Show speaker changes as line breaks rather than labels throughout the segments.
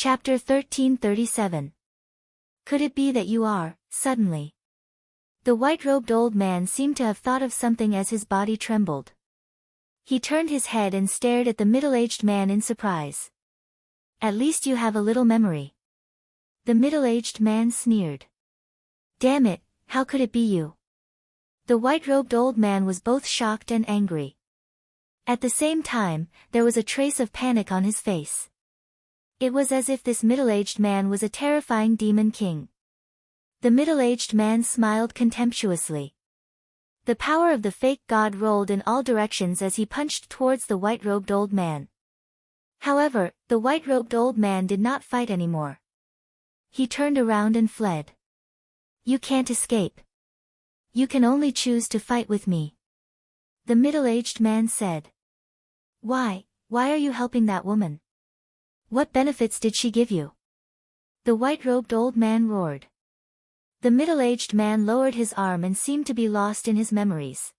Chapter 1337. Could it be that you are, suddenly? The white-robed old man seemed to have thought of something as his body trembled. He turned his head and stared at the middle-aged man in surprise. At least you have a little memory. The middle-aged man sneered. Damn it, how could it be you? The white-robed old man was both shocked and angry. At the same time, there was a trace of panic on his face. It was as if this middle-aged man was a terrifying demon king. The middle-aged man smiled contemptuously. The power of the fake god rolled in all directions as he punched towards the white-robed old man. However, the white-robed old man did not fight anymore. He turned around and fled. You can't escape. You can only choose to fight with me. The middle-aged man said. Why are you helping that woman? What benefits did she give you? The white-robed old man roared. The middle-aged man lowered his arm and seemed to be lost in his memories.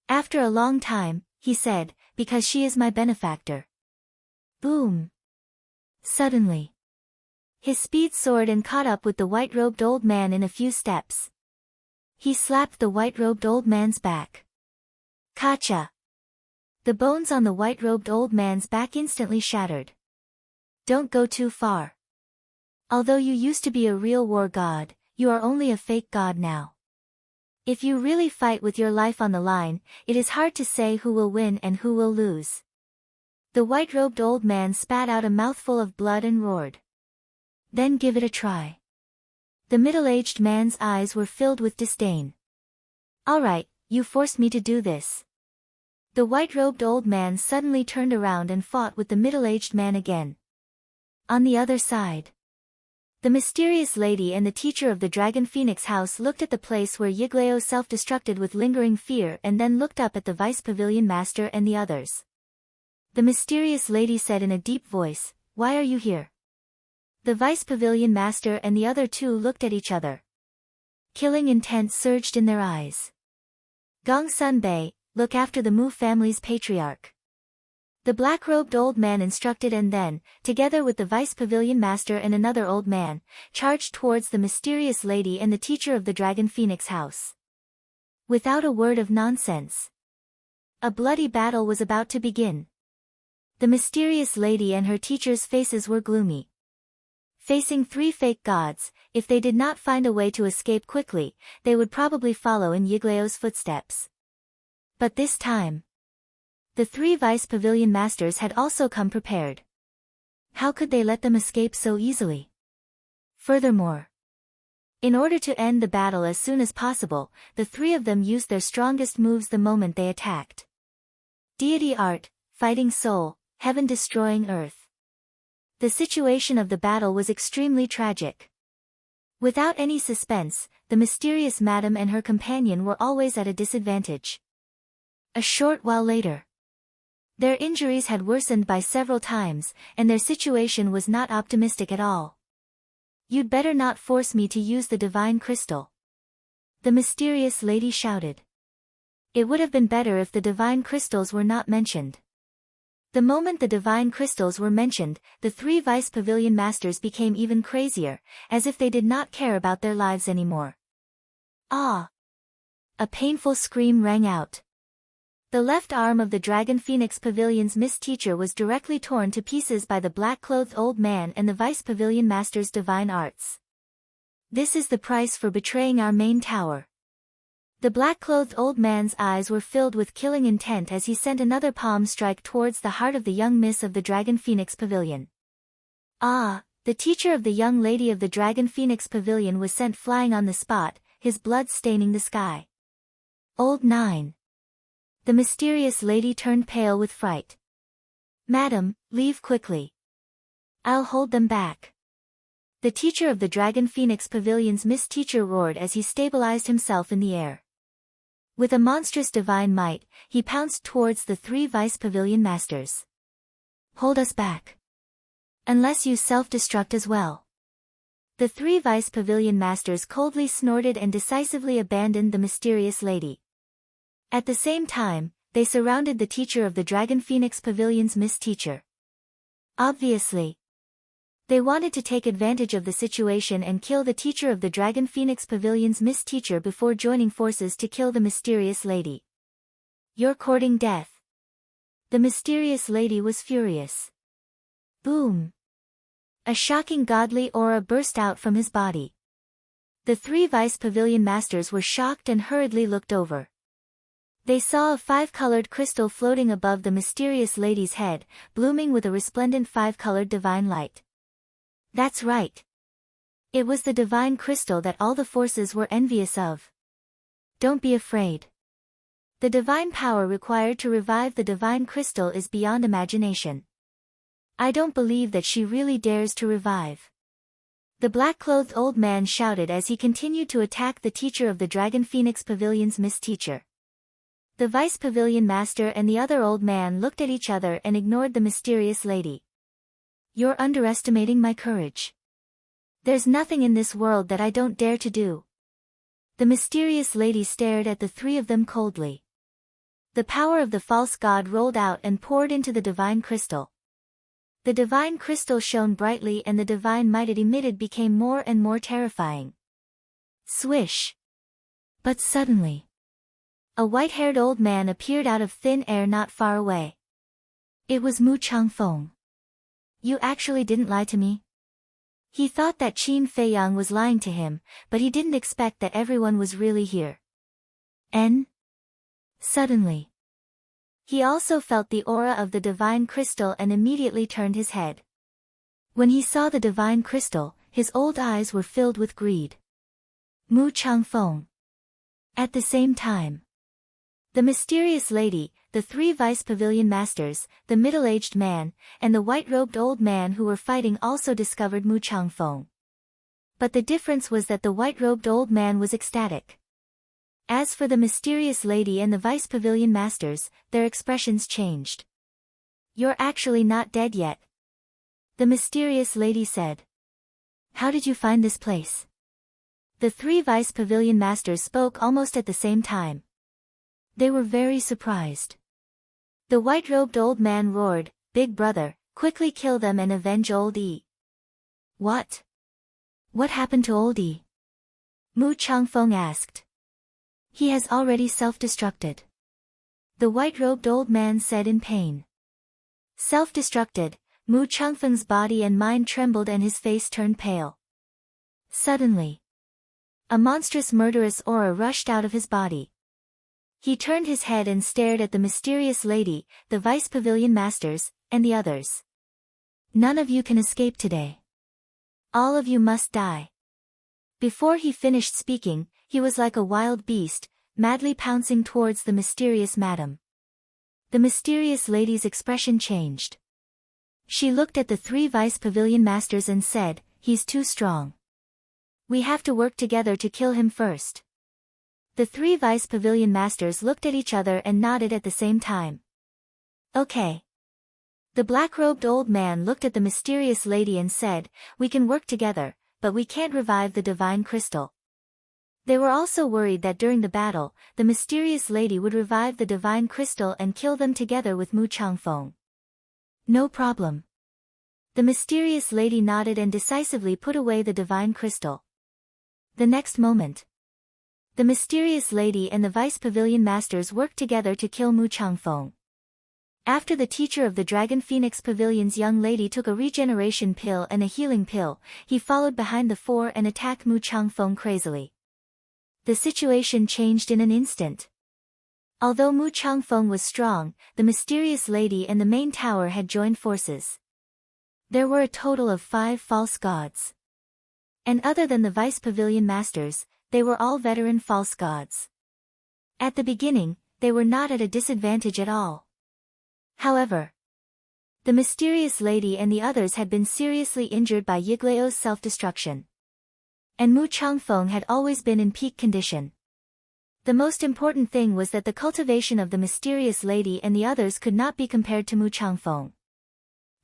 After a long time, he said, because she is my benefactor. Boom! Suddenly, his speed soared and caught up with the white-robed old man in a few steps. He slapped the white-robed old man's back. Kacha! The bones on the white-robed old man's back instantly shattered. Don't go too far. Although you used to be a real war god, you are only a fake god now. If you really fight with your life on the line, it is hard to say who will win and who will lose. The white-robed old man spat out a mouthful of blood and roared. Then give it a try. The middle-aged man's eyes were filled with disdain. All right, you forced me to do this. The white-robed old man suddenly turned around and fought with the middle-aged man again. On the other side, the mysterious lady and the teacher of the Dragon Phoenix house looked at the place where Yigleo self-destructed with lingering fear and then looked up at the Vice Pavilion Master and the others. The mysterious lady said in a deep voice, Why are you here? The Vice Pavilion Master and the other two looked at each other. Killing intent surged in their eyes. Gong Sunbei, look after the Mu family's patriarch. The black-robed old man instructed and then, together with the Vice Pavilion Master and another old man, charged towards the mysterious lady and the teacher of the Dragon Phoenix house. Without a word of nonsense. A bloody battle was about to begin. The mysterious lady and her teacher's faces were gloomy. Facing three fake gods, if they did not find a way to escape quickly, they would probably follow in Yigleo's footsteps. But this time, the three Vice Pavilion Masters had also come prepared. How could they let them escape so easily? Furthermore, in order to end the battle as soon as possible, the three of them used their strongest moves the moment they attacked. Deity Art, Fighting Soul, Heaven Destroying Earth. The situation of the battle was extremely tragic. Without any suspense, the mysterious madam and her companion were always at a disadvantage. A short while later, their injuries had worsened by several times, and their situation was not optimistic at all. You'd better not force me to use the divine crystal. The mysterious lady shouted. It would have been better if the divine crystals were not mentioned. The moment the divine crystals were mentioned, the three Vice Pavilion Masters became even crazier, as if they did not care about their lives anymore. Ah! A painful scream rang out. The left arm of the Dragon Phoenix Pavilion's Miss Teacher was directly torn to pieces by the black-clothed old man and the Vice Pavilion Master's divine arts. This is the price for betraying our main tower. The black-clothed old man's eyes were filled with killing intent as he sent another palm strike towards the heart of the young miss of the Dragon Phoenix Pavilion. Ah! The teacher of the young lady of the Dragon Phoenix Pavilion was sent flying on the spot, his blood staining the sky. Old 9. The mysterious lady turned pale with fright. Madam, leave quickly. I'll hold them back. The teacher of the Dragon Phoenix Pavilion's Miss Teacher roared as he stabilized himself in the air. With a monstrous divine might, he pounced towards the three Vice Pavilion Masters. Hold us back. Unless you self-destruct as well. The three Vice Pavilion Masters coldly snorted and decisively abandoned the mysterious lady. At the same time, they surrounded the teacher of the Dragon Phoenix Pavilion's Miss Teacher. Obviously, They wanted to take advantage of the situation and kill the teacher of the Dragon Phoenix Pavilion's Miss Teacher before joining forces to kill the mysterious lady. You're courting death. The mysterious lady was furious. Boom! A shocking godly aura burst out from his body. The 3 Vice Pavilion Masters were shocked and hurriedly looked over. They saw a 5-colored crystal floating above the mysterious lady's head, blooming with a resplendent 5-colored divine light. That's right. It was the divine crystal that all the forces were envious of. Don't be afraid. The divine power required to revive the divine crystal is beyond imagination. I don't believe that she really dares to revive. The black-clothed old man shouted as he continued to attack the teacher of the Dragon Phoenix Pavilion's Miss Teacher. The Vice Pavilion Master and the other old man looked at each other and ignored the mysterious lady. You're underestimating my courage. There's nothing in this world that I don't dare to do. The mysterious lady stared at the 3 of them coldly. The power of the false god rolled out and poured into the divine crystal. The divine crystal shone brightly and the divine might it emitted became more and more terrifying. Swish! But suddenly, a white-haired old man appeared out of thin air not far away. It was Mu Changfeng. You actually didn't lie to me? He thought that Qin Feiyang was lying to him, but he didn't expect that everyone was really here. Suddenly, he also felt the aura of the divine crystal and immediately turned his head. When he saw the divine crystal, his old eyes were filled with greed. Mu Changfeng. At the same time, the mysterious lady, the 3 Vice Pavilion Masters, the middle-aged man, and the white-robed old man who were fighting also discovered Mu Changfeng. But the difference was that the white-robed old man was ecstatic. As for the mysterious lady and the Vice Pavilion Masters, their expressions changed. You're actually not dead yet. The mysterious lady said. How did you find this place? The 3 Vice Pavilion Masters spoke almost at the same time. They were very surprised. The white-robed old man roared, Big brother, quickly kill them and avenge Old E. What? What happened to Old E? Mu Changfeng asked. He has already self-destructed. The white-robed old man said in pain. Self-destructed, Mu Changfeng's body and mind trembled and his face turned pale. Suddenly, a monstrous murderous aura rushed out of his body. He turned his head and stared at the mysterious lady, the Vice Pavilion Masters, and the others. None of you can escape today. All of you must die. Before he finished speaking, he was like a wild beast, madly pouncing towards the mysterious madam. The mysterious lady's expression changed. She looked at the 3 Vice Pavilion Masters and said, He's too strong. We have to work together to kill him first. The 3 Vice Pavilion Masters looked at each other and nodded at the same time. Okay. The black-robed old man looked at the mysterious lady and said, We can work together, but we can't revive the divine crystal. They were also worried that during the battle, the mysterious lady would revive the divine crystal and kill them together with Mu Changfeng. No problem. The mysterious lady nodded and decisively put away the divine crystal. The next moment, the mysterious lady and the Vice Pavilion Masters worked together to kill Mu Changfeng. After the teacher of the Dragon Phoenix Pavilion's young lady took a regeneration pill and a healing pill, he followed behind the 4 and attacked Mu Changfeng crazily. The situation changed in an instant. Although Mu Changfeng was strong, the mysterious lady and the main tower had joined forces. There were a total of 5 false gods. And other than the Vice Pavilion Masters, they were all veteran false gods. At the beginning, they were not at a disadvantage at all. However, the mysterious lady and the others had been seriously injured by Yigleo's self-destruction. And Mu Changfeng had always been in peak condition. The most important thing was that the cultivation of the mysterious lady and the others could not be compared to Mu Changfeng.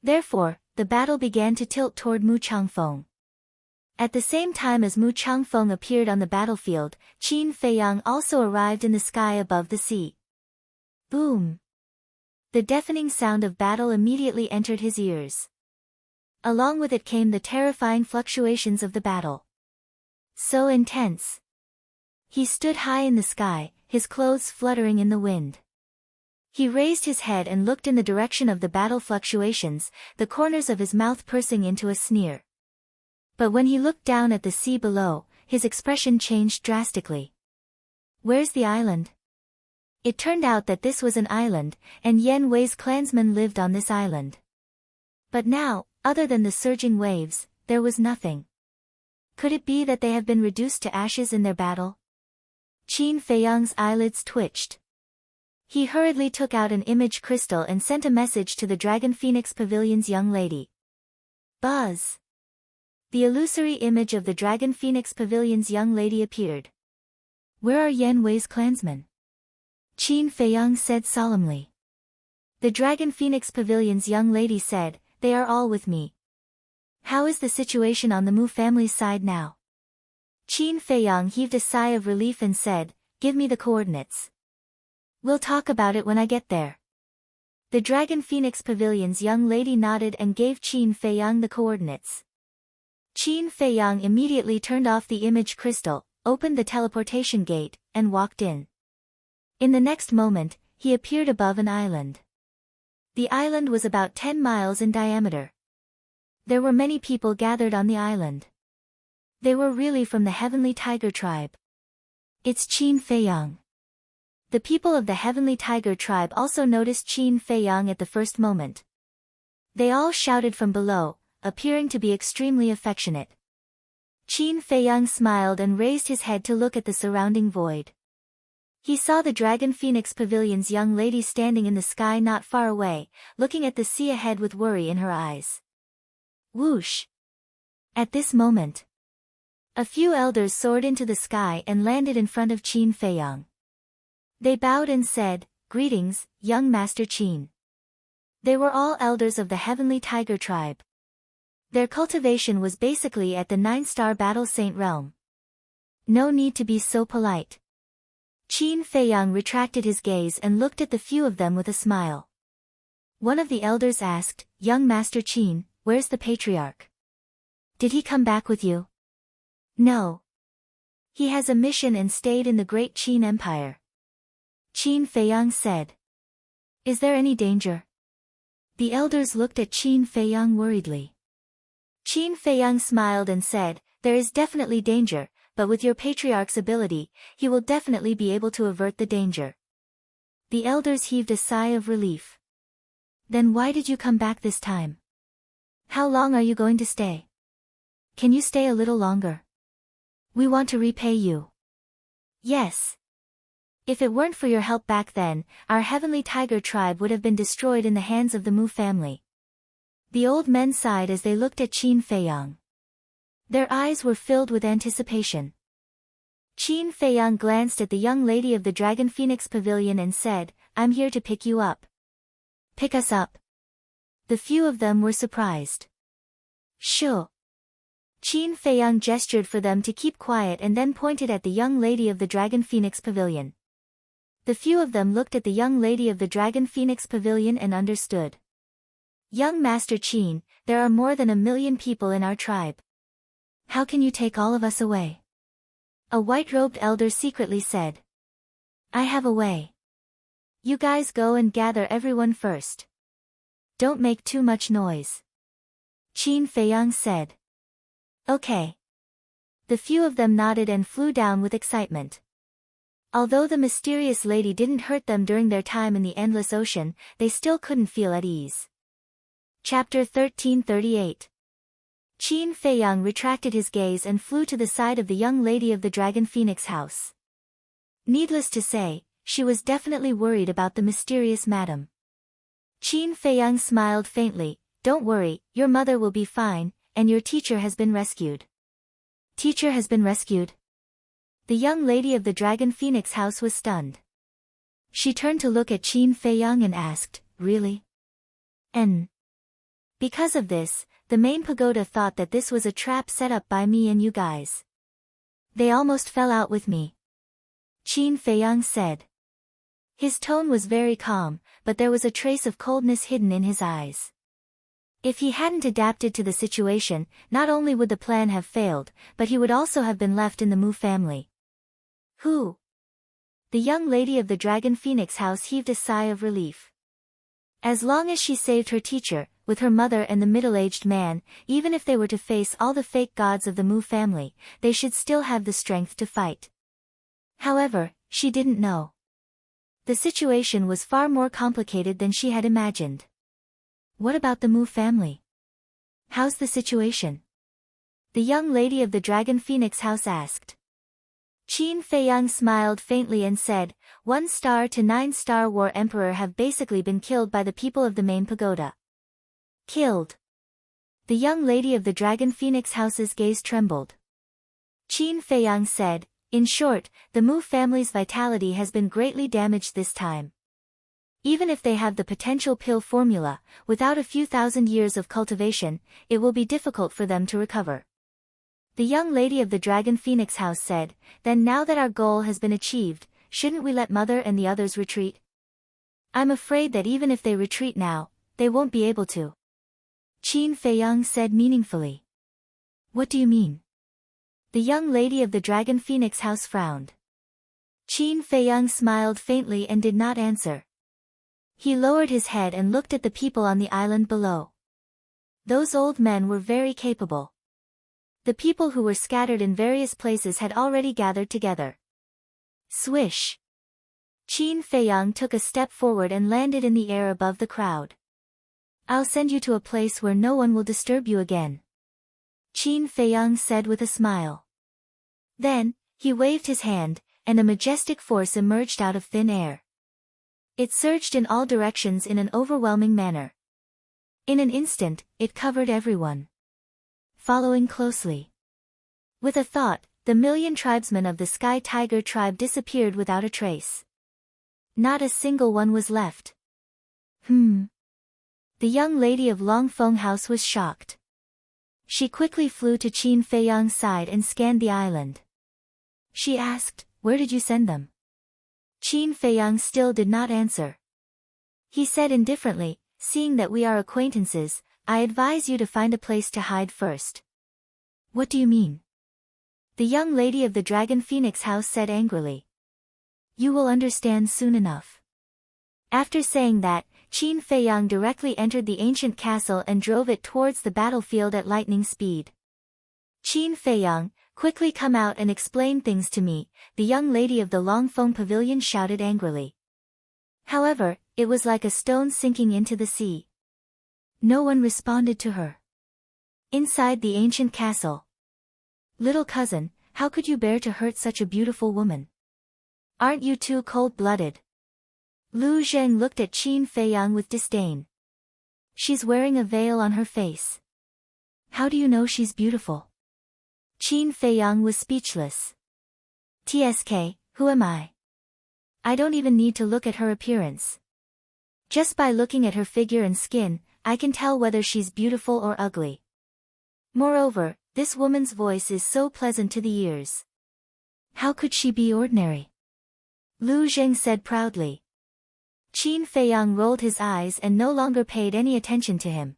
Therefore, the battle began to tilt toward Mu Changfeng. At the same time as Mu Changfeng appeared on the battlefield, Qin Feiyang also arrived in the sky above the sea. Boom! The deafening sound of battle immediately entered his ears. Along with it came the terrifying fluctuations of the battle. So intense. He stood high in the sky, his clothes fluttering in the wind. He raised his head and looked in the direction of the battle fluctuations, the corners of his mouth pursing into a sneer. But when he looked down at the sea below, his expression changed drastically. Where's the island? It turned out that this was an island, and Yen Wei's clansmen lived on this island. But now, other than the surging waves, there was nothing. Could it be that they have been reduced to ashes in their battle? Qin Feiyang's eyelids twitched. He hurriedly took out an image crystal and sent a message to the Dragon Phoenix Pavilion's young lady. Buzz! The illusory image of the Dragon Phoenix Pavilion's young lady appeared. Where are Yen Wei's clansmen? Qin Feiyang said solemnly. The Dragon Phoenix Pavilion's young lady said, they are all with me. How is the situation on the Mu family's side now? Qin Feiyang heaved a sigh of relief and said, give me the coordinates. We'll talk about it when I get there. The Dragon Phoenix Pavilion's young lady nodded and gave Qin Feiyang the coordinates. Qin Feiyang immediately turned off the image crystal, opened the teleportation gate, and walked in. In the next moment, he appeared above an island. The island was about 10 miles in diameter. There were many people gathered on the island. They were really from the Heavenly Tiger tribe. It's Qin Feiyang. The people of the Heavenly Tiger tribe also noticed Qin Feiyang at the first moment. They all shouted from below, appearing to be extremely affectionate. Qin Feiyang smiled and raised his head to look at the surrounding void. He saw the Dragon Phoenix Pavilion's young lady standing in the sky not far away, looking at the sea ahead with worry in her eyes. Whoosh! At this moment, a few elders soared into the sky and landed in front of Qin Feiyang. They bowed and said, greetings, young Master Qin. They were all elders of the Heavenly Tiger tribe. Their cultivation was basically at the 9-star Battle Saint realm. No need to be so polite. Qin Feiyang retracted his gaze and looked at the few of them with a smile. One of the elders asked, young Master Qin, where's the patriarch? Did he come back with you? No. He has a mission and stayed in the great Qin Empire. Qin Feiyang said. Is there any danger? The elders looked at Qin Feiyang worriedly. Qin Feiyang smiled and said, there is definitely danger, but with your patriarch's ability, he will definitely be able to avert the danger. The elders heaved a sigh of relief. Then why did you come back this time? How long are you going to stay? Can you stay a little longer? We want to repay you. Yes. If it weren't for your help back then, our Heavenly Tiger tribe would have been destroyed in the hands of the Mu family. The old men sighed as they looked at Qin Feiyang. Their eyes were filled with anticipation. Qin Feiyang glanced at the young lady of the Dragon Phoenix Pavilion and said, I'm here to pick you up. Pick us up. The few of them were surprised. Sure. Qin Feiyang gestured for them to keep quiet and then pointed at the young lady of the Dragon Phoenix Pavilion. The few of them looked at the young lady of the Dragon Phoenix Pavilion and understood. Young Master Qin, there are more than 1 million people in our tribe. How can you take all of us away? A white-robed elder secretly said. I have a way. You guys go and gather everyone first. Don't make too much noise. Qin Feiyang said. Okay. The few of them nodded and flew down with excitement. Although the mysterious lady didn't hurt them during their time in the endless ocean, they still couldn't feel at ease. Chapter 1338. Qin Feiyang retracted his gaze and flew to the side of the young lady of the Dragon Phoenix house. Needless to say, she was definitely worried about the mysterious madam. Qin Feiyang smiled faintly, don't worry, your mother will be fine, and your teacher has been rescued. Teacher has been rescued? The young lady of the Dragon Phoenix house was stunned. She turned to look at Qin Feiyang and asked, really? Because of this, the main pagoda thought that this was a trap set up by me and you guys. They almost fell out with me. Qin Feiyang said. His tone was very calm, but there was a trace of coldness hidden in his eyes. If he hadn't adapted to the situation, not only would the plan have failed, but he would also have been left in the Mu family. Who? The young lady of the Dragon Phoenix house heaved a sigh of relief. As long as she saved her teacher, with her mother and the middle-aged man, even if they were to face all the fake gods of the Mu family, they should still have the strength to fight. However, she didn't know. The situation was far more complicated than she had imagined. What about the Mu family? How's the situation? The young lady of the Dragon Phoenix house asked. Qin Feiyang smiled faintly and said, 1-star to 9-star war emperor have basically been killed by the people of the main pagoda. Killed. The young lady of the Dragon Phoenix house's gaze trembled. Qin Feiyang said, in short, the Mu family's vitality has been greatly damaged this time. Even if they have the potential pill formula, without a few thousand years of cultivation, it will be difficult for them to recover. The young lady of the Dragon Phoenix house said, then now that our goal has been achieved, shouldn't we let Mother and the others retreat? I'm afraid that even if they retreat now, they won't be able to. Qin Feiyang said meaningfully. What do you mean? The young lady of the Dragon Phoenix house frowned. Qin Feiyang smiled faintly and did not answer. He lowered his head and looked at the people on the island below. Those old men were very capable. The people who were scattered in various places had already gathered together. Swish! Qin Feiyang took a step forward and landed in the air above the crowd. I'll send you to a place where no one will disturb you again. Qin Feiyang said with a smile. Then, he waved his hand, and a majestic force emerged out of thin air. It surged in all directions in an overwhelming manner. In an instant, it covered everyone. Following closely. With a thought, the million tribesmen of the Sky Tiger tribe disappeared without a trace. Not a single one was left. The young lady of Longfeng House was shocked. She quickly flew to Qin Feiyang's side and scanned the island. She asked, where did you send them? Qin Feiyang still did not answer. He said indifferently, seeing that we are acquaintances, I advise you to find a place to hide first. What do you mean? The young lady of the Dragon Phoenix house said angrily. You will understand soon enough. After saying that, Qin Feiyang directly entered the ancient castle and drove it towards the battlefield at lightning speed. Qin Feiyang, quickly come out and explain things to me, the young lady of the Longfeng Pavilion shouted angrily. However, it was like a stone sinking into the sea. No one responded to her. Inside the ancient castle. Little cousin, how could you bear to hurt such a beautiful woman? Aren't you too cold-blooded? Lu Zheng looked at Qin Feiyang with disdain. She's wearing a veil on her face. How do you know she's beautiful? Qin Feiyang was speechless. TSK, who am I? I don't even need to look at her appearance. Just by looking at her figure and skin, I can tell whether she's beautiful or ugly. Moreover, this woman's voice is so pleasant to the ears. How could she be ordinary? Lu Zheng said proudly. Qin Feiyang rolled his eyes and no longer paid any attention to him.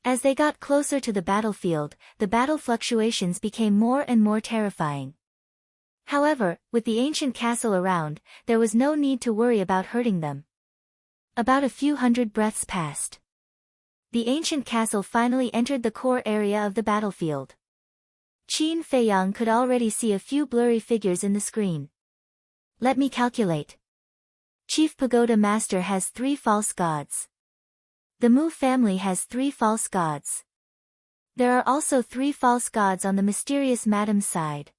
As they got closer to the battlefield, the battle fluctuations became more and more terrifying. However, with the ancient castle around, there was no need to worry about hurting them. About a few hundred breaths passed. The ancient castle finally entered the core area of the battlefield. Qin Feiyang could already see a few blurry figures in the screen. Let me calculate. Chief Pagoda Master has 3 false gods. The Mu family has 3 false gods. There are also 3 false gods on the mysterious Madam's side.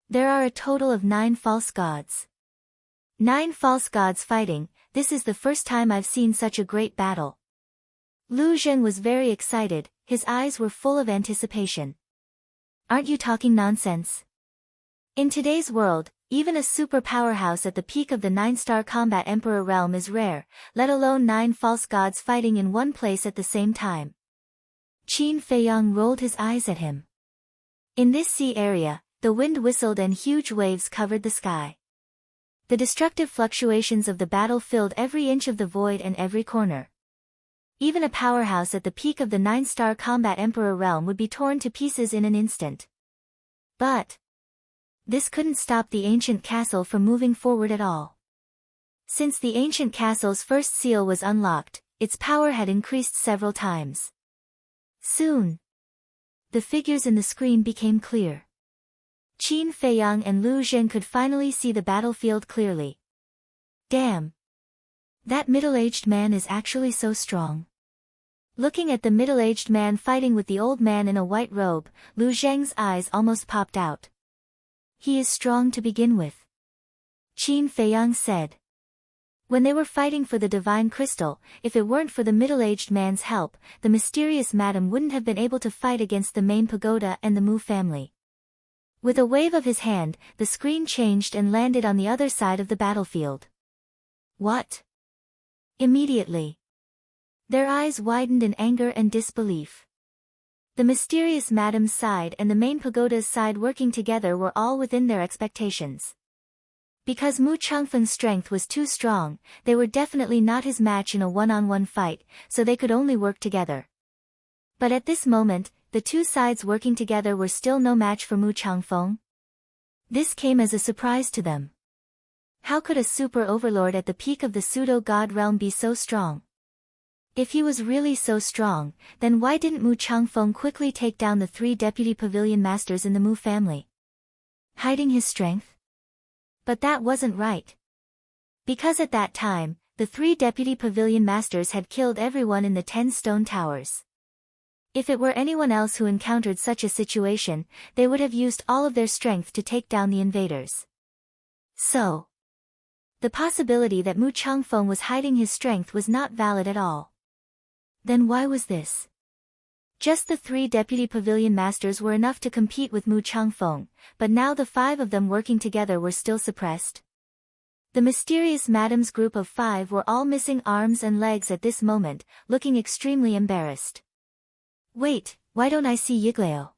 There are a total of 9 false gods. 9 false gods fighting, this is the first time I've seen such a great battle. Lu Zheng was very excited, his eyes were full of anticipation. Aren't you talking nonsense? In today's world, even a super powerhouse at the peak of the 9-star combat emperor realm is rare, let alone 9 false gods fighting in one place at the same time. Qin Feiyang rolled his eyes at him. In this sea area, the wind whistled and huge waves covered the sky. The destructive fluctuations of the battle filled every inch of the void and every corner. Even a powerhouse at the peak of the 9-star combat emperor realm would be torn to pieces in an instant. But this couldn't stop the ancient castle from moving forward at all. Since the ancient castle's first seal was unlocked, its power had increased several times. Soon, the figures in the screen became clear. Qin Feiyang and Lu Zhen could finally see the battlefield clearly. Damn! That middle-aged man is actually so strong. Looking at the middle-aged man fighting with the old man in a white robe, Lu Zheng's eyes almost popped out. He is strong to begin with, Qin Feiyang said. When they were fighting for the divine crystal, if it weren't for the middle-aged man's help, the mysterious madam wouldn't have been able to fight against the main pagoda and the Mu family. With a wave of his hand, the screen changed and landed on the other side of the battlefield. What? Immediately, their eyes widened in anger and disbelief. The mysterious madam's side and the main pagoda's side working together were all within their expectations. Because Mu Changfeng's strength was too strong, they were definitely not his match in a one-on-one fight, so they could only work together. But at this moment, the two sides working together were still no match for Mu Changfeng. This came as a surprise to them. How could a super overlord at the peak of the pseudo-god realm be so strong? If he was really so strong, then why didn't Mu Changfeng quickly take down the 3 deputy pavilion masters in the Mu family? Hiding his strength? But that wasn't right. Because at that time, the 3 deputy pavilion masters had killed everyone in the 10 stone towers. If it were anyone else who encountered such a situation, they would have used all of their strength to take down the invaders. So, the possibility that Mu Changfeng was hiding his strength was not valid at all. Then why was this? Just the 3 deputy pavilion masters were enough to compete with Mu Changfeng, but now the 5 of them working together were still suppressed. The mysterious madam's group of 5 were all missing arms and legs at this moment, looking extremely embarrassed. Wait, why don't I see Yiglao?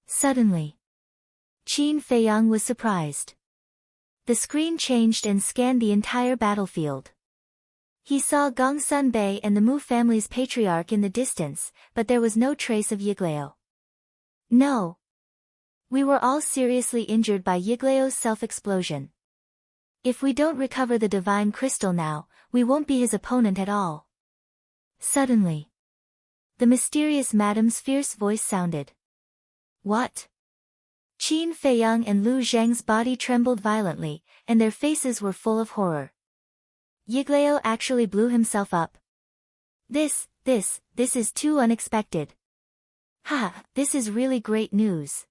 Suddenly, Qin Feiyang was surprised. The screen changed and scanned the entire battlefield. He saw Gongsun Bei and the Mu family's patriarch in the distance, but there was no trace of Yiglao. No. We were all seriously injured by Yiglao's self-explosion. If we don't recover the divine crystal now, we won't be his opponent at all. Suddenly, the mysterious madam's fierce voice sounded. What? Qin Feiyang and Lu Zheng's body trembled violently, and their faces were full of horror. Yiglao actually blew himself up. This is too unexpected. Ha, this is really great news.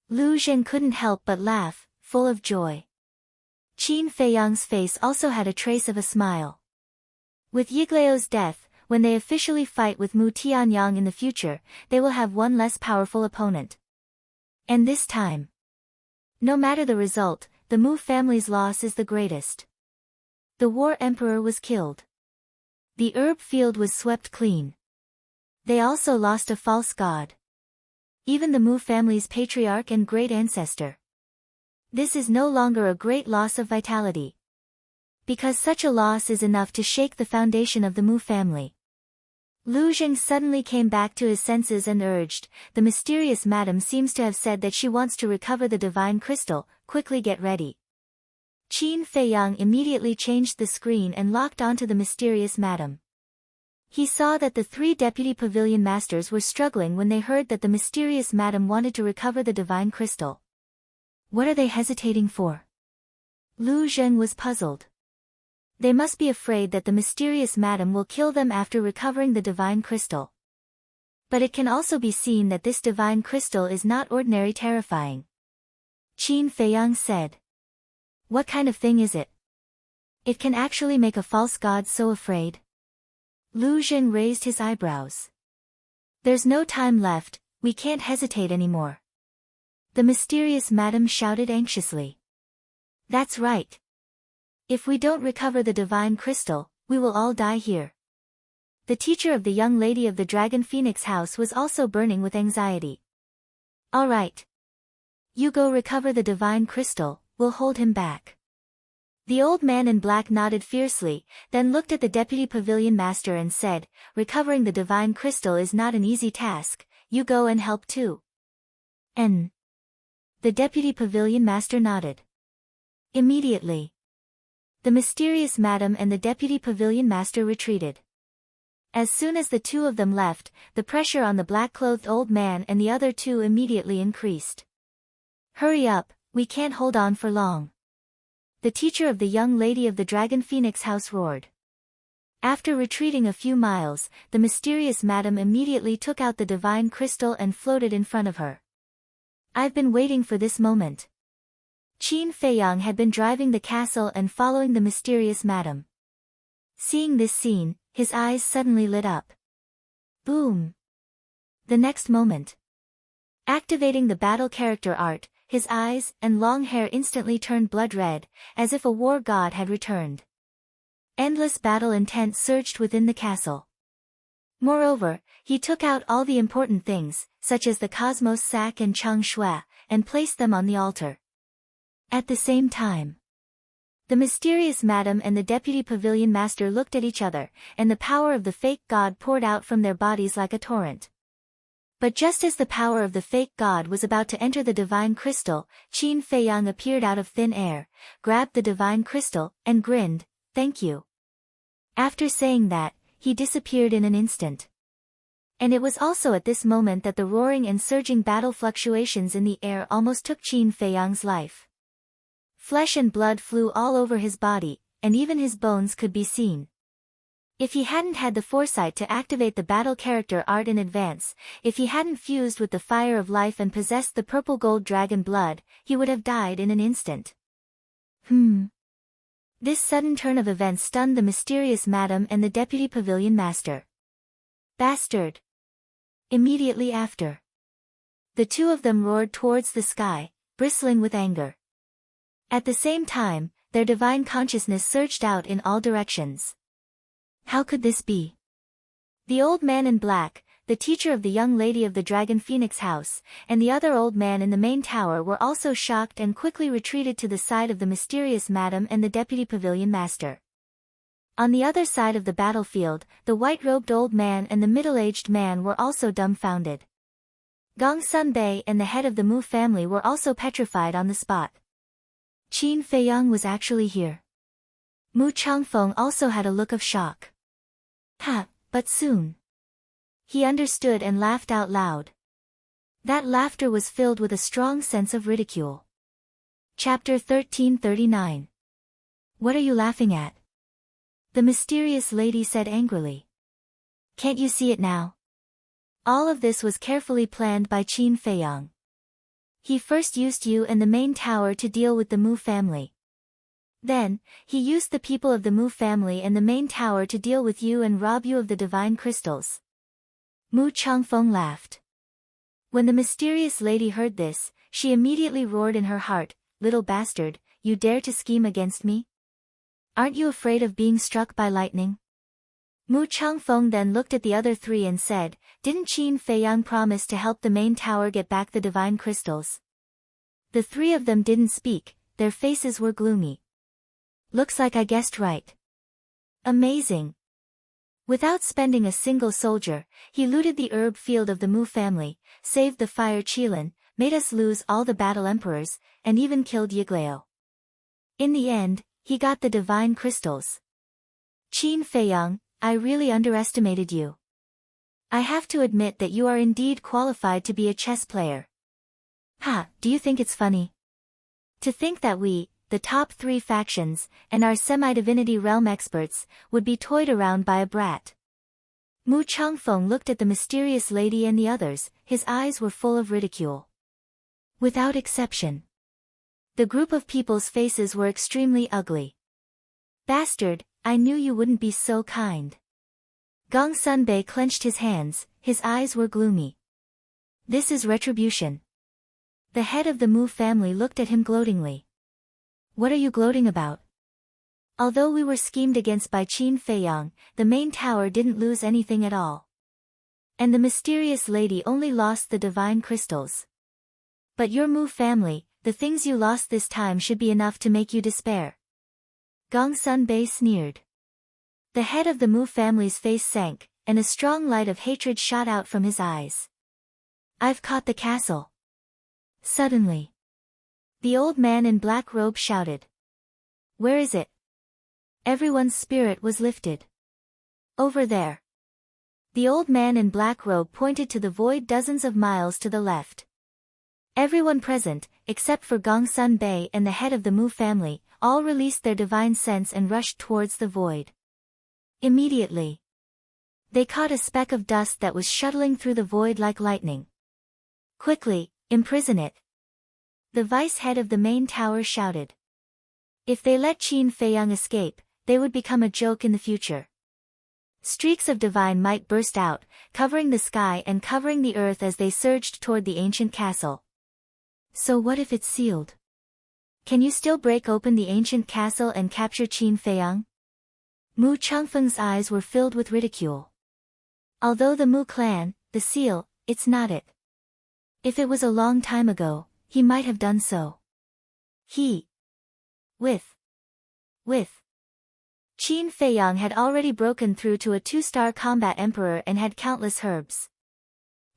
Lu Zheng couldn't help but laugh, full of joy. Qin Feiyang's face also had a trace of a smile. With Yiglao's death, when they officially fight with Mu Tianyang in the future, they will have one less powerful opponent. And this time, no matter the result, the Mu family's loss is the greatest. The war emperor was killed. The herb field was swept clean. They also lost a false god. Even the Mu family's patriarch and great ancestor. This is no longer a great loss of vitality. Because such a loss is enough to shake the foundation of the Mu family. Lu Zheng suddenly came back to his senses and urged, the mysterious madam seems to have said that she wants to recover the divine crystal, quickly get ready. Qin Feiyang immediately changed the screen and locked onto the mysterious madam. He saw that the 3 deputy pavilion masters were struggling when they heard that the mysterious madam wanted to recover the divine crystal. What are they hesitating for? Lu Zheng was puzzled. They must be afraid that the mysterious madam will kill them after recovering the divine crystal. But it can also be seen that this divine crystal is not ordinary terrifying. Qin Feiyang said. What kind of thing is it? It can actually make a false god so afraid? Lu Zheng raised his eyebrows. There's no time left, we can't hesitate anymore. The mysterious madam shouted anxiously. That's right. If we don't recover the divine crystal, we will all die here. The teacher of the young lady of the Dragon Phoenix house was also burning with anxiety. All right. You go recover the divine crystal, we'll hold him back. The old man in black nodded fiercely, then looked at the deputy pavilion master and said, recovering the divine crystal is not an easy task, you go and help too. And the deputy pavilion master nodded. Immediately, the mysterious madam and the deputy pavilion master retreated. As soon as the two of them left, the pressure on the black-clothed old man and the other two immediately increased. Hurry up, we can't hold on for long. The teacher of the young lady of the Dragon Phoenix house roared. After retreating a few miles, the mysterious madam immediately took out the divine crystal and floated in front of her. I've been waiting for this moment. Qin Feiyang had been driving the castle and following the mysterious madam. Seeing this scene, his eyes suddenly lit up. Boom! The next moment, activating the battle character art, his eyes and long hair instantly turned blood red, as if a war god had returned. Endless battle intent surged within the castle. Moreover, he took out all the important things, such as the Cosmos sack and Chang Shui, and placed them on the altar. At the same time, the mysterious madam and the deputy pavilion master looked at each other, and the power of the fake god poured out from their bodies like a torrent. But just as the power of the fake god was about to enter the divine crystal, Qin Feiyang appeared out of thin air, grabbed the divine crystal, and grinned, "Thank you." After saying that, he disappeared in an instant. And it was also at this moment that the roaring and surging battle fluctuations in the air almost took Qin Feiyang's life. Flesh and blood flew all over his body, and even his bones could be seen. If he hadn't had the foresight to activate the battle character art in advance, if he hadn't fused with the fire of life and possessed the purple gold dragon blood, he would have died in an instant. This sudden turn of events stunned the mysterious madam and the deputy pavilion master. Bastard! Immediately after, the two of them roared towards the sky, bristling with anger. At the same time, their divine consciousness surged out in all directions. How could this be? The old man in black, the teacher of the young lady of the Dragon Phoenix house, and the other old man in the main tower were also shocked and quickly retreated to the side of the mysterious madam and the deputy pavilion master. On the other side of the battlefield, the white-robed old man and the middle-aged man were also dumbfounded. Gong Sunbei and the head of the Mu family were also petrified on the spot. Qin Feiyang was actually here. Mu Changfeng also had a look of shock. But soon he understood and laughed out loud. That laughter was filled with a strong sense of ridicule. Chapter 1339. What are you laughing at? The mysterious lady said angrily. Can't you see it now? All of this was carefully planned by Qin Feiyang. He first used you and the main tower to deal with the Mu family. Then, he used the people of the Mu family and the main tower to deal with you and rob you of the divine crystals. Mu Changfeng laughed. When the mysterious lady heard this, she immediately roared in her heart, "Little bastard, you dare to scheme against me? Aren't you afraid of being struck by lightning?" Mu Changfeng then looked at the other three and said, "Didn't Qin Feiyang promise to help the main tower get back the divine crystals?" The three of them didn't speak, their faces were gloomy. Looks like I guessed right. Amazing. Without spending a single soldier, he looted the herb field of the Mu family, saved the fire Qilin, made us lose all the battle emperors, and even killed Yiglao. In the end, he got the divine crystals. Qin Feiyang, I really underestimated you. I have to admit that you are indeed qualified to be a chess player. Do you think it's funny? To think that we, the top 3 factions, and our semi-divinity realm experts, would be toyed around by a brat. Mu Changfeng looked at the mysterious lady and the others, his eyes were full of ridicule. Without exception, the group of people's faces were extremely ugly. Bastard, I knew you wouldn't be so kind. Gong Sunbei clenched his hands, his eyes were gloomy. This is retribution. The head of the Mu family looked at him gloatingly. What are you gloating about? Although we were schemed against by Qin Feiyang, the main tower didn't lose anything at all. And the mysterious lady only lost the divine crystals. But your Mu family, the things you lost this time should be enough to make you despair. Gongsun Bei sneered. The head of the Mu family's face sank, and a strong light of hatred shot out from his eyes. I've caught the castle. Suddenly, the old man in black robe shouted. Where is it? Everyone's spirit was lifted. Over there. The old man in black robe pointed to the void dozens of miles to the left. Everyone present, except for Gongsun Bei and the head of the Mu family, all released their divine sense and rushed towards the void. Immediately, they caught a speck of dust that was shuttling through the void like lightning. Quickly, imprison it. The vice head of the main tower shouted. If they let Qin Feiyang escape, they would become a joke in the future. Streaks of divine might burst out, covering the sky and covering the earth as they surged toward the ancient castle. So what if it's sealed? Can you still break open the ancient castle and capture Qin Feiyang? Mu Changfeng's eyes were filled with ridicule. Although the Mu clan, the seal, it's not it. If it was a long time ago, he might have done so. With Qin Feiyang had already broken through to a 2-star combat emperor and had countless herbs.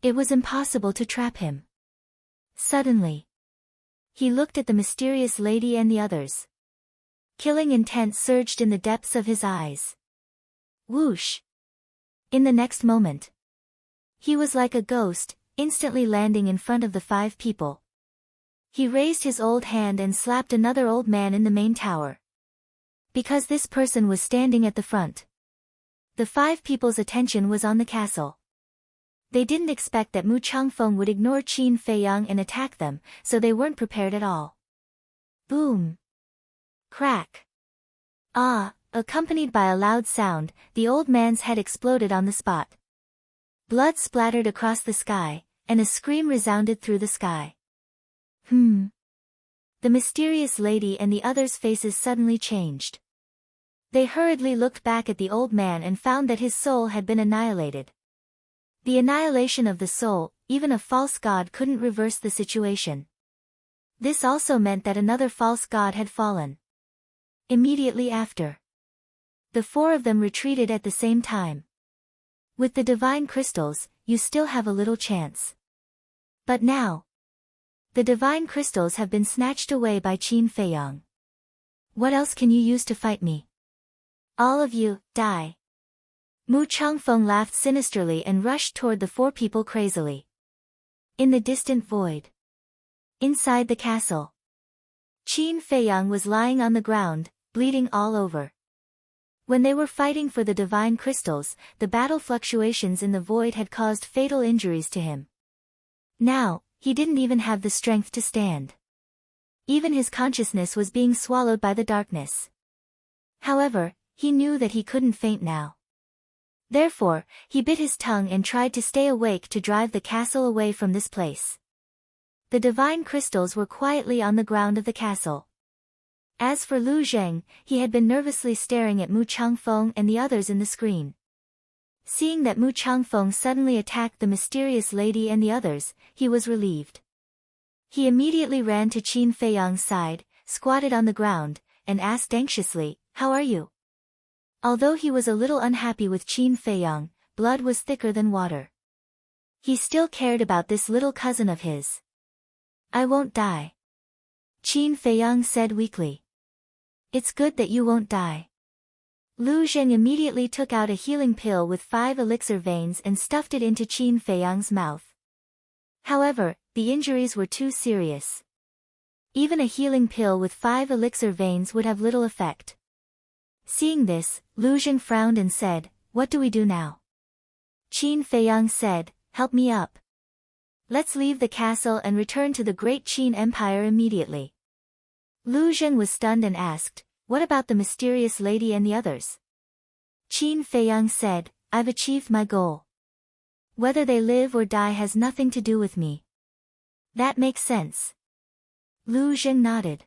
It was impossible to trap him. Suddenly, he looked at the mysterious lady and the others. Killing intent surged in the depths of his eyes. Whoosh! In the next moment, he was like a ghost, instantly landing in front of the 5 people. He raised his old hand and slapped another old man in the main tower. Because this person was standing at the front, the 5 people's attention was on the castle. They didn't expect that Mu Changfeng would ignore Qin Feiyang and attack them, so they weren't prepared at all. Boom! Crack! Ah! Accompanied by a loud sound, the old man's head exploded on the spot. Blood splattered across the sky, and a scream resounded through the sky. The mysterious lady and the others' faces suddenly changed. They hurriedly looked back at the old man and found that his soul had been annihilated. The annihilation of the soul, even a false god couldn't reverse the situation. This also meant that another false god had fallen. Immediately after, the 4 of them retreated at the same time. With the divine crystals, you still have a little chance. But now, the divine crystals have been snatched away by Qin Feiyang. What else can you use to fight me? All of you, die. Mu Changfeng laughed sinisterly and rushed toward the 4 people crazily. In the distant void, inside the castle, Qin Feiyang was lying on the ground, bleeding all over. When they were fighting for the divine crystals, the battle fluctuations in the void had caused fatal injuries to him. Now, he didn't even have the strength to stand. Even his consciousness was being swallowed by the darkness. However, he knew that he couldn't faint now. Therefore, he bit his tongue and tried to stay awake to drive the castle away from this place. The divine crystals were quietly on the ground of the castle. As for Lu Zheng, he had been nervously staring at Mu Changfeng and the others in the screen. Seeing that Mu Changfeng suddenly attacked the mysterious lady and the others, he was relieved. He immediately ran to Qin Feiyang's side, squatted on the ground, and asked anxiously, "How are you?" Although he was a little unhappy with Qin Feiyang, blood was thicker than water. He still cared about this little cousin of his. "I won't die," Qin Feiyang said weakly. "It's good that you won't die." Lu Zheng immediately took out a healing pill with 5 elixir veins and stuffed it into Qin Feiyang's mouth. However, the injuries were too serious. Even a healing pill with 5 elixir veins would have little effect. Seeing this, Lu Zheng frowned and said, "What do we do now?" Qin Feiyang said, "Help me up. Let's leave the castle and return to the great Qin Empire immediately." Lu Zheng was stunned and asked, "What about the mysterious lady and the others?" Qin Feiyang said, "I've achieved my goal. Whether they live or die has nothing to do with me." "That makes sense." Lu Zheng nodded.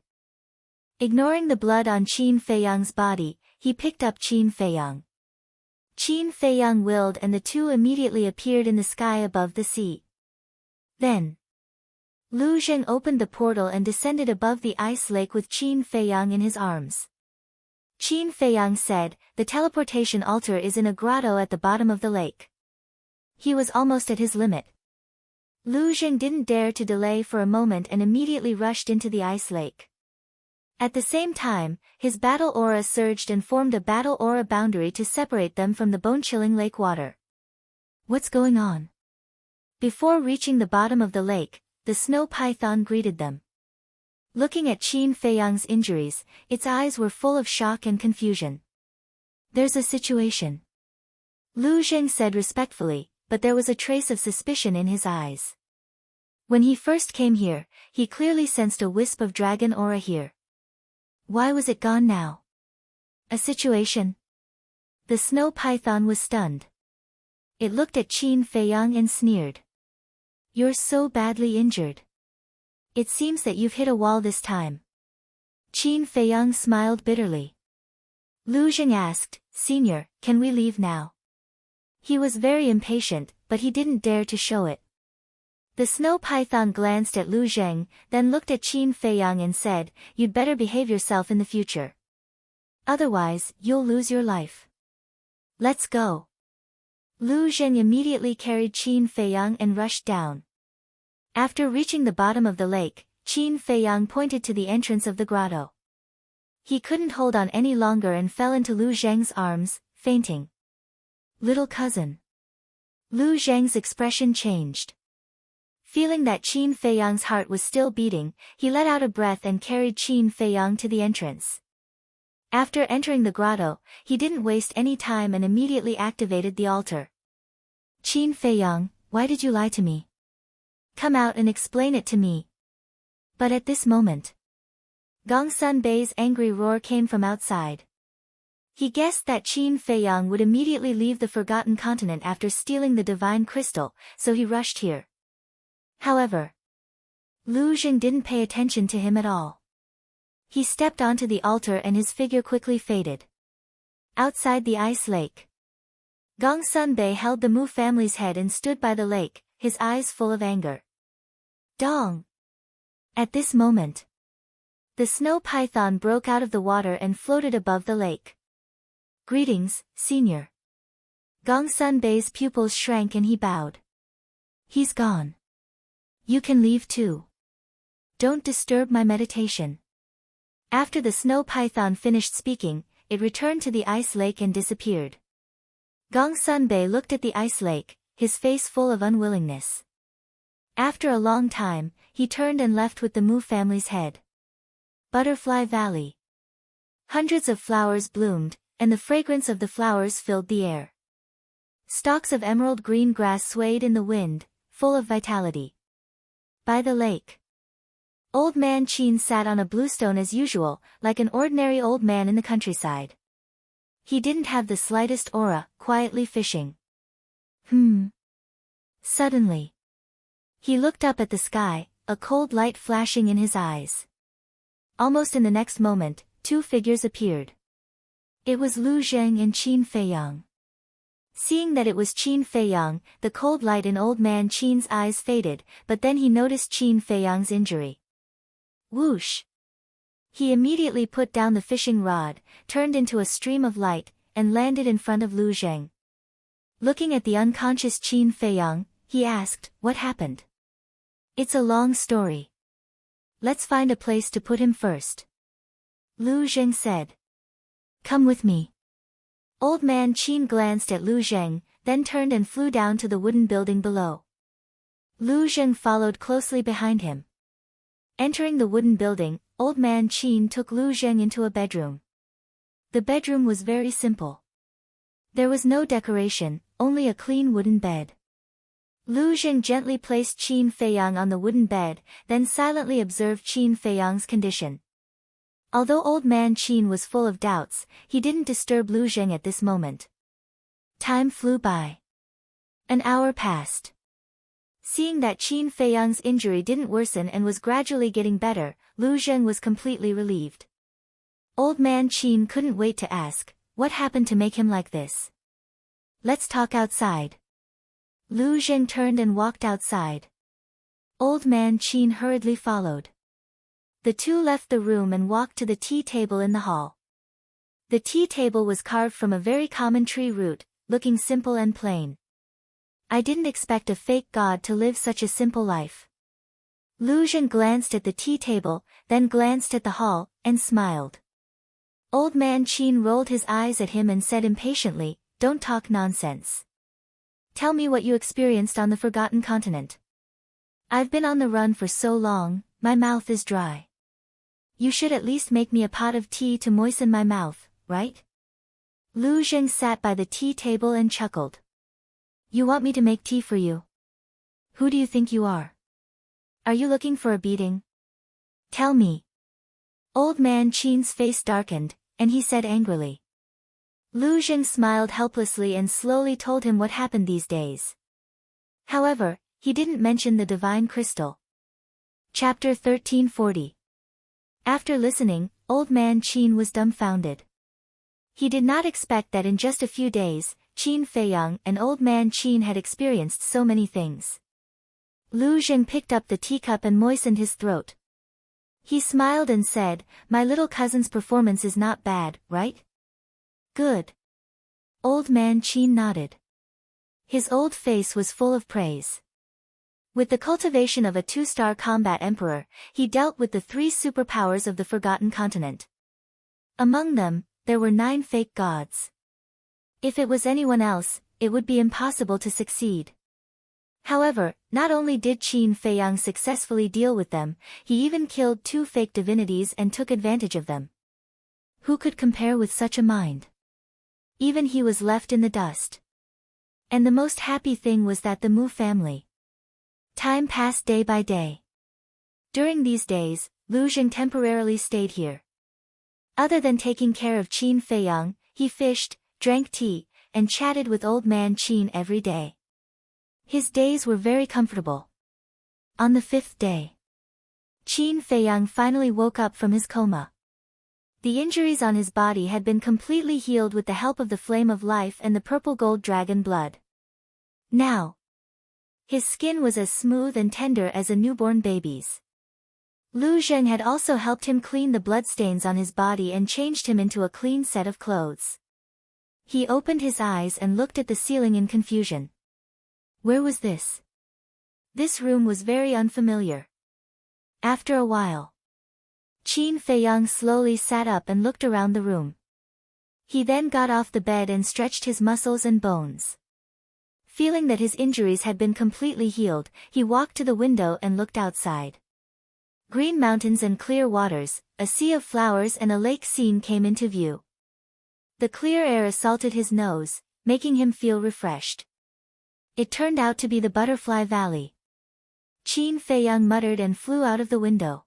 Ignoring the blood on Qin Feiyang's body, he picked up Qin Feiyang. Qin Feiyang willed and the 2 immediately appeared in the sky above the sea. Then, Lu Zheng opened the portal and descended above the ice lake with Qin Feiyang in his arms. Qin Feiyang said, "The teleportation altar is in a grotto at the bottom of the lake." He was almost at his limit. Lu Zheng didn't dare to delay for a moment and immediately rushed into the ice lake. At the same time, his battle aura surged and formed a battle aura boundary to separate them from the bone-chilling lake water. What's going on? Before reaching the bottom of the lake, the snow python greeted them. Looking at Qin Feiyang's injuries, its eyes were full of shock and confusion. "There's a situation," Lu Zheng said respectfully, but there was a trace of suspicion in his eyes. When he first came here, he clearly sensed a wisp of dragon aura here. Why was it gone now? A situation? The snow python was stunned. It looked at Qin Feiyang and sneered. "You're so badly injured. It seems that you've hit a wall this time." Qin Feiyang smiled bitterly. Lu Zheng asked, "Senior, can we leave now?" He was very impatient, but he didn't dare to show it. The snow python glanced at Lu Zheng, then looked at Qin Feiyang and said, "You'd better behave yourself in the future. Otherwise, you'll lose your life. Let's go." Lu Zheng immediately carried Qin Feiyang and rushed down. After reaching the bottom of the lake, Qin Feiyang pointed to the entrance of the grotto. He couldn't hold on any longer and fell into Lu Zheng's arms, fainting. "Little cousin." Lu Zheng's expression changed. Feeling that Qin Feiyang's heart was still beating, he let out a breath and carried Qin Feiyang to the entrance. After entering the grotto, he didn't waste any time and immediately activated the altar. "Qin Feiyang, why did you lie to me? Come out and explain it to me." But at this moment, Gongsun Bei's angry roar came from outside. He guessed that Qin Feiyang would immediately leave the Forgotten Continent after stealing the divine crystal, so he rushed here. However, Lu Zheng didn't pay attention to him at all. He stepped onto the altar and his figure quickly faded. Outside the ice lake, Gongsun Bei held the Mu family's head and stood by the lake, his eyes full of anger. Dong! At this moment, the snow python broke out of the water and floated above the lake. "Greetings, senior." Gongsun Bei's pupils shrank and he bowed. "He's gone. You can leave too. Don't disturb my meditation." After the snow python finished speaking, it returned to the ice lake and disappeared. Gongsun Bei looked at the ice lake, his face full of unwillingness. After a long time, he turned and left with the Mu family's head. Butterfly Valley. Hundreds of flowers bloomed, and the fragrance of the flowers filled the air. Stalks of emerald green grass swayed in the wind, full of vitality. By the lake, Old Man Qin sat on a bluestone as usual, like an ordinary old man in the countryside. He didn't have the slightest aura, quietly fishing. Suddenly, he looked up at the sky, a cold light flashing in his eyes. Almost in the next moment, two figures appeared. It was Lu Zheng and Qin Feiyang. Seeing that it was Qin Feiyang, the cold light in Old Man Qin's eyes faded, but then he noticed Qin Feiyang's injury. Whoosh! He immediately put down the fishing rod, turned into a stream of light, and landed in front of Lu Zheng. Looking at the unconscious Qin Feiyang, he asked, "What happened?" "It's a long story. Let's find a place to put him first," Lu Zheng said. "Come with me." Old Man Qin glanced at Lu Zheng, then turned and flew down to the wooden building below. Lu Zheng followed closely behind him. Entering the wooden building, Old Man Qin took Lu Zheng into a bedroom. The bedroom was very simple. There was no decoration, only a clean wooden bed. Lu Zheng gently placed Qin Feiyang on the wooden bed, then silently observed Qin Feiyang's condition. Although Old Man Qin was full of doubts, he didn't disturb Lu Zheng at this moment. Time flew by. An hour passed. Seeing that Qin Feiyang's injury didn't worsen and was gradually getting better, Lu Zheng was completely relieved. Old Man Qin couldn't wait to ask, "What happened to make him like this?" "Let's talk outside." Lu Zheng turned and walked outside. Old Man Qin hurriedly followed. The two left the room and walked to the tea table in the hall. The tea table was carved from a very common tree root, looking simple and plain. I didn't expect a fake god to live such a simple life. Lu Zhen glanced at the tea table, then glanced at the hall, and smiled. Old man Qin rolled his eyes at him and said impatiently, "Don't talk nonsense. Tell me what you experienced on the Forgotten Continent. I've been on the run for so long, my mouth is dry. You should at least make me a pot of tea to moisten my mouth, right?" Lu Zhen sat by the tea table and chuckled. "You want me to make tea for you? Who do you think you are? Are you looking for a beating? Tell me." Old man Qin's face darkened, and he said angrily. Lu Zhen smiled helplessly and slowly told him what happened these days. However, he didn't mention the divine crystal. Chapter 1340. After listening, old man Qin was dumbfounded. He did not expect that in just a few days, Qin Feiyang and old man Qin had experienced so many things. Lu Zhen picked up the teacup and moistened his throat. He smiled and said, "My little cousin's performance is not bad, right?" "Good." Old man Qin nodded. His old face was full of praise. With the cultivation of a 2-star combat emperor, he dealt with the 3 superpowers of the Forgotten Continent. Among them, there were 9 fake gods. If it was anyone else, it would be impossible to succeed. However, not only did Qin Feiyang successfully deal with them, he even killed 2 fake divinities and took advantage of them. Who could compare with such a mind? Even he was left in the dust. And the most happy thing was that the Mu family. Time passed day by day. During these days, Lu Zhen temporarily stayed here. Other than taking care of Qin Feiyang, he fished, drank tea, and chatted with old man Qin every day. His days were very comfortable. On the 5th day, Qin Feiyang finally woke up from his coma. The injuries on his body had been completely healed with the help of the flame of life and the purple gold dragon blood. Now, his skin was as smooth and tender as a newborn baby's. Lu Zhen had also helped him clean the bloodstains on his body and changed him into a clean set of clothes. He opened his eyes and looked at the ceiling in confusion. Where was this? This room was very unfamiliar. After a while, Qin Feiyang slowly sat up and looked around the room. He then got off the bed and stretched his muscles and bones. Feeling that his injuries had been completely healed, he walked to the window and looked outside. Green mountains and clear waters, a sea of flowers and a lake scene came into view. The clear air assaulted his nose, making him feel refreshed. It turned out to be the Butterfly Valley. Qin Feiyang muttered and flew out of the window.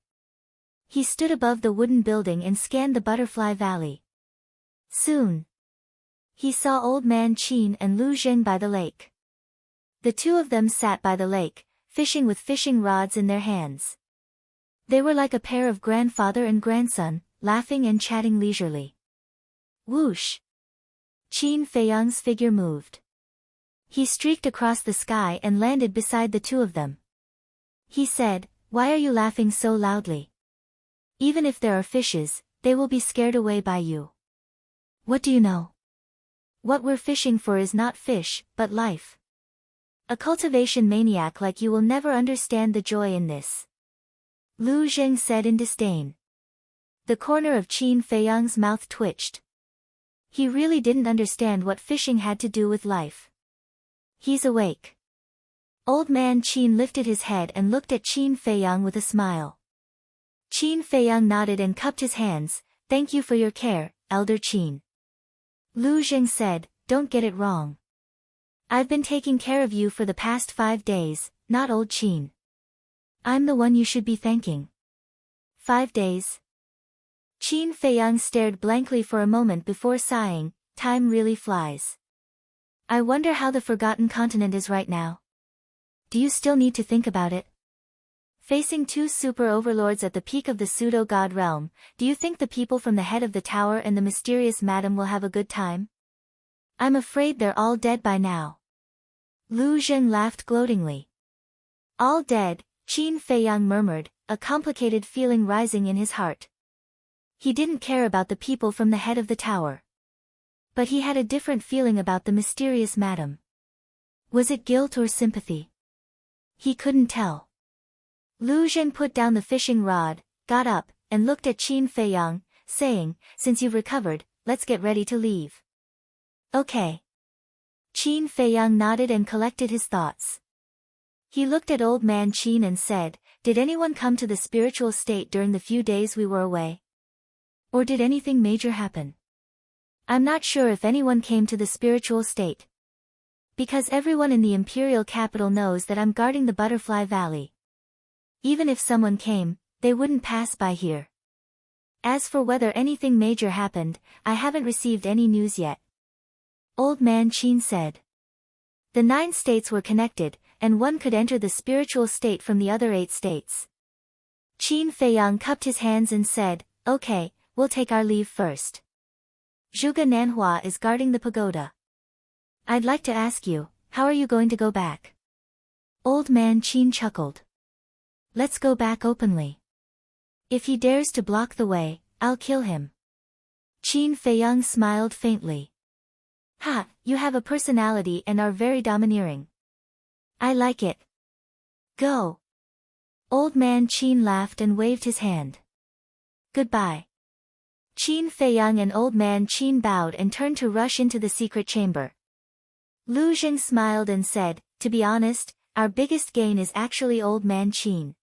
He stood above the wooden building and scanned the Butterfly Valley. Soon, he saw old man Qin and Lu Zhen by the lake. The 2 of them sat by the lake, fishing with fishing rods in their hands. They were like a pair of grandfather and grandson, laughing and chatting leisurely. Whoosh! Qin Feiyang's figure moved. He streaked across the sky and landed beside the 2 of them. He said, "Why are you laughing so loudly? Even if there are fishes, they will be scared away by you. What do you know? What we're fishing for is not fish, but life. A cultivation maniac like you will never understand the joy in this." Lu Zhen said in disdain. The corner of Qin Feiyang's mouth twitched. He really didn't understand what fishing had to do with life. "He's awake." Old man Qin lifted his head and looked at Qin Feiyang with a smile. Qin Feiyang nodded and cupped his hands. "Thank you for your care, Elder Qin." Lu Zhen said, "Don't get it wrong. I've been taking care of you for the past 5 days, not old Qin. I'm the one you should be thanking." 5 days? Qin Feiyang stared blankly for a moment before sighing, "Time really flies. I wonder how the Forgotten Continent is right now. Do you still need to think about it?" Facing 2 super overlords at the peak of the pseudo-god realm, do you think the people from the head of the tower and the mysterious madam will have a good time? I'm afraid they're all dead by now. Lu Zhen laughed gloatingly. All dead, Qin Feiyang murmured, a complicated feeling rising in his heart. He didn't care about the people from the head of the tower. But he had a different feeling about the mysterious madam. Was it guilt or sympathy? He couldn't tell. Lu Zheng put down the fishing rod, got up, and looked at Qin Feiyang, saying, "Since you've recovered, let's get ready to leave." "Okay." Qin Feiyang nodded and collected his thoughts. He looked at old man Qin and said, "Did anyone come to the spiritual state during the few days we were away? Or did anything major happen?" "I'm not sure if anyone came to the spiritual state. Because everyone in the imperial capital knows that I'm guarding the Butterfly Valley. Even if someone came, they wouldn't pass by here. As for whether anything major happened, I haven't received any news yet." Old man Qin said. The 9 states were connected, and one could enter the spiritual state from the other 8 states. Qin Feiyang cupped his hands and said, "Okay, we'll take our leave first. Zhuge Nanhua is guarding the pagoda. I'd like to ask you, how are you going to go back?" Old man Qin chuckled. "Let's go back openly. If he dares to block the way, I'll kill him." Qin Feiyang smiled faintly. "Ha, you have a personality and are very domineering. I like it. Go." Old man Qin laughed and waved his hand. "Goodbye." Qin Feiyang and old man Qin bowed and turned to rush into the secret chamber. Lu Zheng smiled and said, "To be honest, our biggest gain is actually old man Qin."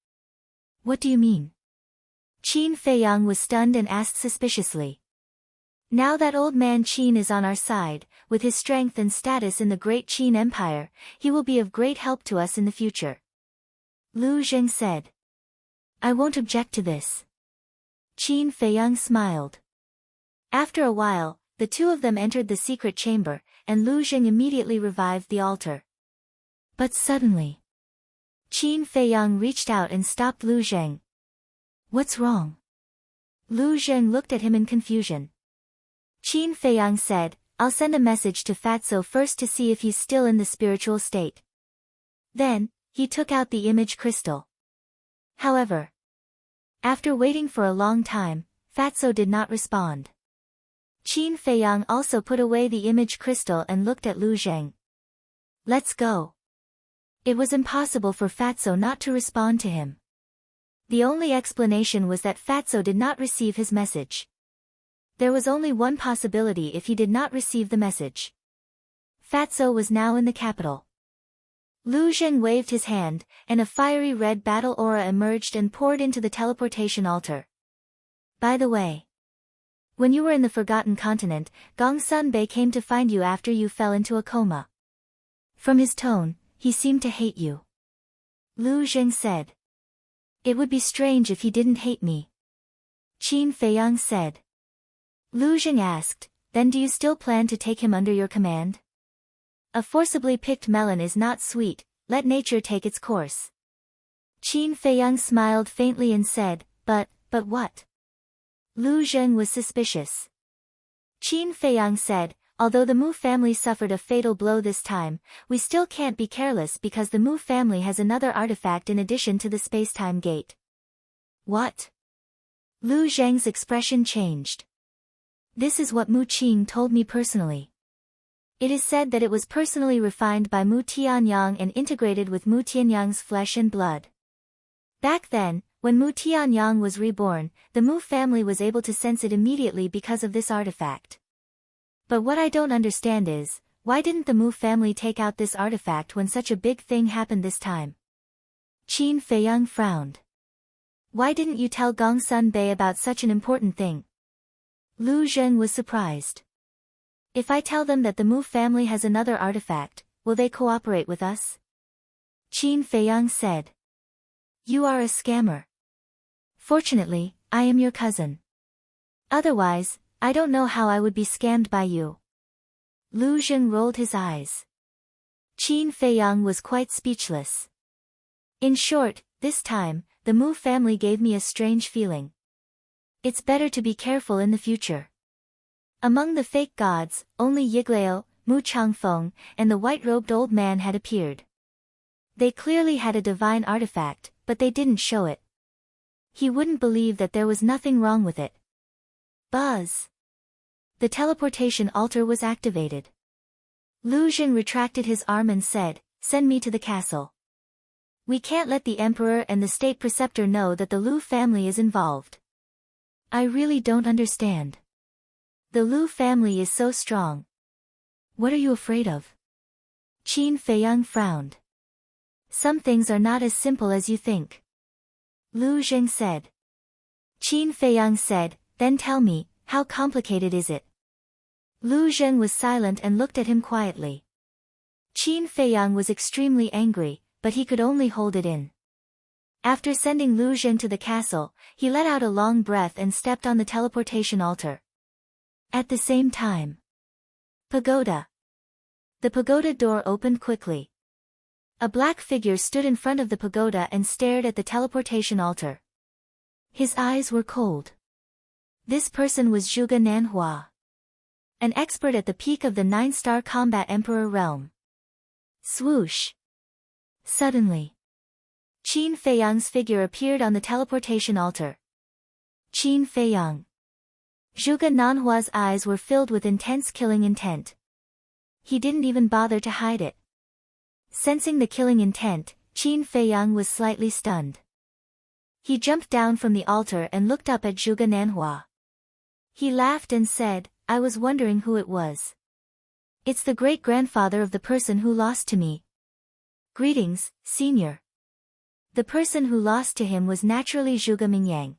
"What do you mean?" Qin Feiyang was stunned and asked suspiciously. "Now that old man Qin is on our side, with his strength and status in the great Qin Empire, he will be of great help to us in the future." Lu Zheng said. "I won't object to this." Qin Feiyang smiled. After a while, the two of them entered the secret chamber, and Lu Zheng immediately revived the altar. But suddenly, Qin Feiyang reached out and stopped Lu Zheng. "What's wrong?" Lu Zheng looked at him in confusion. Qin Feiyang said, "I'll send a message to Fatso first to see if he's still in the spiritual state." Then, he took out the image crystal. However, after waiting for a long time, Fatso did not respond. Qin Feiyang also put away the image crystal and looked at Lu Zheng. "Let's go." It was impossible for Fatso not to respond to him. The only explanation was that Fatso did not receive his message. There was only one possibility if he did not receive the message. Fatso was now in the capital. Lu Zheng waved his hand, and a fiery red battle aura emerged and poured into the teleportation altar. "By the way, when you were in the Forgotten Continent, Gongsun Bei came to find you after you fell into a coma. From his tone, he seemed to hate you." Lu Zheng said. "It would be strange if he didn't hate me." Qin Feiyang said. Lu Zheng asked, "Then do you still plan to take him under your command?" "A forcibly picked melon is not sweet, let nature take its course." Qin Feiyang smiled faintly and said, But what?" Lu Zheng was suspicious. Qin Feiyang said, "Although the Mu family suffered a fatal blow this time, we still can't be careless because the Mu family has another artifact in addition to the space-time gate." "What?" Lu Zheng's expression changed. "This is what Mu Qing told me personally. It is said that it was personally refined by Mu Tianyang and integrated with Mu Tianyang's flesh and blood. Back then, when Mu Tianyang was reborn, the Mu family was able to sense it immediately because of this artifact. But what I don't understand is, why didn't the Mu family take out this artifact when such a big thing happened this time?" Qin Feiyang frowned. "Why didn't you tell Gongsun Bei about such an important thing?" Lu Zheng was surprised. "If I tell them that the Mu family has another artifact, will they cooperate with us?" Qin Feiyang said. "You are a scammer. Fortunately, I am your cousin. Otherwise, I don't know how I would be scammed by you." Lu Zheng rolled his eyes. Qin Feiyang was quite speechless. "In short, this time, the Mu family gave me a strange feeling. It's better to be careful in the future." Among the fake gods, only Yiglao, Mu Changfeng, and the white-robed old man had appeared. They clearly had a divine artifact, but they didn't show it. He wouldn't believe that there was nothing wrong with it. Buzz! The teleportation altar was activated. Lu Xun retracted his arm and said, "Send me to the castle. We can't let the emperor and the state preceptor know that the Lu family is involved. I really don't understand. The Lu family is so strong. What are you afraid of?" Qin Feiyang frowned. "Some things are not as simple as you think," Lu Xun said. Qin Feiyang said, "Then tell me, how complicated is it?" Lu Xun was silent and looked at him quietly. Qin Feiyang was extremely angry, but he could only hold it in. After sending Lu Xun to the castle, he let out a long breath and stepped on the teleportation altar. At the same time, pagoda. The pagoda door opened quickly. A black figure stood in front of the pagoda and stared at the teleportation altar. His eyes were cold. This person was Zhuge Nanhua, an expert at the peak of the 9-star combat emperor realm. Swoosh! Suddenly, Qin Feiyang's figure appeared on the teleportation altar. Qin Feiyang. Zhuge Nanhua's eyes were filled with intense killing intent. He didn't even bother to hide it. Sensing the killing intent, Qin Feiyang was slightly stunned. He jumped down from the altar and looked up at Zhuge Nanhua. He laughed and said, "I was wondering who it was. It's the great-grandfather of the person who lost to me. Greetings, senior." The person who lost to him was naturally Zhuge Mingyang.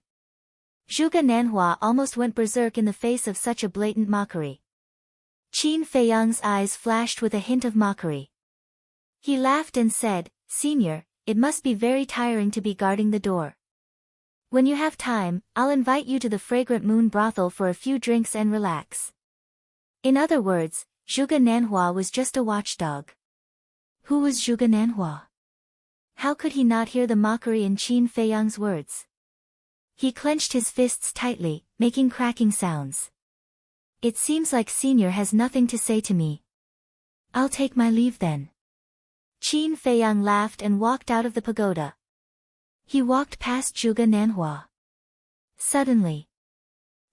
Zhuge Nanhua almost went berserk in the face of such a blatant mockery. Qin Feiyang's eyes flashed with a hint of mockery. He laughed and said, "Senior, it must be very tiring to be guarding the door. When you have time, I'll invite you to the Fragrant Moon brothel for a few drinks and relax." In other words, Zhuge Nanhua was just a watchdog. Who was Zhuge Nanhua? How could he not hear the mockery in Qin Feiyang's words? He clenched his fists tightly, making cracking sounds. "It seems like Senior has nothing to say to me. I'll take my leave then." Qin Feiyang laughed and walked out of the pagoda. He walked past Zhuge Nanhua. Suddenly,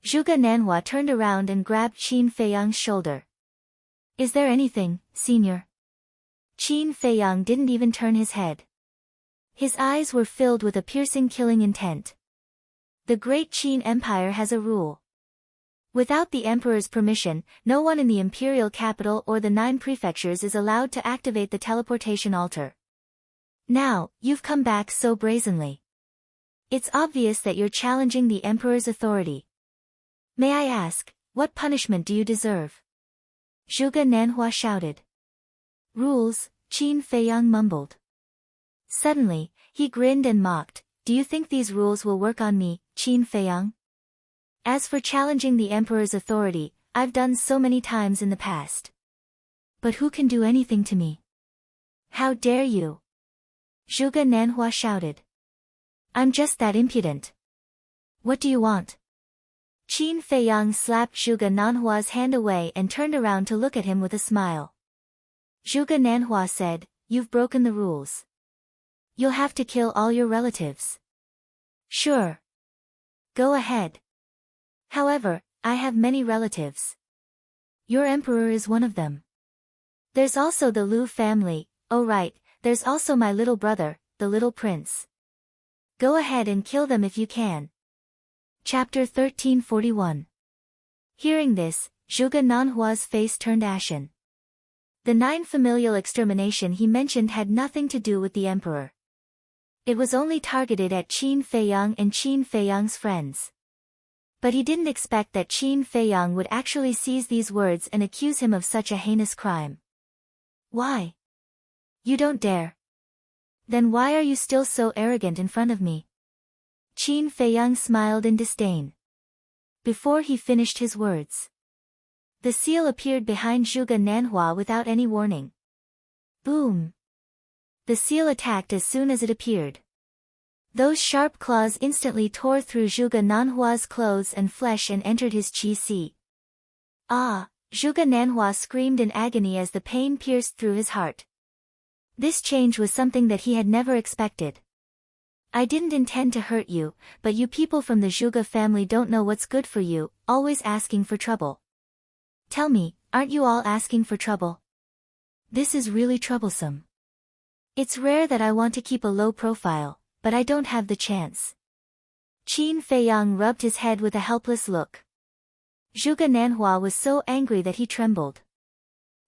Zhuge Nanhua turned around and grabbed Qin Feiyang's shoulder. "Is there anything, Senior?" Qin Feiyang didn't even turn his head. His eyes were filled with a piercing killing intent. The Great Qin Empire has a rule. Without the emperor's permission, no one in the imperial capital or the 9 prefectures is allowed to activate the teleportation altar. Now, you've come back so brazenly. It's obvious that you're challenging the emperor's authority. May I ask, what punishment do you deserve?" Zhuge Nanhua shouted. "Rules," Qin Feiyang mumbled. Suddenly, he grinned and mocked, "Do you think these rules will work on me, Qin Feiyang? As for challenging the emperor's authority, I've done so many times in the past. But who can do anything to me? How dare you?" Zhuge Nanhua shouted. "I'm just that impudent. What do you want?" Qin Feiyang slapped Zhuge Nanhua's hand away and turned around to look at him with a smile. Zhuge Nanhua said, "You've broken the rules. You'll have to kill all your relatives." "Sure. Go ahead. However, I have many relatives. Your emperor is one of them. There's also the Lu family, oh right, there's also my little brother, the little prince. Go ahead and kill them if you can." Chapter 1341. Hearing this, Zhuge Nanhua's face turned ashen. The 9 familial extermination he mentioned had nothing to do with the emperor. It was only targeted at Qin Feiyang and Qin Feiyang's friends. But he didn't expect that Qin Feiyang would actually seize these words and accuse him of such a heinous crime. "Why? You don't dare. Then why are you still so arrogant in front of me?" Qin Feiyang smiled in disdain. Before he finished his words, the seal appeared behind Zhuge Nanhua without any warning. Boom! The seal attacked as soon as it appeared. Those sharp claws instantly tore through Zhuge Nanhua's clothes and flesh and entered his qi. Ah! Zhuge Nanhua screamed in agony as the pain pierced through his heart. This change was something that he had never expected. I didn't intend to hurt you, but you people from the Zhuge family don't know what's good for you, always asking for trouble. Tell me, aren't you all asking for trouble? This is really troublesome. It's rare that I want to keep a low profile, but I don't have the chance. Qin Feiyang rubbed his head with a helpless look. Zhuge Nanhua was so angry that he trembled.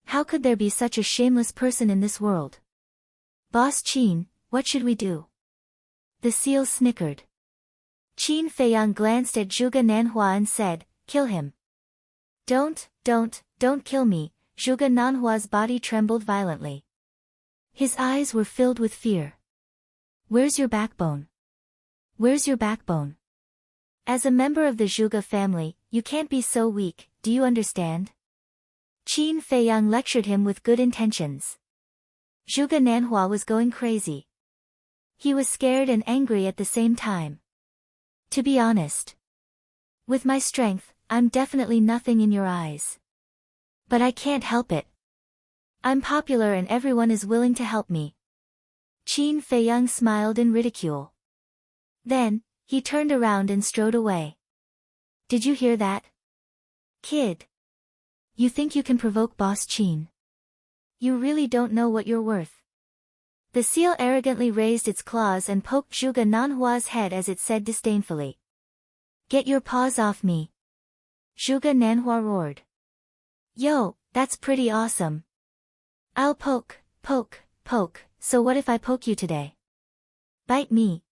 How could there be such a shameless person in this world? Boss Qin, what should we do? The seal snickered. Qin Feiyang glanced at Zhuge Nanhua and said, kill him. Don't kill me. Zhuge Nanhua's body trembled violently. His eyes were filled with fear. Where's your backbone? Where's your backbone? As a member of the Zhuge family, you can't be so weak, do you understand? Qin Feiyang lectured him with good intentions. Zhuge Nanhua was going crazy. He was scared and angry at the same time. To be honest. With my strength, I'm definitely nothing in your eyes. But I can't help it. I'm popular and everyone is willing to help me. Qin Feiyang smiled in ridicule. Then, he turned around and strode away. Did you hear that? Kid. You think you can provoke Boss Qin? You really don't know what you're worth. The seal arrogantly raised its claws and poked Zhuge Nanhua's head as it said disdainfully. Get your paws off me. Zhuge Nanhua roared. Yo, that's pretty awesome. I'll poke, so what if I poke you today? Bite me.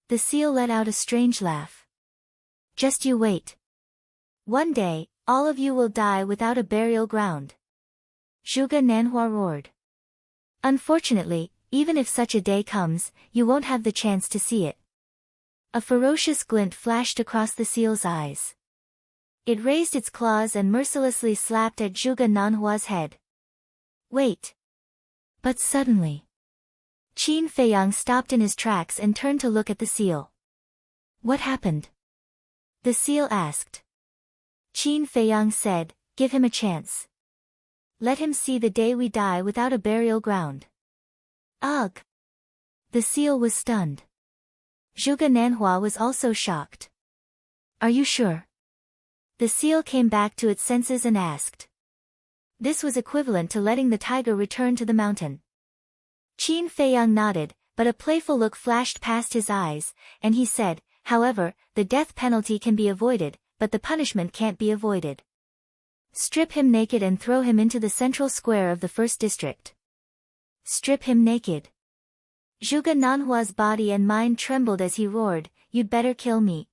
The seal let out a strange laugh. Just you wait. One day, all of you will die without a burial ground. Zhuge Nanhua roared. Unfortunately, even if such a day comes, you won't have the chance to see it. A ferocious glint flashed across the seal's eyes. It raised its claws and mercilessly slapped at Zhuge Nanhua's head. Wait. But suddenly, Qin Feiyang stopped in his tracks and turned to look at the seal. What happened? The seal asked. Qin Feiyang said, give him a chance. Let him see the day we die without a burial ground. Ugh! The seal was stunned. Zhuge Nanhua was also shocked. Are you sure? The seal came back to its senses and asked. This was equivalent to letting the tiger return to the mountain. Qin Feiyang nodded, but a playful look flashed past his eyes, and he said, however, the death penalty can be avoided, but the punishment can't be avoided. Strip him naked and throw him into the central square of the first district. Strip him naked. Zhuge Nanhua's body and mind trembled as he roared, you'd better kill me.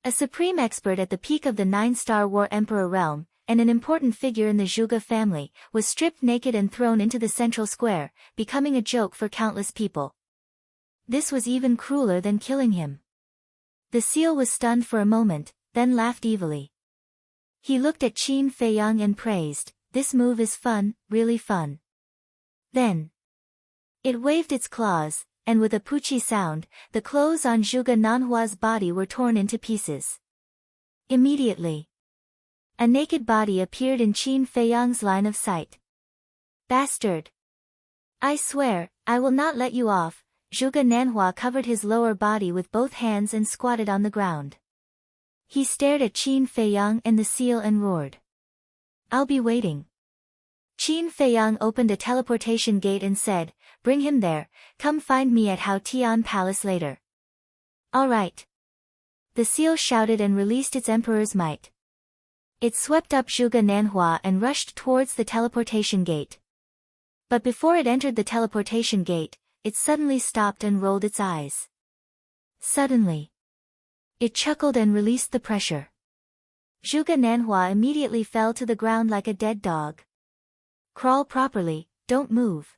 A supreme expert at the peak of the 9-star War Emperor realm, and an important figure in the Zhuge family, was stripped naked and thrown into the central square, becoming a joke for countless people. This was even crueler than killing him. The seal was stunned for a moment, then laughed evilly. He looked at Qin Feiyang and praised, this move is fun, really fun. Then, it waved its claws, and with a poochie sound, the clothes on Zhuge Nanhua's body were torn into pieces. Immediately, a naked body appeared in Qin Feiyang's line of sight. Bastard! I swear, I will not let you off. Zhuge Nanhua covered his lower body with both hands and squatted on the ground. He stared at Qin Feiyang and the seal and roared. I'll be waiting. Qin Feiyang opened a teleportation gate and said, bring him there, come find me at Hao Tian Palace later. All right. The seal shouted and released its emperor's might. It swept up Zhuge Nanhua and rushed towards the teleportation gate. But before it entered the teleportation gate, it suddenly stopped and rolled its eyes. Suddenly, it chuckled and released the pressure. Zhuge Nanhua immediately fell to the ground like a dead dog. Crawl properly, don't move.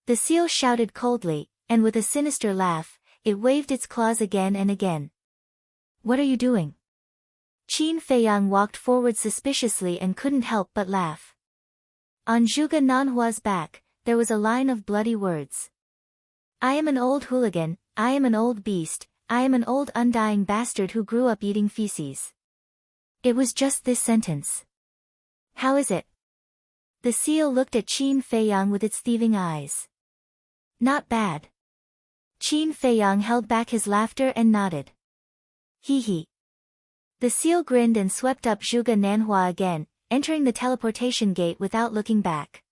The seal shouted coldly, and with a sinister laugh, it waved its claws again and again. What are you doing? Qin Feiyang walked forward suspiciously and couldn't help but laugh. On Zhuge Nanhua's back, there was a line of bloody words. I am an old hooligan, I am an old beast, I am an old undying bastard who grew up eating feces. It was just this sentence. How is it? The seal looked at Qin Feiyang with its thieving eyes. Not bad. Qin Feiyang held back his laughter and nodded. Hee hee. The seal grinned and swept up Zhuge Nanhua again, entering the teleportation gate without looking back.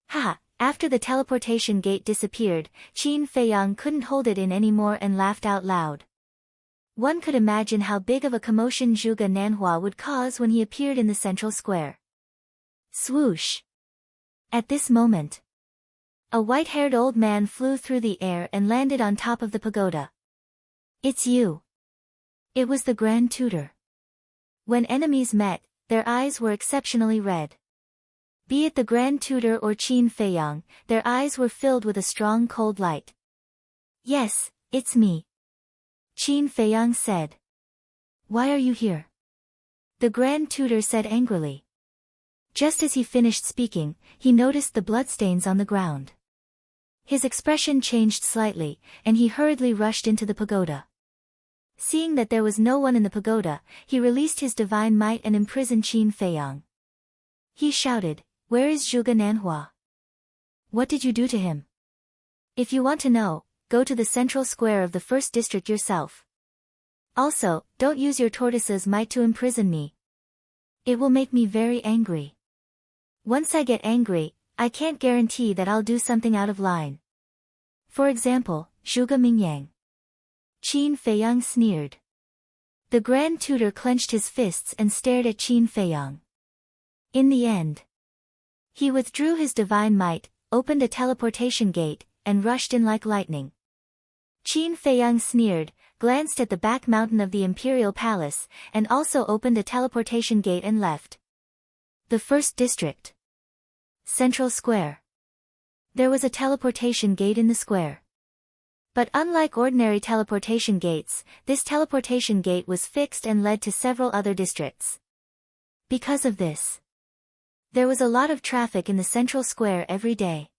Haha, after the teleportation gate disappeared, Qin Feiyang couldn't hold it in anymore and laughed out loud. One could imagine how big of a commotion Zhuge Nanhua would cause when he appeared in the central square. Swoosh! At this moment, a white-haired old man flew through the air and landed on top of the pagoda. It's you. It was the Grand Tutor. When enemies met, their eyes were exceptionally red. Be it the Grand Tutor or Qin Feiyang, their eyes were filled with a strong cold light. Yes, it's me. Qin Feiyang said. Why are you here? The Grand Tutor said angrily. Just as he finished speaking, he noticed the bloodstains on the ground. His expression changed slightly, and he hurriedly rushed into the pagoda. Seeing that there was no one in the pagoda, he released his divine might and imprisoned Qin Feiyang. He shouted, "Where is Zhuge Nanhua? What did you do to him? If you want to know, go to the central square of the first district yourself. Also, don't use your tortoise's might to imprison me. It will make me very angry. Once I get angry, I can't guarantee that I'll do something out of line. For example, Zhuge Mingyang." Qin Feiyang sneered. The Grand Tutor clenched his fists and stared at Qin Feiyang. In the end, he withdrew his divine might, opened a teleportation gate, and rushed in like lightning. Qin Feiyang sneered, glanced at the back mountain of the Imperial Palace, and also opened a teleportation gate and left. The first district. Central Square. There was a teleportation gate in the square. But unlike ordinary teleportation gates, this teleportation gate was fixed and led to several other districts. Because of this, there was a lot of traffic in the central square every day.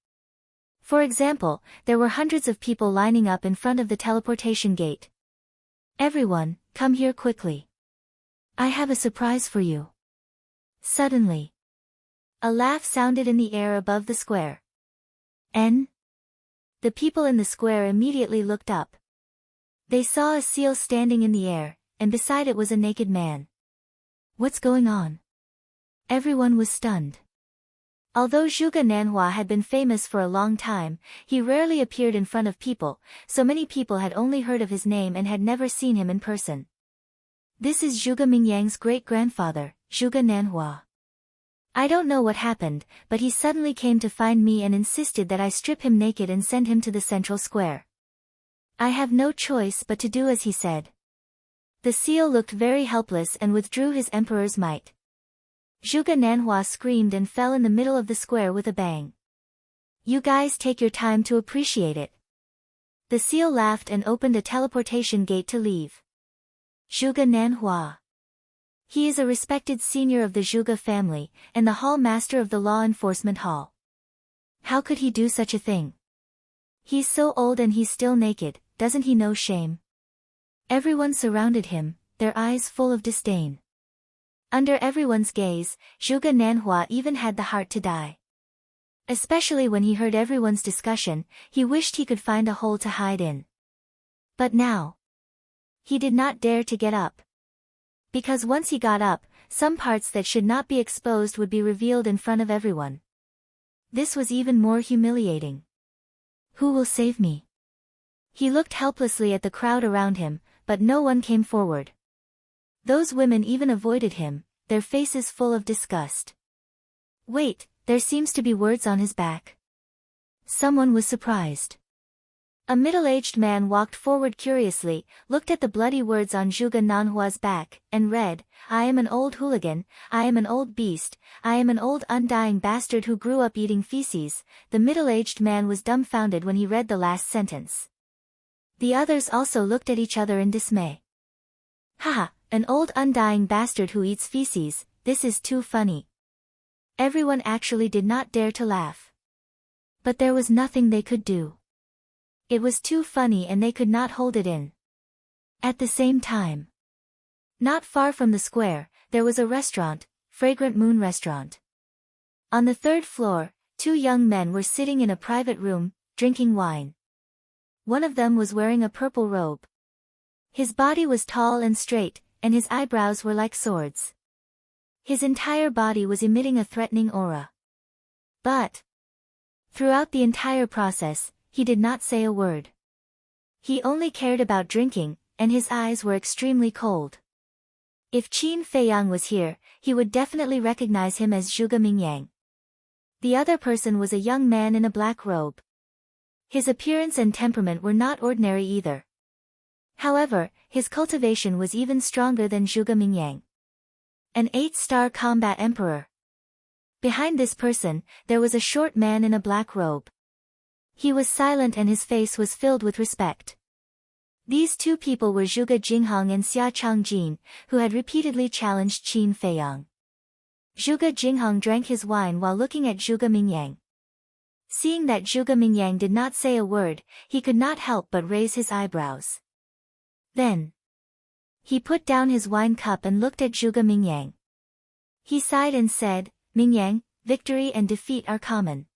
For example, there were hundreds of people lining up in front of the teleportation gate. Everyone, come here quickly. I have a surprise for you. Suddenly, a laugh sounded in the air above the square. N? The people in the square immediately looked up. They saw a seal standing in the air, and beside it was a naked man. What's going on? Everyone was stunned. Although Zhuge Nanhua had been famous for a long time, he rarely appeared in front of people, so many people had only heard of his name and had never seen him in person. This is Zhuge Mingyang's great-grandfather, Zhuge Nanhua. I don't know what happened, but he suddenly came to find me and insisted that I strip him naked and send him to the central square. I have no choice but to do as he said. The seal looked very helpless and withdrew his emperor's might. Zhuge Nanhua screamed and fell in the middle of the square with a bang. You guys take your time to appreciate it. The seal laughed and opened a teleportation gate to leave. Zhuge Nanhua. He is a respected senior of the Zhuge family, and the hall master of the law enforcement hall. How could he do such a thing? He's so old and he's still naked, doesn't he know shame? Everyone surrounded him, their eyes full of disdain. Under everyone's gaze, Zhuge Nanhua even had the heart to die. Especially when he heard everyone's discussion, he wished he could find a hole to hide in. But now, he did not dare to get up. Because once he got up, some parts that should not be exposed would be revealed in front of everyone. This was even more humiliating. Who will save me? He looked helplessly at the crowd around him, but no one came forward. Those women even avoided him, their faces full of disgust. Wait, there seems to be words on his back. Someone was surprised. A middle-aged man walked forward curiously, looked at the bloody words on Zhuge Nanhua's back, and read, I am an old hooligan, I am an old beast, I am an old undying bastard who grew up eating feces. The middle-aged man was dumbfounded when he read the last sentence. The others also looked at each other in dismay. Haha, an old undying bastard who eats feces, this is too funny. Everyone actually did not dare to laugh. But there was nothing they could do. It was too funny and they could not hold it in. At the same time, not far from the square, there was a restaurant, Fragrant Moon Restaurant. On the third floor, two young men were sitting in a private room, drinking wine. One of them was wearing a purple robe. His body was tall and straight, and his eyebrows were like swords. His entire body was emitting a threatening aura. But throughout the entire process, he did not say a word. He only cared about drinking, and his eyes were extremely cold. If Qin Feiyang was here, he would definitely recognize him as Zhuge Mingyang. The other person was a young man in a black robe. His appearance and temperament were not ordinary either. However, his cultivation was even stronger than Zhuge Mingyang. An 8-star combat emperor. Behind this person, there was a short man in a black robe. He was silent and his face was filled with respect. These two people were Zhuge Jinghong and Xia Changjin, who had repeatedly challenged Qin Feiyang. Zhuge Jinghong drank his wine while looking at Zhuge Mingyang. Seeing that Zhuge Mingyang did not say a word, he could not help but raise his eyebrows. Then he put down his wine cup and looked at Zhuge Mingyang. He sighed and said, "Mingyang, victory and defeat are common.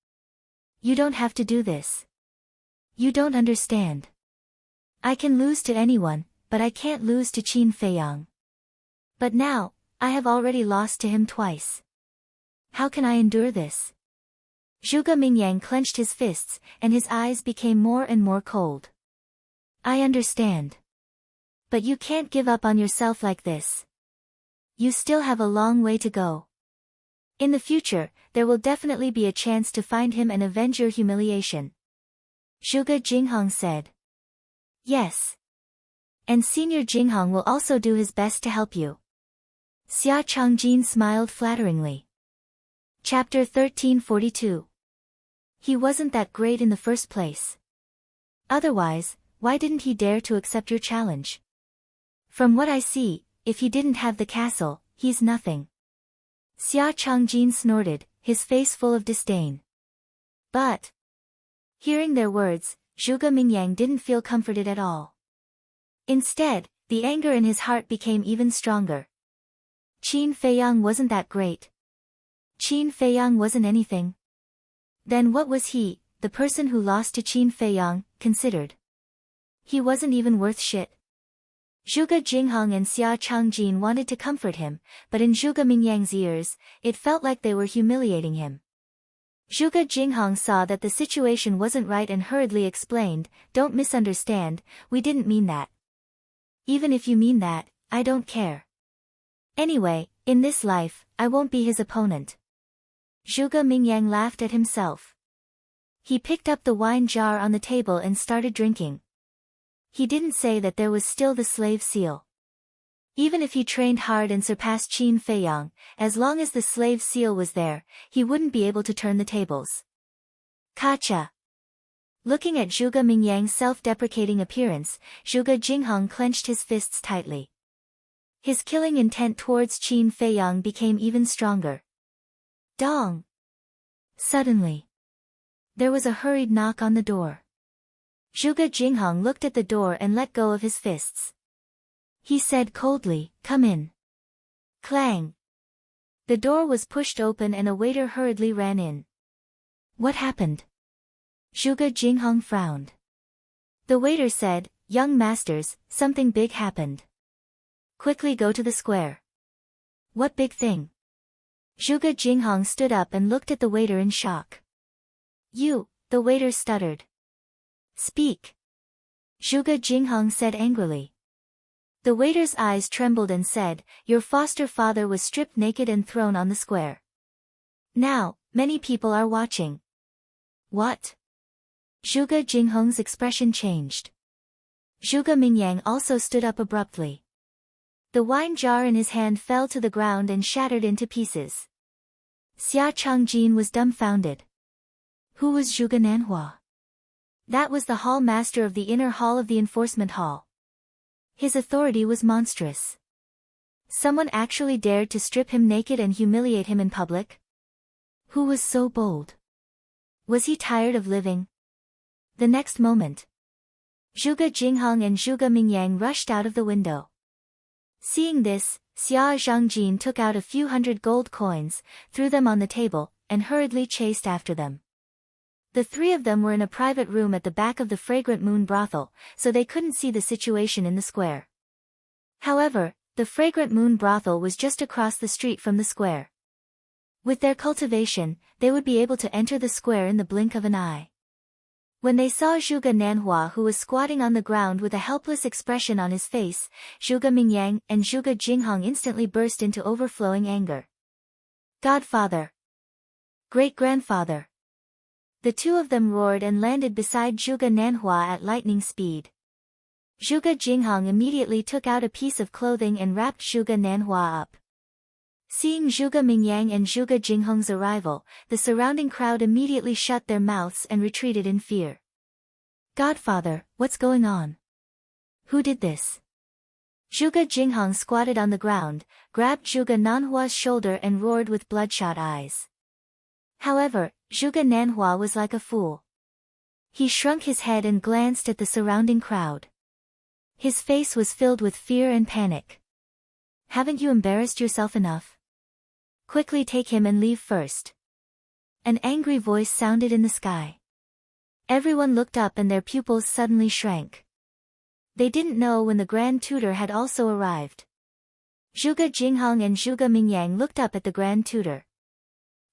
You don't have to do this. You don't understand. I can lose to anyone, but I can't lose to Qin Feiyang. But now, I have already lost to him twice. How can I endure this?" Zhuge Mingyang clenched his fists, and his eyes became more and more cold. "I understand. But you can't give up on yourself like this. You still have a long way to go. In the future, there will definitely be a chance to find him and avenge your humiliation." Zhuge Jinghong said. "Yes. And Senior Jinghong will also do his best to help you." Xia Changjin smiled flatteringly. Chapter 1342. He wasn't that great in the first place. Otherwise, why didn't he dare to accept your challenge? From what I see, if he didn't have the castle, he's nothing. Xia Changjin snorted, his face full of disdain. But hearing their words, Zhuge Mingyang didn't feel comforted at all. Instead, the anger in his heart became even stronger. Qin Feiyang wasn't that great. Qin Feiyang wasn't anything. Then what was he, the person who lost to Qin Feiyang, considered? He wasn't even worth shit. Zhuge Jinghong and Xia Changjin wanted to comfort him, but in Zhuge Mingyang's ears, it felt like they were humiliating him. Zhuge Jinghong saw that the situation wasn't right and hurriedly explained, "Don't misunderstand, we didn't mean that. Even if you mean that, I don't care. Anyway, in this life, I won't be his opponent." Zhuge Mingyang laughed at himself. He picked up the wine jar on the table and started drinking. He didn't say that there was still the slave seal. Even if he trained hard and surpassed Qin Feiyang, as long as the slave seal was there, he wouldn't be able to turn the tables. Kacha. Looking at Zhuge Mingyang's self-deprecating appearance, Zhuge Jinghong clenched his fists tightly. His killing intent towards Qin Feiyang became even stronger. Dong! Suddenly, there was a hurried knock on the door. Zhuge Jinghong looked at the door and let go of his fists. He said coldly, "Come in." Clang! The door was pushed open and a waiter hurriedly ran in. "What happened?" Zhuge Jinghong frowned. The waiter said, "Young masters, something big happened. Quickly go to the square." "What big thing?" Zhuge Jinghong stood up and looked at the waiter in shock. "You," the waiter stuttered. "Speak." Zhuge Jinghong said angrily. The waiter's eyes trembled and said, "Your foster father was stripped naked and thrown on the square. Now, many people are watching." "What?" Zhuge Jinghong's expression changed. Zhuge Mingyang also stood up abruptly. The wine jar in his hand fell to the ground and shattered into pieces. Xia Changjin was dumbfounded. Who was Zhuge Nanhua? That was the hall master of the inner hall of the enforcement hall. His authority was monstrous. Someone actually dared to strip him naked and humiliate him in public? Who was so bold? Was he tired of living? The next moment, Zhuge Jinghong and Zhuge Mingyang rushed out of the window. Seeing this, Xia Zhangjin took out a few hundred gold coins, threw them on the table, and hurriedly chased after them. The three of them were in a private room at the back of the fragrant moon brothel, so they couldn't see the situation in the square. However, the fragrant moon brothel was just across the street from the square. With their cultivation, they would be able to enter the square in the blink of an eye. When they saw Zhuge Nanhua, who was squatting on the ground with a helpless expression on his face, Zhuge Mingyang and Zhuge Jinghong instantly burst into overflowing anger. Godfather! Great-grandfather! The two of them roared and landed beside Zhuge Nanhua at lightning speed. Zhuge Jinghong immediately took out a piece of clothing and wrapped Zhuge Nanhua up. Seeing Zhuge Mingyang and Zhuge Jinghong's arrival, the surrounding crowd immediately shut their mouths and retreated in fear. Godfather, what's going on? Who did this? Zhuge Jinghong squatted on the ground, grabbed Zhuge Nanhua's shoulder and roared with bloodshot eyes. However, Zhuge Nanhua was like a fool. He shrunk his head and glanced at the surrounding crowd. His face was filled with fear and panic. Haven't you embarrassed yourself enough? Quickly take him and leave first. An angry voice sounded in the sky. Everyone looked up and their pupils suddenly shrank. They didn't know when the Grand Tutor had also arrived. Zhuge Jinghong and Zhuge Mingyang looked up at the Grand Tutor.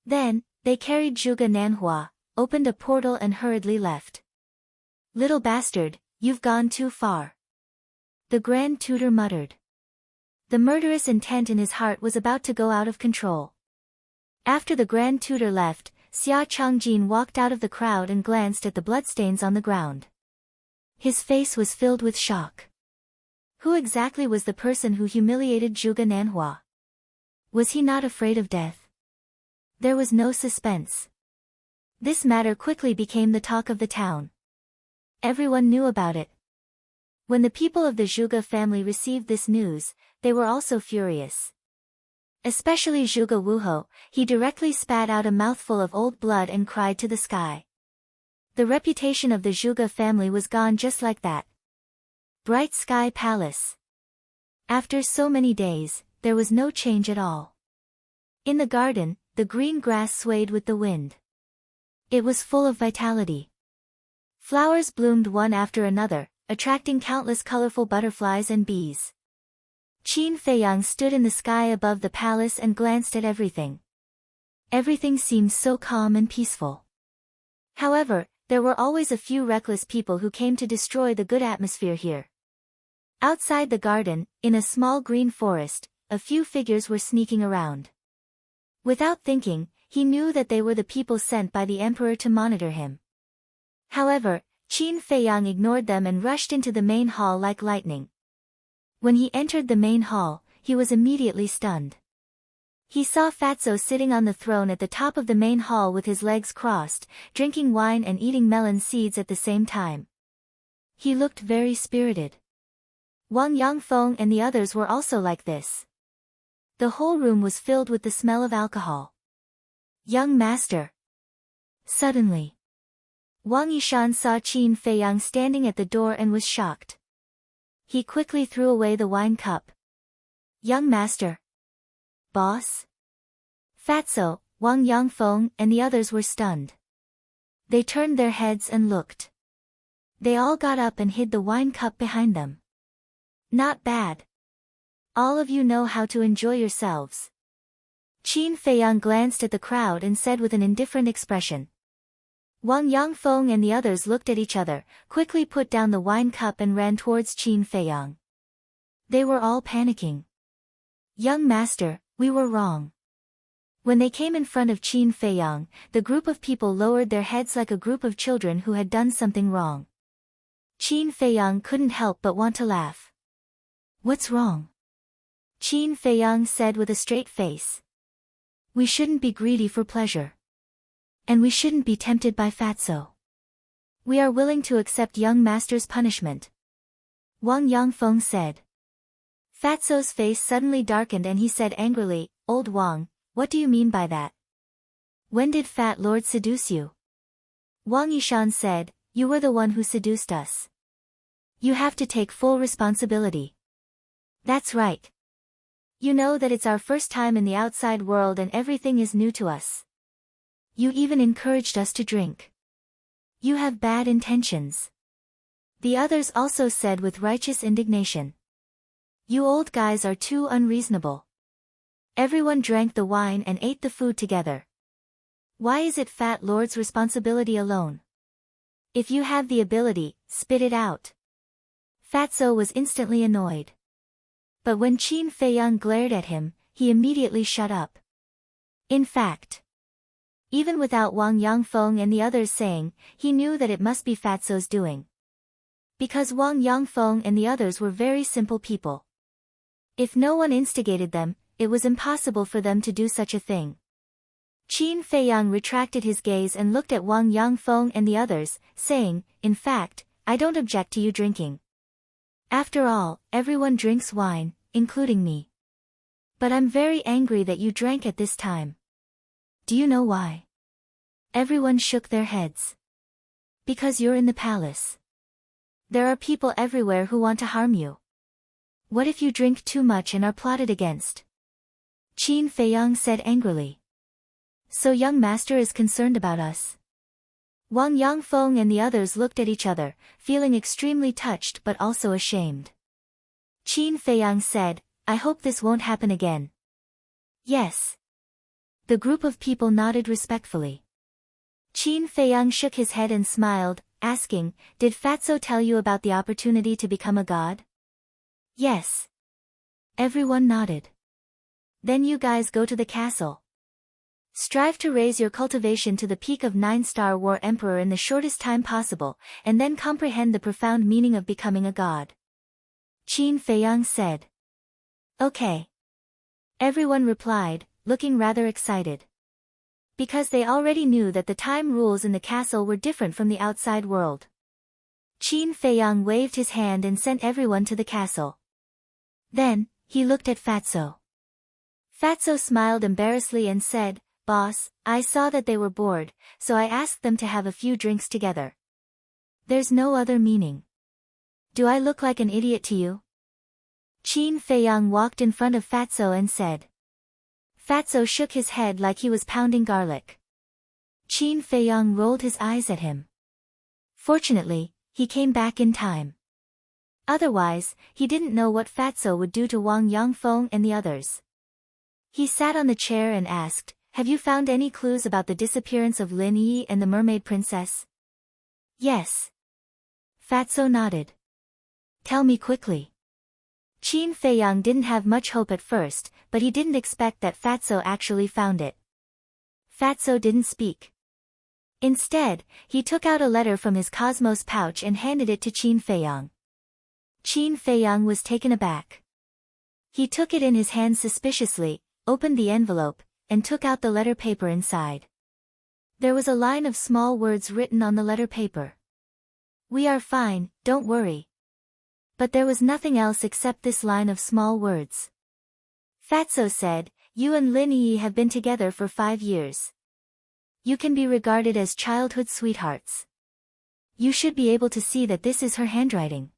Then, they carried Zhuge Nanhua, opened a portal and hurriedly left. Little bastard, you've gone too far. The Grand Tutor muttered. The murderous intent in his heart was about to go out of control. After the Grand Tutor left, Xia Changjin walked out of the crowd and glanced at the bloodstains on the ground. His face was filled with shock. Who exactly was the person who humiliated Zhuge Nanhua? Was he not afraid of death? There was no suspense. This matter quickly became the talk of the town. Everyone knew about it. When the people of the Zhuge family received this news, they were also furious. Especially Zhuge Wuhou, he directly spat out a mouthful of old blood and cried to the sky. The reputation of the Zhuge family was gone just like that. Bright Sky Palace. After so many days, there was no change at all. In the garden, the green grass swayed with the wind. It was full of vitality. Flowers bloomed one after another, attracting countless colorful butterflies and bees. Qin Feiyang stood in the sky above the palace and glanced at everything. Everything seemed so calm and peaceful. However, there were always a few reckless people who came to destroy the good atmosphere here. Outside the garden, in a small green forest, a few figures were sneaking around. Without thinking, he knew that they were the people sent by the emperor to monitor him. However, Qin Feiyang ignored them and rushed into the main hall like lightning. When he entered the main hall, he was immediately stunned. He saw Fatso sitting on the throne at the top of the main hall with his legs crossed, drinking wine and eating melon seeds at the same time. He looked very spirited. Wang Yangfeng and the others were also like this. The whole room was filled with the smell of alcohol. Young master. Suddenly, Wang Yishan saw Qin Feiyang standing at the door and was shocked. He quickly threw away the wine cup. Young master. Boss? Fatso, Wang Yangfeng and the others were stunned. They turned their heads and looked. They all got up and hid the wine cup behind them. Not bad. All of you know how to enjoy yourselves. Qin Feiyang glanced at the crowd and said with an indifferent expression. Wang Yangfeng and the others looked at each other, quickly put down the wine cup and ran towards Qin Feiyang. They were all panicking. Young master, we were wrong. When they came in front of Qin Feiyang, the group of people lowered their heads like a group of children who had done something wrong. Qin Feiyang couldn't help but want to laugh. What's wrong? Qin Feiyang said with a straight face. We shouldn't be greedy for pleasure. And we shouldn't be tempted by fatso. We are willing to accept young master's punishment. Wang Yangfeng said. Fatso's face suddenly darkened and he said angrily, Old Wang, what do you mean by that? When did Fat Lord seduce you? Wang Yishan said, you were the one who seduced us. You have to take full responsibility. That's right. You know that it's our first time in the outside world and everything is new to us. You even encouraged us to drink. You have bad intentions. The others also said with righteous indignation. You old guys are too unreasonable. Everyone drank the wine and ate the food together. Why is it Fat Lord's responsibility alone? If you have the ability, spit it out. Fatso was instantly annoyed. But when Qin Feiyang glared at him, he immediately shut up. In fact, even without Wang Yangfeng and the others saying, he knew that it must be Fatso's doing. Because Wang Yangfeng and the others were very simple people. If no one instigated them, it was impossible for them to do such a thing. Qin Feiyang retracted his gaze and looked at Wang Yangfeng and the others, saying, in fact, I don't object to you drinking. After all, everyone drinks wine, including me. But I'm very angry that you drank at this time. Do you know why? Everyone shook their heads. Because you're in the palace. There are people everywhere who want to harm you. What if you drink too much and are plotted against? Qin Feiyang said angrily. So young master is concerned about us. Wang Yangfeng and the others looked at each other, feeling extremely touched but also ashamed. Qin Feiyang said, I hope this won't happen again. Yes. The group of people nodded respectfully. Qin Feiyang shook his head and smiled, asking, did Fatso tell you about the opportunity to become a god? Yes. Everyone nodded. Then you guys go to the castle. Strive to raise your cultivation to the peak of 9-star war emperor in the shortest time possible, and then comprehend the profound meaning of becoming a god. Qin Feiyang said. Okay. Everyone replied, looking rather excited. Because they already knew that the time rules in the castle were different from the outside world. Qin Feiyang waved his hand and sent everyone to the castle. Then, he looked at Fatso. Fatso smiled embarrassedly and said, Boss, I saw that they were bored, so I asked them to have a few drinks together. There's no other meaning. Do I look like an idiot to you? Qin Feiyang walked in front of Fatso and said. Fatso shook his head like he was pounding garlic. Qin Feiyang rolled his eyes at him. Fortunately, he came back in time. Otherwise, he didn't know what Fatso would do to Wang Yangfeng and the others. He sat on the chair and asked, have you found any clues about the disappearance of Lin Yi and the mermaid princess? Yes. Fatso nodded. Tell me quickly. Qin Feiyang didn't have much hope at first, but he didn't expect that Fatso actually found it. Fatso didn't speak. Instead, he took out a letter from his cosmos pouch and handed it to Qin Feiyang. Qin Feiyang was taken aback. He took it in his hand suspiciously, opened the envelope, and took out the letter paper inside. There was a line of small words written on the letter paper. We are fine, don't worry. But there was nothing else except this line of small words. Fatso said, you and Lin Yi have been together for 5 years. You can be regarded as childhood sweethearts. You should be able to see that this is her handwriting.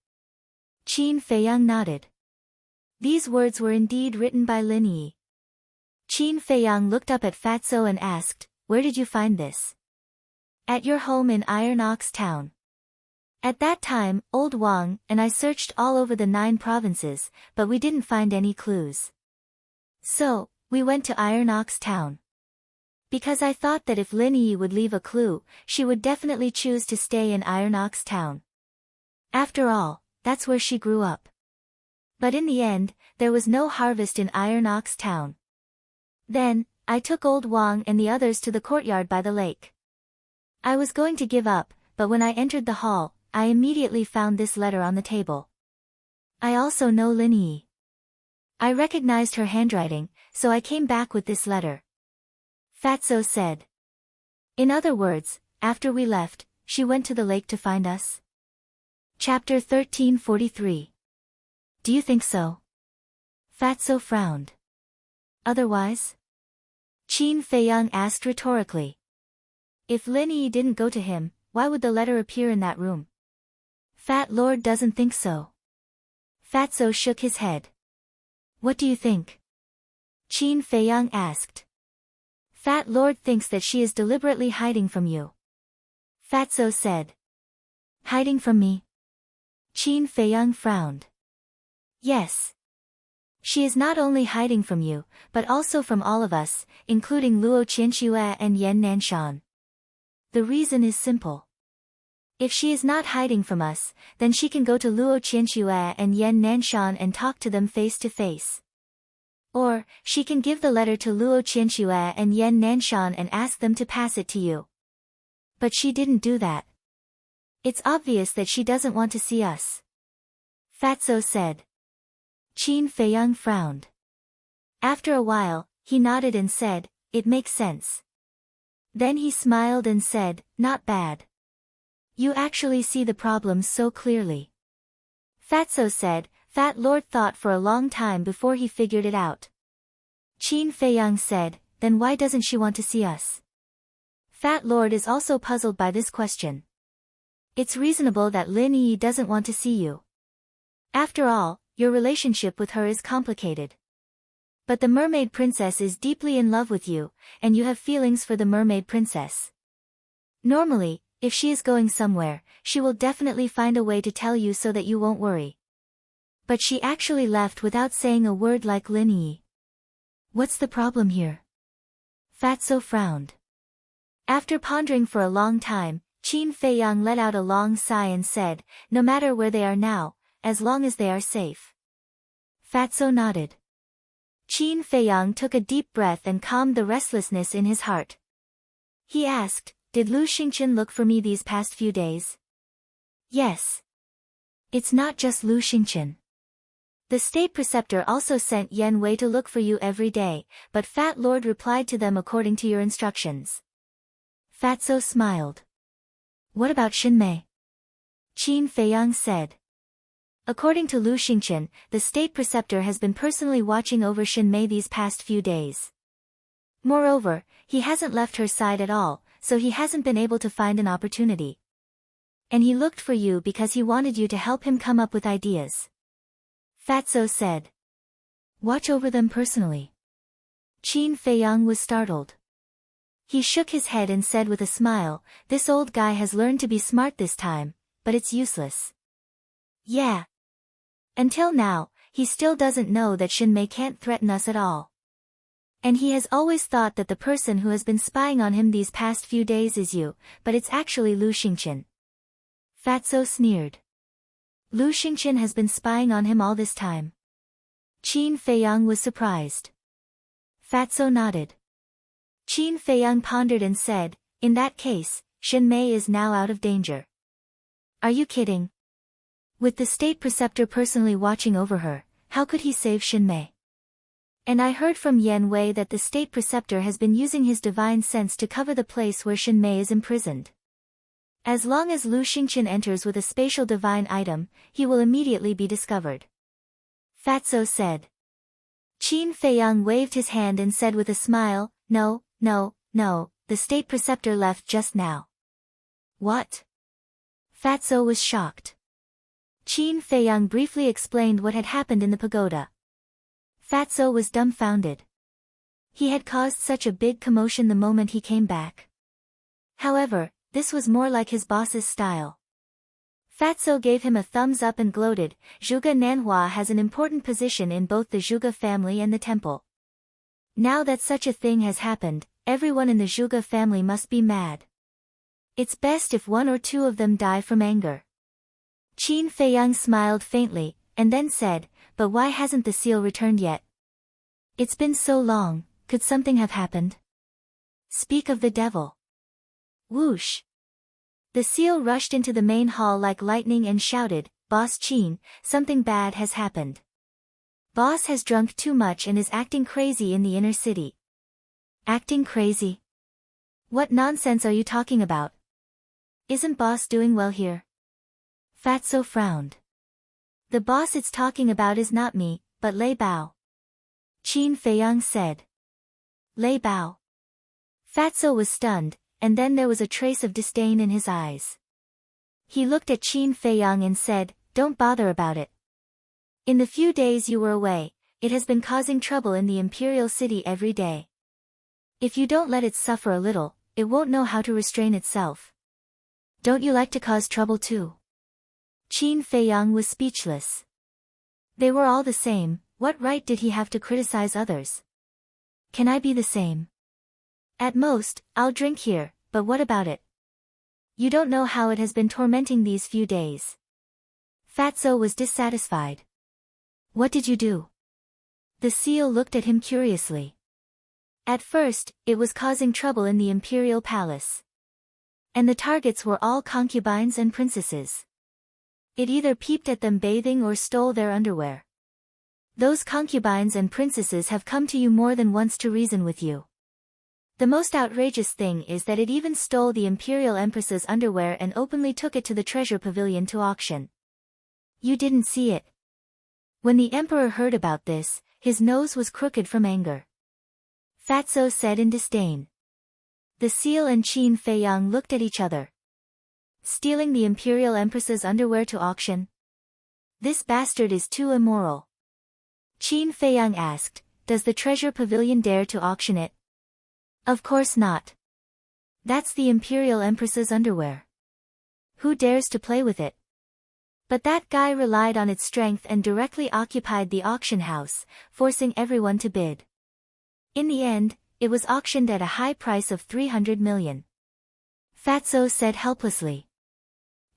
Qin Feiyang nodded. These words were indeed written by Lin Yi. Qin Feiyang looked up at Fatso and asked, where did you find this? At your home in Iron Ox Town. At that time, old Wang and I searched all over the 9 provinces, but we didn't find any clues. So, we went to Iron Ox Town. Because I thought that if Lin Yi would leave a clue, she would definitely choose to stay in Iron Ox Town. After all, that's where she grew up. But in the end, there was no harvest in Iron Ox Town. Then, I took old Wang and the others to the courtyard by the lake. I was going to give up, but when I entered the hall, I immediately found this letter on the table. I also know Lin Yi. I recognized her handwriting, so I came back with this letter. Fatso said. In other words, after we left, she went to the lake to find us? Chapter 1343. Do you think so? Fatso frowned. Otherwise? Qin Feiyang asked rhetorically. If Lin Yi didn't go to him, why would the letter appear in that room? Fat Lord doesn't think so. Fatso shook his head. What do you think? Qin Feiyang asked. Fat Lord thinks that she is deliberately hiding from you. Fatso said. Hiding from me? Qin Feiyang frowned. Yes. She is not only hiding from you, but also from all of us, including Luo Qianxue and Yan Nanshan. The reason is simple. If she is not hiding from us, then she can go to Luo Qianxue and Yan Nanshan and talk to them face to face. Or, she can give the letter to Luo Qianxue and Yan Nanshan and ask them to pass it to you. But she didn't do that. It's obvious that she doesn't want to see us. Fatso said. Qin Feiyang frowned. After a while, he nodded and said, it makes sense. Then he smiled and said, not bad. You actually see the problem so clearly. Fatso said. Fat Lord thought for a long time before he figured it out. Qin Feiyang said, then why doesn't she want to see us? Fat Lord is also puzzled by this question. It's reasonable that Lin Yi doesn't want to see you. After all, your relationship with her is complicated. But the mermaid princess is deeply in love with you, and you have feelings for the mermaid princess. Normally, if she is going somewhere, she will definitely find a way to tell you so that you won't worry. But she actually left without saying a word like Lin Yi. What's the problem here? Fatso frowned. After pondering for a long time, Qin Feiyang let out a long sigh and said, no matter where they are now, as long as they are safe. Fatso nodded. Qin Feiyang took a deep breath and calmed the restlessness in his heart. He asked, did Lu Xingqian look for me these past few days? Yes. It's not just Lu Xingqian. The state preceptor also sent Yan Wei to look for you every day, but Fat Lord replied to them according to your instructions. Fatso smiled. What about Xinmei? Qin Feiyang said. According to Lu Xingqian, the state preceptor has been personally watching over Xinmei these past few days. Moreover, he hasn't left her side at all, so he hasn't been able to find an opportunity. And he looked for you because he wanted you to help him come up with ideas. Fatso said. Watch over them personally. Qin Feiyang was startled. He shook his head and said with a smile, this old guy has learned to be smart this time, but it's useless. Yeah. Until now, he still doesn't know that Xinmei can't threaten us at all. And he has always thought that the person who has been spying on him these past few days is you, but it's actually Lu Xingqian. Fatso sneered. Lu Xingqian has been spying on him all this time. Qin Feiyang was surprised. Fatso nodded. Qin Feiyang pondered and said, in that case, Xinmei is now out of danger. Are you kidding? With the state preceptor personally watching over her, how could he save Xinmei? And I heard from Yan Wei that the state preceptor has been using his divine sense to cover the place where Xinmei is imprisoned. As long as Lu Xingqian enters with a spatial divine item, he will immediately be discovered. Fatso said. Qin Feiyang waved his hand and said with a smile, no, the state preceptor left just now. What? Fatso was shocked. Qin Feiyang briefly explained what had happened in the pagoda. Fatso was dumbfounded. He had caused such a big commotion the moment he came back. However, this was more like his boss's style. Fatso gave him a thumbs up and gloated, Zhuge Nanhua has an important position in both the Zhuge family and the temple. Now that such a thing has happened, everyone in the Zhuge family must be mad. It's best if one or two of them die from anger. Qin Feiyang smiled faintly, and then said, but why hasn't the seal returned yet? It's been so long, could something have happened? Speak of the devil. Whoosh! The seal rushed into the main hall like lightning and shouted, Boss Qin, something bad has happened. Boss has drunk too much and is acting crazy in the inner city. Acting crazy? What nonsense are you talking about? Isn't boss doing well here? Fatso frowned. The boss it's talking about is not me, but Lei Bao. Qin Feiyang said. Lei Bao. Fatso was stunned, and then there was a trace of disdain in his eyes. He looked at Qin Feiyang and said, don't bother about it. In the few days you were away, it has been causing trouble in the imperial city every day. If you don't let it suffer a little, it won't know how to restrain itself. Don't you like to cause trouble too? Qin Feiyang was speechless. They were all the same, what right did he have to criticize others? Can I be the same? At most, I'll drink here, but what about it? You don't know how it has been tormenting these few days. Fatso was dissatisfied. What did you do? The seal looked at him curiously. At first, it was causing trouble in the imperial palace. And the targets were all concubines and princesses. It either peeped at them bathing or stole their underwear. Those concubines and princesses have come to you more than once to reason with you. The most outrageous thing is that it even stole the imperial empress's underwear and openly took it to the treasure pavilion to auction. You didn't see it. When the emperor heard about this, his nose was crooked from anger. Fatso said in disdain. The seal and Qin Feiyang looked at each other. Stealing the imperial empress's underwear to auction? This bastard is too immoral. Qin Feiyang asked, does the treasure pavilion dare to auction it? Of course not. That's the imperial empress's underwear. Who dares to play with it? But that guy relied on its strength and directly occupied the auction house, forcing everyone to bid. In the end, it was auctioned at a high price of 300 million. Fatso said helplessly.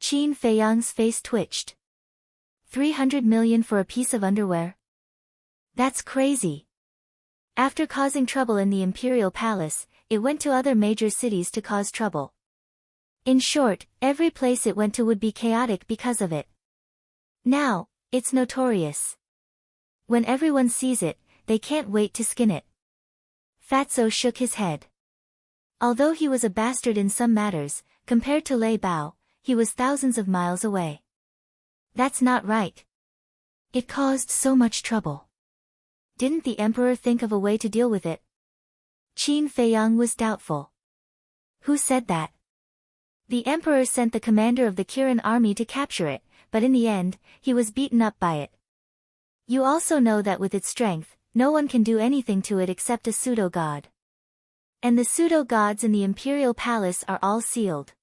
Qin Feiyang's face twitched. 300 million for a piece of underwear? That's crazy. After causing trouble in the imperial palace, it went to other major cities to cause trouble. In short, every place it went to would be chaotic because of it. Now, it's notorious. When everyone sees it, they can't wait to skin it. Fatso shook his head. Although he was a bastard in some matters, compared to Lei Bao, he was thousands of miles away. That's not right. It caused so much trouble. Didn't the emperor think of a way to deal with it? Qin Feiyang was doubtful. Who said that? The emperor sent the commander of the Kirin army to capture it, but in the end, he was beaten up by it. You also know that with its strength, no one can do anything to it except a pseudo-god. And the pseudo-gods in the imperial palace are all sealed.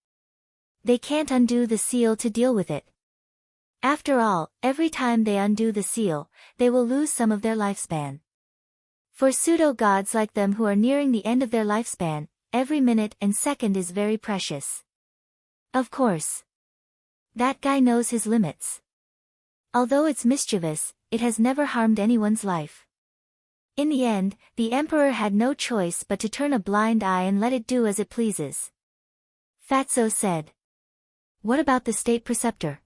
They can't undo the seal to deal with it. After all, every time they undo the seal, they will lose some of their lifespan. For pseudo-gods like them who are nearing the end of their lifespan, every minute and second is very precious. Of course. That guy knows his limits. Although it's mischievous, it has never harmed anyone's life. In the end, the emperor had no choice but to turn a blind eye and let it do as it pleases. Fatso said. What about the state preceptor?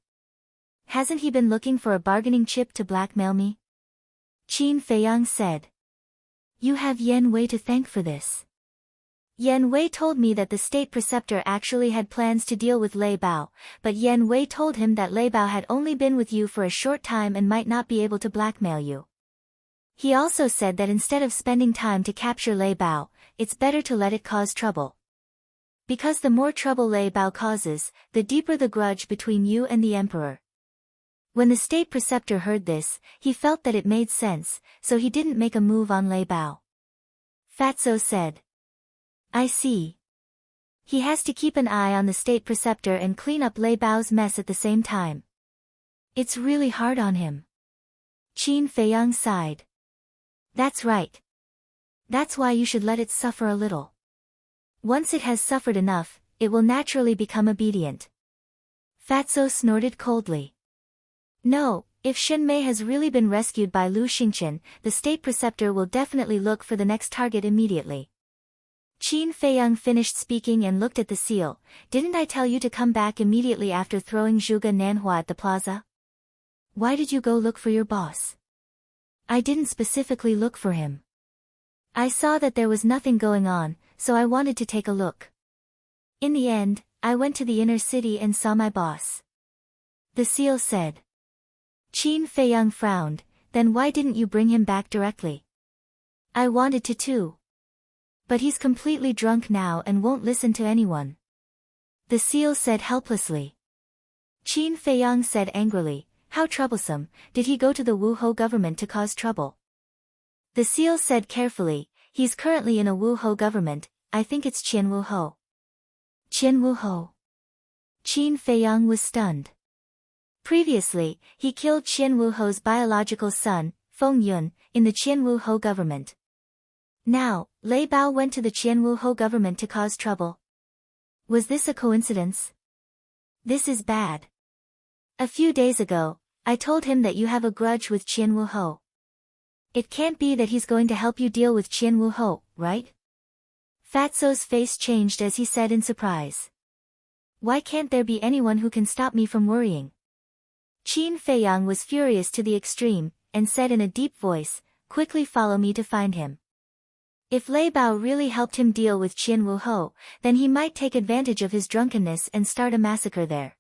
Hasn't he been looking for a bargaining chip to blackmail me? Qin Feiyang said. You have Yan Wei to thank for this. Yan Wei told me that the state preceptor actually had plans to deal with Lei Bao, but Yan Wei told him that Lei Bao had only been with you for a short time and might not be able to blackmail you. He also said that instead of spending time to capture Lei Bao, it's better to let it cause trouble. Because the more trouble Lei Bao causes, the deeper the grudge between you and the emperor. When the state preceptor heard this, he felt that it made sense, so he didn't make a move on Lei Bao. Fatso said. I see. He has to keep an eye on the state preceptor and clean up Lei Bao's mess at the same time. It's really hard on him. Qin Feiyang sighed. That's right. That's why you should let it suffer a little. Once it has suffered enough, it will naturally become obedient. Fatso snorted coldly. No, if Shen Mei has really been rescued by Lu Xingchen, the state preceptor will definitely look for the next target immediately. Qin Feiyang finished speaking and looked at the seal. Didn't I tell you to come back immediately after throwing Zhuge Nanhua at the plaza? Why did you go look for your boss? I didn't specifically look for him. I saw that there was nothing going on, so I wanted to take a look. In the end, I went to the inner city and saw my boss. The seal said. Qin Feiyang frowned. Then why didn't you bring him back directly? I wanted to too. But he's completely drunk now and won't listen to anyone. The seal said helplessly. Qin Feiyang said angrily, how troublesome, did he go to the Wuhou government to cause trouble? The seal said carefully, he's currently in a Wuhou government, I think it's Qian Wuhou. Qian Wuhou. Qin Feiyang was stunned. Previously, he killed Qian Wuho's biological son, Feng Yun, in the Qian Wuho government. Now, Lei Bao went to the Qian Wuho government to cause trouble. Was this a coincidence? This is bad. A few days ago, I told him that you have a grudge with Qian Wuho. It can't be that he's going to help you deal with Qian Wuho, right? Fatso's face changed as he said in surprise. Why can't there be anyone who can stop me from worrying? Qin Feiyang was furious to the extreme, and said in a deep voice, quickly follow me to find him. If Lei Bao really helped him deal with Qian Wuho, then he might take advantage of his drunkenness and start a massacre there.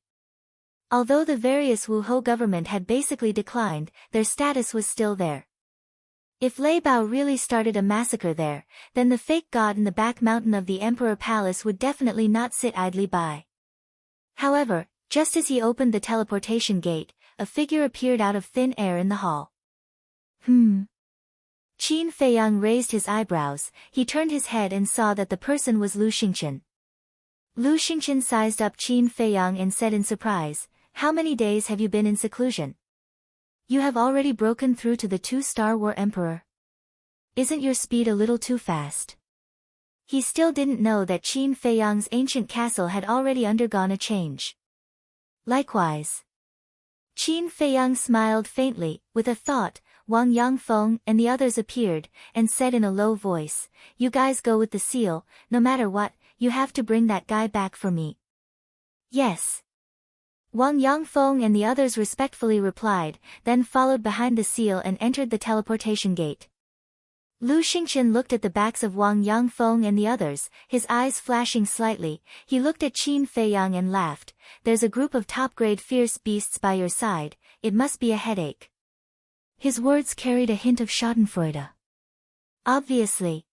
Although the various Wuho government had basically declined, their status was still there. If Lei Bao really started a massacre there, then the fake god in the back mountain of the Emperor Palace would definitely not sit idly by. However, just as he opened the teleportation gate, a figure appeared out of thin air in the hall. Qin Feiyang raised his eyebrows, he turned his head and saw that the person was Lu Xingqian. Lu Xingqian sized up Qin Feiyang and said in surprise, how many days have you been in seclusion? You have already broken through to the 2-star War Emperor. Isn't your speed a little too fast? He still didn't know that Qin Feiyang's ancient castle had already undergone a change. Likewise. Qin Feiyang smiled faintly, with a thought. Wang Yangfeng and the others appeared, and said in a low voice, you guys go with the seal, no matter what, you have to bring that guy back for me. Yes. Wang Yangfeng and the others respectfully replied, then followed behind the seal and entered the teleportation gate. Lu Xingqian looked at the backs of Wang Yangfeng and the others, his eyes flashing slightly. He looked at Qin Feiyang and laughed, there's a group of top-grade fierce beasts by your side, it must be a headache. His words carried a hint of schadenfreude. Obviously.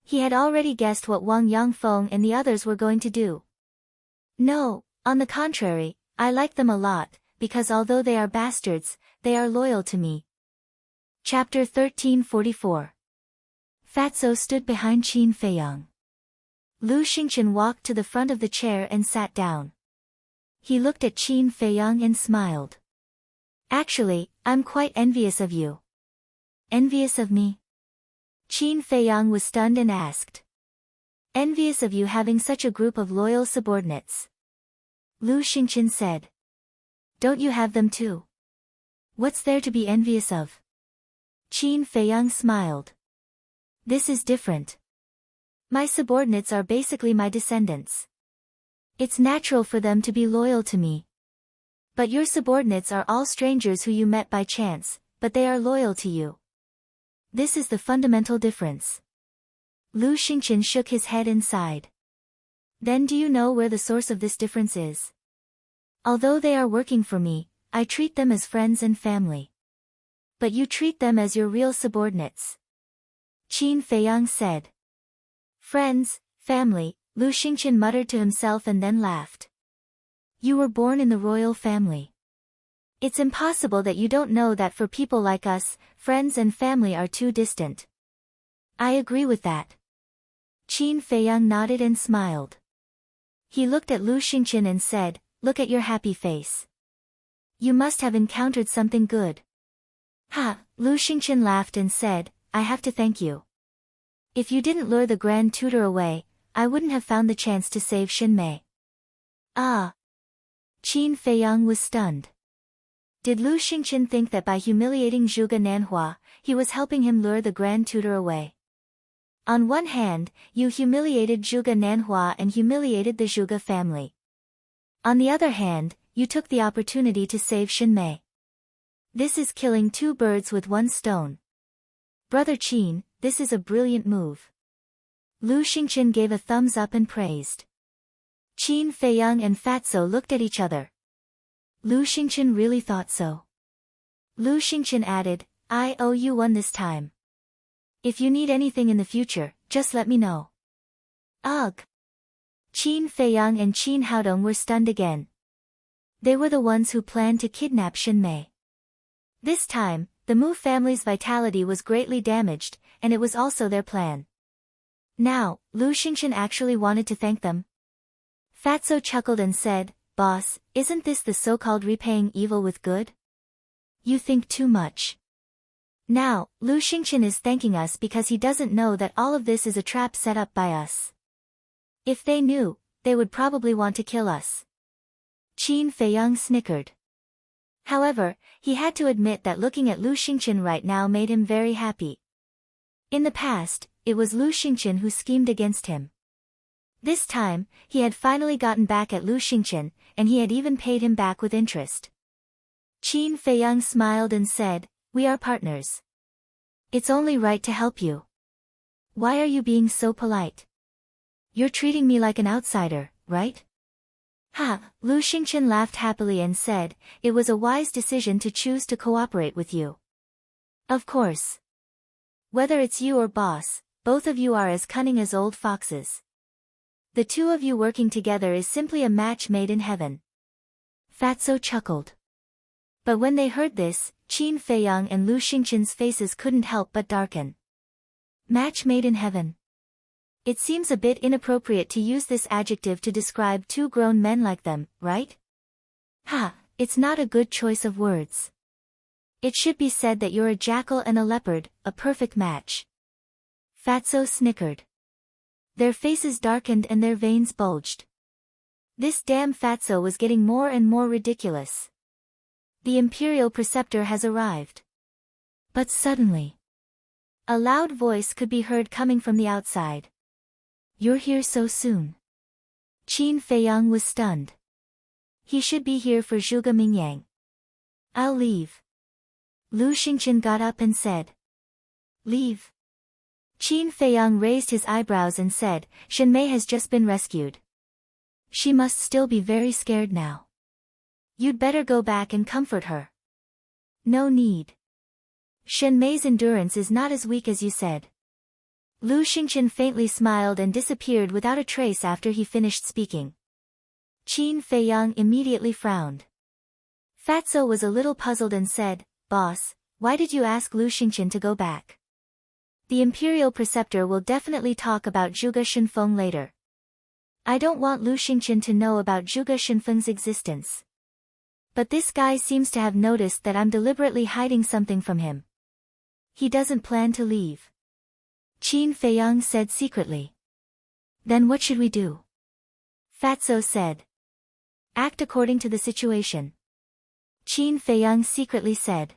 He had already guessed what Wang Yangfeng and the others were going to do. No, on the contrary, I like them a lot, because although they are bastards, they are loyal to me. Chapter 1344. Fatso stood behind Qin Feiyang. Lu Xingqian walked to the front of the chair and sat down. He looked at Qin Feiyang and smiled. Actually, I'm quite envious of you. Envious of me? Qin Feiyang was stunned and asked. Envious of you having such a group of loyal subordinates. Lu Xingqian said. Don't you have them too? What's there to be envious of? Qin Feiyang smiled. This is different. My subordinates are basically my descendants. It's natural for them to be loyal to me. But your subordinates are all strangers who you met by chance, but they are loyal to you. This is the fundamental difference. Lu Xingqian shook his head and sighed. Then do you know where the source of this difference is? Although they are working for me, I treat them as friends and family. But you treat them as your real subordinates. Qin Feiyang said. Friends, family, Lu Xingqian muttered to himself and then laughed. You were born in the royal family. It's impossible that you don't know that for people like us, friends and family are too distant. I agree with that. Qin Feiyang nodded and smiled. He looked at Lu Xingqian and said, look at your happy face. You must have encountered something good. Ha, Lu Xingqian laughed and said, I have to thank you. If you didn't lure the Grand Tutor away, I wouldn't have found the chance to save Xinmei. Ah. Qin Feiyang was stunned. Did Lu Xingqian think that by humiliating Zhuge Nanhua, he was helping him lure the Grand Tutor away? On one hand, you humiliated Zhuge Nanhua and humiliated the Zhuge family. On the other hand, you took the opportunity to save Xinmei. This is killing 2 birds with 1 stone. Brother Qin, this is a brilliant move. Lu Xingqian gave a thumbs up and praised. Qin Feiyang and Fatso looked at each other. Lu Xingqian really thought so. Lu Xingqian added, I owe you one this time. If you need anything in the future, just let me know. Ugh. Qin Feiyang and Qin Haodong were stunned again. They were the ones who planned to kidnap Xinmei. This time, the Mu family's vitality was greatly damaged, and it was also their plan. Now, Lu Xingqian actually wanted to thank them. Fatso chuckled and said, "Boss, isn't this the so-called repaying evil with good? You think too much. Now, Lu Xingqian is thanking us because he doesn't know that all of this is a trap set up by us. If they knew, they would probably want to kill us." Qin Feiyang snickered. However, he had to admit that looking at Lu Xingqian right now made him very happy. In the past, it was Lu Xingqian who schemed against him. This time, he had finally gotten back at Lu Xingqian, and he had even paid him back with interest. Qin Feiyang smiled and said, "We are partners. It's only right to help you. Why are you being so polite? You're treating me like an outsider, right?" "Ha!" Lu Xingqian laughed happily and said, "It was a wise decision to choose to cooperate with you. Of course. Whether it's you or boss, both of you are as cunning as old foxes. The two of you working together is simply a match made in heaven." Fatso chuckled. But when they heard this, Qin Feiyang and Lu Xingqian's faces couldn't help but darken. Match made in heaven. It seems a bit inappropriate to use this adjective to describe two grown men like them, right? Ha, it's not a good choice of words. It should be said that you're a jackal and a leopard, a perfect match. Fatso snickered. Their faces darkened and their veins bulged. This damn Fatso was getting more and more ridiculous. The Imperial Preceptor has arrived. But suddenly, a loud voice could be heard coming from the outside. "You're here so soon." Qin Feiyang was stunned. He should be here for Zhuge Mingyang. "I'll leave." Lu Xingqian got up and said. "Leave?" Qin Feiyang raised his eyebrows and said, "Shen Mei has just been rescued. She must still be very scared now. You'd better go back and comfort her." "No need. Shen Mei's endurance is not as weak as you said." Lu Xingqian faintly smiled and disappeared without a trace after he finished speaking. Qin Feiyang immediately frowned. Fatso was a little puzzled and said, "Boss, why did you ask Lu Xingqian to go back? The Imperial Preceptor will definitely talk about Zhuge Shenfeng later. I don't want Lu Xingqian to know about Zhuge Shenfeng's existence. But this guy seems to have noticed that I'm deliberately hiding something from him. He doesn't plan to leave." Qin Feiyang said secretly. "Then what should we do?" Fatso said. "Act according to the situation." Qin Feiyang secretly said.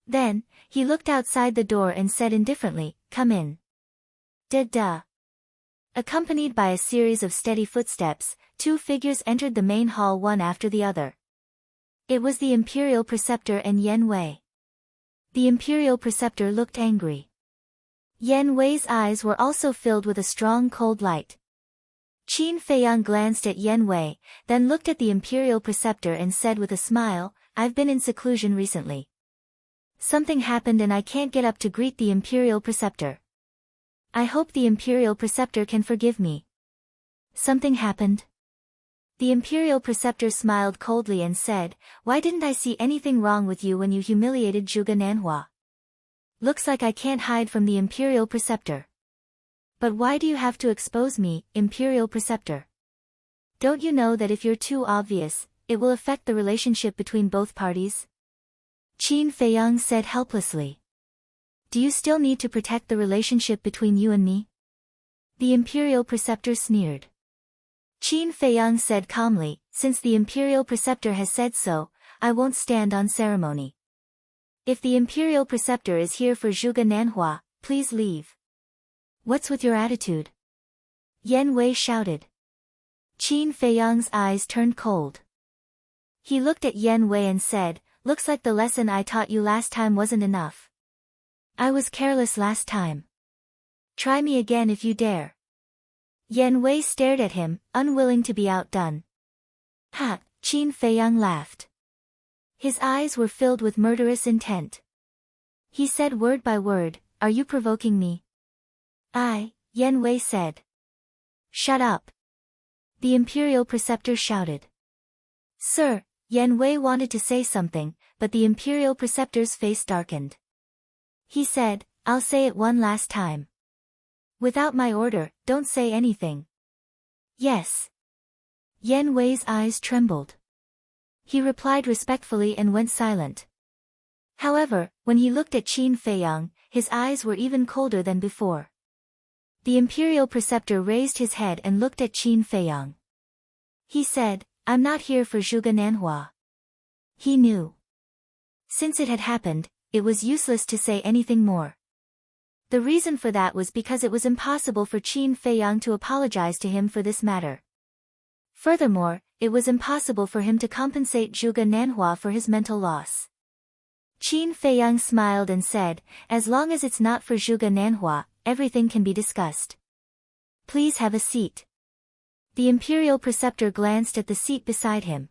Then, he looked outside the door and said indifferently, "Come in." "Duh." Accompanied by a series of steady footsteps, two figures entered the main hall one after the other. It was the Imperial Preceptor and Yen Wei. The Imperial Preceptor looked angry. Yen Wei's eyes were also filled with a strong cold light. Qin Feiyang glanced at Yen Wei, then looked at the Imperial Preceptor and said with a smile, "I've been in seclusion recently. Something happened and I can't get up to greet the Imperial Preceptor. I hope the Imperial Preceptor can forgive me." "Something happened?" The Imperial Preceptor smiled coldly and said, "Why didn't I see anything wrong with you when you humiliated Zhuge Nanhua? Looks like I can't hide from the Imperial Preceptor. But why do you have to expose me, Imperial Preceptor? Don't you know that if you're too obvious, it will affect the relationship between both parties?" Qin Feiyang said helplessly. "Do you still need to protect the relationship between you and me?" The Imperial Preceptor sneered. Qin Feiyang said calmly, "Since the Imperial Preceptor has said so, I won't stand on ceremony. If the Imperial Preceptor is here for Zhuge Nanhua, please leave." "What's with your attitude?" Yen Wei shouted. Qin Feiyang's eyes turned cold. He looked at Yen Wei and said, "Looks like the lesson I taught you last time wasn't enough. I was careless last time. Try me again if you dare." Yen Wei stared at him, unwilling to be outdone. "Ha!" Qin Feiyang laughed. His eyes were filled with murderous intent. He said word by word, "Are you provoking me?" Yen Wei said. "Shut up." The Imperial Preceptor shouted. "Sir," Yen Wei wanted to say something, but the Imperial Preceptor's face darkened. He said, "I'll say it one last time. Without my order, don't say anything." "Yes." Yan Wei's eyes trembled. He replied respectfully and went silent. However, when he looked at Qin Feiyang, his eyes were even colder than before. The imperial preceptor raised his head and looked at Qin Feiyang. He said, "I'm not here for Zhuge Nanhua." He knew. Since it had happened, it was useless to say anything more. The reason for that was because it was impossible for Qin Feiyang to apologize to him for this matter. Furthermore, it was impossible for him to compensate Zhuge Nanhua for his mental loss. Qin Feiyang smiled and said, "As long as it's not for Zhuge Nanhua, everything can be discussed. Please have a seat." The imperial preceptor glanced at the seat beside him.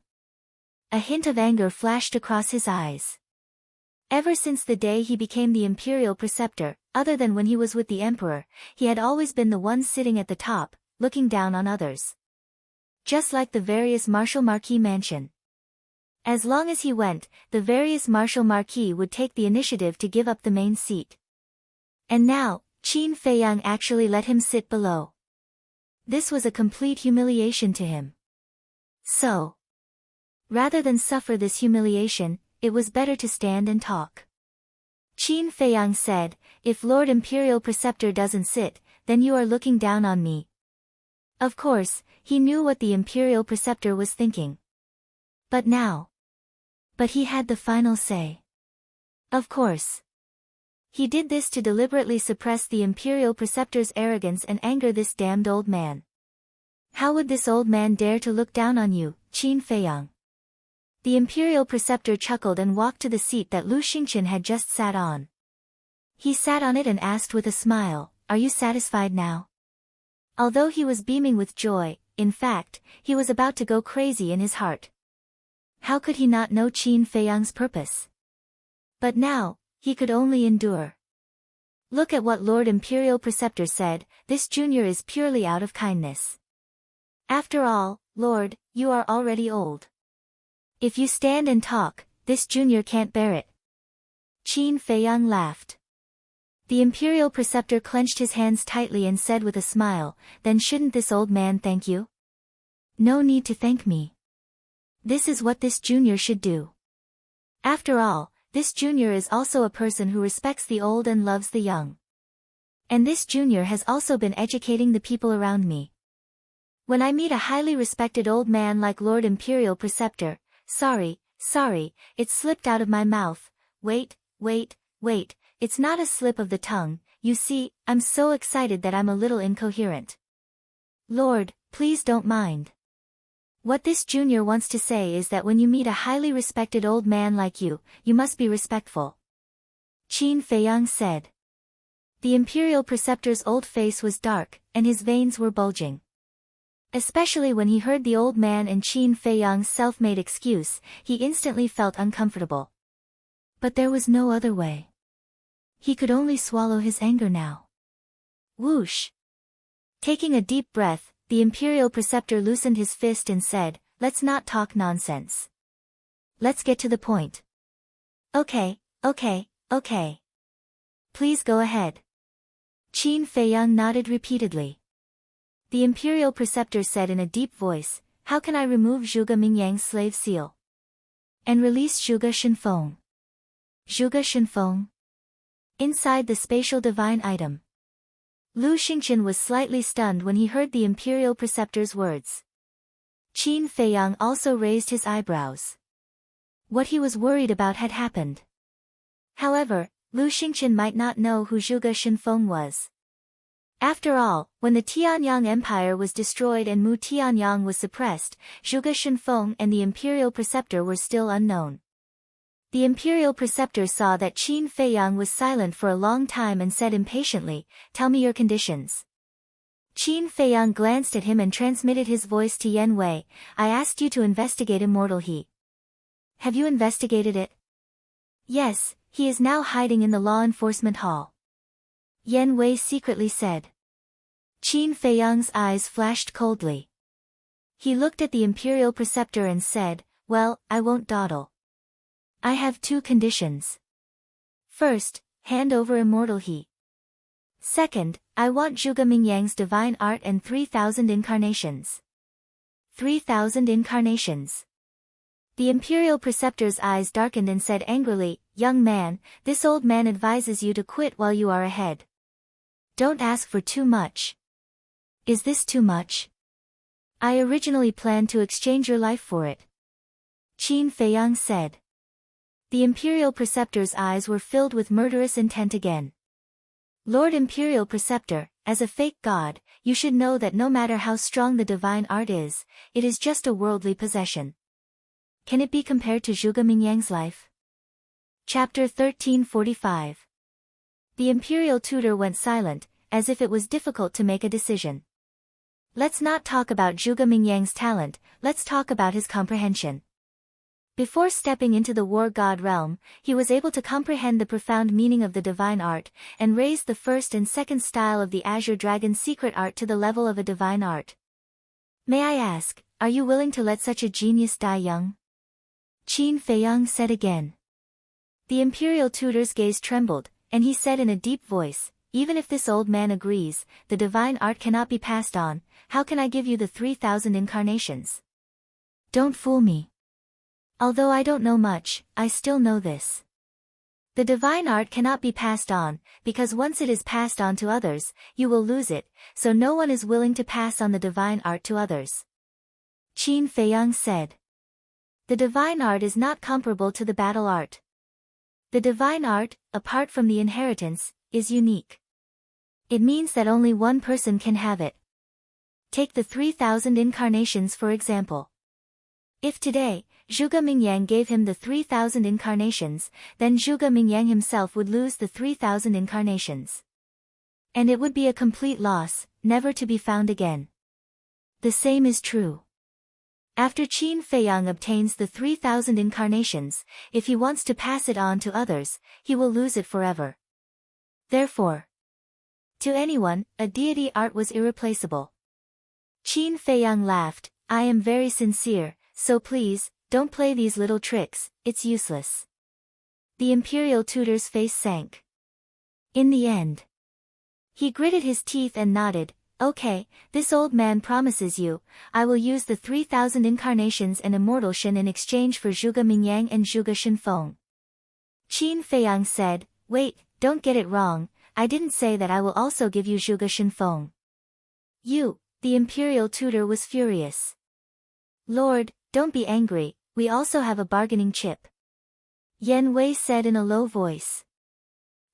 A hint of anger flashed across his eyes. Ever since the day he became the imperial preceptor, other than when he was with the emperor, he had always been the one sitting at the top, looking down on others. Just like the various martial marquis mansion. As long as he went, the various martial marquis would take the initiative to give up the main seat. And now, Qin Feiyang actually let him sit below. This was a complete humiliation to him. So, rather than suffer this humiliation, it was better to stand and talk. Qin Feiyang said, "If Lord Imperial Preceptor doesn't sit, then you are looking down on me." Of course, he knew what the Imperial Preceptor was thinking. But he had the final say. Of course. He did this to deliberately suppress the Imperial Preceptor's arrogance and anger this damned old man. How would this old man dare to look down on you, Qin Feiyang? The Imperial Preceptor chuckled and walked to the seat that Lu Xingqian had just sat on. He sat on it and asked with a smile, "Are you satisfied now?" Although he was beaming with joy, in fact, he was about to go crazy in his heart. How could he not know Qin Feiyang's purpose? But now, he could only endure. Look at what Lord Imperial Preceptor said, "This junior is purely out of kindness." After all, Lord, you are already old. If you stand and talk, this junior can't bear it. Qin Feiyang laughed. The Imperial Preceptor clenched his hands tightly and said with a smile, "Then shouldn't this old man thank you?" "No need to thank me. This is what this junior should do. After all, this junior is also a person who respects the old and loves the young. And this junior has also been educating the people around me. When I meet a highly respected old man like Lord Imperial Preceptor, sorry, it slipped out of my mouth, wait, it's not a slip of the tongue, you see, I'm so excited that I'm a little incoherent. Lord, please don't mind. What this junior wants to say is that when you meet a highly respected old man like you must be respectful." Qin Feiyang said. The Imperial Preceptor's old face was dark, and his veins were bulging. Especially when he heard the old man and Qin Feiyang's self-made excuse, he instantly felt uncomfortable. But there was no other way. He could only swallow his anger now. Whoosh! Taking a deep breath, the Imperial Preceptor loosened his fist and said, "Let's not talk nonsense. Let's get to the point." Okay. Please go ahead." Qin Feiyang nodded repeatedly. The Imperial Preceptor said in a deep voice, "How can I remove Zhuge Mingyang's slave seal? And release Zhuge Shenfeng?" Zhuge Shenfeng? Inside the spatial divine item. Lu Xingqian was slightly stunned when he heard the Imperial Preceptor's words. Qin Feiyang also raised his eyebrows. What he was worried about had happened. However, Lu Xingqian might not know who Zhuge Shenfeng was. After all, when the Tianyang Empire was destroyed and Mu Tianyang was suppressed, Zhuge Shenfeng and the Imperial Preceptor were still unknown. The Imperial Preceptor saw that Qin Feiyang was silent for a long time and said impatiently, "Tell me your conditions." Qin Feiyang glanced at him and transmitted his voice to Yan Wei, "I asked you to investigate Immortal He. Have you investigated it?" "Yes, he is now hiding in the law enforcement hall," Yan Wei secretly said. Qin Feiyang's eyes flashed coldly. He looked at the Imperial Preceptor and said, "Well, I won't dawdle. I have 2 conditions. First, hand over Immortal He. Second, I want Zhuge Mingyang's divine art and 3,000 incarnations." 3,000 incarnations. The imperial preceptor's eyes darkened and said angrily, "Young man, this old man advises you to quit while you are ahead. Don't ask for too much." "Is this too much? I originally planned to exchange your life for it," Qin Feiyang said. The imperial preceptor's eyes were filled with murderous intent again. "Lord Imperial Preceptor, as a fake god, you should know that no matter how strong the divine art is, it is just a worldly possession. Can it be compared to Zhuge Mingyang's life?" Chapter 1345. The imperial tutor went silent, as if it was difficult to make a decision. "Let's not talk about Zhuge Mingyang's talent, let's talk about his comprehension." Before stepping into the war god realm, he was able to comprehend the profound meaning of the divine art, and raised the first and second style of the Azure Dragon's secret art to the level of a divine art. "May I ask, are you willing to let such a genius die young?" Qin Feiyang said again. The imperial tutor's gaze trembled, and he said in a deep voice, "Even if this old man agrees, the divine art cannot be passed on. How can I give you the 3,000 incarnations? Don't fool me. Although I don't know much, I still know this. The divine art cannot be passed on, because once it is passed on to others, you will lose it, so no one is willing to pass on the divine art to others." Qin Feiyang said. The divine art is not comparable to the battle art. The divine art, apart from the inheritance, is unique. It means that only one person can have it. Take the 3,000 incarnations for example. If today, Zhuge Mingyang gave him the 3,000 incarnations, then Zhuge Mingyang himself would lose the 3,000 incarnations. And it would be a complete loss, never to be found again. The same is true. After Qin Feiyang obtains the 3,000 incarnations, if he wants to pass it on to others, he will lose it forever. Therefore, to anyone, a deity art was irreplaceable. Qin Feiyang laughed, "I am very sincere, so please, don't play these little tricks, it's useless." The imperial tutor's face sank. In the end, he gritted his teeth and nodded, "Okay, this old man promises you, I will use the 3,000 incarnations and immortal Shen in exchange for Zhuge Mingyang and Zhuge Shenfeng." Qin Feiyang said, "Wait, don't get it wrong, I didn't say that I will also give you Zhuge Shenfeng." The imperial tutor was furious. "Lord, don't be angry, we also have a bargaining chip," Yan Wei said in a low voice.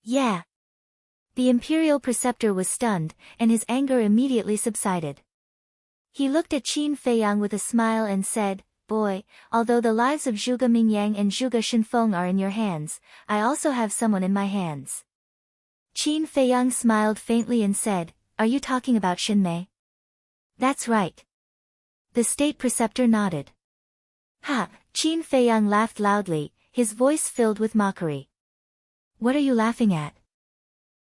"Yeah." The imperial preceptor was stunned, and his anger immediately subsided. He looked at Qin Feiyang with a smile and said, "Boy, although the lives of Zhuge Mingyang and Zhuge Shenfeng are in your hands, I also have someone in my hands." Qin Feiyang smiled faintly and said, "Are you talking about Xinmei?" "That's right." The state preceptor nodded. "Ha!" Qin Feiyang laughed loudly, his voice filled with mockery. "What are you laughing at?"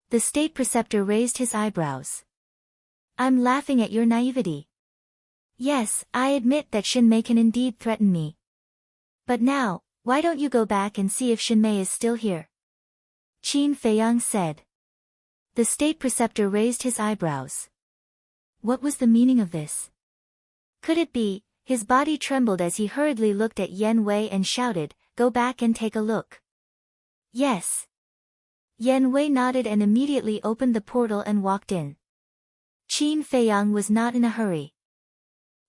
The state preceptor raised his eyebrows. "I'm laughing at your naivety. Yes, I admit that Xinmei can indeed threaten me. But now, why don't you go back and see if Xinmei is still here?" Qin Feiyang said. The state preceptor raised his eyebrows. What was the meaning of this? Could it be? His body trembled as he hurriedly looked at Yan Wei and shouted, "Go back and take a look." "Yes." Yan Wei nodded and immediately opened the portal and walked in. Qin Feiyang was not in a hurry.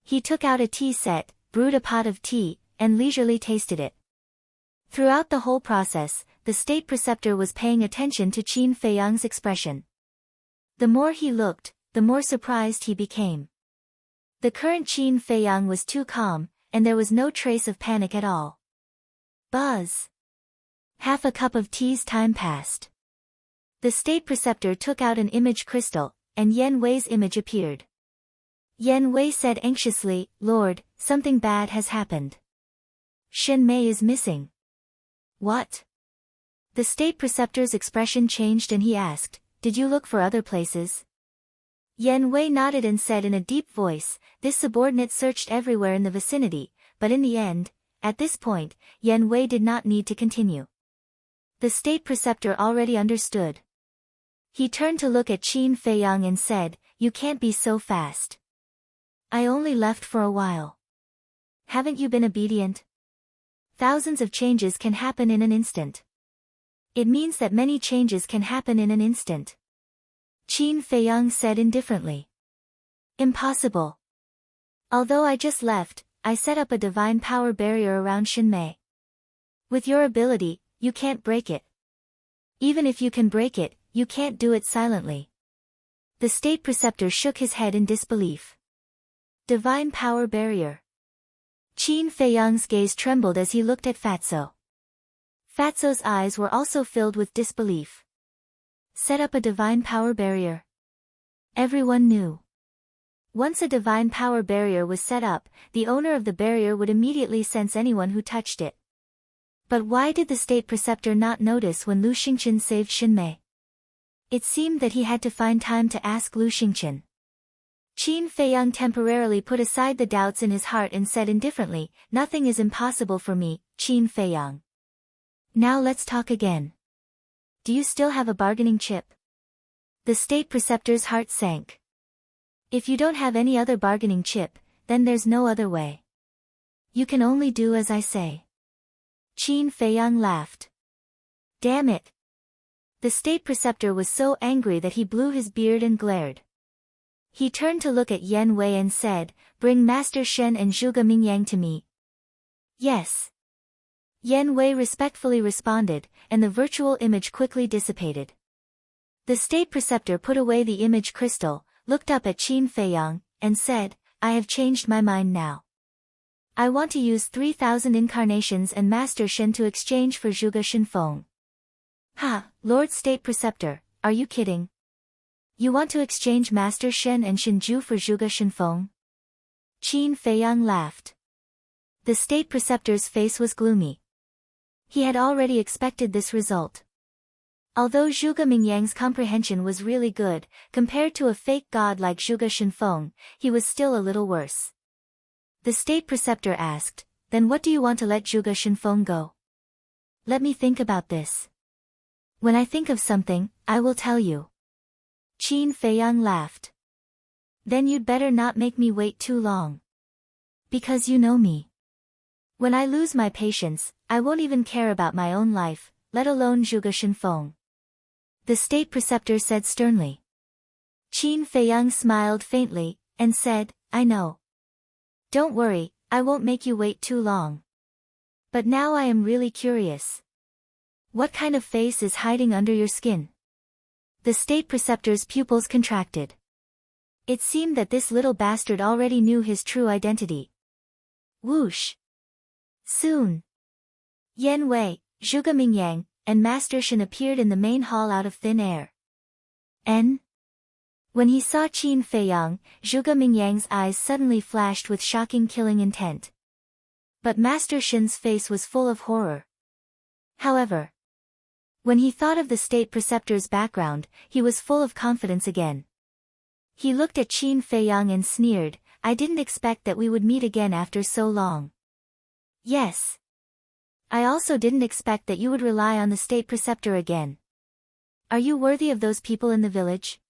He took out a tea set, brewed a pot of tea, and leisurely tasted it. Throughout the whole process, the state preceptor was paying attention to Qin Feiyang's expression. The more he looked, the more surprised he became. The current Qin Feiyang was too calm, and there was no trace of panic at all. Buzz. Half a cup of tea's time passed. The state preceptor took out an image crystal, and Yan Wei's image appeared. Yan Wei said anxiously, "Lord, something bad has happened. Xinmei is missing." "What?" The state preceptor's expression changed and he asked, "Did you look for other places?" Yan Wei nodded and said in a deep voice, "This subordinate searched everywhere in the vicinity, but in the end, at this point, Yan Wei did not need to continue." The state preceptor already understood. He turned to look at Qin Feiyang and said, "You can't be so fast. I only left for a while." Haven't you been obedient? Thousands of changes can happen in an instant. It means that many changes can happen in an instant. Qin Feiyang said indifferently. Impossible. Although I just left, I set up a divine power barrier around Xinmei. With your ability, you can't break it. Even if you can break it, you can't do it silently. The state preceptor shook his head in disbelief. Divine power barrier. Qin Feiyang's gaze trembled as he looked at Fatso. Fatso's eyes were also filled with disbelief. Set up a divine power barrier. Everyone knew. Once a divine power barrier was set up, the owner of the barrier would immediately sense anyone who touched it. But why did the state preceptor not notice when Lu Xingqian saved Xinmei? It seemed that he had to find time to ask Lu Xingqian. Qin Feiyang temporarily put aside the doubts in his heart and said indifferently, "Nothing is impossible for me, Qin Feiyang. Now let's talk again. Do you still have a bargaining chip?" The state preceptor's heart sank. If you don't have any other bargaining chip, then there's no other way. You can only do as I say. Qin Feiyang laughed. Damn it. The state preceptor was so angry that he blew his beard and glared. He turned to look at Yan Wei and said, "Bring Master Shen and Zhuge Mingyang to me." Yes. Yan Wei respectfully responded, and the virtual image quickly dissipated. The state preceptor put away the image crystal, looked up at Qin Feiyang, and said, "I have changed my mind now. I want to use 3,000 incarnations and Master Shen to exchange for Zhuge Shenfeng." Ha, Lord State Preceptor, are you kidding? You want to exchange Master Shen and Shenju for Zhuge Shenfeng? Qin Feiyang laughed. The State Preceptor's face was gloomy. He had already expected this result. Although Zhuge Mingyang's comprehension was really good, compared to a fake god like Zhuge Shenfeng, he was still a little worse. The State Preceptor asked, "Then what do you want to let Zhuge Shenfeng go?" "Let me think about this. When I think of something, I will tell you." Qin Feiyang laughed. "Then you'd better not make me wait too long. Because you know me. When I lose my patience, I won't even care about my own life, let alone Zhuge Shenfeng." The State Preceptor said sternly. Qin Feiyang smiled faintly, and said, "I know. Don't worry, I won't make you wait too long. But now I am really curious. What kind of face is hiding under your skin?" The State Preceptor's pupils contracted. It seemed that this little bastard already knew his true identity. Whoosh! Soon, Yan Wei, Zhuge Mingyang, and Master Shen appeared in the main hall out of thin air. When he saw Qin Feiyang, Zhuge Mingyang's eyes suddenly flashed with shocking killing intent. But Master Shen's face was full of horror. However, when he thought of the State Preceptor's background, he was full of confidence again. He looked at Qin Feiyang and sneered, "I didn't expect that we would meet again after so long." "Yes. I also didn't expect that you would rely on the State Preceptor again. Are you worthy of those people in the village?"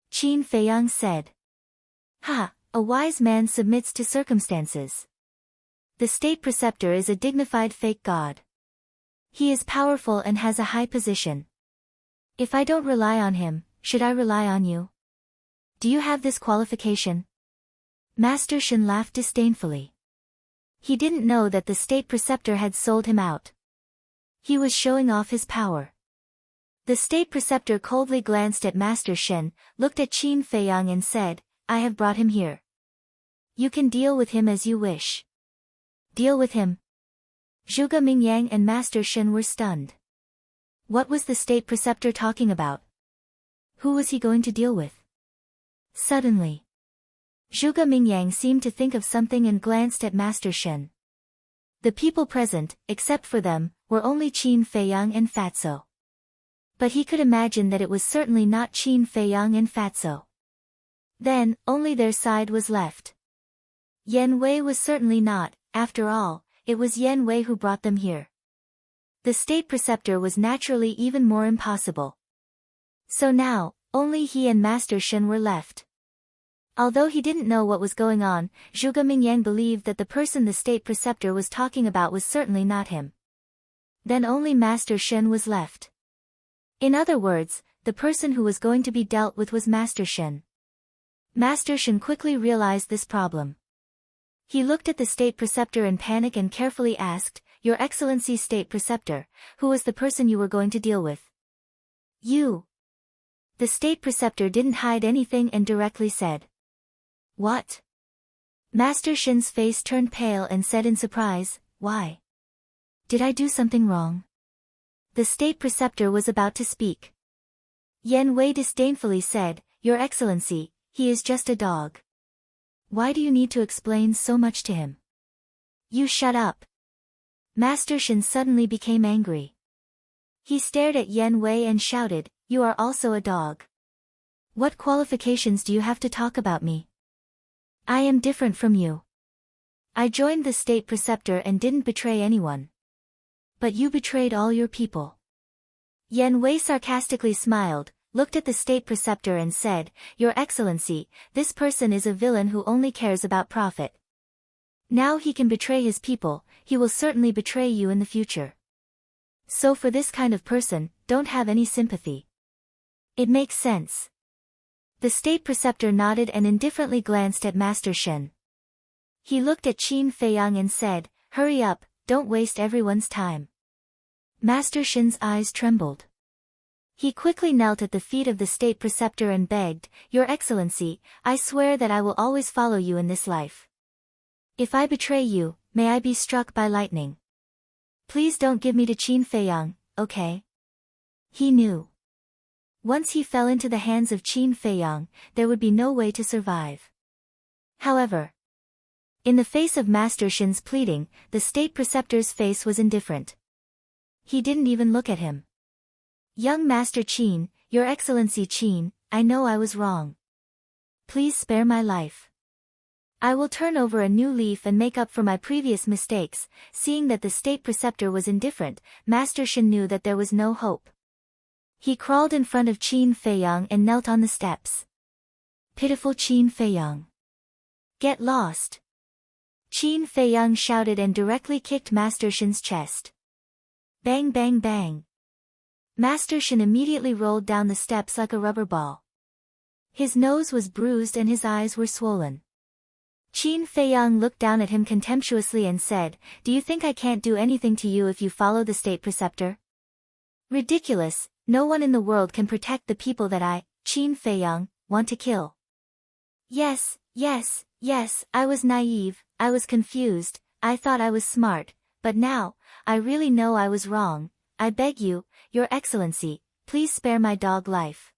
Qin Feiyang said. "Ha, a wise man submits to circumstances. The State Preceptor is a dignified fake god. He is powerful and has a high position. If I don't rely on him, should I rely on you? Do you have this qualification?" Master Shen laughed disdainfully. He didn't know that the State Preceptor had sold him out. He was showing off his power. The State Preceptor coldly glanced at Master Shen, looked at Qin Feiyang and said, "I have brought him here. You can deal with him as you wish." Deal with him? Zhuge Mingyang and Master Shen were stunned. What was the State Preceptor talking about? Who was he going to deal with? Suddenly, Zhuge Mingyang seemed to think of something and glanced at Master Shen. The people present, except for them, were only Qin Feiyang and Fatso. But he could imagine that it was certainly not Qin Feiyang and Fatso. Then, only their side was left. Yan Wei was certainly not, after all, it was Yan Wei who brought them here. The State Preceptor was naturally even more impossible. So now, only he and Master Shen were left. Although he didn't know what was going on, Zhuge Mingyang believed that the person the state preceptor was talking about was certainly not him. Then only Master Shen was left. In other words, the person who was going to be dealt with was Master Shen. Master Shen quickly realized this problem. He looked at the state preceptor in panic and carefully asked, "Your Excellency State Preceptor, who was the person you were going to deal with?" "You." The state preceptor didn't hide anything and directly said. "What?" Master Shen's face turned pale and said in surprise, "Why? Did I do something wrong?" The state preceptor was about to speak. Yan Wei disdainfully said, "Your Excellency, he is just a dog. Why do you need to explain so much to him?" "You shut up." Master Shen suddenly became angry. He stared at Yan Wei and shouted, "You are also a dog. What qualifications do you have to talk about me? I am different from you. I joined the state preceptor and didn't betray anyone. But you betrayed all your people." Yan Wei sarcastically smiled, looked at the state preceptor and said, "Your Excellency, this person is a villain who only cares about profit. Now he can betray his people, he will certainly betray you in the future. So for this kind of person, don't have any sympathy." "It makes sense." The state preceptor nodded and indifferently glanced at Master Shen. He looked at Qin Feiyang and said, "Hurry up, don't waste everyone's time." Master Shen's eyes trembled. He quickly knelt at the feet of the state preceptor and begged, "Your Excellency, I swear that I will always follow you in this life. If I betray you, may I be struck by lightning. Please don't give me to Qin Feiyang, okay?" He knew. Once he fell into the hands of Qin Feiyang, there would be no way to survive. However, in the face of Master Shen's pleading, the state preceptor's face was indifferent. He didn't even look at him. "Young Master Qin, Your Excellency Qin, I know I was wrong. Please spare my life. I will turn over a new leaf and make up for my previous mistakes." Seeing that the state preceptor was indifferent, Master Shen knew that there was no hope. He crawled in front of Qin Feiyang and knelt on the steps. "Pitiful Qin Feiyang. Get lost." Qin Feiyang shouted and directly kicked Master Shen's chest. Bang bang bang. Master Shen immediately rolled down the steps like a rubber ball. His nose was bruised and his eyes were swollen. Qin Feiyang looked down at him contemptuously and said, "Do you think I can't do anything to you if you follow the state preceptor? Ridiculous, no one in the world can protect the people that I, Qin Feiyang, want to kill." Yes, I was naive, I was confused, I thought I was smart, but now, I really know I was wrong. I beg you, Your Excellency, please spare my dog life.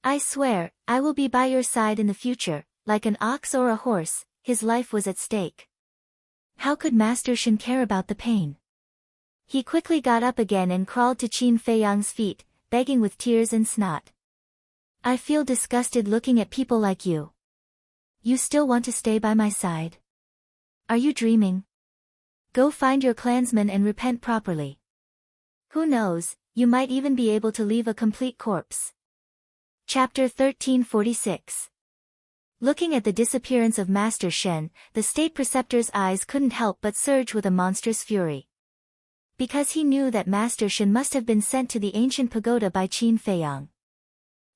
I swear, I will be by your side in the future, like an ox or a horse." His life was at stake. How could Master Shen care about the pain? He quickly got up again and crawled to Qin Feiyang's feet, begging with tears and snot. "I feel disgusted looking at people like you. You still want to stay by my side? Are you dreaming? Go find your clansmen and repent properly. Who knows, you might even be able to leave a complete corpse." Chapter 1346. Looking at the disappearance of Master Shen, the state preceptor's eyes couldn't help but surge with a monstrous fury. Because he knew that Master Shen must have been sent to the ancient pagoda by Qin Feiyang.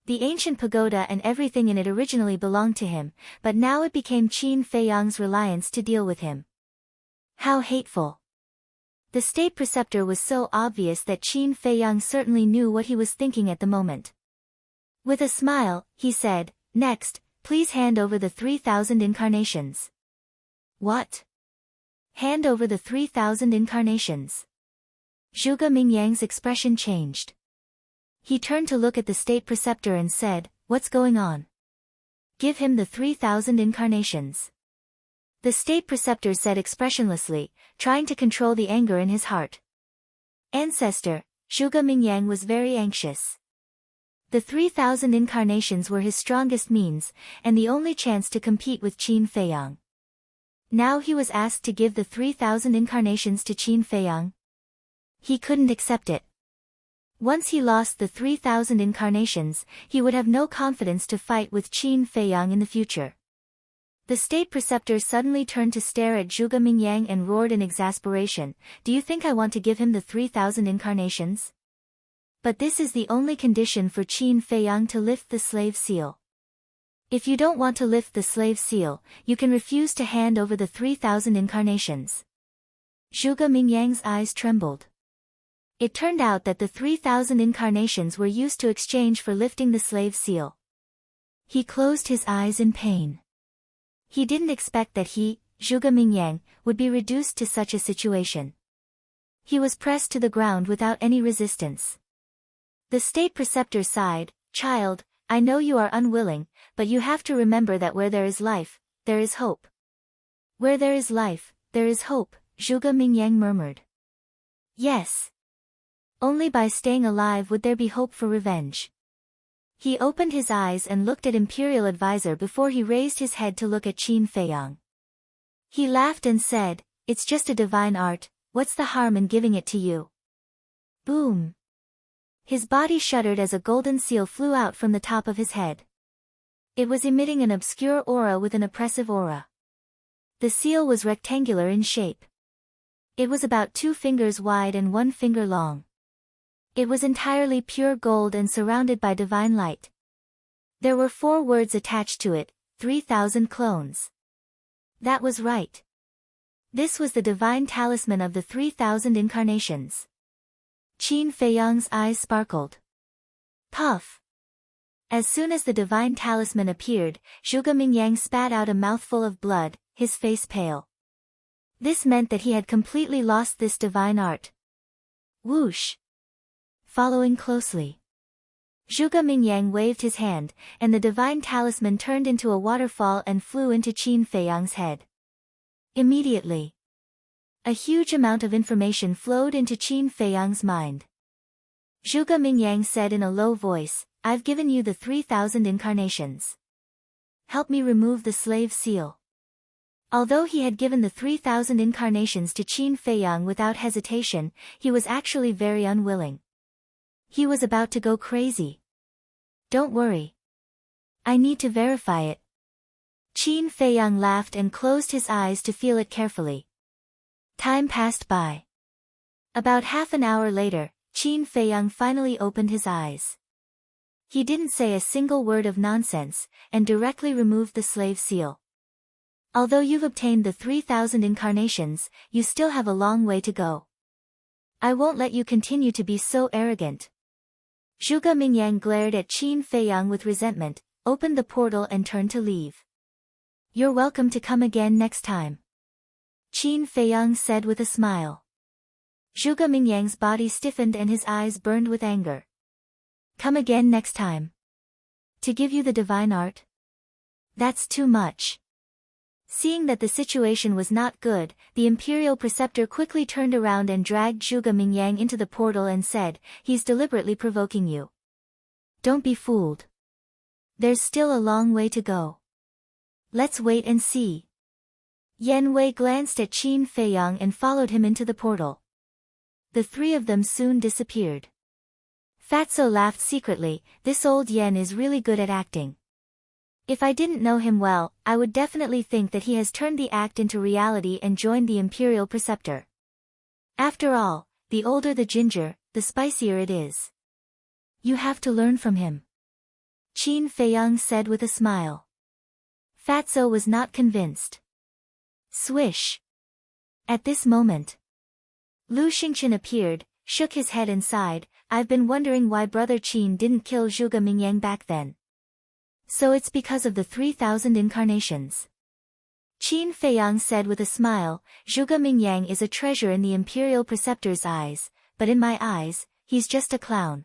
The ancient pagoda and everything in it originally belonged to him, but now it became Qin Feiyang's reliance to deal with him. How hateful. The state preceptor was so obvious that Qin Feiyang certainly knew what he was thinking at the moment. With a smile, he said, "Next, please hand over the 3,000 incarnations." "What? Hand over the 3,000 incarnations?" Zhuge Mingyang's expression changed. He turned to look at the state preceptor and said, "What's going on? Give him the 3,000 incarnations." The state preceptor said expressionlessly, trying to control the anger in his heart. "Ancestor," Zhuge Mingyang was very anxious. The 3,000 incarnations were his strongest means, and the only chance to compete with Qin Feiyang. Now he was asked to give the 3,000 incarnations to Qin Feiyang. He couldn't accept it. Once he lost the 3,000 incarnations, he would have no confidence to fight with Qin Feiyang in the future. The state preceptor suddenly turned to stare at Zhuge Mingyang and roared in exasperation, "Do you think I want to give him the 3,000 incarnations? But this is the only condition for Qin Feiyang to lift the slave seal. If you don't want to lift the slave seal, you can refuse to hand over the 3,000 incarnations." Zhuge Mingyang's eyes trembled. It turned out that the 3,000 incarnations were used to exchange for lifting the slave seal. He closed his eyes in pain. He didn't expect that he, Zhuge Mingyang, would be reduced to such a situation. He was pressed to the ground without any resistance. The state preceptor sighed, "Child, I know you are unwilling, but you have to remember that where there is life, there is hope." "Where there is life, there is hope," Zhuge Mingyang murmured. "Yes. Only by staying alive would there be hope for revenge." He opened his eyes and looked at Imperial Advisor before he raised his head to look at Qin Feiyang. He laughed and said, "It's just a divine art, what's the harm in giving it to you?" Boom! His body shuddered as a golden seal flew out from the top of his head. It was emitting an obscure aura with an oppressive aura. The seal was rectangular in shape. It was about 2 fingers wide and 1 finger long. It was entirely pure gold and surrounded by divine light. There were 4 words attached to it, 3,000 clones. That was right. This was the divine talisman of the 3,000 incarnations. Qin Feiyang's eyes sparkled. Puff! As soon as the divine talisman appeared, Zhuge Mingyang spat out a mouthful of blood, his face pale. This meant that he had completely lost this divine art. Whoosh! Following closely. Zhuge Mingyang waved his hand, and the divine talisman turned into a waterfall and flew into Qin Feiyang's head. Immediately, a huge amount of information flowed into Qin Feiyang's mind. Zhuge Mingyang said in a low voice, "I've given you the 3,000 incarnations. Help me remove the slave seal." Although he had given the 3,000 incarnations to Qin Feiyang without hesitation, he was actually very unwilling. He was about to go crazy. "Don't worry. I need to verify it." Qin Feiyang laughed and closed his eyes to feel it carefully. Time passed by. About half an hour later, Qin Feiyang finally opened his eyes. He didn't say a single word of nonsense, and directly removed the slave seal. "Although you've obtained the 3,000 incarnations, you still have a long way to go. I won't let you continue to be so arrogant." Zhuge Mingyang glared at Qin Feiyang with resentment, opened the portal and turned to leave. "You're welcome to come again next time," Qin Feiyang said with a smile. Zhuge Mingyang's body stiffened and his eyes burned with anger. "Come again next time? To give you the divine art? That's too much." Seeing that the situation was not good, the Imperial Preceptor quickly turned around and dragged Zhuge Mingyang into the portal and said, "He's deliberately provoking you. Don't be fooled. There's still a long way to go. Let's wait and see." Yan Wei glanced at Qin Feiyang and followed him into the portal. The 3 of them soon disappeared. Fatso laughed secretly, "This old Yan is really good at acting. If I didn't know him well, I would definitely think that he has turned the act into reality and joined the Imperial Preceptor. After all, the older the ginger, the spicier it is. You have to learn from him," Qin Feiyang said with a smile. Fatso was not convinced. Swish! At this moment, Lu Xingqian appeared, shook his head and sighed, "I've been wondering why Brother Qin didn't kill Zhuge Mingyang back then. So it's because of the 3,000 incarnations." Qin Feiyang said with a smile, "Zhuge Mingyang is a treasure in the Imperial Preceptor's eyes, but in my eyes, he's just a clown.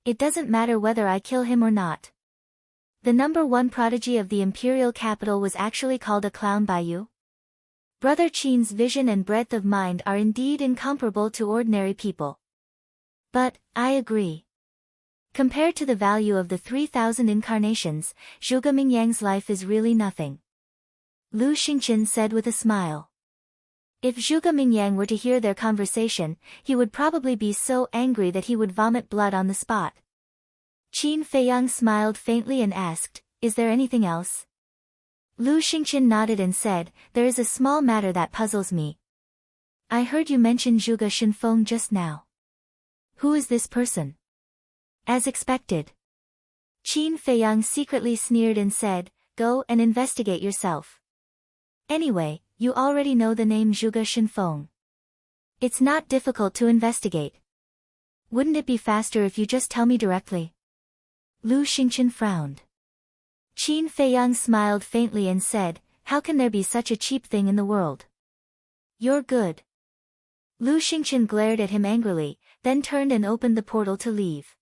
It doesn't matter whether I kill him or not. The number 1 prodigy of the Imperial capital was actually called a clown by you? Brother Qin's vision and breadth of mind are indeed incomparable to ordinary people. But, I agree. Compared to the value of the 3,000 incarnations, Zhuge Mingyang's life is really nothing," Lu Xingqian said with a smile. If Zhuge Mingyang were to hear their conversation, he would probably be so angry that he would vomit blood on the spot. Qin Feiyang smiled faintly and asked, "Is there anything else?" Lu Xingqian nodded and said, "There is a small matter that puzzles me. I heard you mention Zhuge Shenfeng just now. Who is this person?" As expected. Qin Feiyang secretly sneered and said, "Go and investigate yourself. Anyway, you already know the name Zhuge Shenfeng. It's not difficult to investigate. Wouldn't it be faster if you just tell me directly?" Lu Xingqian frowned. Qin Feiyang smiled faintly and said, "How can there be such a cheap thing in the world? You're good." Lu Xingqian glared at him angrily, then turned and opened the portal to leave.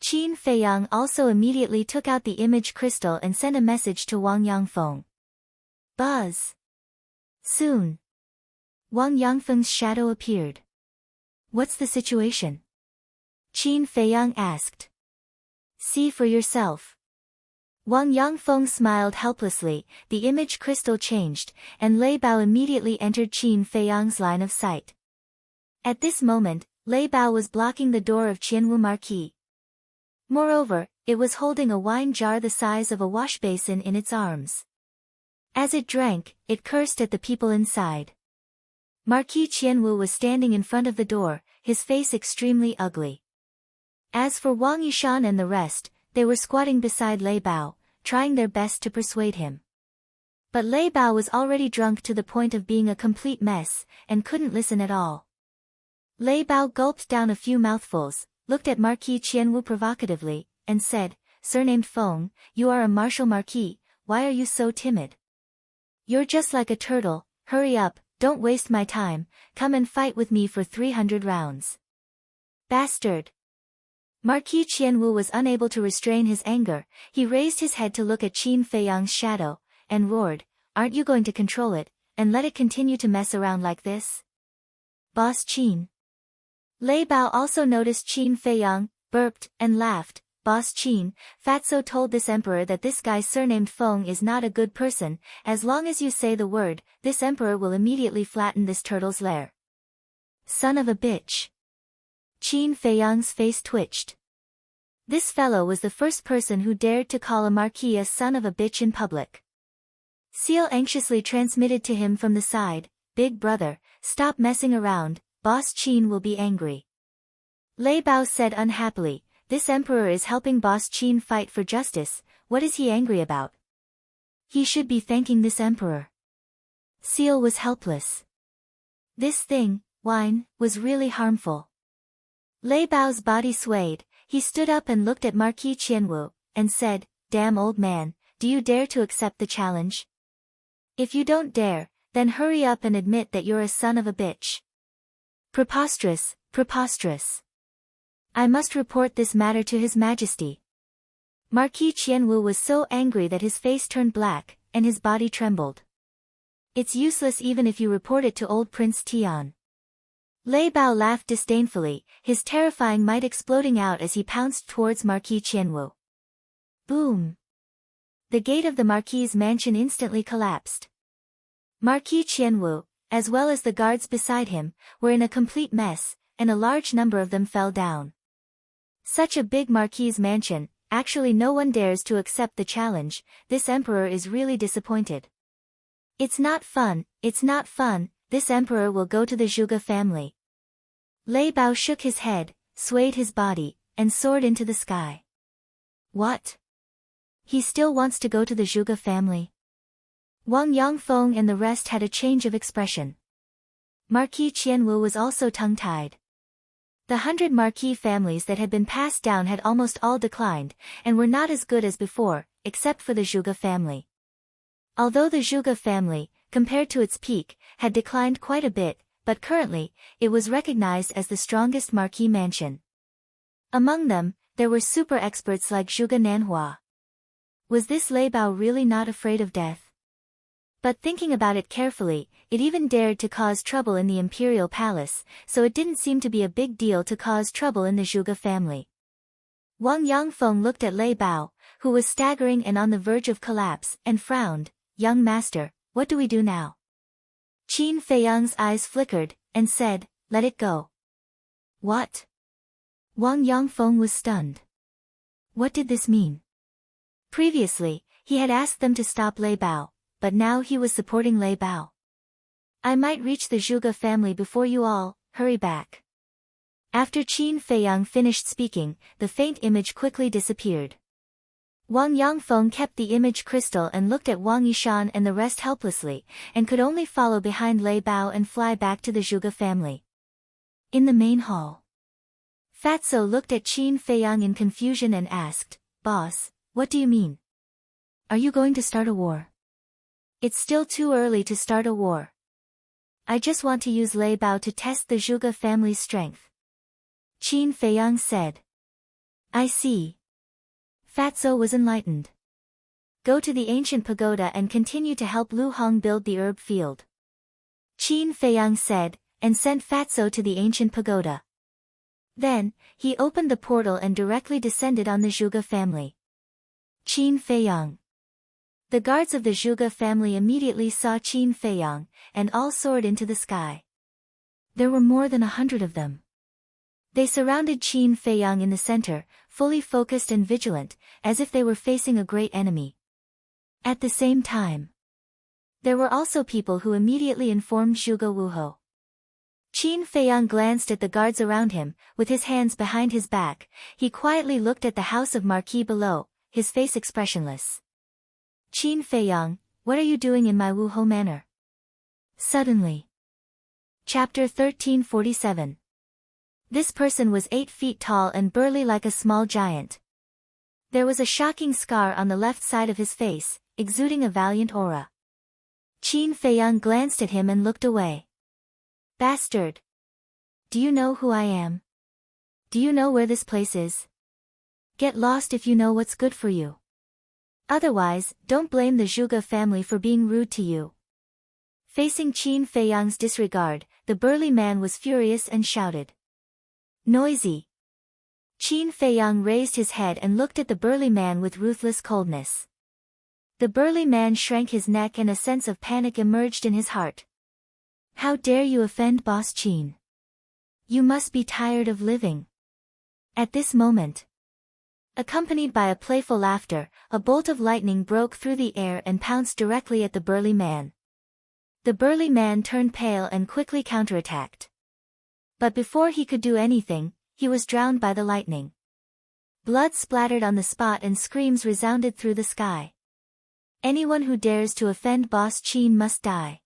Qin Feiyang also immediately took out the image crystal and sent a message to Wang Yangfeng. Buzz. Soon. Wang Yangfeng's shadow appeared. "What's the situation?" Qin Feiyang asked. "See for yourself." Wang Yangfeng smiled helplessly, the image crystal changed, and Lei Bao immediately entered Qin Feiyang's line of sight. At this moment, Lei Bao was blocking the door of Qianwu Marquis. Moreover, it was holding a wine jar the size of a washbasin in its arms. As it drank, it cursed at the people inside. Marquis Qianwu was standing in front of the door, his face extremely ugly. As for Wang Yishan and the rest, they were squatting beside Lei Bao, trying their best to persuade him. But Lei Bao was already drunk to the point of being a complete mess, and couldn't listen at all. Lei Bao gulped down a few mouthfuls, looked at Marquis Qianwu provocatively, and said, "Surnamed Feng, you are a martial marquis, why are you so timid? You're just like a turtle, hurry up, don't waste my time, come and fight with me for 300 rounds. Bastard." Marquis Qianwu was unable to restrain his anger, he raised his head to look at Qin Feiyang's shadow, and roared, "Aren't you going to control it, and let it continue to mess around like this? Boss Qin." Lei Bao also noticed Qin Feiyang, burped, and laughed. "Boss Qin, Fatso told this emperor that this guy surnamed Feng is not a good person, as long as you say the word, this emperor will immediately flatten this turtle's lair." Son of a bitch. Qin Feiyang's face twitched. This fellow was the first person who dared to call a marquis a son of a bitch in public. Seal anxiously transmitted to him from the side, "Big brother, stop messing around, Boss Qin will be angry." Lei Bao said unhappily, "This emperor is helping Boss Qin fight for justice, what is he angry about? He should be thanking this emperor." Seal was helpless. This thing, wine, was really harmful. Lei Bao's body swayed, he stood up and looked at Marquis Qianwu, and said, "Damn old man, do you dare to accept the challenge? If you don't dare, then hurry up and admit that you're a son of a bitch." Preposterous, preposterous. I must report this matter to His Majesty. Marquis Qianwu was so angry that his face turned black, and his body trembled. "It's useless even if you report it to old Prince Tian." Lei Bao laughed disdainfully, his terrifying might exploding out as he pounced towards Marquis Qianwu. Boom! The gate of the Marquis's mansion instantly collapsed. Marquis Qianwu, as well as the guards beside him, were in a complete mess, and a large number of them fell down. Such a big Marquis's mansion, actually no one dares to accept the challenge, this emperor is really disappointed. It's not fun, this emperor will go to the Zhuge family." Lei Bao shook his head, swayed his body, and soared into the sky. What? He still wants to go to the Zhuge family? Wang Yangfeng and the rest had a change of expression. Marquis Qianwu was also tongue-tied. The 100 marquis families that had been passed down had almost all declined, and were not as good as before, except for the Zhuge family. Although the Zhuge family, compared to its peak, had declined quite a bit, but currently, it was recognized as the strongest marquis mansion. Among them, there were super experts like Zhuge Nanhua. Was this Lei Bao really not afraid of death? But thinking about it carefully, it even dared to cause trouble in the imperial palace, so it didn't seem to be a big deal to cause trouble in the Zhuge family. Wang Yangfeng looked at Lei Bao, who was staggering and on the verge of collapse, and frowned. "Young master, what do we do now?" Qin Feiyang's eyes flickered, and said, "Let it go." "What?" Wang Yangfeng was stunned. What did this mean? Previously, he had asked them to stop Lei Bao, but now he was supporting Lei Bao. "I might reach the Zhuge family before you all, hurry back." After Qin Feiyang finished speaking, the faint image quickly disappeared. Wang Yangfeng kept the image crystal and looked at Wang Yishan and the rest helplessly, and could only follow behind Lei Bao and fly back to the Zhuge family. In the main hall, Fatso looked at Qin Feiyang in confusion and asked, "Boss, what do you mean? Are you going to start a war?" "It's still too early to start a war. I just want to use Lei Bao to test the Zhuge family's strength," Qin Feiyang said. "I see." Fatso was enlightened. "Go to the ancient pagoda and continue to help Lu Hong build the herb field," Qin Feiyang said, and sent Fatso to the ancient pagoda. Then, he opened the portal and directly descended on the Zhuge family. Qin Feiyang. The guards of the Zhuge family immediately saw Qin Feiyang, and all soared into the sky. There were more than 100 of them. They surrounded Qin Feiyang in the center, fully focused and vigilant, as if they were facing a great enemy. At the same time, there were also people who immediately informed Zhuge Wuhou. Qin Feiyang glanced at the guards around him, with his hands behind his back. He quietly looked at the house of Marquis below, his face expressionless. "Qin Feiyang, what are you doing in my Wuhou manor?" Suddenly. Chapter 1347. This person was 8 feet tall and burly like a small giant. There was a shocking scar on the left side of his face, exuding a valiant aura. Qin Feiyang glanced at him and looked away. "Bastard! Do you know who I am? Do you know where this place is? Get lost if you know what's good for you. Otherwise, don't blame the Zhuge family for being rude to you." Facing Qin Feiyang's disregard, the burly man was furious and shouted, "Noisy!" Qin Feiyang raised his head and looked at the burly man with ruthless coldness. The burly man shrank his neck and a sense of panic emerged in his heart. "How dare you offend Boss Qin? You must be tired of living." At this moment, accompanied by a playful laughter, a bolt of lightning broke through the air and pounced directly at the burly man. The burly man turned pale and quickly counterattacked. But before he could do anything, he was drowned by the lightning. Blood splattered on the spot and screams resounded through the sky. "Anyone who dares to offend Boss Qin must die."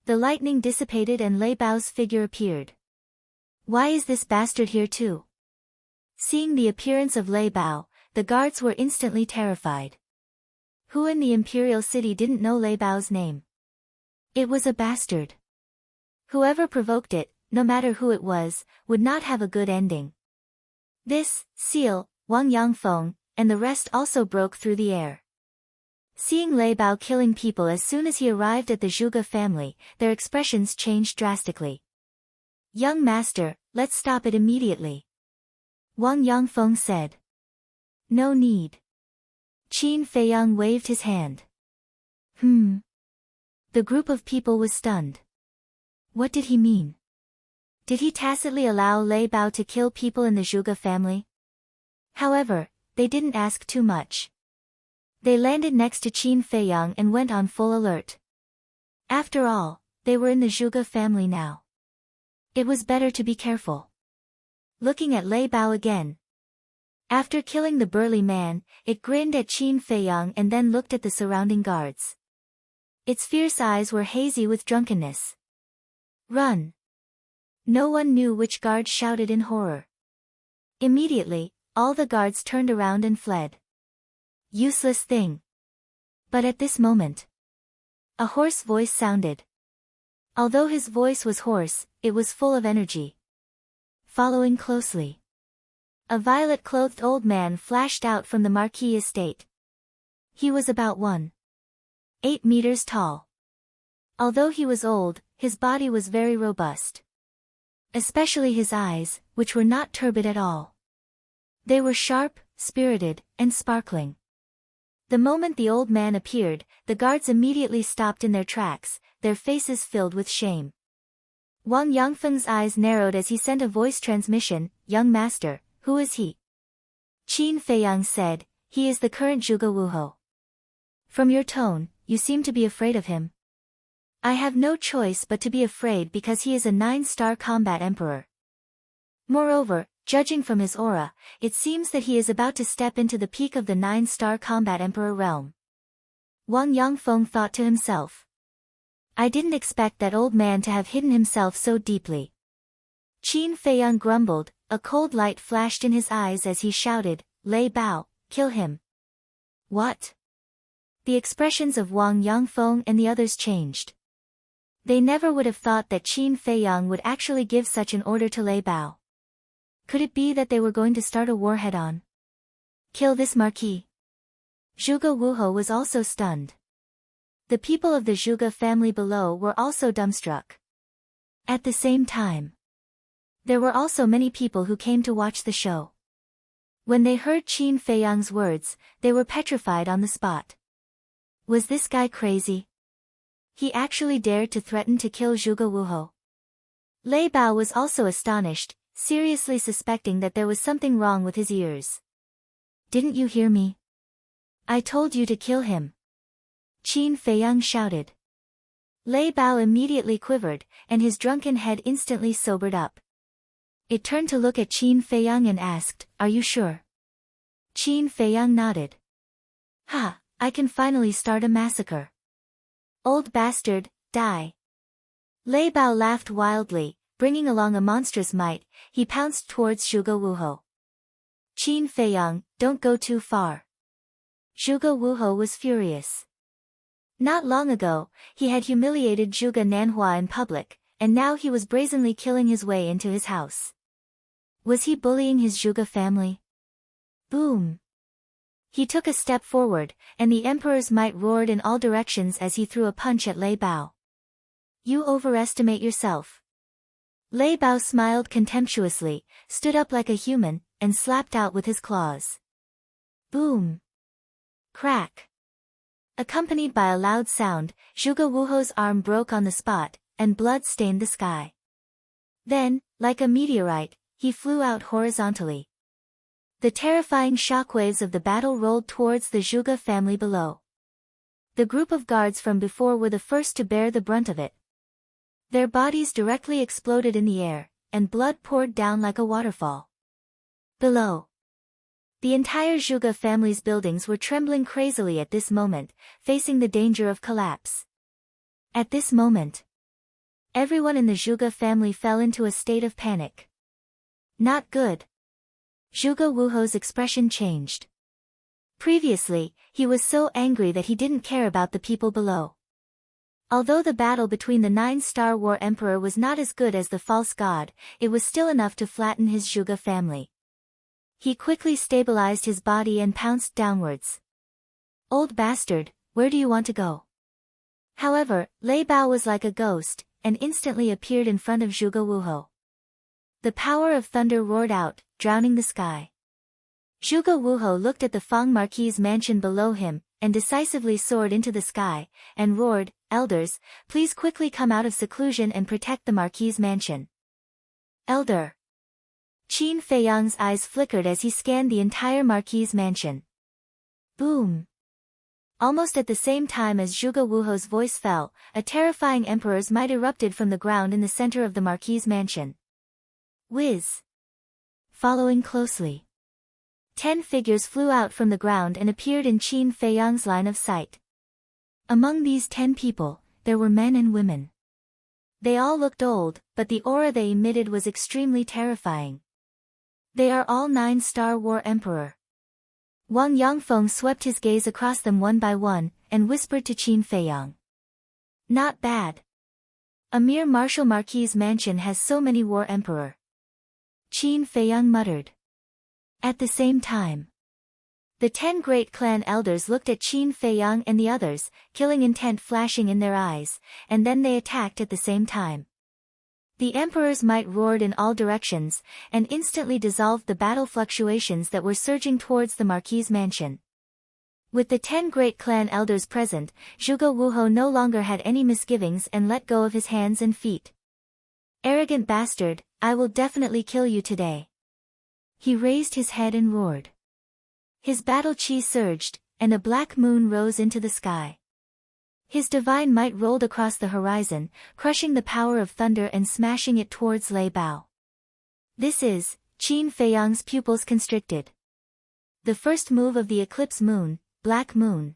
The lightning dissipated and Lei Bao's figure appeared. "Why is this bastard here too?" Seeing the appearance of Lei Bao, the guards were instantly terrified. Who in the imperial city didn't know Lei Bao's name? It was a bastard. Whoever provoked it, no matter who it was, would not have a good ending. This, Seal, Wang Yangfeng, and the rest also broke through the air. Seeing Lei Bao killing people as soon as he arrived at the Zhuge family, their expressions changed drastically. "Young master, let's stop it immediately," Wang Yangfeng said. "No need." Qin Feiyang waved his hand. The group of people was stunned. What did he mean? Did he tacitly allow Lei Bao to kill people in the Zhuge family? However, they didn't ask too much. They landed next to Qin Feiyang and went on full alert. After all, they were in the Zhuge family now. It was better to be careful. Looking at Lei Bao again. After killing the burly man, it grinned at Qin Feiyang and then looked at the surrounding guards. Its fierce eyes were hazy with drunkenness. "Run!" No one knew which guard shouted in horror. Immediately, all the guards turned around and fled. Useless thing. But at this moment, a hoarse voice sounded. Although his voice was hoarse, it was full of energy. Following closely, a violet-clothed old man flashed out from the Marquis estate. He was about 1.8 meters tall. Although he was old, his body was very robust. Especially his eyes, which were not turbid at all. They were sharp, spirited, and sparkling. The moment the old man appeared, the guards immediately stopped in their tracks, their faces filled with shame. Wang Yangfeng's eyes narrowed as he sent a voice transmission, "Young master, who is he?" Qin Feiyang said, "He is the current Zhuge Wuhou. From your tone, you seem to be afraid of him." "I have no choice but to be afraid because he is a 9-star combat emperor. Moreover, judging from his aura, it seems that he is about to step into the peak of the 9-star combat emperor realm." Wang Yangfeng thought to himself. "I didn't expect that old man to have hidden himself so deeply." Qin Feiyang grumbled, a cold light flashed in his eyes as he shouted, "Lei Bao, kill him." "What?" The expressions of Wang Yangfeng and the others changed. They never would have thought that Qin Feiyang would actually give such an order to Lei Bao. Could it be that they were going to start a war head-on? Kill this marquis. Zhuge Wuhou was also stunned. The people of the Zhuge family below were also dumbstruck. At the same time, there were also many people who came to watch the show. When they heard Qin Feiyang's words, they were petrified on the spot. Was this guy crazy? He actually dared to threaten to kill Zhuge Wuhou. Lei Bao was also astonished, seriously suspecting that there was something wrong with his ears. "Didn't you hear me? I told you to kill him," Qin Feiyang shouted. Lei Bao immediately quivered, and his drunken head instantly sobered up. It turned to look at Qin Feiyang and asked, "Are you sure?" Qin Feiyang nodded. "Ha, I can finally start a massacre. Old bastard, die." Lei Bao laughed wildly, bringing along a monstrous might, he pounced towards Zhuge Wuhou. "Qin Feiyang, don't go too far." Zhuge Wuhou was furious. Not long ago, he had humiliated Zhuge Nanhua in public, and now he was brazenly killing his way into his house. Was he bullying his Zhuge family? Boom! He took a step forward, and the emperor's might roared in all directions as he threw a punch at Lei Bao. "You overestimate yourself." Lei Bao smiled contemptuously, stood up like a human, and slapped out with his claws. Boom! Crack! Accompanied by a loud sound, Zhuge Wuhou's arm broke on the spot, and blood stained the sky. Then, like a meteorite, he flew out horizontally. The terrifying shockwaves of the battle rolled towards the Zhuge family below. The group of guards from before were the first to bear the brunt of it. Their bodies directly exploded in the air, and blood poured down like a waterfall. Below, the entire Zhuge family's buildings were trembling crazily at this moment, facing the danger of collapse. At this moment, everyone in the Zhuge family fell into a state of panic. Not good. Zhuge Wuhou's expression changed. Previously, he was so angry that he didn't care about the people below. Although the battle between the 9-star war emperor was not as good as the false god, it was still enough to flatten his Zhuge family. He quickly stabilized his body and pounced downwards. "Old bastard, where do you want to go?" However, Lei Bao was like a ghost, and instantly appeared in front of Zhuge Wuhou. The power of thunder roared out, drowning the sky. Zhuge Wuhou looked at the Fang Marquis' mansion below him, and decisively soared into the sky, and roared, "Elders, please quickly come out of seclusion and protect the Marquis' mansion." "Elder!" Qin Feiyang's eyes flickered as he scanned the entire Marquis' mansion. Boom! Almost at the same time as Zhuge Wuhou's voice fell, a terrifying emperor's might erupted from the ground in the center of the Marquis' mansion. Whiz! Following closely, 10 figures flew out from the ground and appeared in Qin Feiyang's line of sight. Among these 10 people, there were men and women. They all looked old, but the aura they emitted was extremely terrifying. They are all 9-star war emperor. Wang Yangfeng swept his gaze across them one by one, and whispered to Qin Feiyang. "Not bad. A mere martial marquis' mansion has so many war emperor." Qin Feiyang muttered. At the same time, the 10 great clan elders looked at Qin Feiyang and the others, killing intent flashing in their eyes, and then they attacked at the same time. The emperor's might roared in all directions, and instantly dissolved the battle fluctuations that were surging towards the Marquis' mansion. With the 10 great clan elders present, Zhuge Wuhou no longer had any misgivings and let go of his hands and feet. Arrogant bastard, I will definitely kill you today. He raised his head and roared. His battle chi surged, and a black moon rose into the sky. His divine might rolled across the horizon, crushing the power of thunder and smashing it towards Lei Bao. This is, Qin Feiyang's pupils constricted. The first move of the eclipse moon, Black Moon.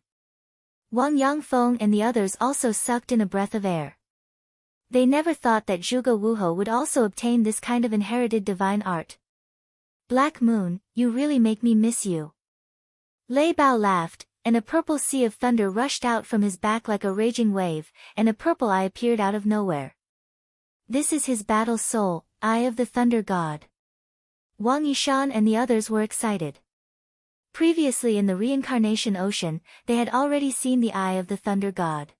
Wang Yangfeng and the others also sucked in a breath of air. They never thought that Zhuge Wuhou would also obtain this kind of inherited divine art. Black Moon, you really make me miss you. Lei Bao laughed, and a purple sea of thunder rushed out from his back like a raging wave, and a purple eye appeared out of nowhere. This is his battle soul, Eye of the Thunder God. Wang Yishan and the others were excited. Previously in the reincarnation ocean, they had already seen the Eye of the Thunder God.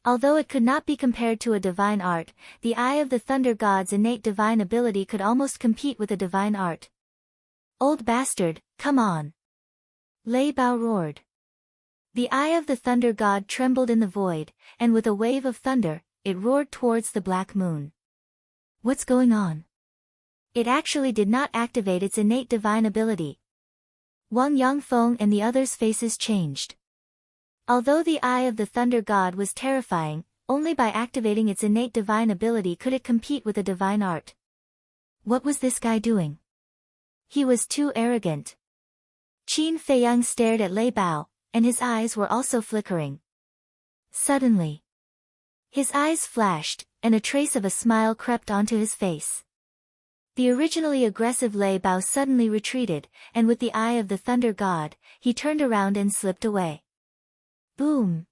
Although it could not be compared to a divine art, the Eye of the Thunder God's innate divine ability could almost compete with a divine art. Old bastard, come on! Lei Bao roared. The Eye of the Thunder God trembled in the void, and with a wave of thunder, it roared towards the Black Moon. What's going on? It actually did not activate its innate divine ability. Wang Yangfeng and the others' faces changed. Although the Eye of the Thunder God was terrifying, only by activating its innate divine ability could it compete with a divine art. What was this guy doing? He was too arrogant. Qin Feiyang stared at Lei Bao, and his eyes were also flickering. Suddenly, his eyes flashed, and a trace of a smile crept onto his face. The originally aggressive Lei Bao suddenly retreated, and with the Eye of the Thunder God, he turned around and slipped away. Boom!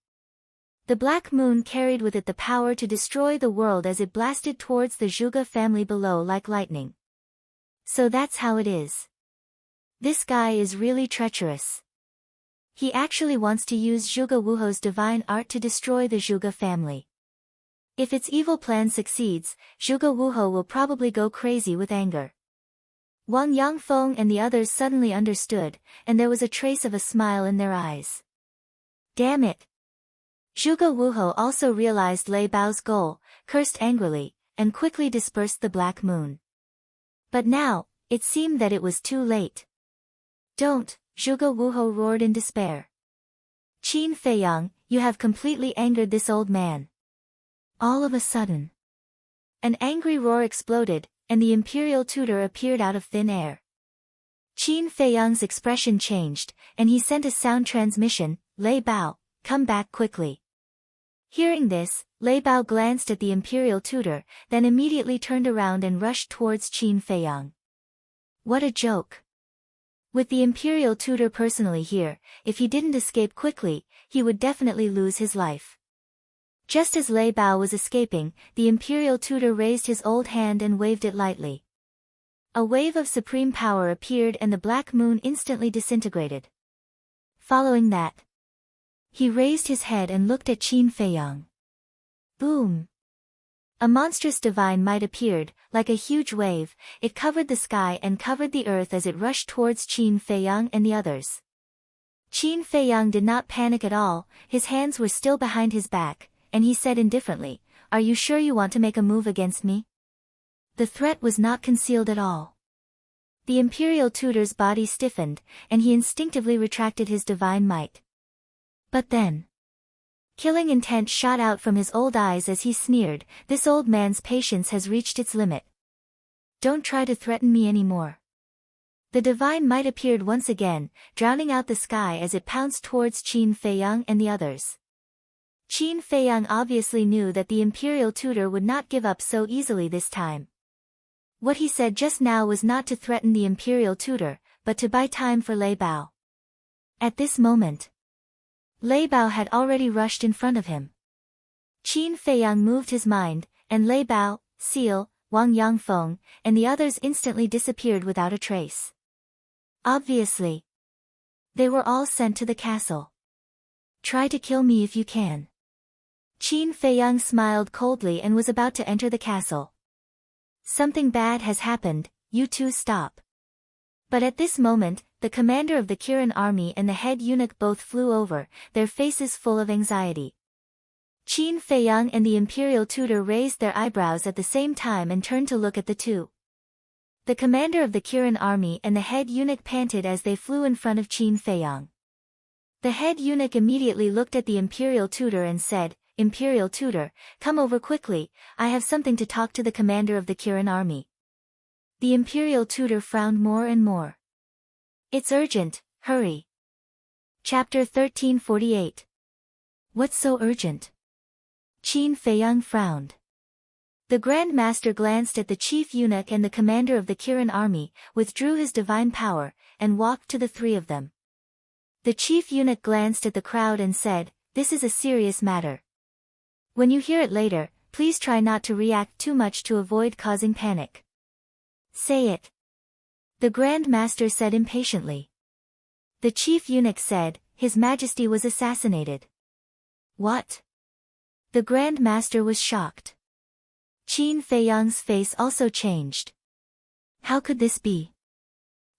The Black Moon carried with it the power to destroy the world as it blasted towards the Zhuge family below like lightning. So that's how it is. This guy is really treacherous. He actually wants to use Zhuge Wuhou's divine art to destroy the Zhuge family. If its evil plan succeeds, Zhuge Wuhou will probably go crazy with anger. Wang Yangfeng and the others suddenly understood, and there was a trace of a smile in their eyes. Damn it! Zhuge Wuhou also realized Lei Bao's goal, cursed angrily, and quickly dispersed the Black Moon. But now, it seemed that it was too late. Don't, Zhuge Wuhou roared in despair. Qin Feiyang, you have completely angered this old man. All of a sudden, an angry roar exploded, and the imperial tutor appeared out of thin air. Qin Feiyang's expression changed, and he sent a sound transmission, Lei Bao, come back quickly. Hearing this, Lei Bao glanced at the imperial tutor, then immediately turned around and rushed towards Qin Feiyang. What a joke! With the imperial tutor personally here, if he didn't escape quickly, he would definitely lose his life. Just as Lei Bao was escaping, the imperial tutor raised his old hand and waved it lightly. A wave of supreme power appeared and the Black Moon instantly disintegrated. Following that, he raised his head and looked at Qin Feiyang. Boom! A monstrous divine might appeared, like a huge wave, it covered the sky and covered the earth as it rushed towards Qin Feiyang and the others. Qin Feiyang did not panic at all, his hands were still behind his back, and he said indifferently, "Are you sure you want to make a move against me?" The threat was not concealed at all. The imperial tutor's body stiffened, and he instinctively retracted his divine might. But then, killing intent shot out from his old eyes as he sneered, "This old man's patience has reached its limit. Don't try to threaten me anymore." The divine might appeared once again, drowning out the sky as it pounced towards Qin Feiyang and the others. Qin Feiyang obviously knew that the imperial tutor would not give up so easily this time. What he said just now was not to threaten the imperial tutor, but to buy time for Lei Bao. At this moment, Lei Bao had already rushed in front of him. Qin Feiyang moved his mind, and Lei Bao, Seal, Wang Yangfeng, and the others instantly disappeared without a trace. Obviously, they were all sent to the castle. Try to kill me if you can. Qin Feiyang smiled coldly and was about to enter the castle. Something bad has happened, you two stop. But at this moment, the commander of the Kirin army and the head eunuch both flew over, their faces full of anxiety. Qin Feiyang and the imperial tutor raised their eyebrows at the same time and turned to look at the two. The commander of the Kirin army and the head eunuch panted as they flew in front of Qin Feiyang. The head eunuch immediately looked at the imperial tutor and said, "Imperial tutor, come over quickly, I have something to talk to the commander of the Kirin army." The imperial tutor frowned more and more. "It's urgent, hurry." Chapter 1348. What's so urgent? Qin Feiyang frowned. The Grand Master glanced at the chief eunuch and the commander of the Kirin army, withdrew his divine power, and walked to the three of them. The chief eunuch glanced at the crowd and said, "This is a serious matter. When you hear it later, please try not to react too much to avoid causing panic." "Say it," the Grand Master said impatiently. The chief eunuch said, "His Majesty was assassinated." "What?" The Grand Master was shocked. Qin Feiyang's face also changed. How could this be?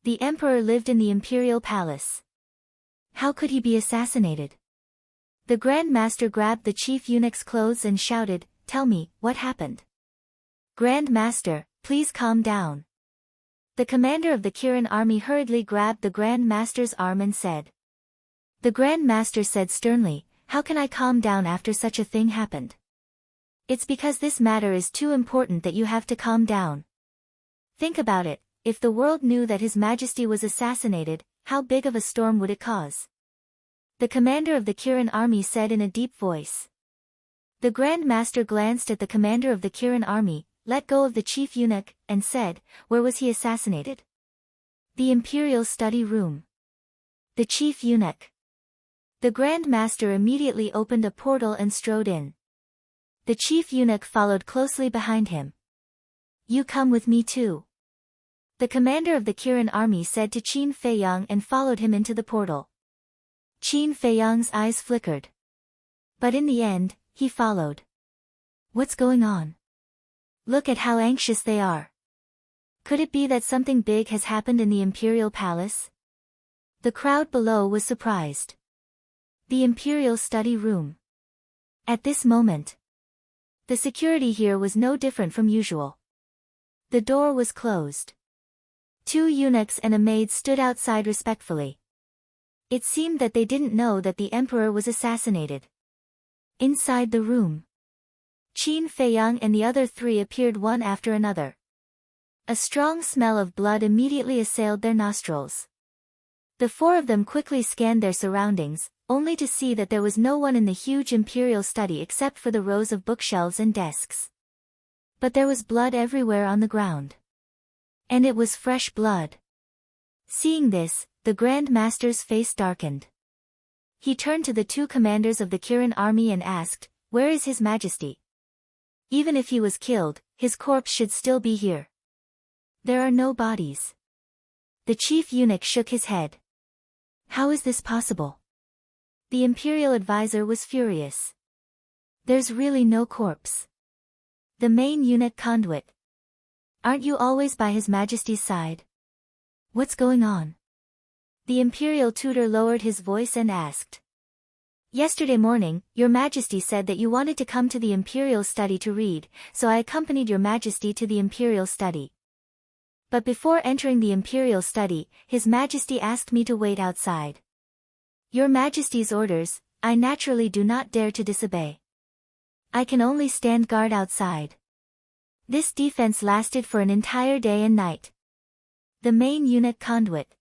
The emperor lived in the imperial palace. How could he be assassinated? The Grand Master grabbed the chief eunuch's clothes and shouted, "Tell me, what happened?" "Grand Master, please calm down." The commander of the Kirin army hurriedly grabbed the Grand Master's arm and said. The Grand Master said sternly, "How can I calm down after such a thing happened?" "It's because this matter is too important that you have to calm down. Think about it, if the world knew that His Majesty was assassinated, how big of a storm would it cause?" The commander of the Kirin army said in a deep voice. The Grand Master glanced at the commander of the Kirin army, let go of the chief eunuch, and said, "Where was he assassinated?" "The Imperial Study Room." "The chief eunuch." The Grand Master immediately opened a portal and strode in. The chief eunuch followed closely behind him. "You come with me too." The commander of the Kirin army said to Qin Feiyang and followed him into the portal. Qin Feiyang's eyes flickered. But in the end, he followed. What's going on? Look at how anxious they are. Could it be that something big has happened in the imperial palace? The crowd below was surprised. The Imperial Study Room. At this moment, the security here was no different from usual. The door was closed. Two eunuchs and a maid stood outside respectfully. It seemed that they didn't know that the emperor was assassinated. Inside the room, Qin Feiyang and the other three appeared one after another. A strong smell of blood immediately assailed their nostrils. The four of them quickly scanned their surroundings, only to see that there was no one in the huge imperial study except for the rows of bookshelves and desks. But there was blood everywhere on the ground. And it was fresh blood. Seeing this, the Grand Master's face darkened. He turned to the two commanders of the Kirin army and asked, "Where is His Majesty? Even if he was killed, his corpse should still be here." "There are no bodies." The chief eunuch shook his head. "How is this possible?" The imperial advisor was furious. "There's really no corpse." The main eunuch conduit. "Aren't you always by His Majesty's side? What's going on?" The imperial tutor lowered his voice and asked. "Yesterday morning, Your Majesty said that you wanted to come to the imperial study to read, so I accompanied Your Majesty to the imperial study. But before entering the imperial study, His Majesty asked me to wait outside. Your Majesty's orders, I naturally do not dare to disobey. I can only stand guard outside." This defense lasted for an entire day and night. The main eunuch conduit.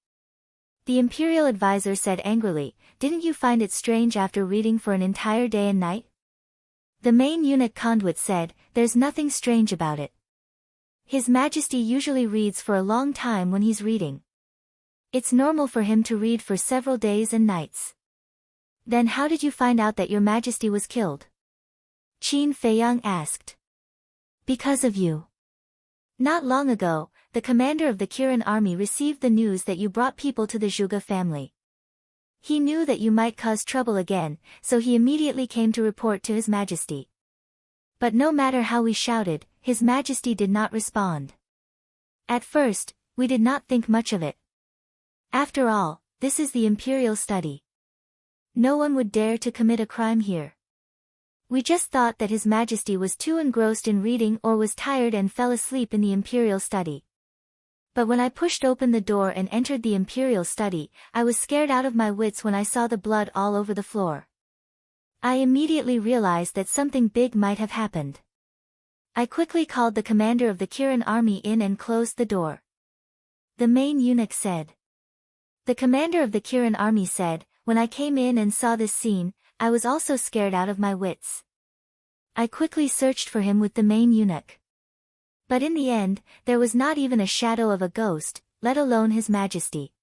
The imperial advisor said angrily, "Didn't you find it strange after reading for an entire day and night?" The main eunuch conduit said, "There's nothing strange about it. His Majesty usually reads for a long time when he's reading. It's normal for him to read for several days and nights." "Then how did you find out that Your Majesty was killed?" Qin Feiyang asked. "Because of you. Not long ago, the commander of the Kirin army received the news that you brought people to the Zhuge family. He knew that you might cause trouble again, so he immediately came to report to His Majesty. But no matter how we shouted, His Majesty did not respond. At first, we did not think much of it. After all, this is the imperial study. No one would dare to commit a crime here. We just thought that His Majesty was too engrossed in reading or was tired and fell asleep in the imperial study. But when I pushed open the door and entered the imperial study, I was scared out of my wits when I saw the blood all over the floor. I immediately realized that something big might have happened. I quickly called the commander of the Kirin army in and closed the door. The main eunuch said. The commander of the Kirin army said, when I came in and saw this scene, I was also scared out of my wits. I quickly searched for him with the main eunuch. But in the end, there was not even a shadow of a ghost, let alone His Majesty.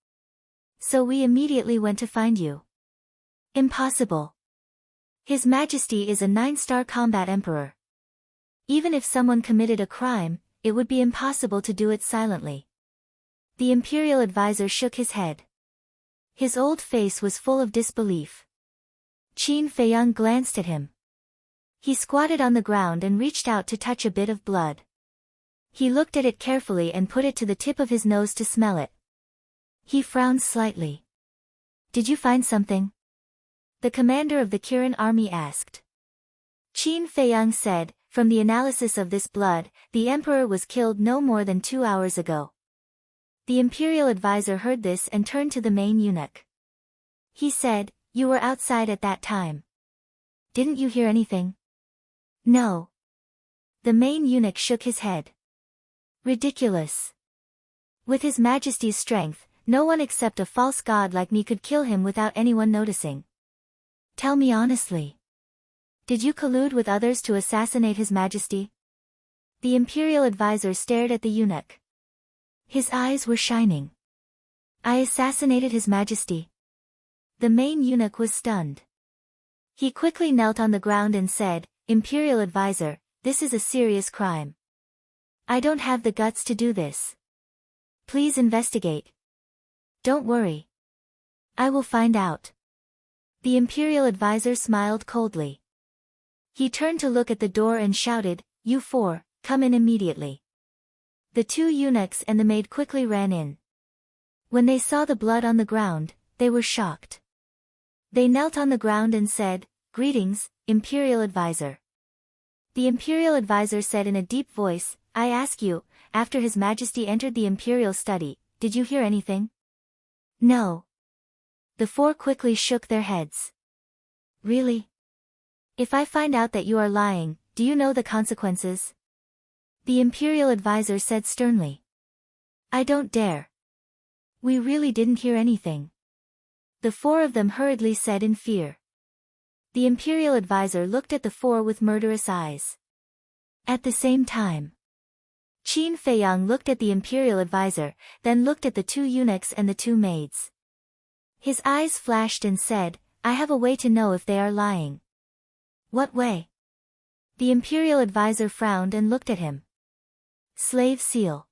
So we immediately went to find you. Impossible. His Majesty is a 9-star combat emperor. Even if someone committed a crime, it would be impossible to do it silently. The imperial advisor shook his head. His old face was full of disbelief. Qin Feiyang glanced at him. He squatted on the ground and reached out to touch a bit of blood. He looked at it carefully and put it to the tip of his nose to smell it. He frowned slightly. Did you find something? The commander of the Kirin army asked. Qin Feiyang said, from the analysis of this blood, the emperor was killed no more than 2 hours ago. The imperial advisor heard this and turned to the main eunuch. He said, you were outside at that time. Didn't you hear anything? No. The main eunuch shook his head. Ridiculous. With His Majesty's strength, no one except a false god like me could kill him without anyone noticing. Tell me honestly. Did you collude with others to assassinate His Majesty? The imperial advisor stared at the eunuch. His eyes were shining. I assassinated His Majesty. The main eunuch was stunned. He quickly knelt on the ground and said, Imperial advisor, this is a serious crime. I don't have the guts to do this. Please investigate. Don't worry. I will find out. The imperial advisor smiled coldly. He turned to look at the door and shouted, You 4, come in immediately. The 2 eunuchs and the maid quickly ran in. When they saw the blood on the ground, they were shocked. They knelt on the ground and said, Greetings, Imperial Advisor. The Imperial Advisor said in a deep voice, I ask you, after His Majesty entered the Imperial study, did you hear anything? No. The 4 quickly shook their heads. Really? If I find out that you are lying, do you know the consequences? The Imperial Advisor said sternly. I don't dare. We really didn't hear anything. The 4 of them hurriedly said in fear. The Imperial Advisor looked at the 4 with murderous eyes. At the same time, Qin Feiyang looked at the Imperial Advisor, then looked at the 2 eunuchs and the 2 maids. His eyes flashed and said, I have a way to know if they are lying. What way? The Imperial Advisor frowned and looked at him. Slave seal.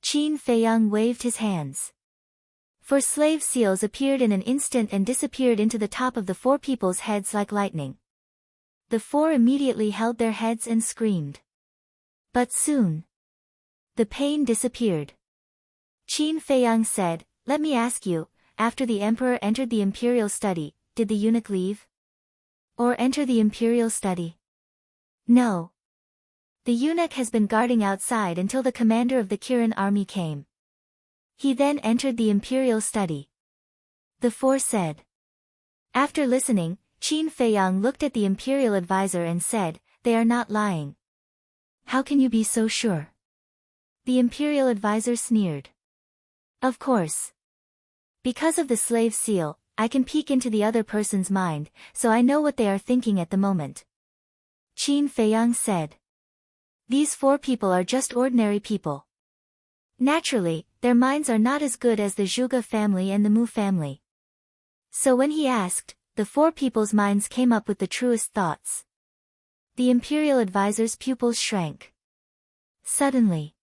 Qin Feiyang waved his hands. 4 slave seals appeared in an instant and disappeared into the top of the 4 people's heads like lightning. The 4 immediately held their heads and screamed. But soon, the pain disappeared. Qin Feiyang said, Let me ask you, after the emperor entered the imperial study, did the eunuch leave? Or enter the imperial study? No. The eunuch has been guarding outside until the commander of the Kirin army came. He then entered the imperial study. The 4 said. After listening, Qin Feiyang looked at the imperial advisor and said, They are not lying. How can you be so sure? The imperial advisor sneered. Of course. Because of the slave seal, I can peek into the other person's mind, so I know what they are thinking at the moment. Qin Feiyang said. These 4 people are just ordinary people. Naturally, their minds are not as good as the Zhuge family and the Mu family. So when he asked, the 4 people's minds came up with the truest thoughts. The imperial advisor's pupils shrank. Suddenly,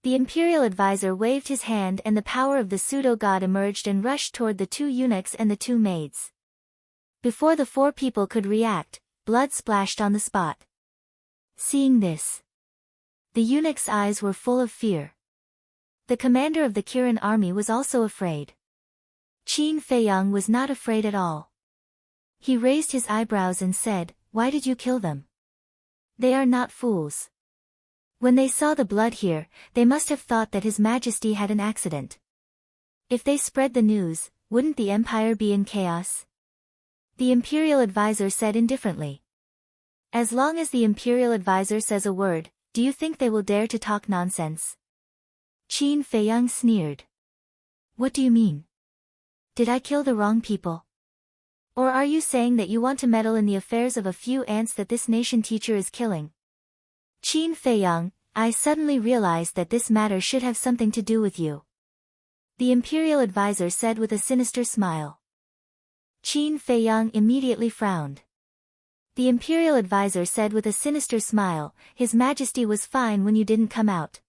the imperial advisor waved his hand and the power of the pseudo-god emerged and rushed toward the 2 eunuchs and the 2 maids. Before the 4 people could react, blood splashed on the spot. Seeing this, the eunuch's eyes were full of fear. The commander of the Kirin army was also afraid. Qin Feiyang was not afraid at all. He raised his eyebrows and said, "Why did you kill them? They are not fools." When they saw the blood here, they must have thought that His Majesty had an accident. If they spread the news, wouldn't the empire be in chaos? The imperial advisor said indifferently. As long as the imperial advisor says a word, do you think they will dare to talk nonsense? Qin Feiyang sneered. What do you mean? Did I kill the wrong people? Or are you saying that you want to meddle in the affairs of a few ants that this nation teacher is killing? Qin Feiyang, I suddenly realized that this matter should have something to do with you. The imperial advisor said with a sinister smile. Qin Feiyang immediately frowned. The imperial advisor said with a sinister smile, His Majesty was fine when you didn't come out.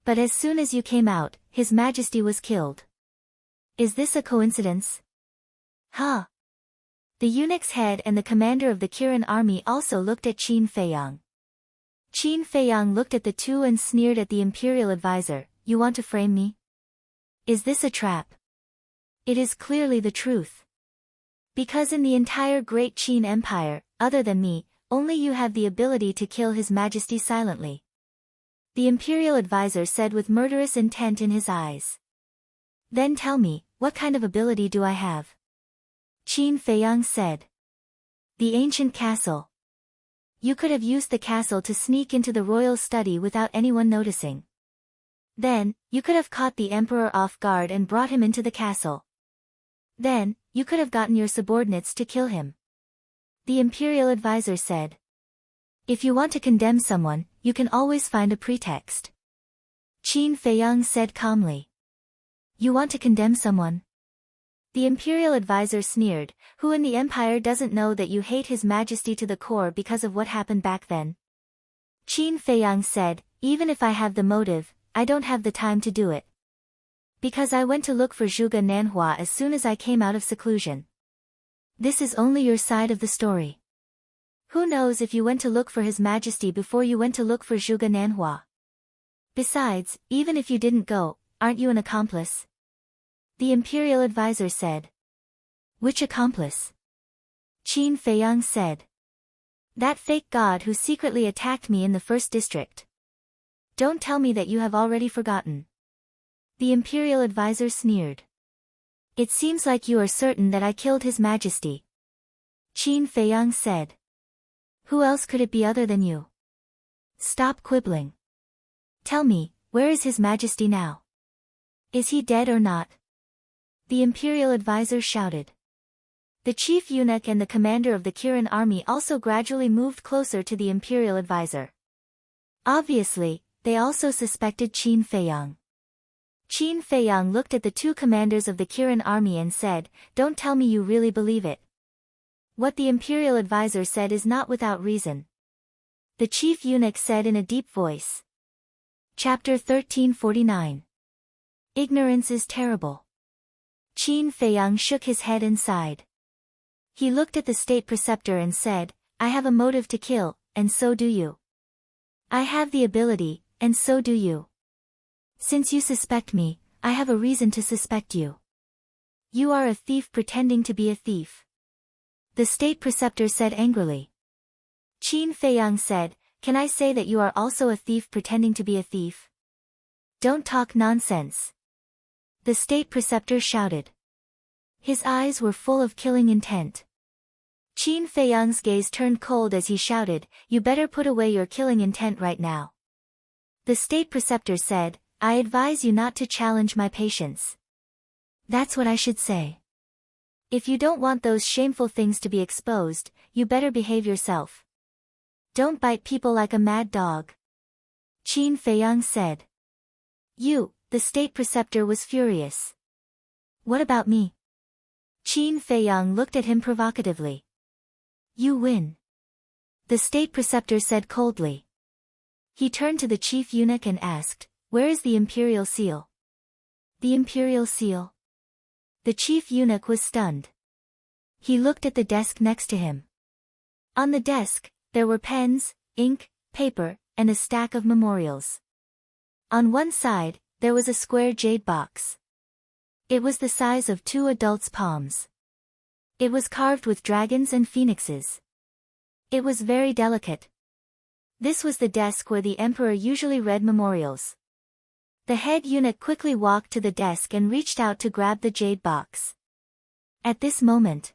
But as soon as you came out, His Majesty was killed. Is this a coincidence? Huh? The eunuch's head and the commander of the Kirin army also looked at Qin Feiyang. Qin Feiyang looked at the two and sneered at the imperial advisor, You want to frame me? Is this a trap? It is clearly the truth. Because in the entire great Qin Empire, other than me, only you have the ability to kill His Majesty silently. The imperial advisor said with murderous intent in his eyes. Then tell me, what kind of ability do I have? Qin Feiyang said. The ancient castle. You could have used the castle to sneak into the royal study without anyone noticing. Then, you could have caught the emperor off guard and brought him into the castle. Then, you could have gotten your subordinates to kill him. The imperial advisor said. If you want to condemn someone, you can always find a pretext. Qin Feiyang said calmly. You want to condemn someone? The imperial advisor sneered, Who in the empire doesn't know that you hate His Majesty to the core because of what happened back then? Qin Feiyang said, Even if I have the motive, I don't have the time to do it. Because I went to look for Zhuge Nanhua as soon as I came out of seclusion. This is only your side of the story. Who knows if you went to look for His Majesty before you went to look for Zhuge Nanhua? Besides, even if you didn't go, aren't you an accomplice? The imperial advisor said. Which accomplice? Qin Feiyang said. That fake god who secretly attacked me in the first district. Don't tell me that you have already forgotten. The imperial advisor sneered. It seems like you are certain that I killed His Majesty. Qin Feiyang said. Who else could it be other than you? Stop quibbling. Tell me, where is His Majesty now? Is he dead or not? The imperial advisor shouted. The chief eunuch and the commander of the Kirin army also gradually moved closer to the imperial advisor. Obviously, they also suspected Qin Feiyang. Qin Feiyang looked at the two commanders of the Kirin army and said, Don't tell me you really believe it. What the imperial advisor said is not without reason. The chief eunuch said in a deep voice. Chapter 1349. Ignorance is terrible. Qin Feiyang shook his head and sighed. He looked at the state preceptor and said, I have a motive to kill, and so do you. I have the ability, and so do you. Since you suspect me, I have a reason to suspect you. You are a thief pretending to be a thief. The state preceptor said angrily. Qin Feiyang said, Can I say that you are also a thief pretending to be a thief? Don't talk nonsense. The state preceptor shouted. His eyes were full of killing intent. Qin Feiyang's gaze turned cold as he shouted, You better put away your killing intent right now. The state preceptor said, I advise you not to challenge my patience. That's what I should say. If you don't want those shameful things to be exposed, you better behave yourself. Don't bite people like a mad dog. Qin Feiyang said. You, the state preceptor was furious. What about me? Qin Feiyang looked at him provocatively. You win. The state preceptor said coldly. He turned to the chief eunuch and asked, Where is the imperial seal? The imperial seal? The chief eunuch was stunned. He looked at the desk next to him. On the desk, there were pens, ink, paper, and a stack of memorials. On one side, there was a square jade box. It was the size of 2 adults' palms. It was carved with dragons and phoenixes. It was very delicate. This was the desk where the emperor usually read memorials. The head eunuch quickly walked to the desk and reached out to grab the jade box. At this moment,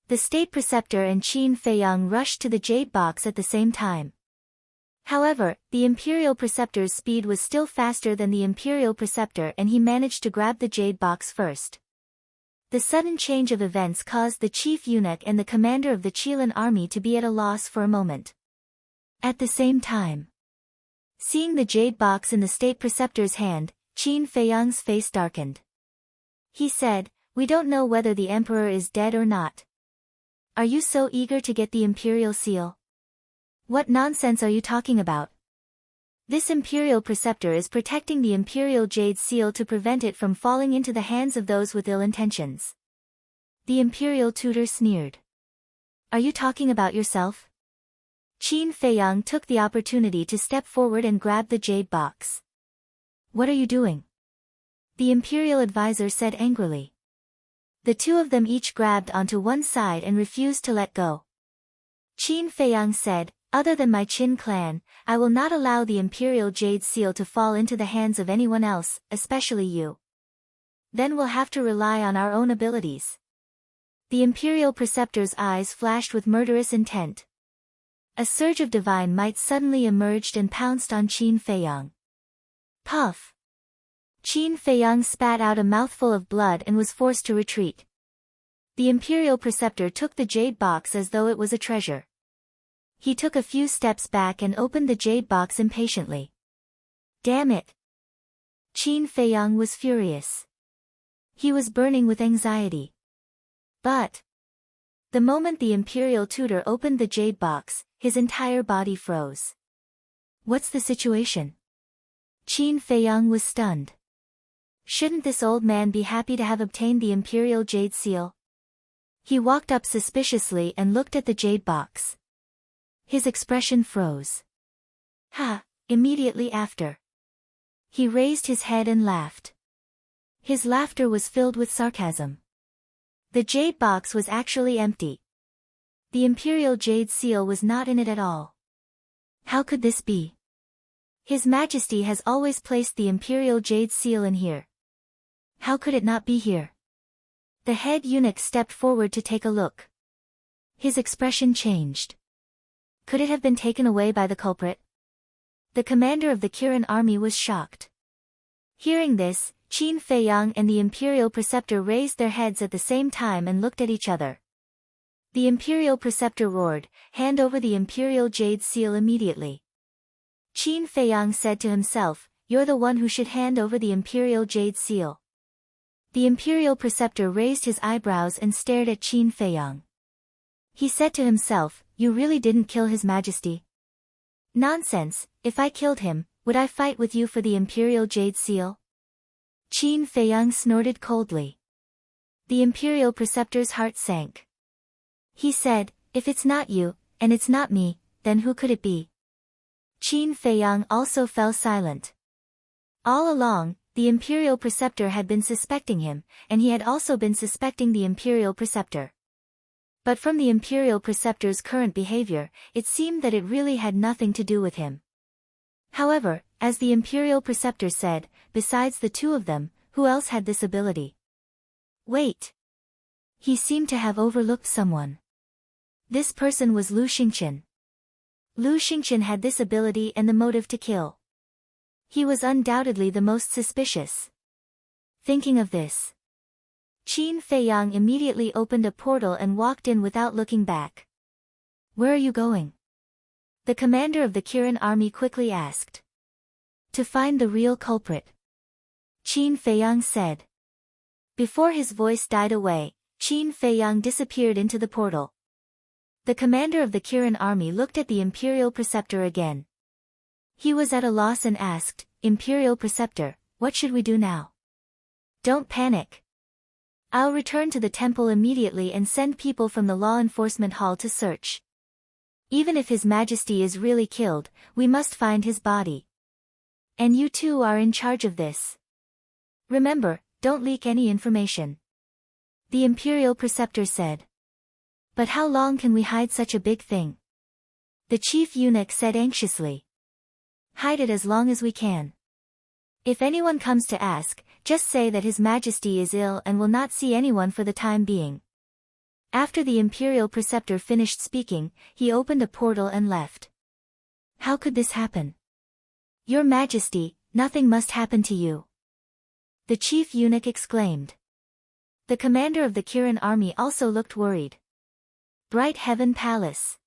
the state preceptor and Qin Feiyang rushed to the jade box at the same time. However, the imperial preceptor's speed was still faster than the imperial preceptor and he managed to grab the jade box first. The sudden change of events caused the chief eunuch and the commander of the Qilin army to be at a loss for a moment. At the same time, seeing the jade box in the state preceptor's hand, Qin Feiyang's face darkened. He said, "We don't know whether the emperor is dead or not. Are you so eager to get the imperial seal? What nonsense are you talking about? This imperial preceptor is protecting the imperial jade seal to prevent it from falling into the hands of those with ill intentions." The imperial tutor sneered. "Are you talking about yourself?" Qin Feiyang took the opportunity to step forward and grab the jade box. "What are you doing?" the imperial advisor said angrily. The two of them each grabbed onto one side and refused to let go. Qin Feiyang said, "Other than my Qin clan, I will not allow the imperial jade seal to fall into the hands of anyone else, especially you. Then we'll have to rely on our own abilities." The imperial preceptor's eyes flashed with murderous intent. A surge of divine might suddenly emerged and pounced on Qin Feiyang. Puff! Qin Feiyang spat out a mouthful of blood and was forced to retreat. The imperial preceptor took the jade box as though it was a treasure. He took a few steps back and opened the jade box impatiently. "Damn it!" Qin Feiyang was furious. He was burning with anxiety. But the moment the imperial tutor opened the jade box, his entire body froze. "What's the situation?" Qin Feiyang was stunned. Shouldn't this old man be happy to have obtained the imperial jade seal? He walked up suspiciously and looked at the jade box. His expression froze. "Ha!" Immediately after, he raised his head and laughed. His laughter was filled with sarcasm. The jade box was actually empty. The imperial jade seal was not in it at all. How could this be? His Majesty has always placed the imperial jade seal in here. How could it not be here? The head eunuch stepped forward to take a look. His expression changed. Could it have been taken away by the culprit? The commander of the Kirin army was shocked. Hearing this, Qin Feiyang and the imperial preceptor raised their heads at the same time and looked at each other. The imperial preceptor roared, "Hand over the imperial jade seal immediately." Qin Feiyang said to himself, "You're the one who should hand over the imperial jade seal." The imperial preceptor raised his eyebrows and stared at Qin Feiyang. He said to himself, "You really didn't kill His Majesty?" "Nonsense, if I killed him, would I fight with you for the imperial jade seal?" Qin Feiyang snorted coldly. The imperial preceptor's heart sank. He said, "If it's not you, and it's not me, then who could it be?" Qin Feiyang also fell silent. All along, the imperial preceptor had been suspecting him, and he had also been suspecting the imperial preceptor. But from the imperial preceptor's current behavior, it seemed that it really had nothing to do with him. However, as the imperial preceptor said, besides the two of them, who else had this ability? Wait! He seemed to have overlooked someone. This person was Lu Xingqian. Lu Xingqian had this ability and the motive to kill. He was undoubtedly the most suspicious. Thinking of this, Qin Feiyang immediately opened a portal and walked in without looking back. "Where are you going?" the commander of the Kirin army quickly asked. "To find the real culprit," Qin Feiyang said. Before his voice died away, Qin Feiyang disappeared into the portal. The commander of the Kirin army looked at the imperial preceptor again. He was at a loss and asked, "Imperial preceptor, what should we do now?" "Don't panic. I'll return to the temple immediately and send people from the law enforcement hall to search. Even if His Majesty is really killed, we must find his body." And you two are in charge of this. Remember, don't leak any information. The Imperial Preceptor said. But how long can we hide such a big thing? The chief eunuch said anxiously. Hide it as long as we can. If anyone comes to ask, just say that His Majesty is ill and will not see anyone for the time being. After the Imperial Preceptor finished speaking, he opened a portal and left. How could this happen? Your Majesty, nothing must happen to you. The chief eunuch exclaimed. The commander of the Kirin army also looked worried. Bright Heaven Palace.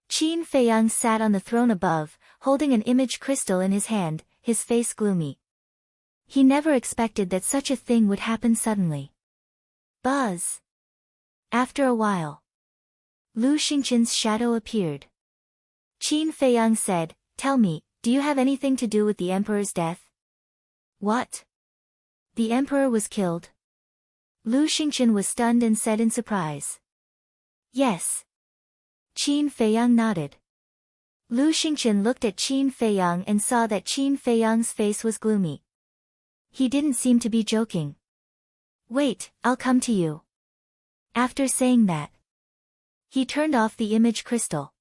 Qin Feiyang sat on the throne above, holding an image crystal in his hand, his face gloomy. He never expected that such a thing would happen suddenly. Buzz. After a while, Lu Xingqian's shadow appeared. Qin Feiyang said, Tell me, do you have anything to do with the Emperor's death? What? The Emperor was killed? Lu Xingqian was stunned and said in surprise. Yes. Qin Feiyang nodded. Lu Xingqian looked at Qin Feiyang and saw that Qin Feiyang's face was gloomy. He didn't seem to be joking. Wait, I'll come to you. After saying that, he turned off the image crystal.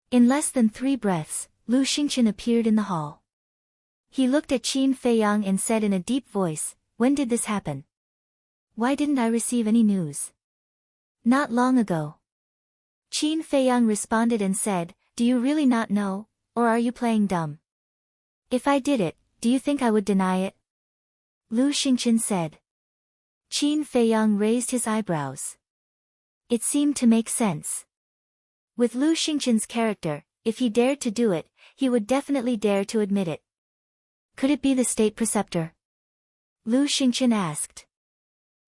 In less than 3 breaths, Lu Xingqian appeared in the hall. He looked at Qin Feiyang and said in a deep voice, When did this happen? Why didn't I receive any news? Not long ago. Qin Feiyang responded and said, Do you really not know, or are you playing dumb? If I did it, do you think I would deny it? Lu Xingqian said. Qin Feiyang raised his eyebrows. It seemed to make sense. With Lu Xingqian's character, if he dared to do it, he would definitely dare to admit it. Could it be the state preceptor? Lu Xingqian asked.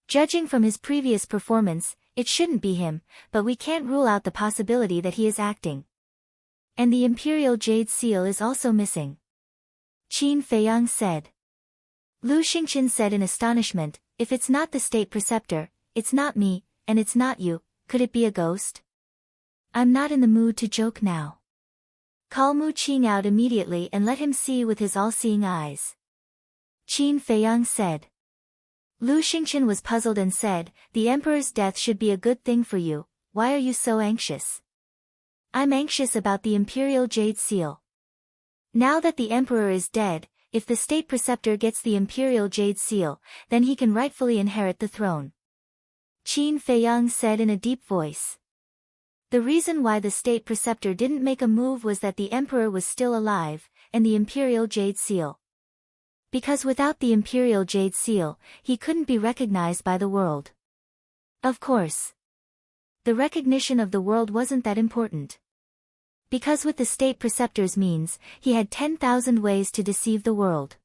Judging from his previous performance, it shouldn't be him, but we can't rule out the possibility that he is acting. And the Imperial Jade Seal is also missing. Qin Feiyang said. Lu Xingqian said in astonishment, If it's not the state preceptor, it's not me, and it's not you, could it be a ghost? I'm not in the mood to joke now. Call Mu Qing out immediately and let him see with his all-seeing eyes. Qin Feiyang said. Lu Xingqian was puzzled and said, The Emperor's death should be a good thing for you, why are you so anxious? I'm anxious about the Imperial Jade Seal. Now that the Emperor is dead, if the state preceptor gets the Imperial Jade Seal, then he can rightfully inherit the throne. Qin Feiyang said in a deep voice. The reason why the state preceptor didn't make a move was that the Emperor was still alive, and the Imperial Jade Seal. Because without the Imperial Jade Seal, he couldn't be recognized by the world. Of course. The recognition of the world wasn't that important. Because with the state preceptor's means, he had 10,000 ways to deceive the world.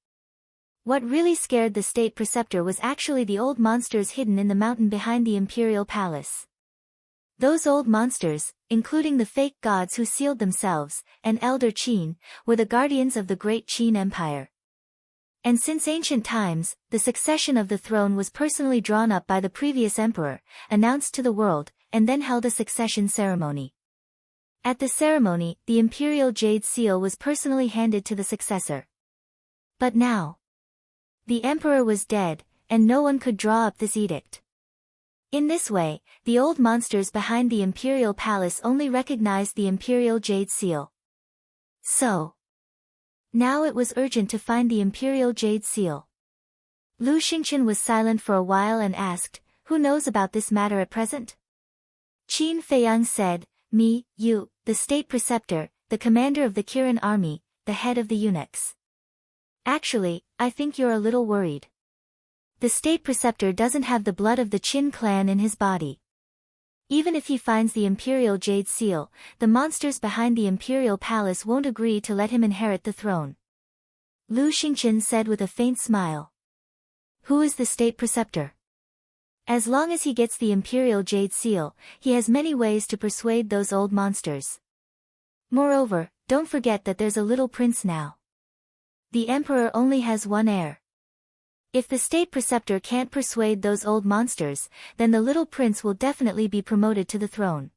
What really scared the state preceptor was actually the old monsters hidden in the mountain behind the Imperial Palace. Those old monsters, including the fake gods who sealed themselves, and Elder Qin, were the guardians of the great Qin Empire. And since ancient times, the succession of the throne was personally drawn up by the previous emperor, announced to the world, and then held a succession ceremony. At the ceremony, the Imperial Jade Seal was personally handed to the successor. But now, the emperor was dead, and no one could draw up this edict. In this way, the old monsters behind the Imperial Palace only recognized the Imperial Jade Seal. So, now it was urgent to find the Imperial Jade Seal. Lu Xingqian was silent for a while and asked, Who knows about this matter at present? Qin Feiyang said, Me, you, the state preceptor, the commander of the Kirin army, the head of the eunuchs. Actually, I think you're a little worried. The state preceptor doesn't have the blood of the Qin clan in his body. Even if he finds the Imperial Jade Seal, the monsters behind the Imperial Palace won't agree to let him inherit the throne. Lu Xingqian said with a faint smile. Who is the state preceptor? As long as he gets the Imperial Jade Seal, he has many ways to persuade those old monsters. Moreover, don't forget that there's a little prince now. The emperor only has one heir. If the state preceptor can't persuade those old monsters, then the little prince will definitely be promoted to the throne.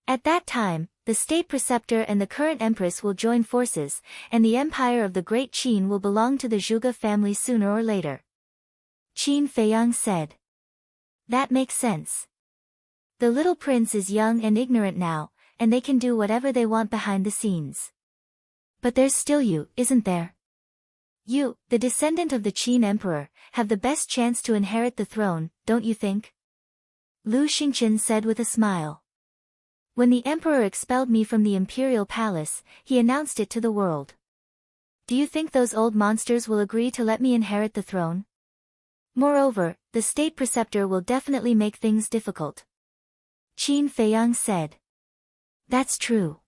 At that time, the state preceptor and the current empress will join forces, and the empire of the great Qin will belong to the Zhuge family sooner or later. Qin Feiyang said. That makes sense. The little prince is young and ignorant now, and they can do whatever they want behind the scenes. But there's still you, isn't there? You, the descendant of the Qin emperor, have the best chance to inherit the throne, don't you think? Lu Xingqian said with a smile. When the emperor expelled me from the imperial palace, he announced it to the world. Do you think those old monsters will agree to let me inherit the throne? Moreover, the state preceptor will definitely make things difficult. Qin Feiyang said. That's true.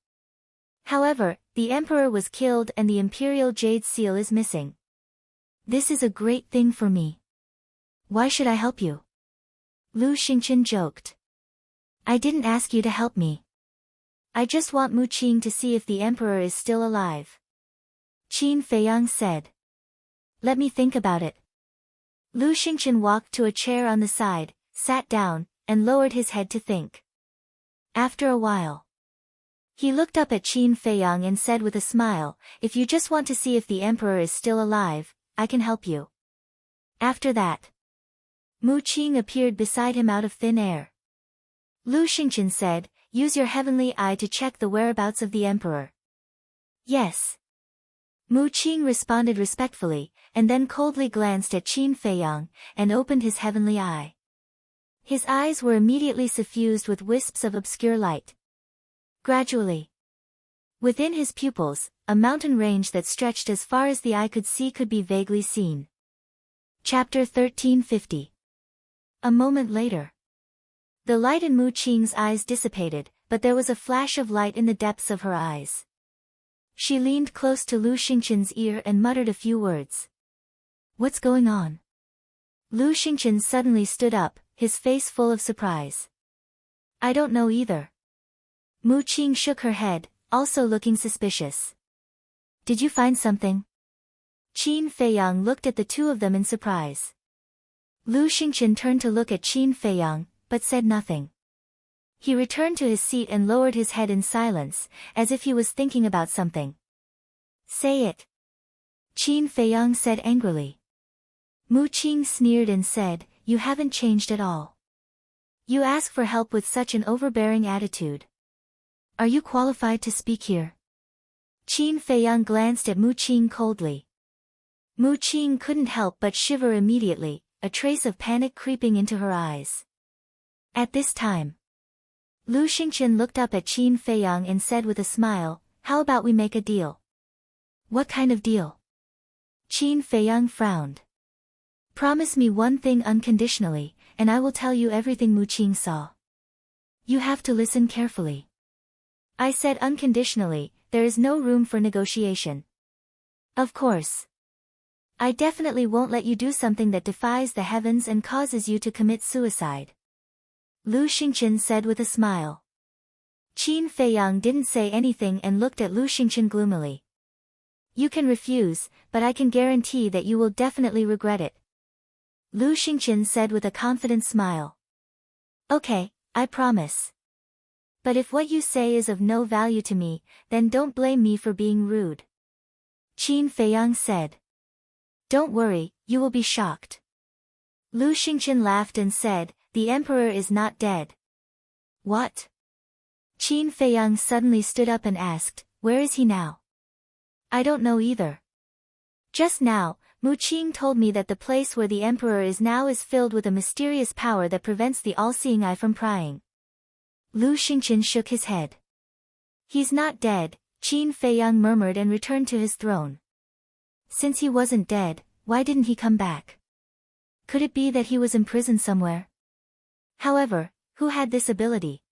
However, the emperor was killed and the imperial jade seal is missing. This is a great thing for me. Why should I help you? Lu Xingqian joked. I didn't ask you to help me. I just want Mu Qing to see if the emperor is still alive. Qin Feiyang said. Let me think about it. Lu Xingqian walked to a chair on the side, sat down, and lowered his head to think. After a while, he looked up at Qin Feiyang and said with a smile, if you just want to see if the emperor is still alive, I can help you. After that, Mu Qing appeared beside him out of thin air. Lu Xingqian said, use your heavenly eye to check the whereabouts of the emperor. Yes. Mu Qing responded respectfully, and then coldly glanced at Qin Feiyang, and opened his heavenly eye. His eyes were immediately suffused with wisps of obscure light. Gradually, within his pupils, a mountain range that stretched as far as the eye could see could be vaguely seen. Chapter 1350. A moment later, the light in Mu Qing's eyes dissipated, but there was a flash of light in the depths of her eyes. She leaned close to Lu Xingqian's ear and muttered a few words. What's going on? Lu Xingqian suddenly stood up, his face full of surprise. I don't know either. Mu Qing shook her head, also looking suspicious. Did you find something? Qin Feiyang looked at the two of them in surprise. Lu Xingqian turned to look at Qin Feiyang, but said nothing. He returned to his seat and lowered his head in silence, as if he was thinking about something. Say it. Qin Feiyang said angrily. Mu Qing sneered and said, you haven't changed at all. You ask for help with such an overbearing attitude. Are you qualified to speak here? Qin Feiyang glanced at Mu Qing coldly. Mu Qing couldn't help but shiver immediately, a trace of panic creeping into her eyes. At this time, Lu Xingqian looked up at Qin Feiyang and said with a smile, how about we make a deal? What kind of deal? Qin Feiyang frowned. Promise me one thing unconditionally, and I will tell you everything Mu Qing saw. You have to listen carefully. I said unconditionally, there is no room for negotiation. Of course. I definitely won't let you do something that defies the heavens and causes you to commit suicide. Lu Xingqian said with a smile. Qin Feiyang didn't say anything and looked at Lu Xingqian gloomily. You can refuse, but I can guarantee that you will definitely regret it. Lu Xingqian said with a confident smile. Okay, I promise. But if what you say is of no value to me, then don't blame me for being rude. Qin Feiyang said. Don't worry, you will be shocked. Lu Xingqian laughed and said, the emperor is not dead. What? Qin Feiyang suddenly stood up and asked, where is he now? I don't know either. Just now, Mu Qing told me that the place where the emperor is now is filled with a mysterious power that prevents the all-seeing eye from prying. Lu Xingqian shook his head. He's not dead, Qin Feiyang murmured and returned to his throne. Since he wasn't dead, why didn't he come back? Could it be that he was imprisoned somewhere? However, who had this ability?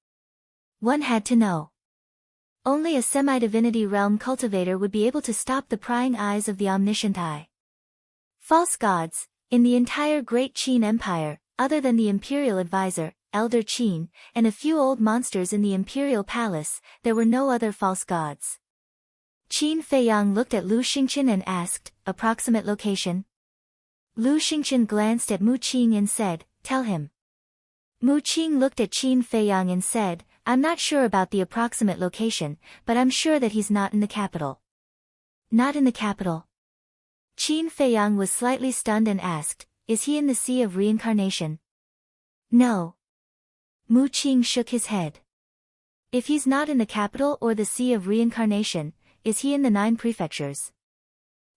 One had to know. Only a semi-divinity realm cultivator would be able to stop the prying eyes of the omniscient eye. False gods, in the entire Great Qin Empire, other than the imperial advisor, Elder Qin, and a few old monsters in the imperial palace, there were no other false gods. Qin Feiyang looked at Lu Xingqian and asked, approximate location? Lu Xingqian glanced at Mu Qing and said, tell him. Mu Qing looked at Qin Feiyang and said, I'm not sure about the approximate location, but I'm sure that he's not in the capital. Not in the capital? Qin Feiyang was slightly stunned and asked, is he in the Sea of Reincarnation? No. Mu Qing shook his head. If he's not in the capital or the Sea of Reincarnation, is he in the 9 prefectures?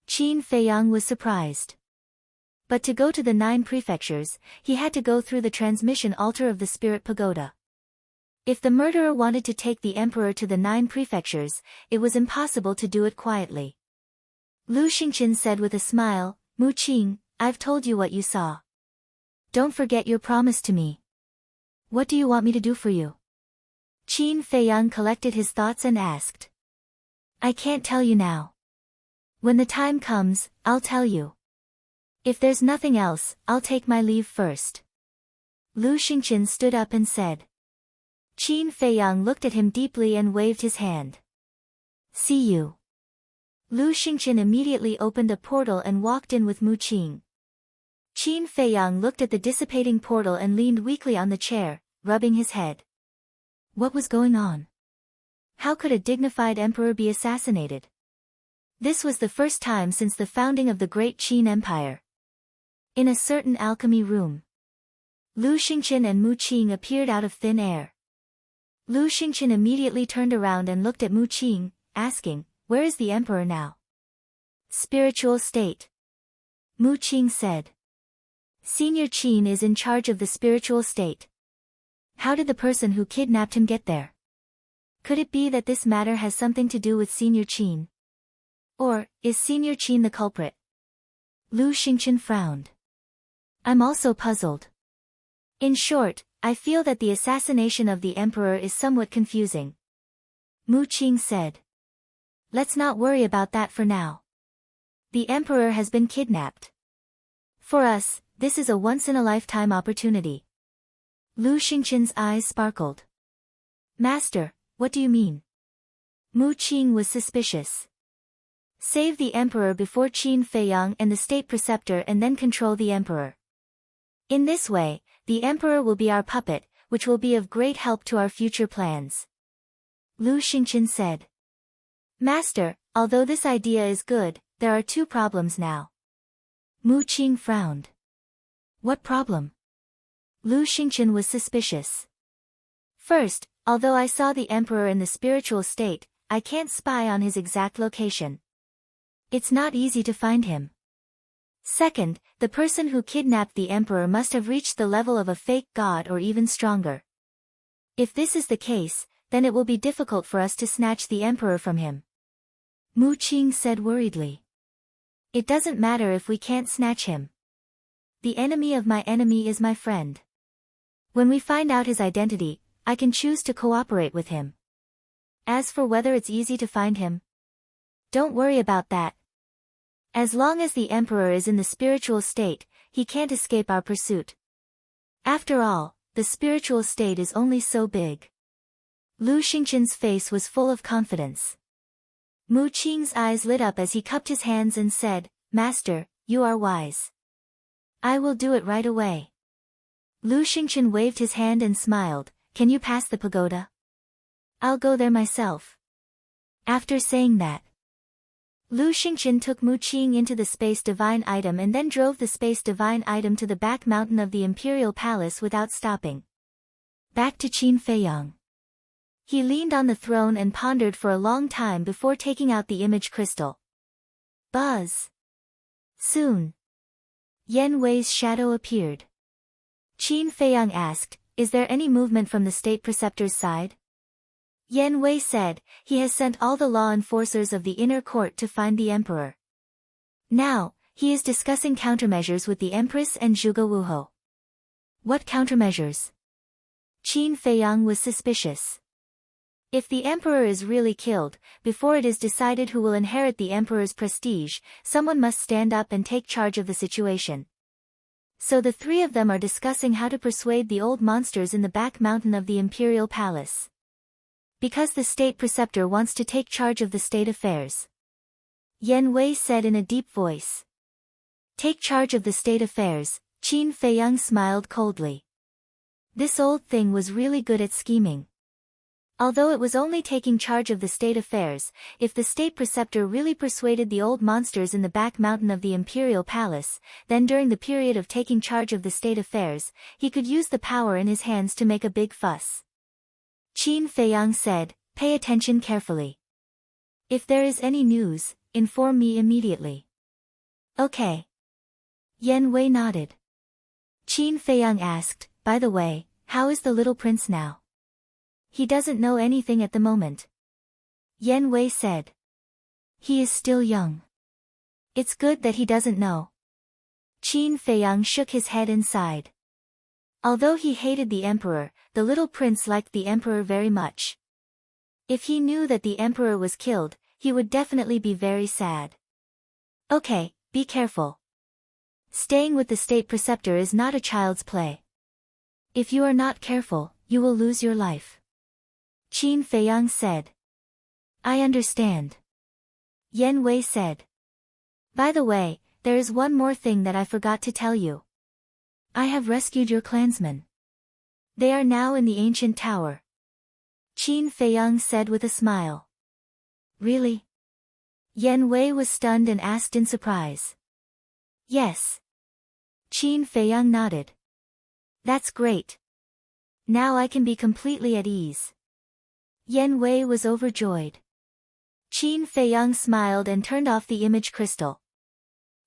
Qin Feiyang was surprised. But to go to the 9 prefectures, he had to go through the transmission altar of the Spirit Pagoda. If the murderer wanted to take the emperor to the 9 prefectures, it was impossible to do it quietly. Lu Xingqian said with a smile, Mu Qing, I've told you what you saw. Don't forget your promise to me. What do you want me to do for you? Qin Feiyang collected his thoughts and asked. I can't tell you now. When the time comes, I'll tell you. If there's nothing else, I'll take my leave first. Lu Xingqian stood up and said. Qin Feiyang looked at him deeply and waved his hand. See you. Lu Xingqian immediately opened a portal and walked in with Mu Qing. Qin Feiyang looked at the dissipating portal and leaned weakly on the chair, rubbing his head. What was going on? How could a dignified emperor be assassinated? This was the first time since the founding of the Great Qin Empire. In a certain alchemy room, Lu Xingqian and Mu Qing appeared out of thin air. Lu Xingqian immediately turned around and looked at Mu Qing, asking, where is the emperor now? Spiritual state. Mu Qing said. Senior Qin is in charge of the spiritual state. How did the person who kidnapped him get there? Could it be that this matter has something to do with Senior Qin? Or, is Senior Qin the culprit? Lu Xingqian frowned. I'm also puzzled. In short, I feel that the assassination of the emperor is somewhat confusing. Mu Qing said. Let's not worry about that for now. The emperor has been kidnapped. For us, this is a once-in-a-lifetime opportunity. Lu Xingqian's eyes sparkled. Master, what do you mean? Mu Qing was suspicious. Save the emperor before Qin Feiyang and the state preceptor and then control the emperor. In this way, the emperor will be our puppet, which will be of great help to our future plans. Lu Xingqian said. Master, although this idea is good, there are 2 problems now. Mu Qing frowned. What problem? Lu Xingqian was suspicious. First, although I saw the emperor in the spiritual state, I can't spy on his exact location. It's not easy to find him. Second, the person who kidnapped the emperor must have reached the level of a fake god or even stronger. If this is the case, then it will be difficult for us to snatch the emperor from him. Mu Qing said worriedly. It doesn't matter if we can't snatch him. The enemy of my enemy is my friend. When we find out his identity, I can choose to cooperate with him. As for whether it's easy to find him, don't worry about that. As long as the emperor is in the spiritual state, he can't escape our pursuit. After all, the spiritual state is only so big. Lu Xingqian's face was full of confidence. Mu Qing's eyes lit up as he cupped his hands and said, Master, you are wise. I will do it right away. Lu Xingqian waved his hand and smiled, can you pass the pagoda? I'll go there myself. After saying that, Lu Xingqian took Mu Qing into the Space Divine item and then drove the Space Divine item to the back mountain of the Imperial Palace without stopping. Back to Qin Feiyang. He leaned on the throne and pondered for a long time before taking out the image crystal. Buzz. Soon, Yan Wei's shadow appeared. Qin Feiyang asked, is there any movement from the state preceptor's side? Yan Wei said, he has sent all the law enforcers of the inner court to find the emperor. Now, he is discussing countermeasures with the empress and Zhuge Wuhou. What countermeasures? Qin Feiyang was suspicious. If the emperor is really killed, before it is decided who will inherit the emperor's prestige, someone must stand up and take charge of the situation. So the 3 of them are discussing how to persuade the old monsters in the back mountain of the Imperial Palace. Because the state preceptor wants to take charge of the state affairs. Yan Wei said in a deep voice. Take charge of the state affairs, Qin Feiyang smiled coldly. This old thing was really good at scheming. Although it was only taking charge of the state affairs, if the state preceptor really persuaded the old monsters in the back mountain of the imperial palace, then during the period of taking charge of the state affairs, he could use the power in his hands to make a big fuss. Qin Feiyang said, "Pay attention carefully. If there is any news, inform me immediately." "Okay." Yan Wei nodded. Qin Feiyang asked, "By the way, how is the little prince now?" "He doesn't know anything at the moment." Yan Wei said. "He is still young. It's good that he doesn't know." Qin Feiyang shook his head and sighed. Although he hated the emperor, the little prince liked the emperor very much. If he knew that the emperor was killed, he would definitely be very sad. "Okay, be careful. Staying with the state preceptor is not a child's play. If you are not careful, you will lose your life." Qin Feiyang said. "I understand." Yan Wei said. "By the way, there is one more thing that I forgot to tell you. I have rescued your clansmen. They are now in the ancient tower." Qin Feiyang said with a smile. "Really?" Yan Wei was stunned and asked in surprise. "Yes." Qin Feiyang nodded. "That's great. Now I can be completely at ease." Yan Wei was overjoyed. Qin Feiyang smiled and turned off the image crystal.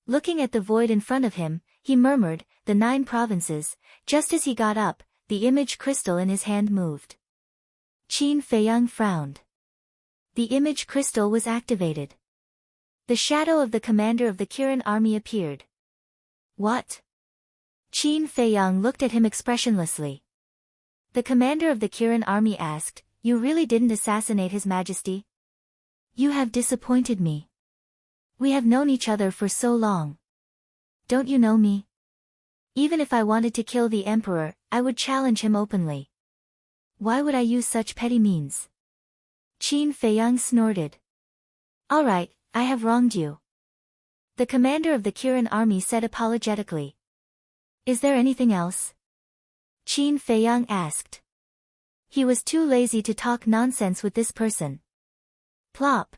Looking at the void in front of him, he murmured, "The 9 provinces." Just as he got up, the image crystal in his hand moved. Qin Feiyang frowned. The image crystal was activated. The shadow of the commander of the Kirin army appeared. "What?" Qin Feiyang looked at him expressionlessly. The commander of the Kirin army asked, "You really didn't assassinate His Majesty? You have disappointed me. We have known each other for so long. Don't you know me? Even if I wanted to kill the emperor, I would challenge him openly. Why would I use such petty means?" Qin Feiyang snorted. "All right, I have wronged you." The commander of the Kirin army said apologetically. "Is there anything else?" Qin Feiyang asked. He was too lazy to talk nonsense with this person. Plop.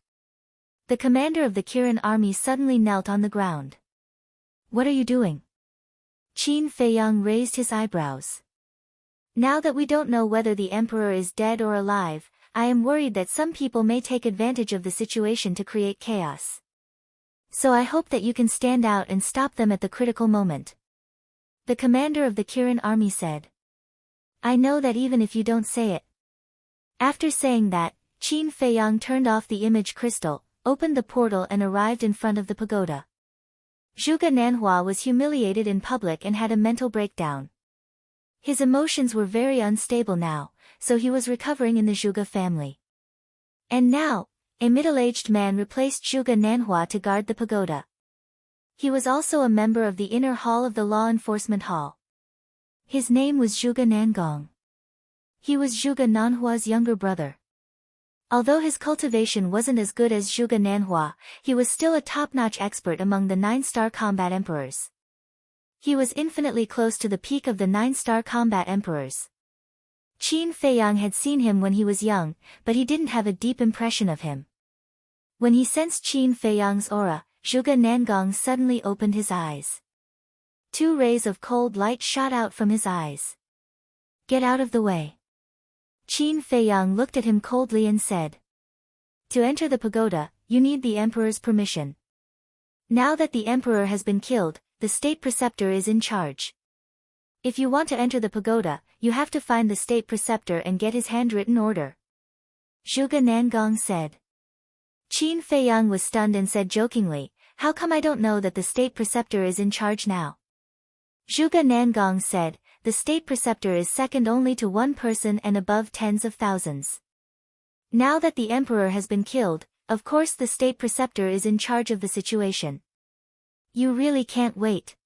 The commander of the Kirin army suddenly knelt on the ground. "What are you doing?" Qin Feiyang raised his eyebrows. "Now that we don't know whether the emperor is dead or alive, I am worried that some people may take advantage of the situation to create chaos. So I hope that you can stand out and stop them at the critical moment." The commander of the Kirin army said. "I know that even if you don't say it." After saying that, Qin Feiyang turned off the image crystal, opened the portal and arrived in front of the pagoda. Zhuge Nanhua was humiliated in public and had a mental breakdown. His emotions were very unstable now, so he was recovering in the Zhuge family. And now, a middle-aged man replaced Zhuge Nanhua to guard the pagoda. He was also a member of the inner hall of the law enforcement hall. His name was Zhuge Nangong. He was Zhuge Nanhua's younger brother. Although his cultivation wasn't as good as Zhuge Nanhua, he was still a top-notch expert among the 9-star combat emperors. He was infinitely close to the peak of the 9-star combat emperors. Qin Feiyang had seen him when he was young, but he didn't have a deep impression of him. When he sensed Qin Feiyang's aura, Zhuge Nangong suddenly opened his eyes. 2 rays of cold light shot out from his eyes. "Get out of the way." Qin Feiyang looked at him coldly and said. "To enter the pagoda, you need the emperor's permission. Now that the emperor has been killed, the state preceptor is in charge. If you want to enter the pagoda, you have to find the state preceptor and get his handwritten order." Zhuge Nangong said. Qin Feiyang was stunned and said jokingly, "How come I don't know that the state preceptor is in charge now?" Zhuge Nangong said, "The state preceptor is second only to one person and above tens of thousands. Now that the emperor has been killed, of course the state preceptor is in charge of the situation. You really can't wait."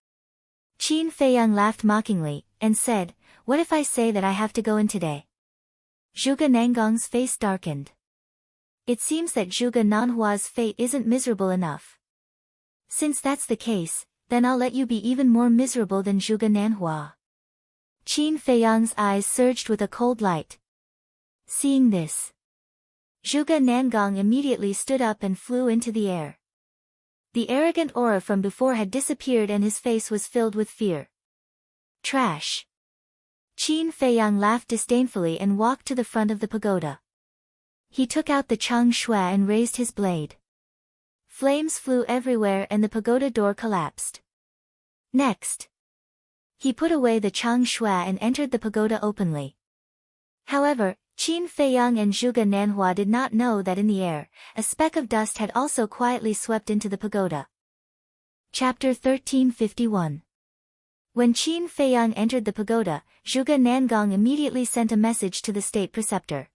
Qin Feiyang laughed mockingly, and said, "What if I say that I have to go in today?" Zhuge Nangong's face darkened. It seems that Zhuge Nanhua's fate isn't miserable enough. Since that's the case, then I'll let you be even more miserable than Zhuge Nanhua. Qin Feiyang's eyes surged with a cold light. Seeing this, Zhuge Nangong immediately stood up and flew into the air. The arrogant aura from before had disappeared and his face was filled with fear. Trash. Qin Feiyang laughed disdainfully and walked to the front of the pagoda. He took out the Chang Shui and raised his blade. Flames flew everywhere and the pagoda door collapsed. Next, he put away the Chang Shui and entered the pagoda openly. However, Qin Feiyang and Zhuge Nanhua did not know that in the air, a speck of dust had also quietly swept into the pagoda. Chapter 1351. When Qin Feiyang entered the pagoda, Zhuge Nangong immediately sent a message to the state preceptor.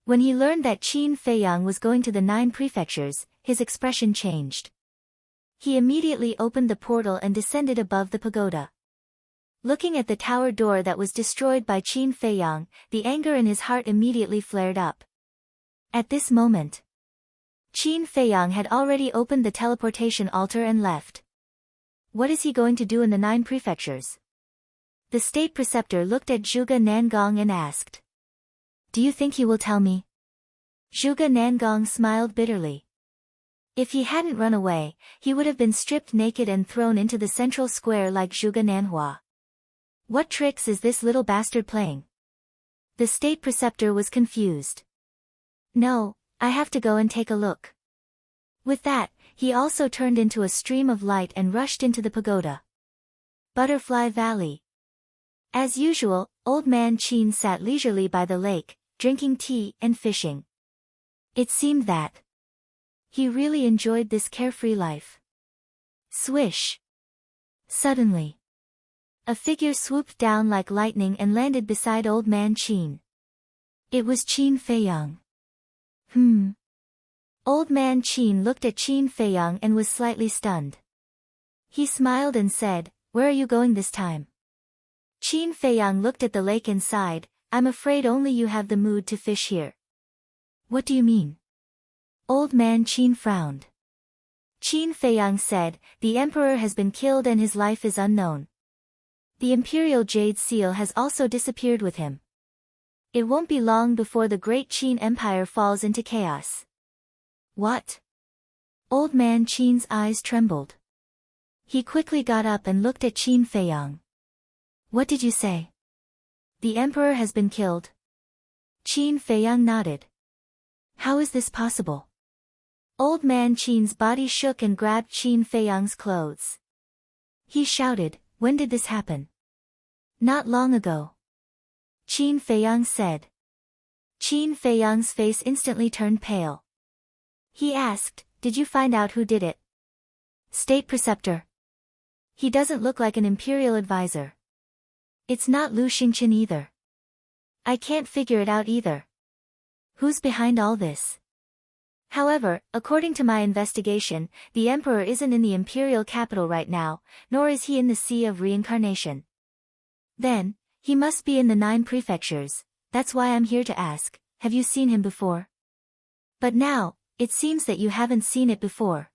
When he learned that Qin Feiyang was going to the 9 prefectures, his expression changed. He immediately opened the portal and descended above the pagoda. Looking at the tower door that was destroyed by Qin Feiyang, the anger in his heart immediately flared up. At this moment, Qin Feiyang had already opened the teleportation altar and left. What is he going to do in the 9 prefectures? The state preceptor looked at Zhuge Nangong and asked. Do you think he will tell me? Zhuge Nangong smiled bitterly. If he hadn't run away, he would have been stripped naked and thrown into the central square like Zhuge Nanhua. What tricks is this little bastard playing? The state preceptor was confused. No, I have to go and take a look. With that, he also turned into a stream of light and rushed into the pagoda. Butterfly Valley. As usual, old man Qin sat leisurely by the lake, drinking tea and fishing. It seemed that he really enjoyed this carefree life. Swish. Suddenly, a figure swooped down like lightning and landed beside old man Qin. It was Qin Feiyang. Old man Qin looked at Qin Feiyang and was slightly stunned. He smiled and said, "Where are you going this time?" Qin Feiyang looked at the lake and sighed, "I'm afraid only you have the mood to fish here." What do you mean? Old man Qin frowned. Qin Feiyang said, "The emperor has been killed and his life is unknown. The imperial jade seal has also disappeared with him. It won't be long before the great Qin Empire falls into chaos." What? Old man Qin's eyes trembled. He quickly got up and looked at Qin Feiyang. What did you say? The emperor has been killed? Qin Feiyang nodded. How is this possible? Old man Qin's body shook and grabbed Qin Feiyang's clothes. He shouted, "When did this happen?" Not long ago. Qin Feiyang said. Qin Feiyang's face instantly turned pale. He asked, "Did you find out who did it?" State preceptor. He doesn't look like an imperial advisor. It's not Lu Xingqian either. I can't figure it out either. Who's behind all this? However, according to my investigation, the emperor isn't in the imperial capital right now, nor is he in the Sea of Reincarnation. Then, he must be in the 9 prefectures. That's why I'm here to ask, have you seen him before? But now, it seems that you haven't seen it before.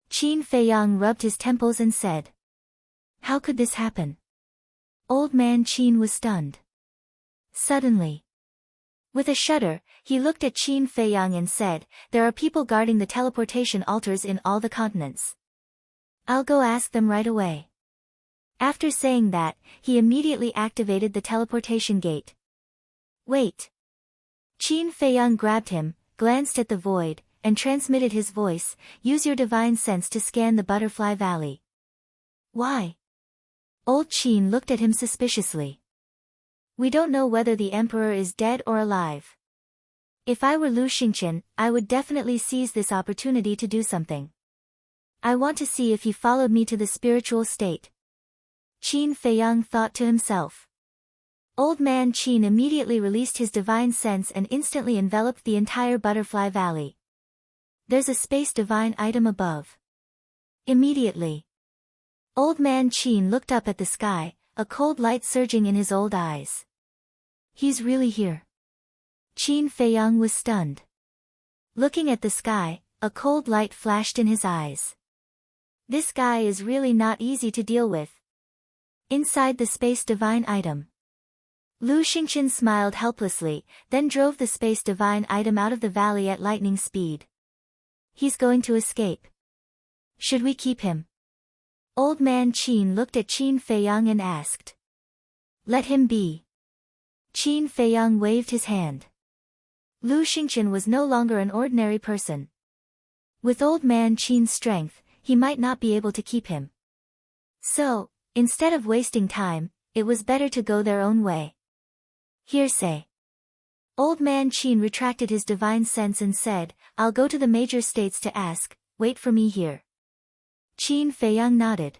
Qin Feiyang rubbed his temples and said. How could this happen? Old man Qin was stunned. Suddenly, with a shudder, he looked at Qin Feiyang and said, "There are people guarding the teleportation altars in all the continents. I'll go ask them right away." After saying that, he immediately activated the teleportation gate. Wait. Qin Feiyang grabbed him, glanced at the void, and transmitted his voice, "Use your divine sense to scan the Butterfly Valley." Why? Old Qin looked at him suspiciously. We don't know whether the emperor is dead or alive. If I were Lu Xingqian, I would definitely seize this opportunity to do something. I want to see if he followed me to the spiritual state. Qin Feiyang thought to himself. Old man Qin immediately released his divine sense and instantly enveloped the entire Butterfly Valley. There's a space divine item above. Immediately, old man Qin looked up at the sky, a cold light surging in his old eyes. He's really here. Qin Feiyang was stunned. Looking at the sky, a cold light flashed in his eyes. This guy is really not easy to deal with. Inside the space divine item, Lu Xingqian smiled helplessly, then drove the space divine item out of the valley at lightning speed. He's going to escape. Should we keep him? Old man Qin looked at Qin Feiyang and asked. Let him be. Qin Feiyang waved his hand. Lu Xingqian was no longer an ordinary person. With old man Qin's strength, he might not be able to keep him. So, instead of wasting time, it was better to go their own way. Hearsay. Old man Qin retracted his divine sense and said, I'll go to the major states to ask, wait for me here. Qin Feiyang nodded.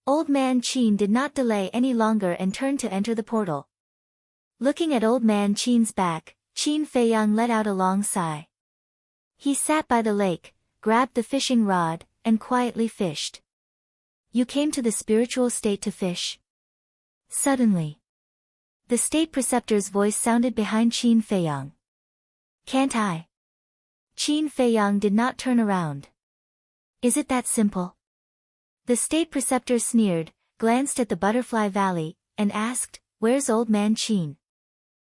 Old man Qin did not delay any longer and turned to enter the portal. Looking at old man Qin's back, Qin Feiyang let out a long sigh. He sat by the lake, grabbed the fishing rod, and quietly fished. You came to the spiritual state to fish? Suddenly, the state preceptor's voice sounded behind Qin Feiyang. Can't I? Qin Feiyang did not turn around. Is it that simple? The state preceptor sneered, glanced at the Butterfly Valley, and asked, Where's old man Qin?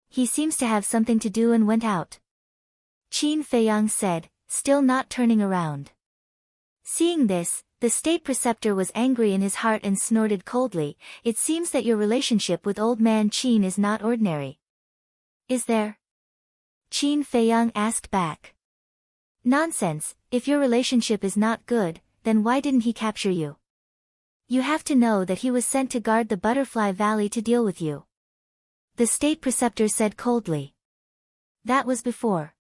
He seems to have something to do and went out. Qin Feiyang said, still not turning around. Seeing this, the state preceptor was angry in his heart and snorted coldly, It seems that your relationship with old man Qin is not ordinary. Is there? Qin Feiyang asked back. Nonsense, if your relationship is not good, then why didn't he capture you? You have to know that he was sent to guard the Butterfly Valley to deal with you. The state preceptor said coldly. That was before.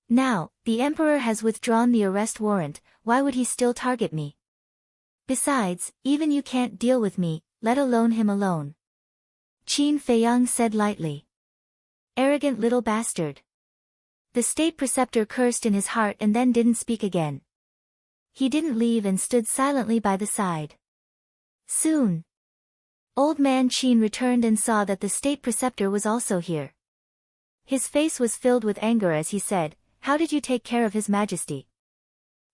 Now, the emperor has withdrawn the arrest warrant, why would he still target me? Besides, even you can't deal with me, let alone him alone. Qin Feiyang said lightly. Arrogant little bastard. The state preceptor cursed in his heart and then didn't speak again. He didn't leave and stood silently by the side. Soon, old man Qin returned and saw that the state preceptor was also here. His face was filled with anger as he said, How did you take care of His Majesty?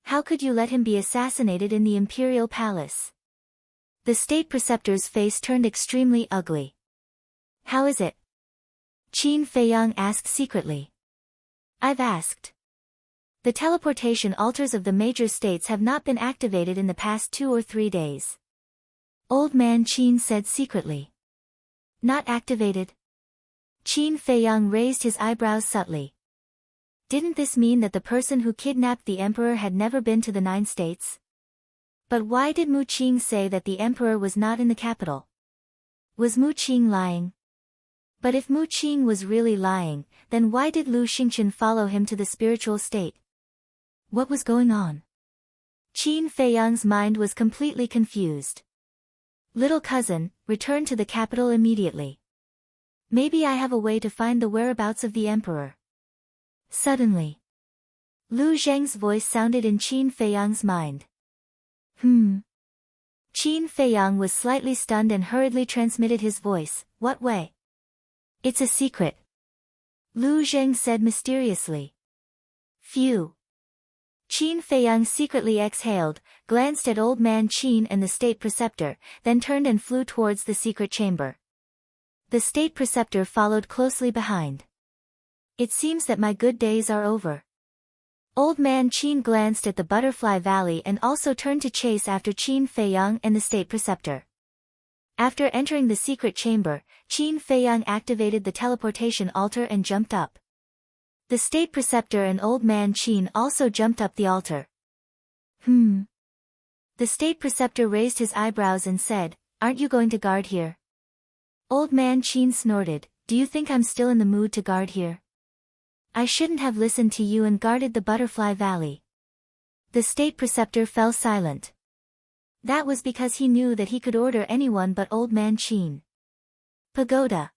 How could you let him be assassinated in the imperial palace? The state preceptor's face turned extremely ugly. How is it? Qin Feiyang asked secretly. I've asked. The teleportation altars of the major states have not been activated in the past 2 or 3 days. Old man Qin said secretly. Not activated? Qin Feiyang raised his eyebrows subtly. Didn't this mean that the person who kidnapped the emperor had never been to the 9 states? But why did Mu Qing say that the emperor was not in the capital? Was Mu Qing lying? But if Mu Qing was really lying, then why did Lu Xingqian follow him to the spiritual state? What was going on? Qin Feiyang's mind was completely confused. Little cousin, return to the capital immediately. Maybe I have a way to find the whereabouts of the emperor. Suddenly, Lu Zheng's voice sounded in Qin Feiyang's mind. Qin Feiyang was slightly stunned and hurriedly transmitted his voice, What way? It's a secret. Lu Zheng said mysteriously. Phew. Qin Feiyang secretly exhaled, glanced at old man Qin and the state preceptor, then turned and flew towards the secret chamber. The state preceptor followed closely behind. It seems that my good days are over. Old man Qin glanced at the Butterfly Valley and also turned to chase after Qin Feiyang and the state preceptor. After entering the secret chamber, Qin Feiyang activated the teleportation altar and jumped up. The state preceptor and old man Qin also jumped up the altar. The state preceptor raised his eyebrows and said, Aren't you going to guard here? Old man Qin snorted, Do you think I'm still in the mood to guard here? I shouldn't have listened to you and guarded the Butterfly Valley. The state preceptor fell silent. That was because he knew that he could order anyone but old man Qin. Pagoda.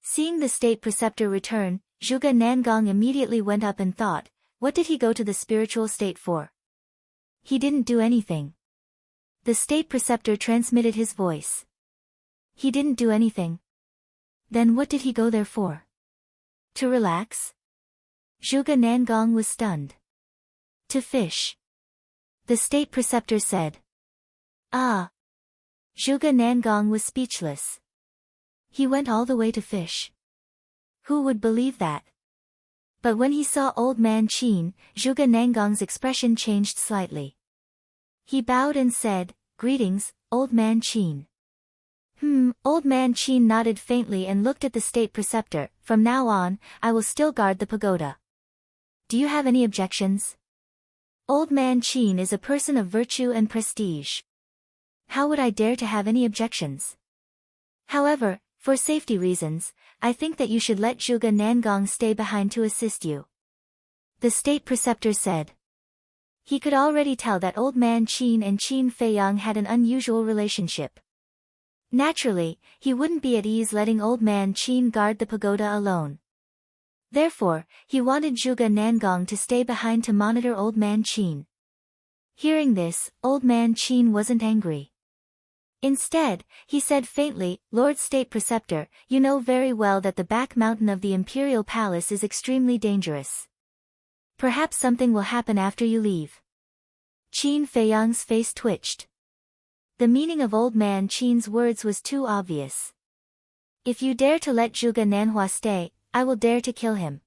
Seeing the state preceptor return, Zhuge Nangong immediately went up and thought, what did he go to the spiritual state for? He didn't do anything. The state preceptor transmitted his voice. He didn't do anything. Then what did he go there for? To relax? Zhuge Nangong was stunned. To fish. The state preceptor said. Ah. Zhuge Nangong was speechless. He went all the way to fish. Who would believe that? But when he saw Old Man Qin, Zhuge Nangong's expression changed slightly. He bowed and said, "Greetings, Old Man Qin." Old Man Qin nodded faintly and looked at the state preceptor. "From now on, I will still guard the pagoda. Do you have any objections?" Old Man Qin is a person of virtue and prestige. How would I dare to have any objections? However, for safety reasons, I think that you should let Zhuge Nangong stay behind to assist you," the state preceptor said. He could already tell that Old Man Qin and Qin Feiyang had an unusual relationship. Naturally, he wouldn't be at ease letting Old Man Qin guard the pagoda alone. Therefore, he wanted Zhuge Nangong to stay behind to monitor Old Man Qin. Hearing this, Old Man Qin wasn't angry. Instead, he said faintly, "Lord State Preceptor, you know very well that the back mountain of the Imperial Palace is extremely dangerous. Perhaps something will happen after you leave." Qin Feiyang's face twitched. The meaning of Old Man Qin's words was too obvious. "If you dare to let Zhuge Nanhua stay, I will dare to kill him."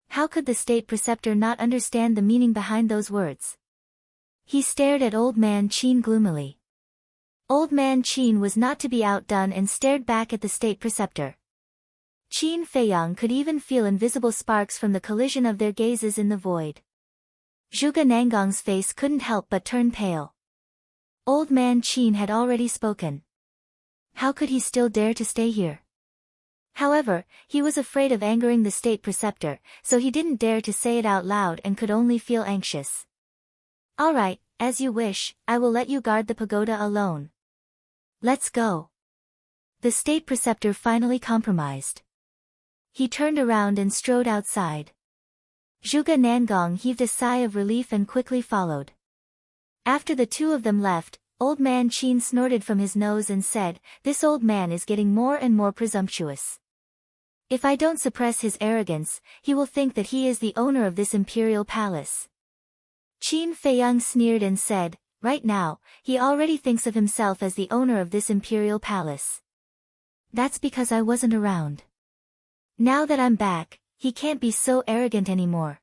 How could the state preceptor not understand the meaning behind those words? He stared at Old Man Qin gloomily. Old Man Qin was not to be outdone and stared back at the state preceptor. Qin Feiyang could even feel invisible sparks from the collision of their gazes in the void. Zhuge Nangong's face couldn't help but turn pale. Old Man Qin had already spoken. How could he still dare to stay here? However, he was afraid of angering the state preceptor, so he didn't dare to say it out loud and could only feel anxious. "All right, as you wish, I will let you guard the pagoda alone. Let's go." The state preceptor finally compromised. He turned around and strode outside. Zhuge Nangong heaved a sigh of relief and quickly followed. After the two of them left, Old Man Qin snorted from his nose and said, "This old man is getting more and more presumptuous. If I don't suppress his arrogance, he will think that he is the owner of this imperial palace." Qin Feiyang sneered and said, "Right now, he already thinks of himself as the owner of this imperial palace. That's because I wasn't around. Now that I'm back, he can't be so arrogant anymore."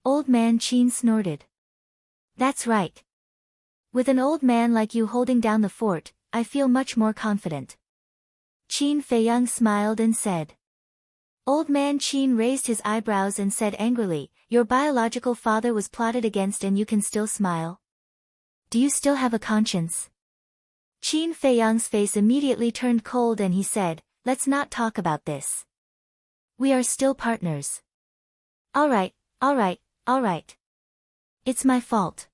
Old Man Qin snorted. "That's right. With an old man like you holding down the fort, I feel much more confident." Qin Feiyang smiled and said. Old Man Qin raised his eyebrows and said angrily, "Your biological father was plotted against and you can still smile? Do you still have a conscience?" Qin Feiyang's face immediately turned cold and he said, "Let's not talk about this. We are still partners." All right. It's my fault.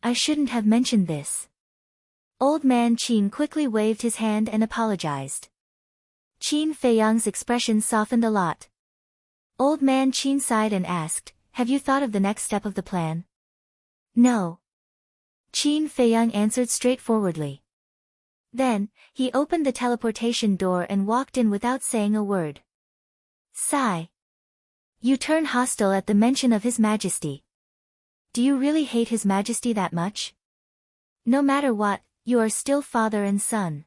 I shouldn't have mentioned this." Old Man Qin quickly waved his hand and apologized. Qin Feiyang's expression softened a lot. Old Man Qin sighed and asked, "Have you thought of the next step of the plan?" "No." Qin Feiyang answered straightforwardly. Then, he opened the teleportation door and walked in without saying a word. Sigh. You turn hostile at the mention of His Majesty. Do you really hate His Majesty that much? No matter what, you are still father and son.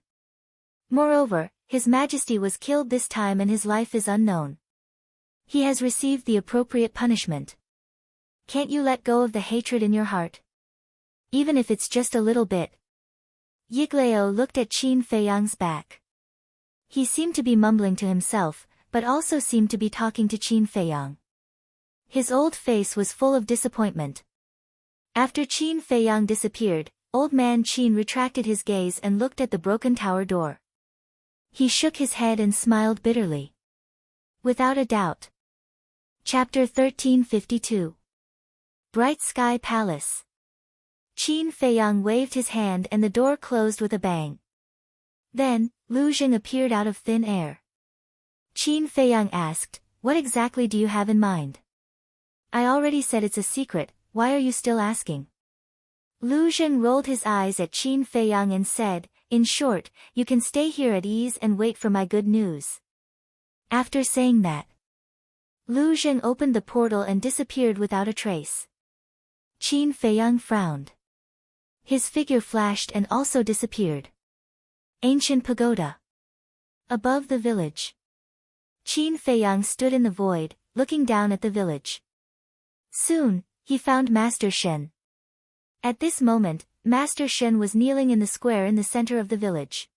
Moreover, His Majesty was killed this time and his life is unknown. He has received the appropriate punishment. Can't you let go of the hatred in your heart? Even if it's just a little bit." Yiglao looked at Qin Feiyang's back. He seemed to be mumbling to himself, but also seemed to be talking to Qin Feiyang. His old face was full of disappointment. After Qin Feiyang disappeared, Old Man Qin retracted his gaze and looked at the broken tower door. He shook his head and smiled bitterly. Without a doubt. Chapter 1352. Bright Sky Palace. Qin Feiyang waved his hand and the door closed with a bang. Then, Lu Jing appeared out of thin air. Qin Feiyang asked, "What exactly do you have in mind?" "I already said it's a secret, why are you still asking?" Lu Jing rolled his eyes at Qin Feiyang and said, "In short, you can stay here at ease and wait for my good news." After saying that, Lu Jing opened the portal and disappeared without a trace. Qin Feiyang frowned. His figure flashed and also disappeared. Ancient Pagoda. Above the village. Qin Feiyang stood in the void, looking down at the village. Soon, he found Master Shen. At this moment, Master Shen was kneeling in the square in the center of the village.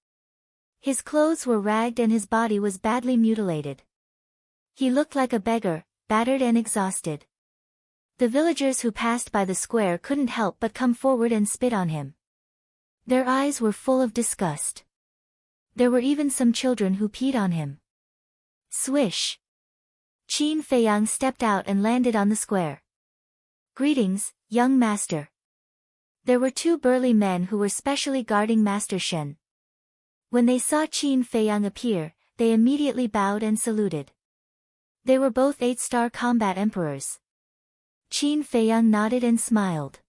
His clothes were ragged and his body was badly mutilated. He looked like a beggar, battered and exhausted. The villagers who passed by the square couldn't help but come forward and spit on him. Their eyes were full of disgust. There were even some children who peed on him. Swish! Qin Feiyang stepped out and landed on the square. Greetings, young master. There were two burly men who were specially guarding Master Shen. When they saw Qin Feiyang appear, they immediately bowed and saluted. They were both 8-star combat emperors. Qin Feiyang nodded and smiled.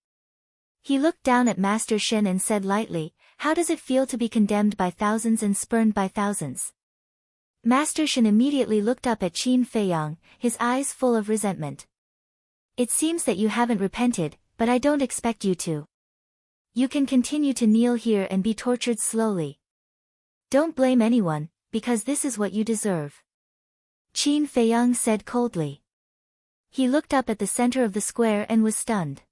He looked down at Master Shen and said lightly, "How does it feel to be condemned by thousands and spurned by thousands?" Master Shen immediately looked up at Qin Feiyang, his eyes full of resentment. "It seems that you haven't repented, but I don't expect you to. You can continue to kneel here and be tortured slowly. Don't blame anyone, because this is what you deserve." Qin Feiyang said coldly. He looked up at the center of the square and was stunned.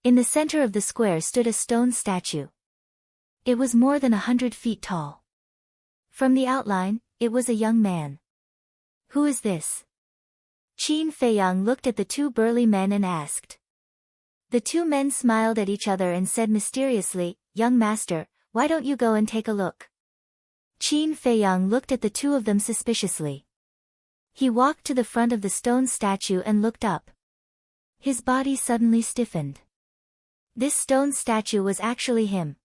In the center of the square stood a stone statue. It was more than 100 feet tall. From the outline, it was a young man. "Who is this?" Qin Feiyang looked at the two burly men and asked. The two men smiled at each other and said mysteriously, "Young master, why don't you go and take a look?" Qin Feiyang looked at the two of them suspiciously. He walked to the front of the stone statue and looked up. His body suddenly stiffened. This stone statue was actually him.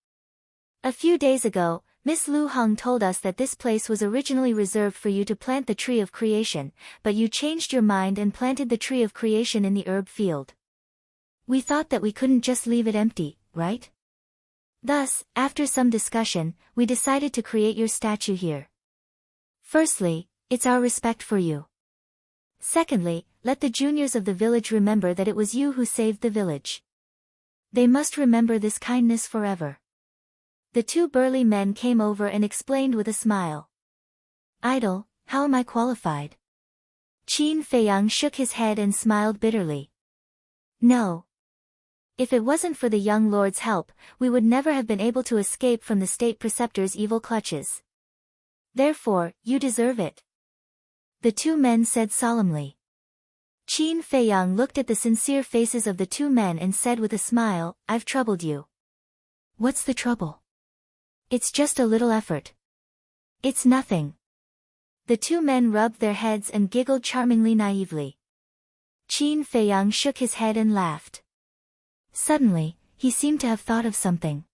A few days ago, Miss Lu Hong told us that this place was originally reserved for you to plant the tree of creation, but you changed your mind and planted the tree of creation in the herb field. We thought that we couldn't just leave it empty, right? Thus, after some discussion, we decided to create your statue here. Firstly, it's our respect for you. Secondly, let the juniors of the village remember that it was you who saved the village. They must remember this kindness forever. The two burly men came over and explained with a smile. Idol, how am I qualified? Qin Feiyang shook his head and smiled bitterly. No. If it wasn't for the young lord's help, we would never have been able to escape from the state preceptor's evil clutches. Therefore, you deserve it. The two men said solemnly. Qin Feiyang looked at the sincere faces of the two men and said with a smile, "I've troubled you." "What's the trouble?" "It's just a little effort." "It's nothing." The two men rubbed their heads and giggled charmingly naively. Qin Feiyang shook his head and laughed. Suddenly, he seemed to have thought of something.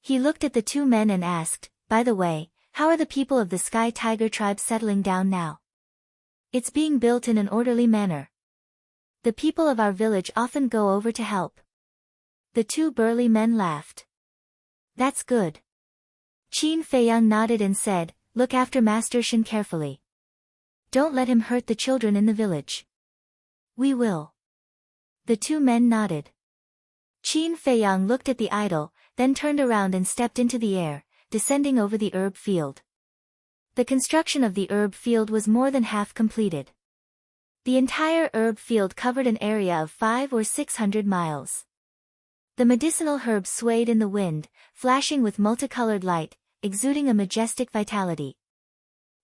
He looked at the two men and asked, "By the way, how are the people of the Sky Tiger tribe settling down now?" "It's being built in an orderly manner. The people of our village often go over to help." The two burly men laughed. "That's good." Qin Feiyang nodded and said, "Look after Master Shen carefully. Don't let him hurt the children in the village." "We will." The two men nodded. Qin Feiyang looked at the idol, then turned around and stepped into the air, descending over the herb field. The construction of the herb field was more than half completed. The entire herb field covered an area of 500 or 600 miles. The medicinal herbs swayed in the wind, flashing with multicolored light, exuding a majestic vitality.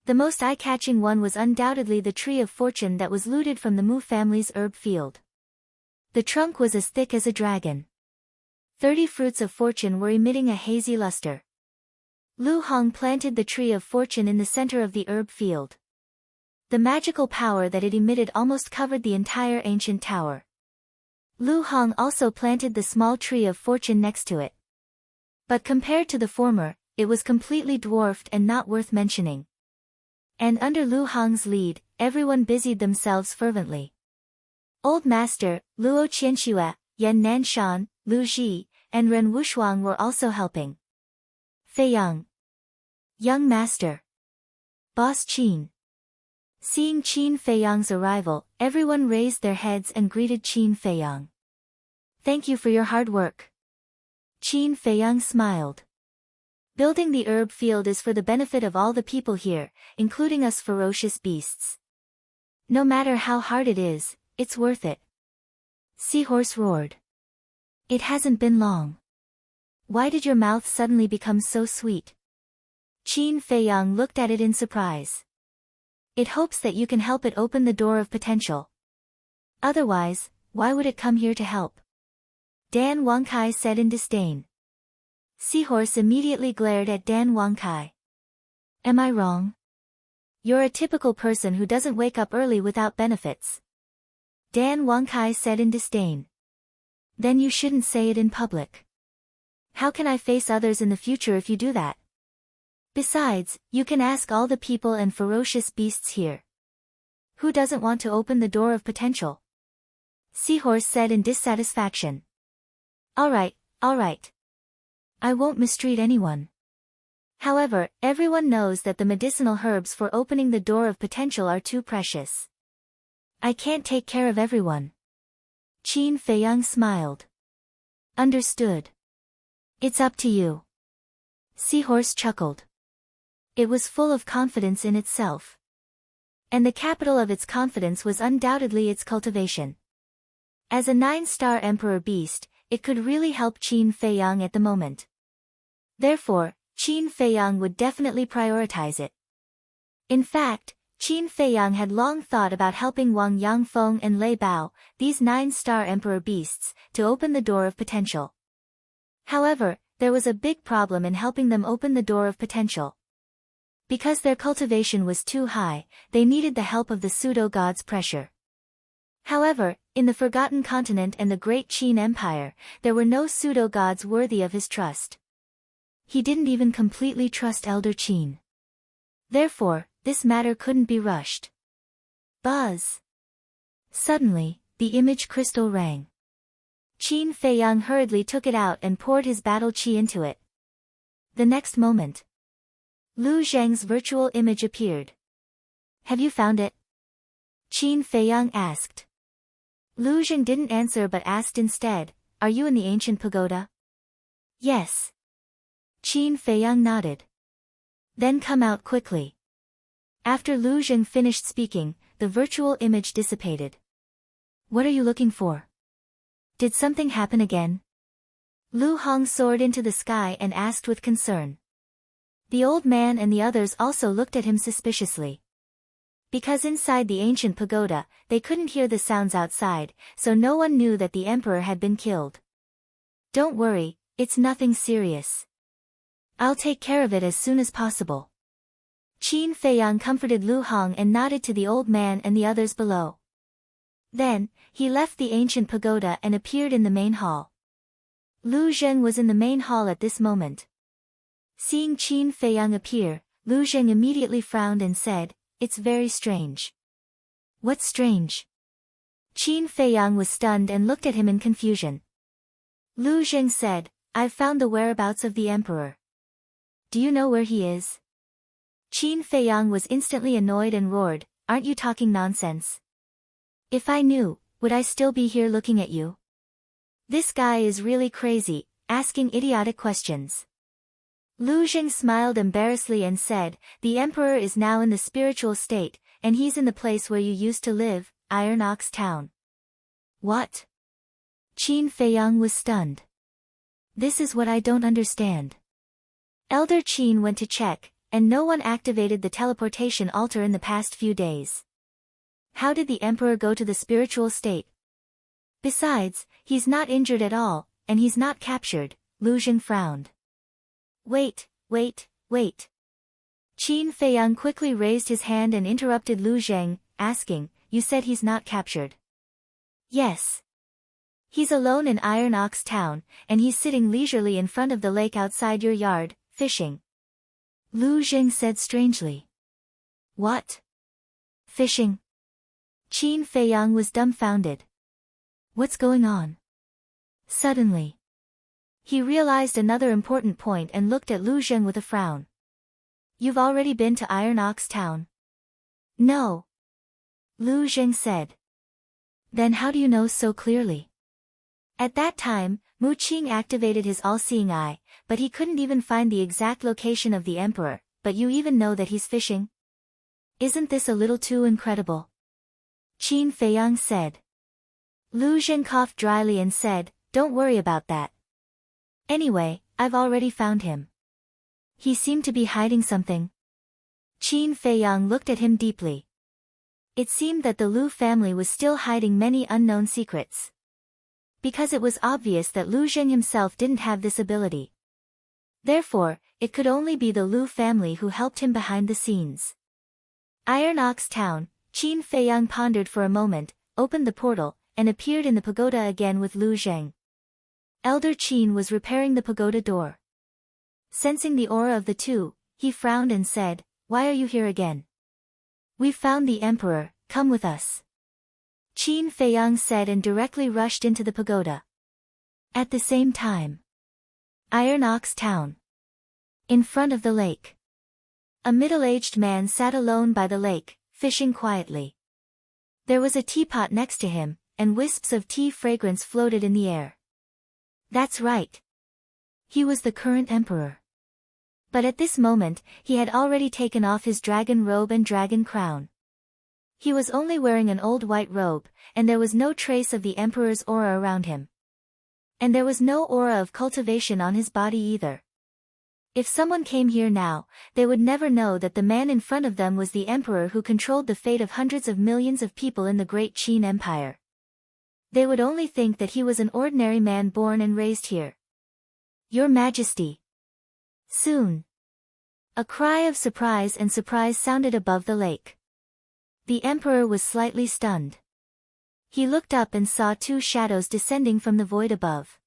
The most eye-catching one was undoubtedly the tree of fortune that was looted from the Mu family's herb field. The trunk was as thick as a dragon. 30 fruits of fortune were emitting a hazy luster. Lu Hong planted the tree of fortune in the center of the herb field. The magical power that it emitted almost covered the entire ancient tower. Lu Hong also planted the small tree of fortune next to it. But compared to the former, it was completely dwarfed and not worth mentioning. And under Lu Hong's lead, everyone busied themselves fervently. Old Master, Luo Qianxue, Yan Nanshan, Lu Ji, and Ren Wushuang were also helping. Feiyang. Young Master. Boss Qin. Seeing Qin Feiyang's arrival, everyone raised their heads and greeted Qin Feiyang. "Thank you for your hard work." Qin Feiyang smiled. Building the herb field is for the benefit of all the people here, including us ferocious beasts. No matter how hard it is, it's worth it. Seahorse roared. It hasn't been long. Why did your mouth suddenly become so sweet? Qin Feiyang looked at it in surprise. It hopes that you can help it open the door of potential. Otherwise, why would it come here to help? Dan Wangkai said in disdain. Seahorse immediately glared at Dan Wangkai. Am I wrong? You're a typical person who doesn't wake up early without benefits. Dan Wangkai said in disdain. Then you shouldn't say it in public. How can I face others in the future if you do that? Besides, you can ask all the people and ferocious beasts here. Who doesn't want to open the door of potential? Seahorse said in dissatisfaction. All right. I won't mistreat anyone. However, everyone knows that the medicinal herbs for opening the door of potential are too precious. I can't take care of everyone. Qin Feiyang smiled. Understood. It's up to you. Seahorse chuckled. It was full of confidence in itself. And the capital of its confidence was undoubtedly its cultivation. As a 9-star emperor beast, it could really help Qin Feiyang at the moment. Therefore, Qin Feiyang would definitely prioritize it. In fact, Qin Feiyang had long thought about helping Wang Yangfeng and Lei Bao, these 9-star emperor beasts, to open the door of potential. However, there was a big problem in helping them open the door of potential. Because their cultivation was too high, they needed the help of the pseudo-god's pressure. However, in the Forgotten Continent and the Great Qin Empire, there were no pseudo-gods worthy of his trust. He didn't even completely trust Elder Qin. Therefore, this matter couldn't be rushed. Buzz! Suddenly, the image crystal rang. Qin Feiyang hurriedly took it out and poured his battle qi into it. The next moment, Lu Zheng's virtual image appeared. Have you found it? Qin Feiyang asked. Lu Zheng didn't answer but asked instead, are you in the ancient pagoda? Yes. Qin Feiyang nodded. Then come out quickly. After Lu Zheng finished speaking, the virtual image dissipated. What are you looking for? Did something happen again? Lu Hong soared into the sky and asked with concern. The old man and the others also looked at him suspiciously. Because inside the ancient pagoda, they couldn't hear the sounds outside, so no one knew that the emperor had been killed. Don't worry, it's nothing serious. I'll take care of it as soon as possible. Qin Feiyang comforted Lu Hong and nodded to the old man and the others below. Then, he left the ancient pagoda and appeared in the main hall. Lu Zheng was in the main hall at this moment. Seeing Qin Feiyang appear, Lu Zheng immediately frowned and said, it's very strange. What's strange? Qin Feiyang was stunned and looked at him in confusion. Lu Zheng said, I've found the whereabouts of the emperor. Do you know where he is? Qin Feiyang was instantly annoyed and roared, aren't you talking nonsense? If I knew, would I still be here looking at you? This guy is really crazy, asking idiotic questions. Lu Zheng smiled embarrassedly and said, the emperor is now in the spiritual state, and he's in the place where you used to live, Iron Ox Town. What? Qin Feiyang was stunned. This is what I don't understand. Elder Qin went to check, and no one activated the teleportation altar in the past few days. How did the emperor go to the spiritual state? Besides, he's not injured at all, and he's not captured, Lu Zheng frowned. Wait. Qin Feiyang quickly raised his hand and interrupted Lu Zheng, asking, you said he's not captured? Yes. He's alone in Iron Ox Town, and he's sitting leisurely in front of the lake outside your yard, fishing. Lu Zheng said strangely. What? Fishing? Qin Feiyang was dumbfounded. What's going on? Suddenly, he realized another important point and looked at Lu Zheng with a frown. You've already been to Iron Ox Town? No. Lu Zheng said. Then how do you know so clearly? At that time, Mu Qing activated his all-seeing eye, but he couldn't even find the exact location of the emperor, but you even know that he's fishing? Isn't this a little too incredible? Qin Feiyang said. Lu Zheng coughed dryly and said, don't worry about that. Anyway, I've already found him. He seemed to be hiding something. Qin Feiyang looked at him deeply. It seemed that the Lu family was still hiding many unknown secrets. Because it was obvious that Lu Zheng himself didn't have this ability. Therefore, it could only be the Lu family who helped him behind the scenes. Iron Ox Town, Qin Feiyang pondered for a moment, opened the portal, and appeared in the pagoda again with Lu Zheng. Elder Qin was repairing the pagoda door. Sensing the aura of the two, he frowned and said, why are you here again? We've found the emperor, come with us. Qin Feiyang said and directly rushed into the pagoda. At the same time, Iron Ox Town. In front of the lake. A middle-aged man sat alone by the lake, fishing quietly. There was a teapot next to him, and wisps of tea fragrance floated in the air. That's right. He was the current emperor. But at this moment, he had already taken off his dragon robe and dragon crown. He was only wearing an old white robe, and there was no trace of the emperor's aura around him. And there was no aura of cultivation on his body either. If someone came here now, they would never know that the man in front of them was the emperor who controlled the fate of hundreds of millions of people in the great Qin Empire. They would only think that he was an ordinary man born and raised here. Your Majesty. Soon. A cry of surprise and surprise sounded above the lake. The emperor was slightly stunned. He looked up and saw two shadows descending from the void above.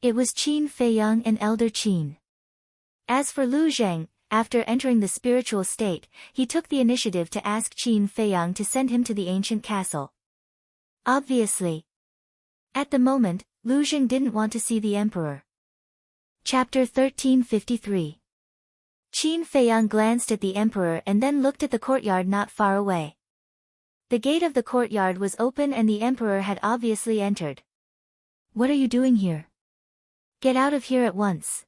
It was Qin Feiyang and Elder Qin. As for Lu Zheng, after entering the spiritual state, he took the initiative to ask Qin Feiyang to send him to the ancient castle. Obviously. At the moment, Lu Zheng didn't want to see the emperor. Chapter 1353. Qin Feiyang glanced at the emperor and then looked at the courtyard not far away. The gate of the courtyard was open and the emperor had obviously entered. What are you doing here? Get out of here at once.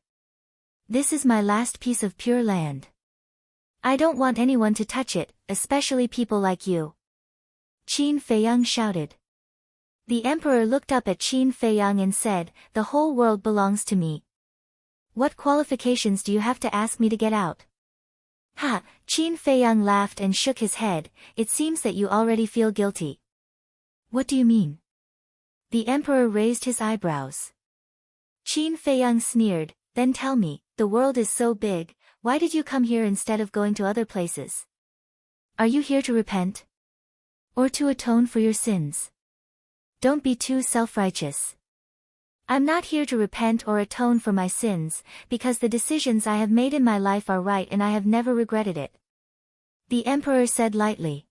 This is my last piece of pure land. I don't want anyone to touch it, especially people like you. Qin Feiyang shouted. The emperor looked up at Qin Feiyang and said, the whole world belongs to me. What qualifications do you have to ask me to get out? Ha! Qin Feiyang laughed and shook his head, it seems that you already feel guilty. What do you mean? The emperor raised his eyebrows. Qin Feiyang sneered, then tell me, the world is so big, why did you come here instead of going to other places? Are you here to repent? Or to atone for your sins? Don't be too self-righteous. I'm not here to repent or atone for my sins, because the decisions I have made in my life are right and I have never regretted it. The emperor said lightly.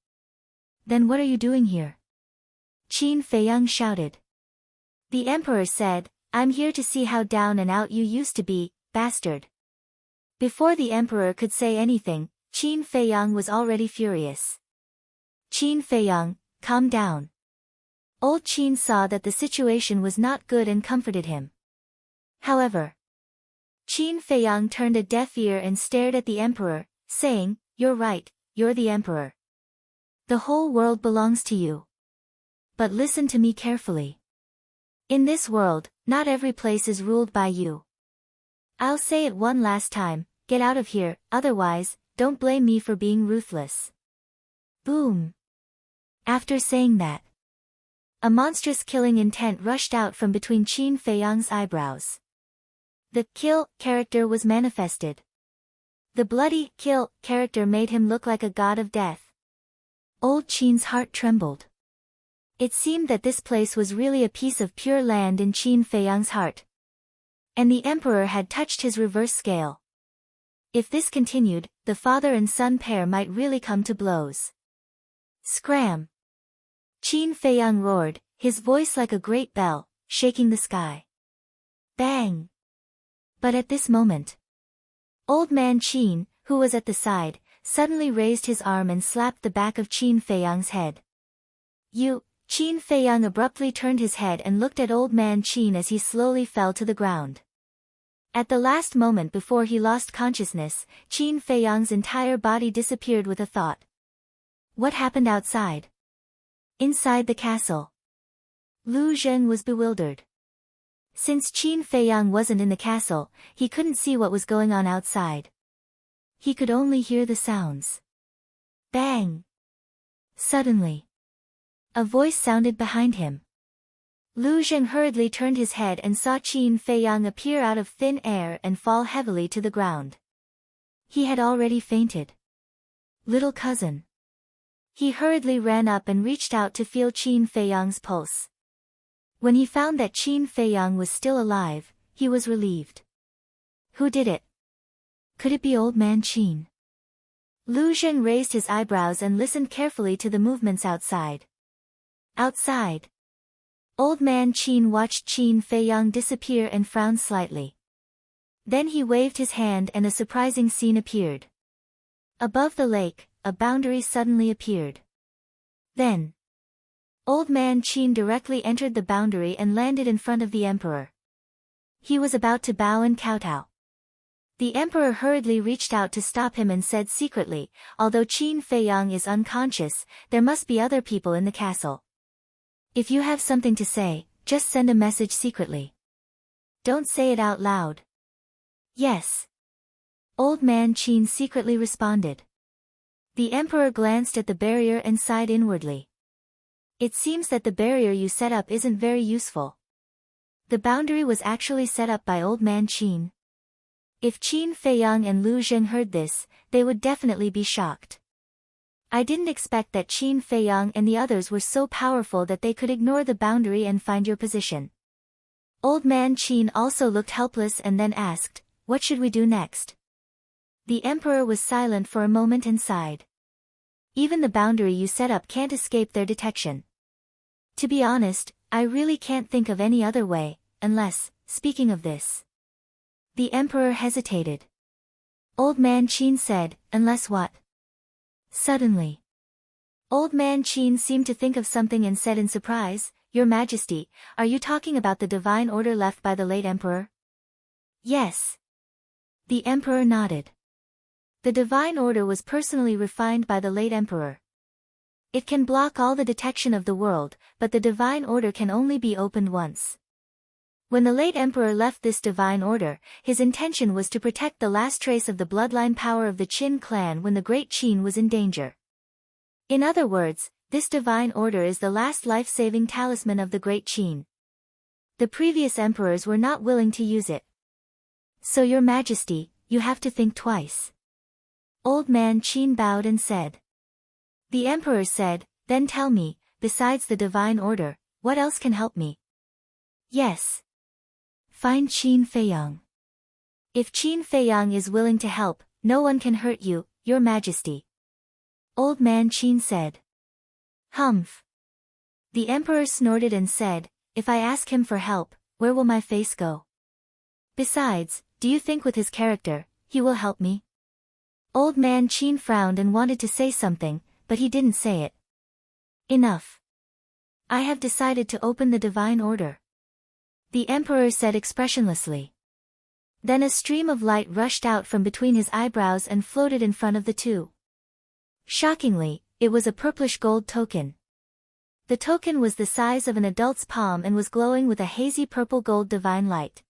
Then what are you doing here? Qin Feiyang shouted. The emperor said, I'm here to see how down and out you used to be, bastard. Before the emperor could say anything, Qin Feiyang was already furious. Qin Feiyang, calm down. Old Qin saw that the situation was not good and comforted him. However, Qin Feiyang turned a deaf ear and stared at the emperor, saying, you're right, you're the emperor. The whole world belongs to you. But listen to me carefully. In this world, not every place is ruled by you. I'll say it one last time, get out of here, otherwise, don't blame me for being ruthless. Boom. After saying that, a monstrous killing intent rushed out from between Qin Feiyang's eyebrows. The kill character was manifested. The bloody kill character made him look like a god of death. Old Qin's heart trembled. It seemed that this place was really a piece of pure land in Qin Feiyang's heart. And the emperor had touched his reverse scale. If this continued, the father and son pair might really come to blows. Scram! Qin Feiyang roared, his voice like a great bell, shaking the sky. Bang! But at this moment, Old Man Qin, who was at the side, suddenly raised his arm and slapped the back of Qin Feiyang's head. Qin Feiyang abruptly turned his head and looked at Old Man Qin as he slowly fell to the ground. At the last moment before he lost consciousness, Qin Feiyang's entire body disappeared with a thought. What happened outside? Inside the castle. Lu Zheng was bewildered. Since Qin Feiyang wasn't in the castle, he couldn't see what was going on outside. He could only hear the sounds. Bang! Suddenly, a voice sounded behind him. Lu Zheng hurriedly turned his head and saw Qin Feiyang appear out of thin air and fall heavily to the ground. He had already fainted. Little cousin. He hurriedly ran up and reached out to feel Qin Feiyang's pulse. When he found that Qin Feiyang was still alive, he was relieved. Who did it? Could it be old man Qin? Lu Zheng raised his eyebrows and listened carefully to the movements outside. Outside. Old man Qin watched Qin Feiyang disappear and frowned slightly. Then he waved his hand and a surprising scene appeared. Above the lake, a boundary suddenly appeared. Then, old man Qin directly entered the boundary and landed in front of the emperor. He was about to bow and kowtow. The emperor hurriedly reached out to stop him and said secretly, although Qin Feiyang is unconscious, there must be other people in the castle. If you have something to say, just send a message secretly. Don't say it out loud. Yes. Old man Qin secretly responded. The emperor glanced at the barrier and sighed inwardly. It seems that the barrier you set up isn't very useful. The boundary was actually set up by old man Qin. If Qin Feiyang and Lu Zheng heard this, they would definitely be shocked. I didn't expect that Qin Feiyang and the others were so powerful that they could ignore the boundary and find your position. Old man Qin also looked helpless and then asked, what should we do next? The emperor was silent for a moment and sighed. Even the boundary you set up can't escape their detection. To be honest, I really can't think of any other way, unless, speaking of this. The emperor hesitated. Old man Qin said, unless what? Suddenly, old man Qin seemed to think of something and said in surprise, Your Majesty, are you talking about the divine order left by the late emperor? Yes. The emperor nodded. The divine order was personally refined by the late emperor. It can block all the detection of the world, but the divine order can only be opened once. When the late emperor left this divine order, his intention was to protect the last trace of the bloodline power of the Qin clan when the great Qin was in danger. In other words, this divine order is the last life-saving talisman of the great Qin. The previous emperors were not willing to use it. So Your Majesty, you have to think twice. Old man Qin bowed and said. The emperor said, then tell me, besides the divine order, what else can help me? Yes. Find Qin Feiyang. If Qin Feiyang is willing to help, no one can hurt you, Your Majesty. Old man Qin said. Humph. The emperor snorted and said, if I ask him for help, where will my face go? Besides, do you think with his character, he will help me? Old man Qin frowned and wanted to say something, but he didn't say it. Enough. I have decided to open the divine order. The emperor said expressionlessly. Then a stream of light rushed out from between his eyebrows and floated in front of the two. Shockingly, it was a purplish gold token. The token was the size of an adult's palm and was glowing with a hazy purple gold divine light.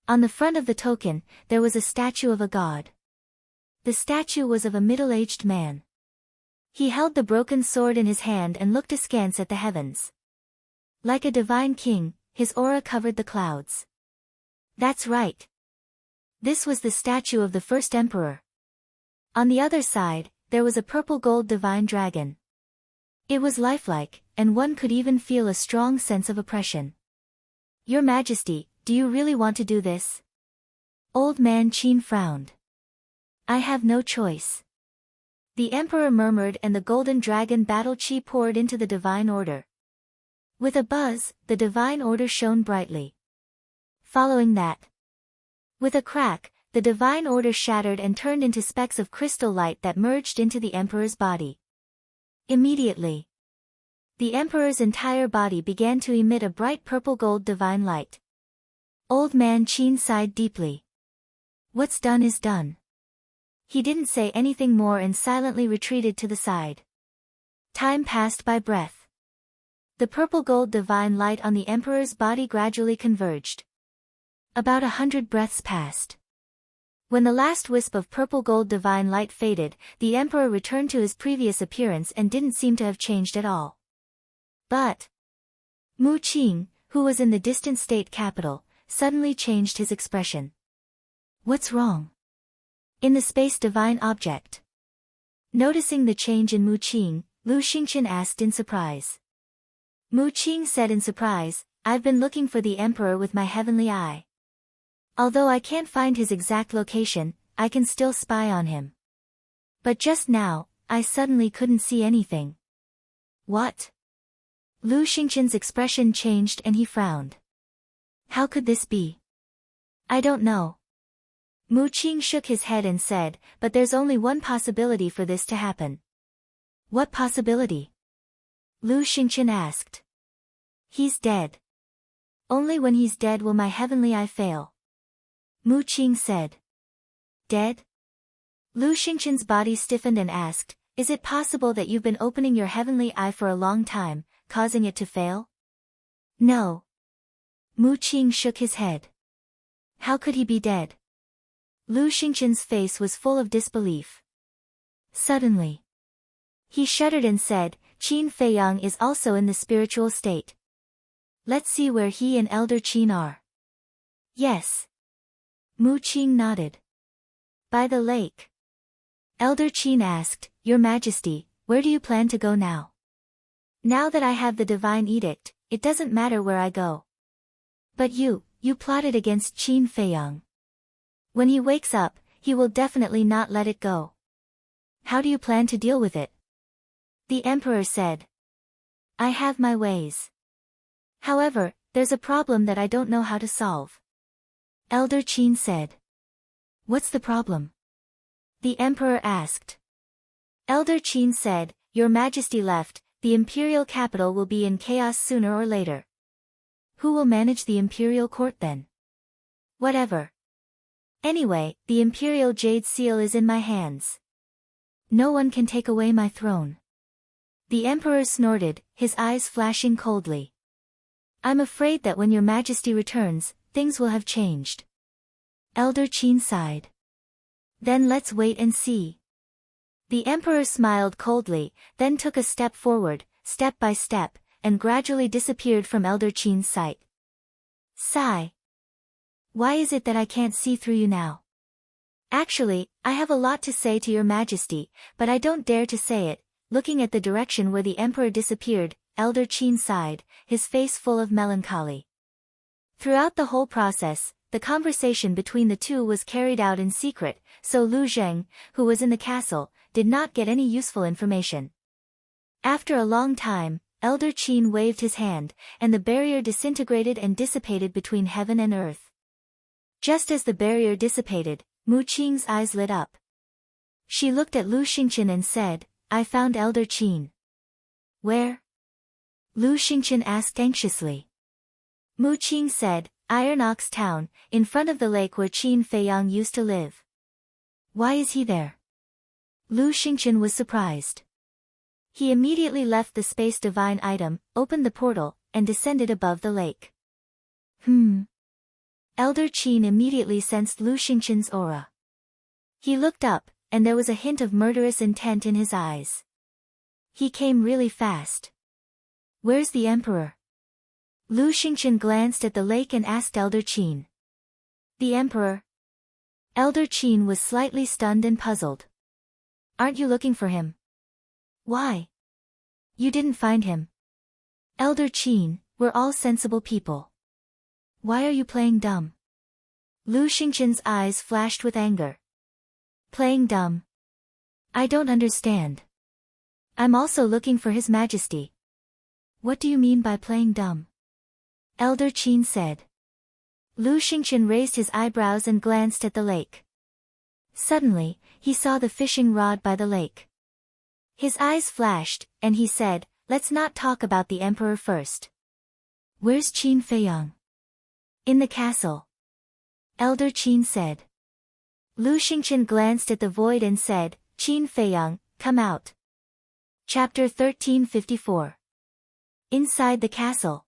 On the front of the token, there was a statue of a god. The statue was of a middle-aged man. He held the broken sword in his hand and looked askance at the heavens. Like a divine king, his aura covered the clouds. That's right. This was the statue of the first emperor. On the other side, there was a purple gold divine dragon. It was lifelike, and one could even feel a strong sense of oppression. Your Majesty, do you really want to do this? Old man Qin frowned. I have no choice. The emperor murmured and the golden dragon battle chi poured into the divine order. With a buzz, the divine order shone brightly. Following that, with a crack, the divine order shattered and turned into specks of crystal light that merged into the emperor's body. Immediately, the emperor's entire body began to emit a bright purple gold divine light. Old man Qin sighed deeply. What's done is done. He didn't say anything more and silently retreated to the side. Time passed by breath. The purple gold divine light on the emperor's body gradually converged. About 100 breaths passed. When the last wisp of purple gold divine light faded, the emperor returned to his previous appearance and didn't seem to have changed at all. But Mu Qing, who was in the distant state capital, suddenly changed his expression. What's wrong? In the space divine object. Noticing the change in Mu Qing, Lu Xingqian asked in surprise. Mu Qing said in surprise, I've been looking for the emperor with my heavenly eye. Although I can't find his exact location, I can still spy on him. But just now, I suddenly couldn't see anything. What? Lu Xingqian's expression changed and he frowned. How could this be? I don't know. Mu Qing shook his head and said, but there's only one possibility for this to happen. What possibility? Lu Xingqian asked. He's dead. Only when he's dead will my heavenly eye fail. Mu Qing said. Dead? Lu Xingqian's body stiffened and asked, is it possible that you've been opening your heavenly eye for a long time, causing it to fail? No. Mu Qing shook his head. How could he be dead? Lu Xingqian's face was full of disbelief. Suddenly, he shuddered and said, Qin Feiyang is also in the spiritual state. Let's see where he and Elder Qin are. Yes. Mu Qing nodded. By the lake. Elder Qin asked, Your Majesty, where do you plan to go now? Now that I have the divine edict, it doesn't matter where I go. But you plotted against Qin Feiyang. When he wakes up, he will definitely not let it go. How do you plan to deal with it? The emperor said. I have my ways. However, there's a problem that I don't know how to solve. Elder Qin said. What's the problem? The emperor asked. Elder Qin said, Your Majesty left, the imperial capital will be in chaos sooner or later. Who will manage the imperial court then? Whatever. Anyway, the imperial jade seal is in my hands. No one can take away my throne. The emperor snorted, his eyes flashing coldly. I'm afraid that when Your Majesty returns, things will have changed. Elder Qin sighed. Then let's wait and see. The emperor smiled coldly, then took a step forward, step by step, and gradually disappeared from Elder Qin's sight. Sigh. Why is it that I can't see through you now? Actually, I have a lot to say to Your Majesty, but I don't dare to say it. Looking at the direction where the emperor disappeared, Elder Qin sighed, his face full of melancholy. Throughout the whole process, the conversation between the two was carried out in secret, so Lu Zheng, who was in the castle, did not get any useful information. After a long time, Elder Qin waved his hand, and the barrier disintegrated and dissipated between heaven and earth. Just as the barrier dissipated, Mu Qing's eyes lit up. She looked at Lu Xingqian and said, I found Elder Qin. Where? Lu Xingqian asked anxiously. Mu Qing said, Iron Ox Town, in front of the lake where Qin Feiyang used to live. Why is he there? Lu Xingqian was surprised. He immediately left the space divine item, opened the portal, and descended above the lake. Elder Qin immediately sensed Lu Xingqian's aura. He looked up, and there was a hint of murderous intent in his eyes. He came really fast. Where's the emperor? Lu Xingqian glanced at the lake and asked Elder Qin. The emperor? Elder Qin was slightly stunned and puzzled. Aren't you looking for him? Why? You didn't find him. Elder Qin, we're all sensible people. Why are you playing dumb? Lu Xingqian's eyes flashed with anger. Playing dumb? I don't understand. I'm also looking for His Majesty. What do you mean by playing dumb? Elder Qin said. Lu Xingqian raised his eyebrows and glanced at the lake. Suddenly, he saw the fishing rod by the lake. His eyes flashed, and he said, let's not talk about the emperor first. Where's Qin Feiyang? In the castle. Elder Qin said. Lu Xingqian glanced at the void and said, Qin Feiyang, come out. Chapter 1354. Inside the castle.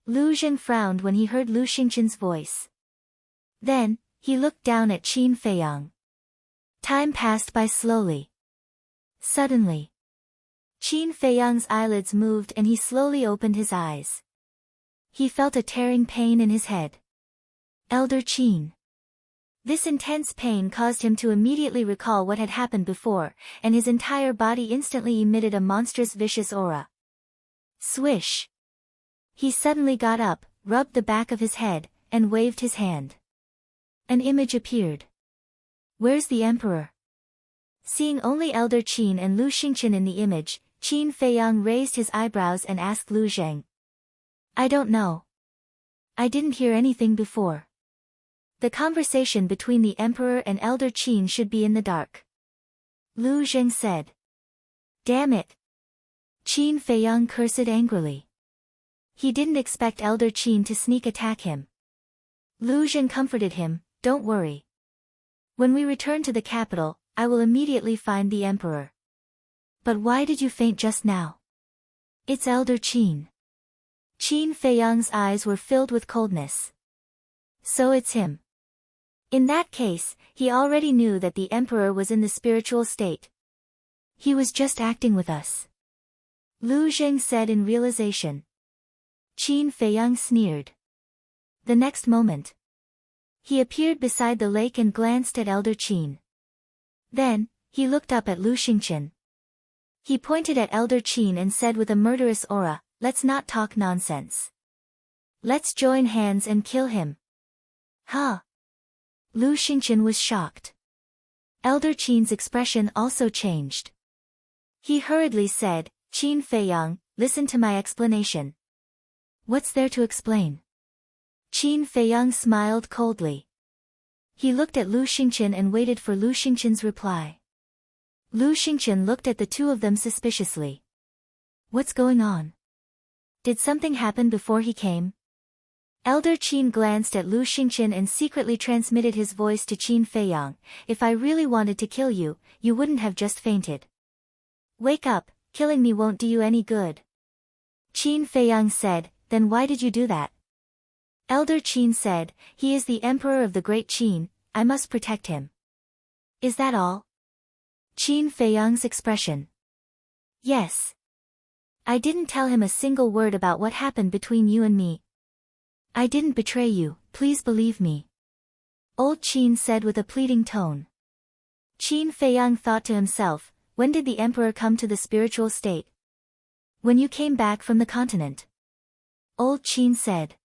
Lu Zhen frowned when he heard Lu Xingqian's voice. Then, he looked down at Qin Feiyang. Time passed by slowly. Suddenly, Qin Feiyang's eyelids moved and he slowly opened his eyes. He felt a tearing pain in his head. Elder Qin. This intense pain caused him to immediately recall what had happened before, and his entire body instantly emitted a monstrous vicious aura. Swish! He suddenly got up, rubbed the back of his head, and waved his hand. An image appeared. Where's the emperor? Seeing only Elder Qin and Lu Xingqian in the image, Qin Feiyang raised his eyebrows and asked Lu Zheng. I don't know. I didn't hear anything before. The conversation between the emperor and Elder Qin should be in the dark. Lu Zheng said. Damn it! Qin Feiyang cursed angrily. He didn't expect Elder Qin to sneak attack him. Lu Zheng comforted him, don't worry. When we return to the capital, I will immediately find the emperor. But why did you faint just now? It's Elder Qin. Qin Feiyang's eyes were filled with coldness. So it's him. In that case, he already knew that the emperor was in the spiritual state. He was just acting with us. Lu Zheng said in realization. Qin Feiyang sneered. The next moment, he appeared beside the lake and glanced at Elder Qin. Then, he looked up at Lu Xingqian. He pointed at Elder Qin and said with a murderous aura, let's not talk nonsense. Let's join hands and kill him. Huh? Lu Xingqian was shocked. Elder Qin's expression also changed. He hurriedly said, Qin Feiyang, listen to my explanation. What's there to explain? Qin Feiyang smiled coldly. He looked at Lu Xingqian and waited for Lu Xingqian's reply. Lu Xingqian looked at the two of them suspiciously. What's going on? Did something happen before he came? Elder Qin glanced at Lu Xingqian and secretly transmitted his voice to Qin Feiyang. If I really wanted to kill you, you wouldn't have just fainted. Wake up, killing me won't do you any good. Qin Feiyang said, then why did you do that? Elder Qin said, he is the emperor of the great Qin, I must protect him. Is that all? Qin Feiyang's expression. Yes. I didn't tell him a single word about what happened between you and me. I didn't betray you, please believe me. Old Qin said with a pleading tone. Qin Feiyang thought to himself, when did the emperor come to the spiritual state? When you came back from the continent. Old Qin said.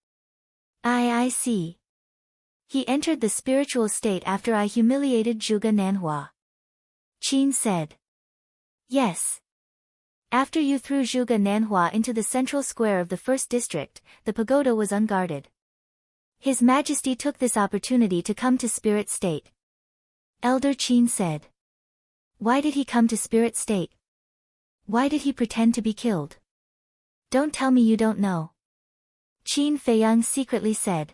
I see. He entered the spiritual state after I humiliated Zhuge Nanhua. Qin said. Yes. After you threw Zhuge Nanhua into the central square of the first district, the pagoda was unguarded. His Majesty took this opportunity to come to spirit state. Elder Qin said. Why did he come to spirit state? Why did he pretend to be killed? Don't tell me you don't know. Qin Feiyang secretly said.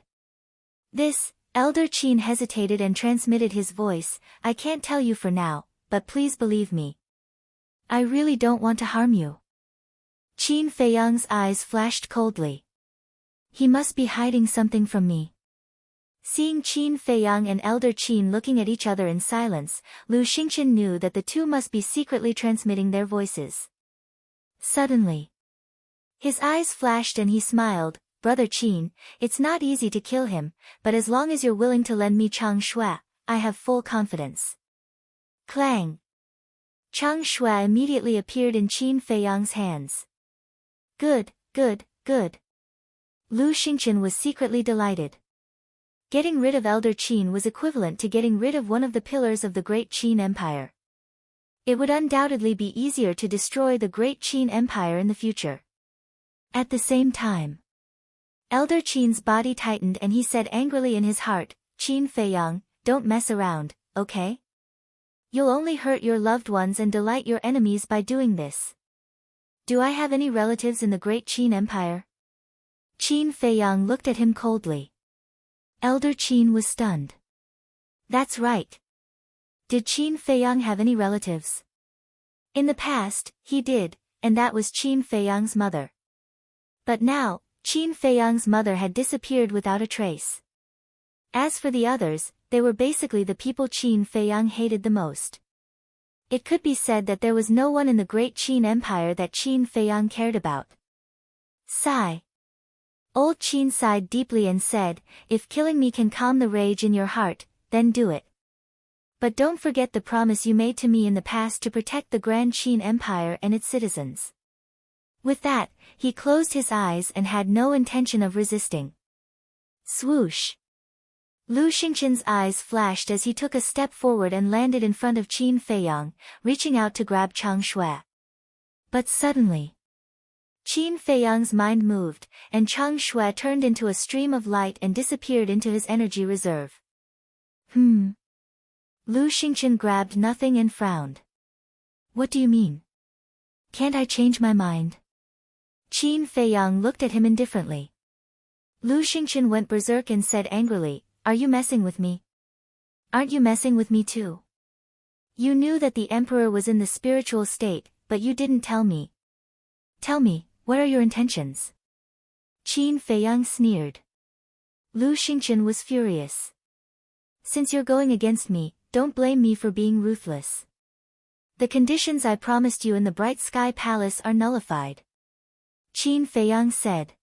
This, Elder Qin hesitated and transmitted his voice, I can't tell you for now, but please believe me. I really don't want to harm you. Qin Feiyang's eyes flashed coldly. He must be hiding something from me. Seeing Qin Feiyang and Elder Qin looking at each other in silence, Lu Xingqian knew that the two must be secretly transmitting their voices. Suddenly, his eyes flashed and he smiled, Brother Qin, it's not easy to kill him, but as long as you're willing to lend me Chang Shui, I have full confidence. Clang! Chang Shui immediately appeared in Qin Feiyang's hands. Good, good, good. Lu Xingqian was secretly delighted. Getting rid of Elder Qin was equivalent to getting rid of one of the pillars of the Great Qin Empire. It would undoubtedly be easier to destroy the Great Qin Empire in the future. At the same time, Elder Qin's body tightened and he said angrily in his heart, Qin Feiyang, don't mess around, okay? You'll only hurt your loved ones and delight your enemies by doing this. Do I have any relatives in the Great Qin Empire? Qin Feiyang looked at him coldly. Elder Qin was stunned. That's right. Did Qin Feiyang have any relatives? In the past, he did, and that was Qin Feiyang's mother. But now, Qin Feiyang's mother had disappeared without a trace. As for the others, they were basically the people Qin Feiyang hated the most. It could be said that there was no one in the great Qin Empire that Qin Feiyang cared about. Sigh. Old Qin sighed deeply and said, "If killing me can calm the rage in your heart, then do it. But don't forget the promise you made to me in the past to protect the Grand Qin Empire and its citizens." With that, he closed his eyes and had no intention of resisting. Swoosh! Lu Xingqian's eyes flashed as he took a step forward and landed in front of Qin Feiyang, reaching out to grab Chang Shui. But suddenly, Qin Feiyang's mind moved, and Chang Shui turned into a stream of light and disappeared into his energy reserve. Lu Xingqian grabbed nothing and frowned. What do you mean? Can't I change my mind? Qin Feiyang looked at him indifferently. Lu Xingqian went berserk and said angrily, "Are you messing with me? Aren't you messing with me too? You knew that the emperor was in the spiritual state, but you didn't tell me. Tell me, what are your intentions?" Qin Feiyang sneered. Lu Xingqian was furious. "Since you're going against me, don't blame me for being ruthless. The conditions I promised you in the Bright Sky Palace are nullified." Qin Feiyang said.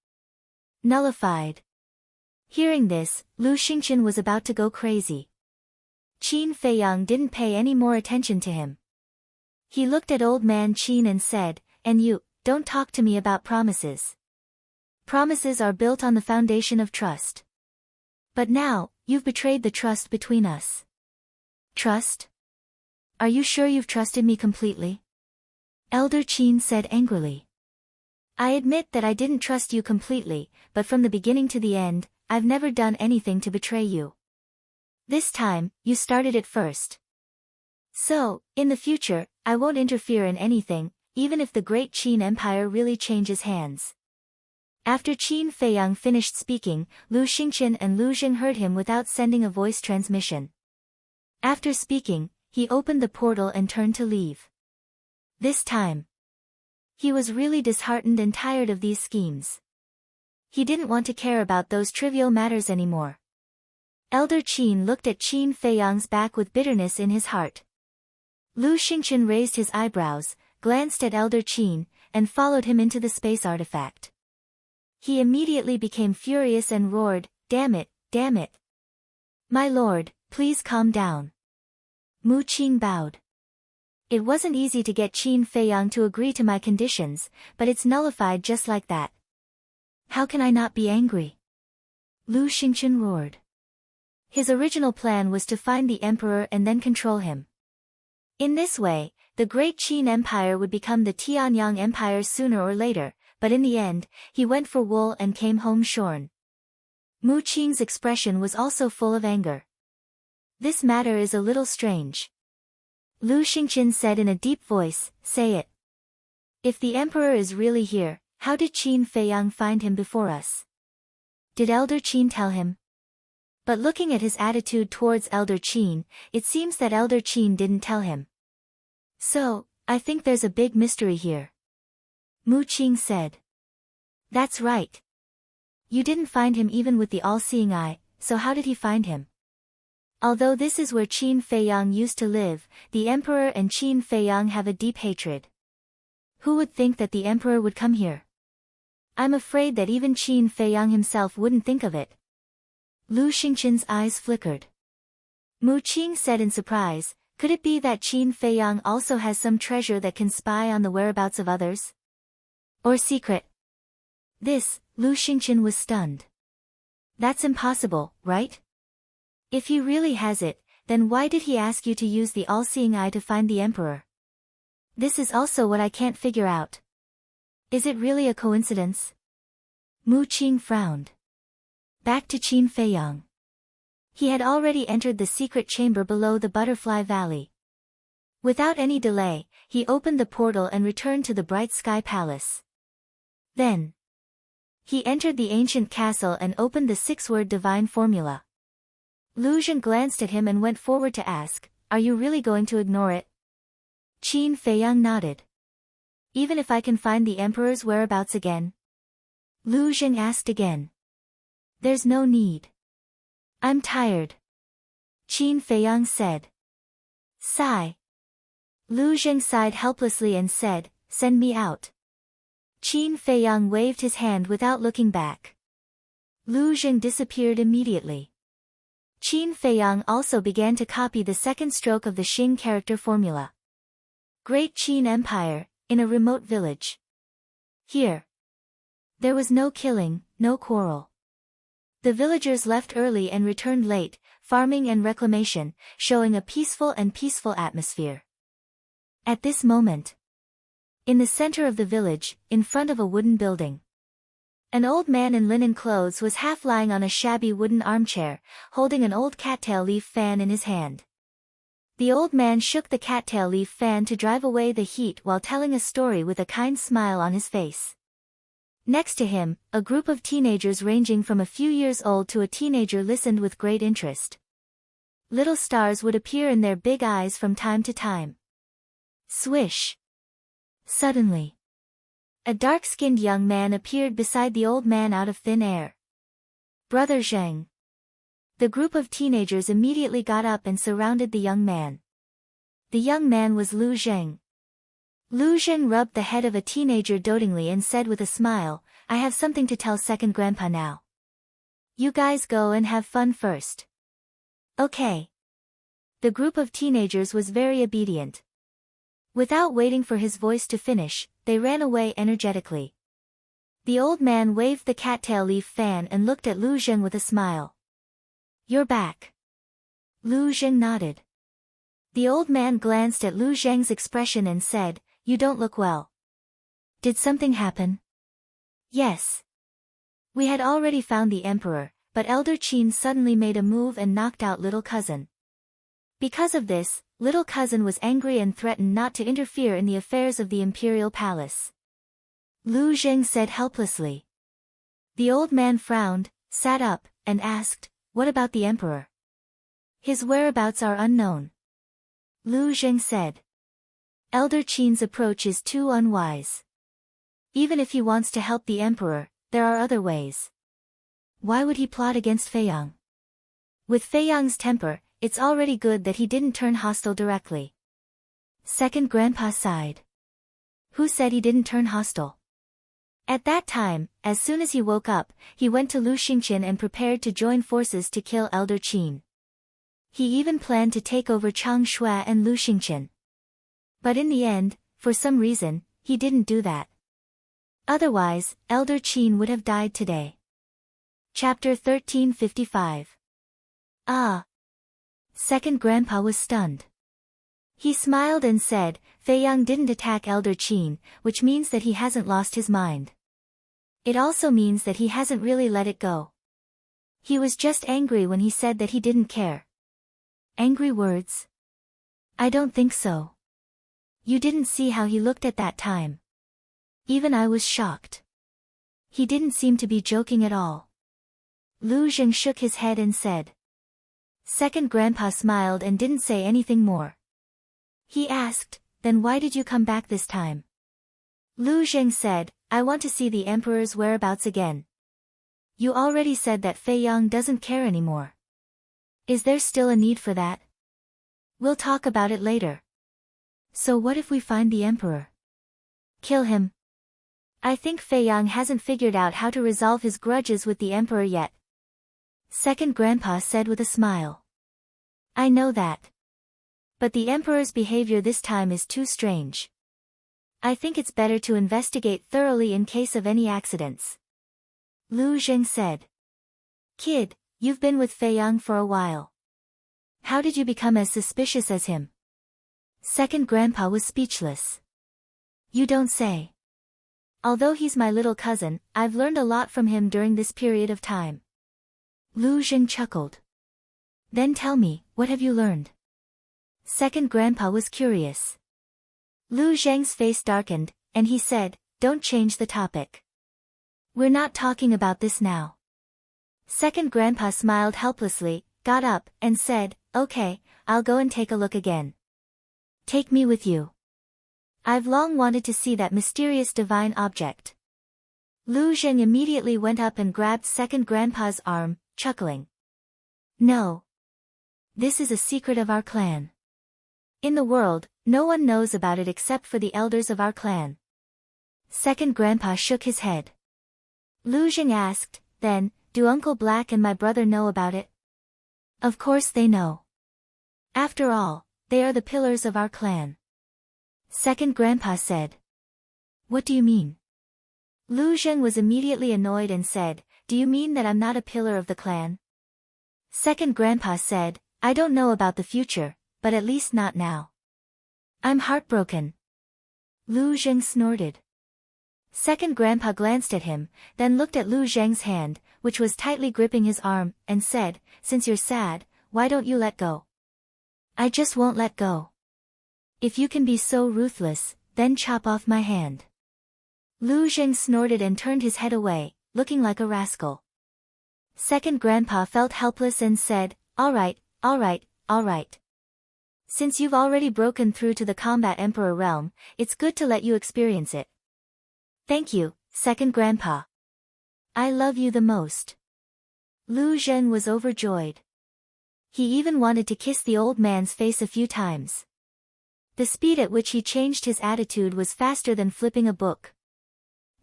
Nullified. Hearing this, Lu Xingqian was about to go crazy. Qin Feiyang didn't pay any more attention to him. He looked at old man Qin and said, "And you, don't talk to me about promises. Promises are built on the foundation of trust. But now, you've betrayed the trust between us." "Trust? Are you sure you've trusted me completely?" Elder Qin said angrily. "I admit that I didn't trust you completely, but from the beginning to the end, I've never done anything to betray you. This time, you started it first. So, in the future, I won't interfere in anything, even if the great Qin Empire really changes hands." After Qin Feiyang finished speaking, Lu Xingqian and Lu Jing heard him without sending a voice transmission. After speaking, he opened the portal and turned to leave. This time, he was really disheartened and tired of these schemes. He didn't want to care about those trivial matters anymore. Elder Qin looked at Qin Feiyang's back with bitterness in his heart. Lu Xingqian raised his eyebrows, glanced at Elder Qin, and followed him into the space artifact. He immediately became furious and roared, "Damn it, damn it! My lord, please calm down." Mu Qing bowed. "It wasn't easy to get Qin Feiyang to agree to my conditions, but it's nullified just like that. How can I not be angry?" Lu Xingqian roared. His original plan was to find the emperor and then control him. In this way, the great Qin Empire would become the Tianyang Empire sooner or later, but in the end, he went for wool and came home shorn. Mu Qing's expression was also full of anger. "This matter is a little strange." Lu Xingqian said in a deep voice, "Say it. If the emperor is really here, how did Qin Feiyang find him before us? Did Elder Qin tell him?" But looking at his attitude towards Elder Qin, it seems that Elder Qin didn't tell him. "So, I think there's a big mystery here," Mu Qing said. "That's right. You didn't find him even with the all-seeing eye, so how did he find him? Although this is where Qin Feiyang used to live, the emperor and Qin Feiyang have a deep hatred. Who would think that the emperor would come here? I'm afraid that even Qin Feiyang himself wouldn't think of it." Lu Xingqian's eyes flickered. Mu Qing said in surprise, "Could it be that Qin Feiyang also has some treasure that can spy on the whereabouts of others? Or secret?" This, Lu Xingqian was stunned. "That's impossible, right? If he really has it, then why did he ask you to use the all-seeing eye to find the emperor? This is also what I can't figure out. Is it really a coincidence?" Mu Qing frowned. Back to Qin Feiyang. He had already entered the secret chamber below the Butterfly Valley. Without any delay, he opened the portal and returned to the Bright Sky Palace. Then, he entered the ancient castle and opened the 6-word divine formula. Lu Zheng glanced at him and went forward to ask, are you really going to ignore it? Qin Feiyang nodded. Even if I can find the emperor's whereabouts again? Lu Zheng asked again. There's no need. I'm tired. Qin Feiyang said. Sigh. Lu Zheng sighed helplessly and said, send me out. Qin Feiyang waved his hand without looking back. Lu Zheng disappeared immediately. Qin Feiyang also began to copy the second stroke of the Xing character formula. Great Qin Empire, in a remote village. Here. There was no killing, no quarrel. The villagers left early and returned late, farming and reclamation, showing a peaceful atmosphere. At this moment, in the center of the village, in front of a wooden building, an old man in linen clothes was half lying on a shabby wooden armchair, holding an old cattail leaf fan in his hand. The old man shook the cattail leaf fan to drive away the heat while telling a story with a kind smile on his face. Next to him, a group of teenagers ranging from a few years old to a teenager listened with great interest. Little stars would appear in their big eyes from time to time. Swish! Suddenly, a dark-skinned young man appeared beside the old man out of thin air. Brother Zheng. The group of teenagers immediately got up and surrounded the young man. The young man was Lu Zheng. Lu Zheng rubbed the head of a teenager dotingly and said with a smile, I have something to tell second grandpa now. You guys go and have fun first. Okay. The group of teenagers was very obedient. Without waiting for his voice to finish, they ran away energetically. The old man waved the cattail leaf fan and looked at Lu Zheng with a smile. You're back. Lu Zheng nodded. The old man glanced at Lu Zheng's expression and said, you don't look well. Did something happen? Yes. We had already found the emperor, but Elder Qin suddenly made a move and knocked out little cousin. Because of this, little cousin was angry and threatened not to interfere in the affairs of the imperial palace. Lu Zheng said helplessly. The old man frowned, sat up, and asked, what about the emperor? His whereabouts are unknown. Lu Zheng said. Elder Qin's approach is too unwise. Even if he wants to help the emperor, there are other ways. Why would he plot against Feiyang? With Feiyang's temper, it's already good that he didn't turn hostile directly. Second grandpa sighed. Who said he didn't turn hostile? At that time, as soon as he woke up, he went to Lu Xingqian and prepared to join forces to kill Elder Qin. He even planned to take over Chang Shui and Lu Xingqian. But in the end, for some reason, he didn't do that. Otherwise, Elder Qin would have died today. Chapter 1355. Ah! Second grandpa was stunned. He smiled and said, Feiyang didn't attack Elder Qin, which means that he hasn't lost his mind. It also means that he hasn't really let it go. He was just angry when he said that he didn't care. Angry words? I don't think so. You didn't see how he looked at that time. Even I was shocked. He didn't seem to be joking at all. Lu Zheng shook his head and said. Second grandpa smiled and didn't say anything more. He asked, then why did you come back this time? Lu Zheng said, I want to see the emperor's whereabouts again. You already said that Feiyang doesn't care anymore. Is there still a need for that? We'll talk about it later. So what if we find the emperor? Kill him. I think Feiyang hasn't figured out how to resolve his grudges with the emperor yet. Second grandpa said with a smile. I know that. But the emperor's behavior this time is too strange. I think it's better to investigate thoroughly in case of any accidents. Lu Zheng said. Kid, you've been with Feiyang for a while. How did you become as suspicious as him? Second grandpa was speechless. You don't say. Although he's my little cousin, I've learned a lot from him during this period of time. Lu Zheng chuckled. Then tell me, what have you learned? Second grandpa was curious. Lu Zheng's face darkened, and he said, don't change the topic. We're not talking about this now. Second grandpa smiled helplessly, got up, and said, "Okay, I'll go and take a look again." "Take me with you. I've long wanted to see that mysterious divine object." Lu Zheng immediately went up and grabbed second grandpa's arm, chuckling. "No. This is a secret of our clan. In the world, no one knows about it except for the elders of our clan." Second grandpa shook his head. Lu Zheng asked, "Then, do Uncle Black and my brother know about it?" "Of course they know. After all, they are the pillars of our clan." Second grandpa said. "What do you mean?" Lu Zheng was immediately annoyed and said, "Do you mean that I'm not a pillar of the clan?" Second grandpa said, "I don't know about the future, but at least not now. I'm heartbroken." Lu Zheng snorted. Second grandpa glanced at him, then looked at Lu Zheng's hand, which was tightly gripping his arm, and said, "Since you're sad, why don't you let go?" "I just won't let go. If you can be so ruthless, then chop off my hand." Lu Zheng snorted and turned his head away, looking like a rascal. Second grandpa felt helpless and said, all right, all right, all right. Since you've already broken through to the Combat Emperor realm, it's good to let you experience it. Thank you, second grandpa. I love you the most." Lu Zheng was overjoyed. He even wanted to kiss the old man's face a few times. The speed at which he changed his attitude was faster than flipping a book.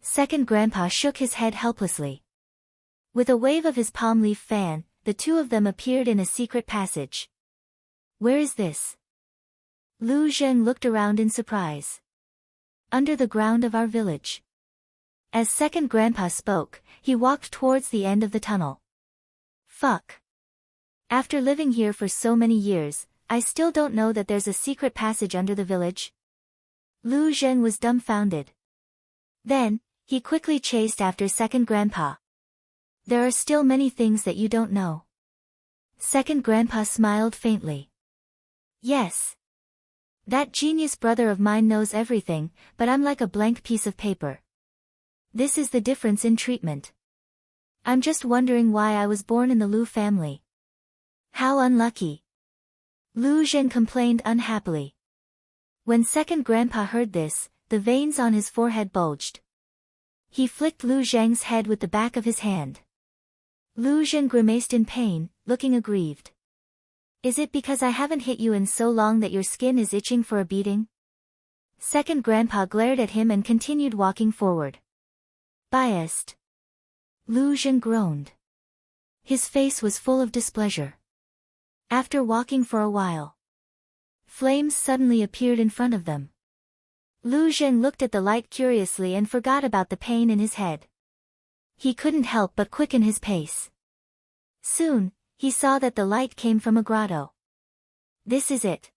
Second grandpa shook his head helplessly. With a wave of his palm leaf fan, the two of them appeared in a secret passage. "Where is this?" Lu Zheng looked around in surprise. "Under the ground of our village." As second grandpa spoke, he walked towards the end of the tunnel. "Fuck. After living here for so many years, I still don't know that there's a secret passage under the village?" Lu Zheng was dumbfounded. Then, he quickly chased after second grandpa. "There are still many things that you don't know." Second grandpa smiled faintly. "Yes. That genius brother of mine knows everything, but I'm like a blank piece of paper. This is the difference in treatment. I'm just wondering why I was born in the Lu family. How unlucky." Lu Zheng complained unhappily. When second grandpa heard this, the veins on his forehead bulged. He flicked Lu Zheng's head with the back of his hand. Lu Zheng grimaced in pain, looking aggrieved. "Is it because I haven't hit you in so long that your skin is itching for a beating?" Second grandpa glared at him and continued walking forward. "Biased." Lu Zheng groaned. His face was full of displeasure. After walking for a while, flames suddenly appeared in front of them. Lu Zheng looked at the light curiously and forgot about the pain in his head. He couldn't help but quicken his pace. Soon, he saw that the light came from a grotto. "This is it."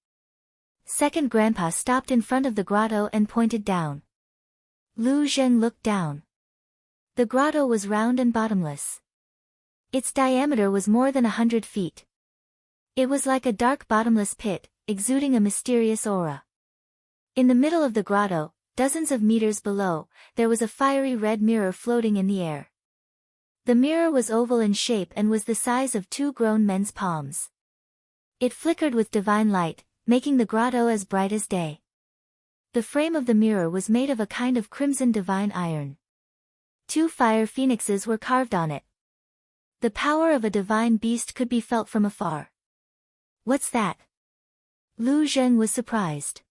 Second grandpa stopped in front of the grotto and pointed down. Lu Zheng looked down. The grotto was round and bottomless. Its diameter was more than 100 feet. It was like a dark bottomless pit, exuding a mysterious aura. In the middle of the grotto, dozens of meters below, there was a fiery red mirror floating in the air. The mirror was oval in shape and was the size of 2 grown men's palms. It flickered with divine light, making the grotto as bright as day. The frame of the mirror was made of a kind of crimson divine iron. 2 fire phoenixes were carved on it. The power of a divine beast could be felt from afar. "What's that?" Lu Zheng was surprised.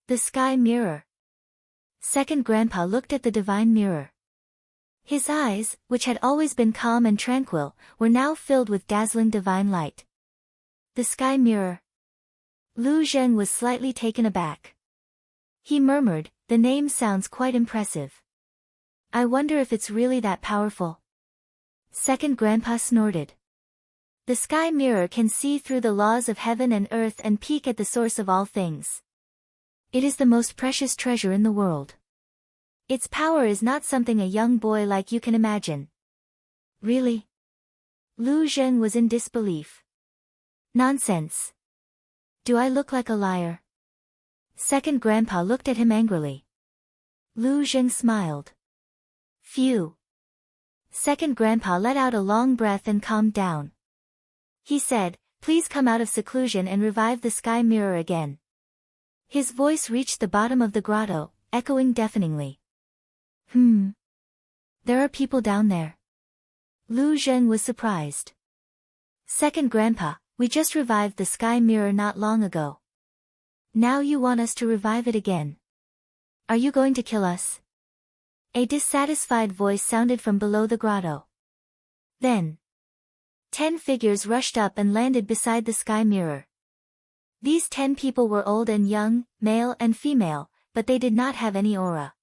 "The sky mirror." Second grandpa looked at the divine mirror. His eyes, which had always been calm and tranquil, were now filled with dazzling divine light. "The sky mirror." Lu Zheng was slightly taken aback. He murmured, "The name sounds quite impressive. I wonder if it's really that powerful." Second grandpa snorted. "The sky mirror can see through the laws of heaven and earth and peek at the source of all things. It is the most precious treasure in the world. Its power is not something a young boy like you can imagine." "Really?" Lu Zheng was in disbelief. "Nonsense. Do I look like a liar?" Second grandpa looked at him angrily. Lu Zheng smiled. "Phew." Second grandpa let out a long breath and calmed down. He said, please come out of seclusion and revive the sky mirror again. His voice reached the bottom of the grotto, echoing deafeningly. There are people down there. Lu Zheng was surprised. Second Grandpa, we just revived the sky mirror not long ago. Now you want us to revive it again. Are you going to kill us? A dissatisfied voice sounded from below the grotto. Then 10 figures rushed up and landed beside the sky mirror. These 10 people were old and young, male and female, but they did not have any aura.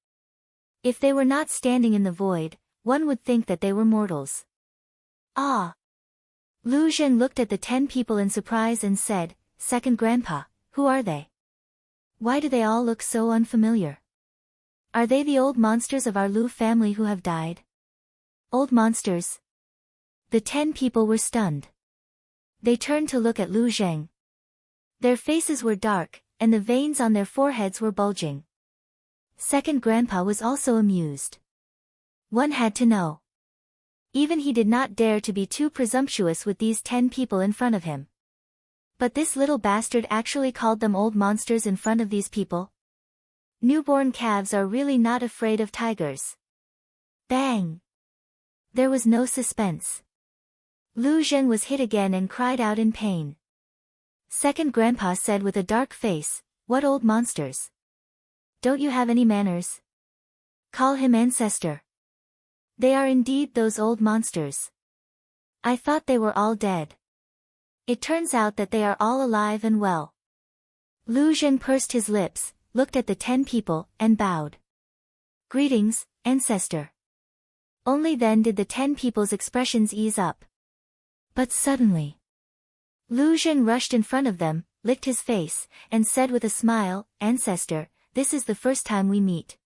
If they were not standing in the void, one would think that they were mortals. Ah! Lu Zheng looked at the 10 people in surprise and said, Second Grandpa, who are they? Why do they all look so unfamiliar? Are they the old monsters of our Lu family who have died? Old monsters? The 10 people were stunned. They turned to look at Lu Zheng. Their faces were dark, and the veins on their foreheads were bulging. Second Grandpa was also amused. One had to know. Even he did not dare to be too presumptuous with these 10 people in front of him. But this little bastard actually called them old monsters in front of these people? Newborn calves are really not afraid of tigers. Bang! There was no suspense. Lu Zheng was hit again and cried out in pain. Second Grandpa said with a dark face, What old monsters? Don't you have any manners? Call him ancestor. They are indeed those old monsters. I thought they were all dead. It turns out that they are all alive and well. Lu Zheng pursed his lips, looked at the 10 people, and bowed. Greetings, ancestor. Only then did the 10 people's expressions ease up. But suddenly, Lu Zheng rushed in front of them, licked his face, and said with a smile, Ancestor, this is the first time we meet.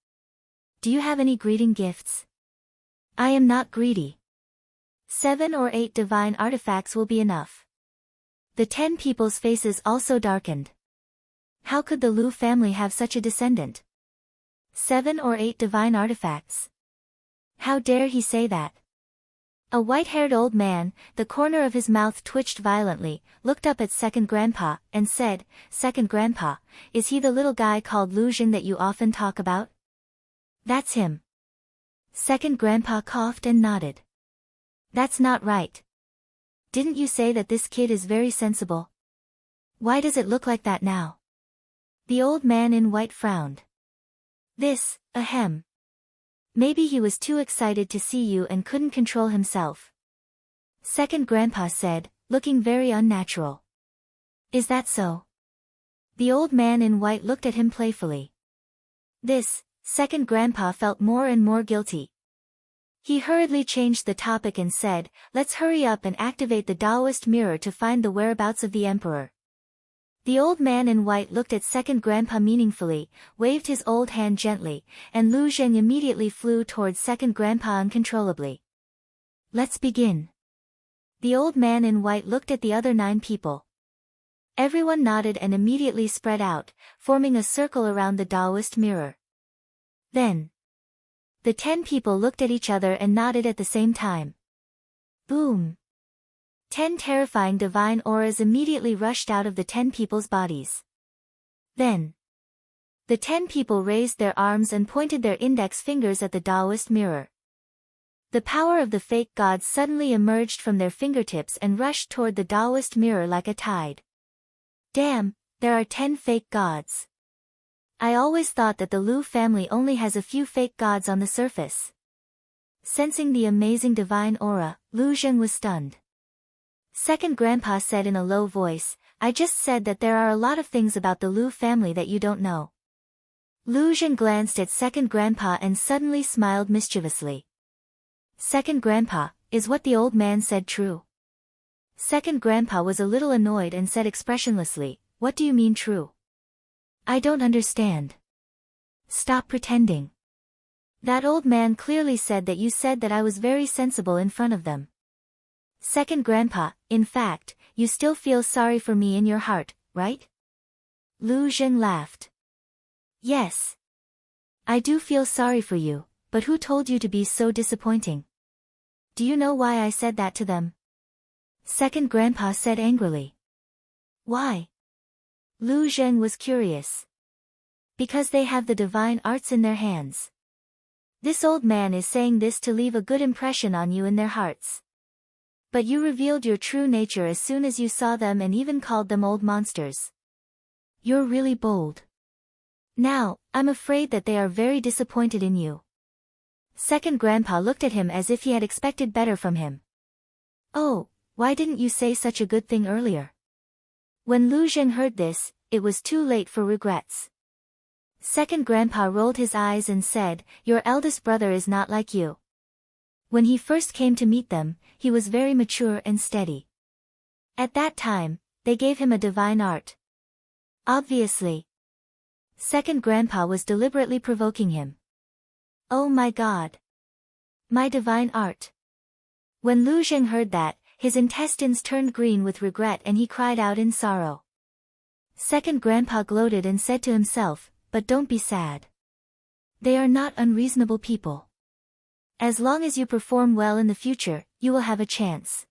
Do you have any greeting gifts? I am not greedy. 7 or 8 divine artifacts will be enough. The 10 people's faces also darkened. How could the Lu family have such a descendant? 7 or 8 divine artifacts. How dare he say that? A white-haired old man, the corner of his mouth twitched violently, looked up at Second Grandpa, and said, Second Grandpa, is he the little guy called Lu Zheng that you often talk about? That's him. Second Grandpa coughed and nodded. That's not right. Didn't you say that this kid is very sensible? Why does it look like that now? The old man in white frowned. This, ahem. Maybe he was too excited to see you and couldn't control himself. Second Grandpa said, looking very unnatural. Is that so? The old man in white looked at him playfully. This, Second Grandpa felt more and more guilty. He hurriedly changed the topic and said, let's hurry up and activate the Taoist mirror to find the whereabouts of the emperor. The old man in white looked at Second Grandpa meaningfully, waved his old hand gently, and Lu Zheng immediately flew towards Second Grandpa uncontrollably. Let's begin. The old man in white looked at the other 9 people. Everyone nodded and immediately spread out, forming a circle around the Taoist mirror. Then, the 10 people looked at each other and nodded at the same time. Boom! 10 terrifying divine auras immediately rushed out of the 10 people's bodies. Then, the 10 people raised their arms and pointed their index fingers at the Taoist mirror. The power of the fake gods suddenly emerged from their fingertips and rushed toward the Taoist mirror like a tide. Damn, there are 10 fake gods. I always thought that the Lu family only has a few fake gods on the surface. Sensing the amazing divine aura, Lu Zheng was stunned. Second Grandpa said in a low voice, I just said that there are a lot of things about the Lu family that you don't know. Lu Zheng glanced at Second Grandpa and suddenly smiled mischievously. Second Grandpa, is what the old man said true? Second Grandpa was a little annoyed and said expressionlessly, what do you mean true? I don't understand. Stop pretending. That old man clearly said that you said that I was very sensible in front of them. Second Grandpa, in fact, you still feel sorry for me in your heart, right? Lu Zheng laughed. Yes. I do feel sorry for you, but who told you to be so disappointing? Do you know why I said that to them? Second Grandpa said angrily. Why? Lu Zheng was curious. Because they have the divine arts in their hands. This old man is saying this to leave a good impression on you in their hearts. But you revealed your true nature as soon as you saw them and even called them old monsters. You're really bold. Now, I'm afraid that they are very disappointed in you. Second Grandpa looked at him as if he had expected better from him. Oh, why didn't you say such a good thing earlier? When Lu Zheng heard this, it was too late for regrets. Second Grandpa rolled his eyes and said, Your eldest brother is not like you. When he first came to meet them, he was very mature and steady. At that time, they gave him a divine art. Obviously. Second Grandpa was deliberately provoking him. Oh my God. My divine art. When Lu Zheng heard that, his intestines turned green with regret and he cried out in sorrow. Second Grandpa gloated and said to himself, But don't be sad. They are not unreasonable people. As long as you perform well in the future, you will have a chance.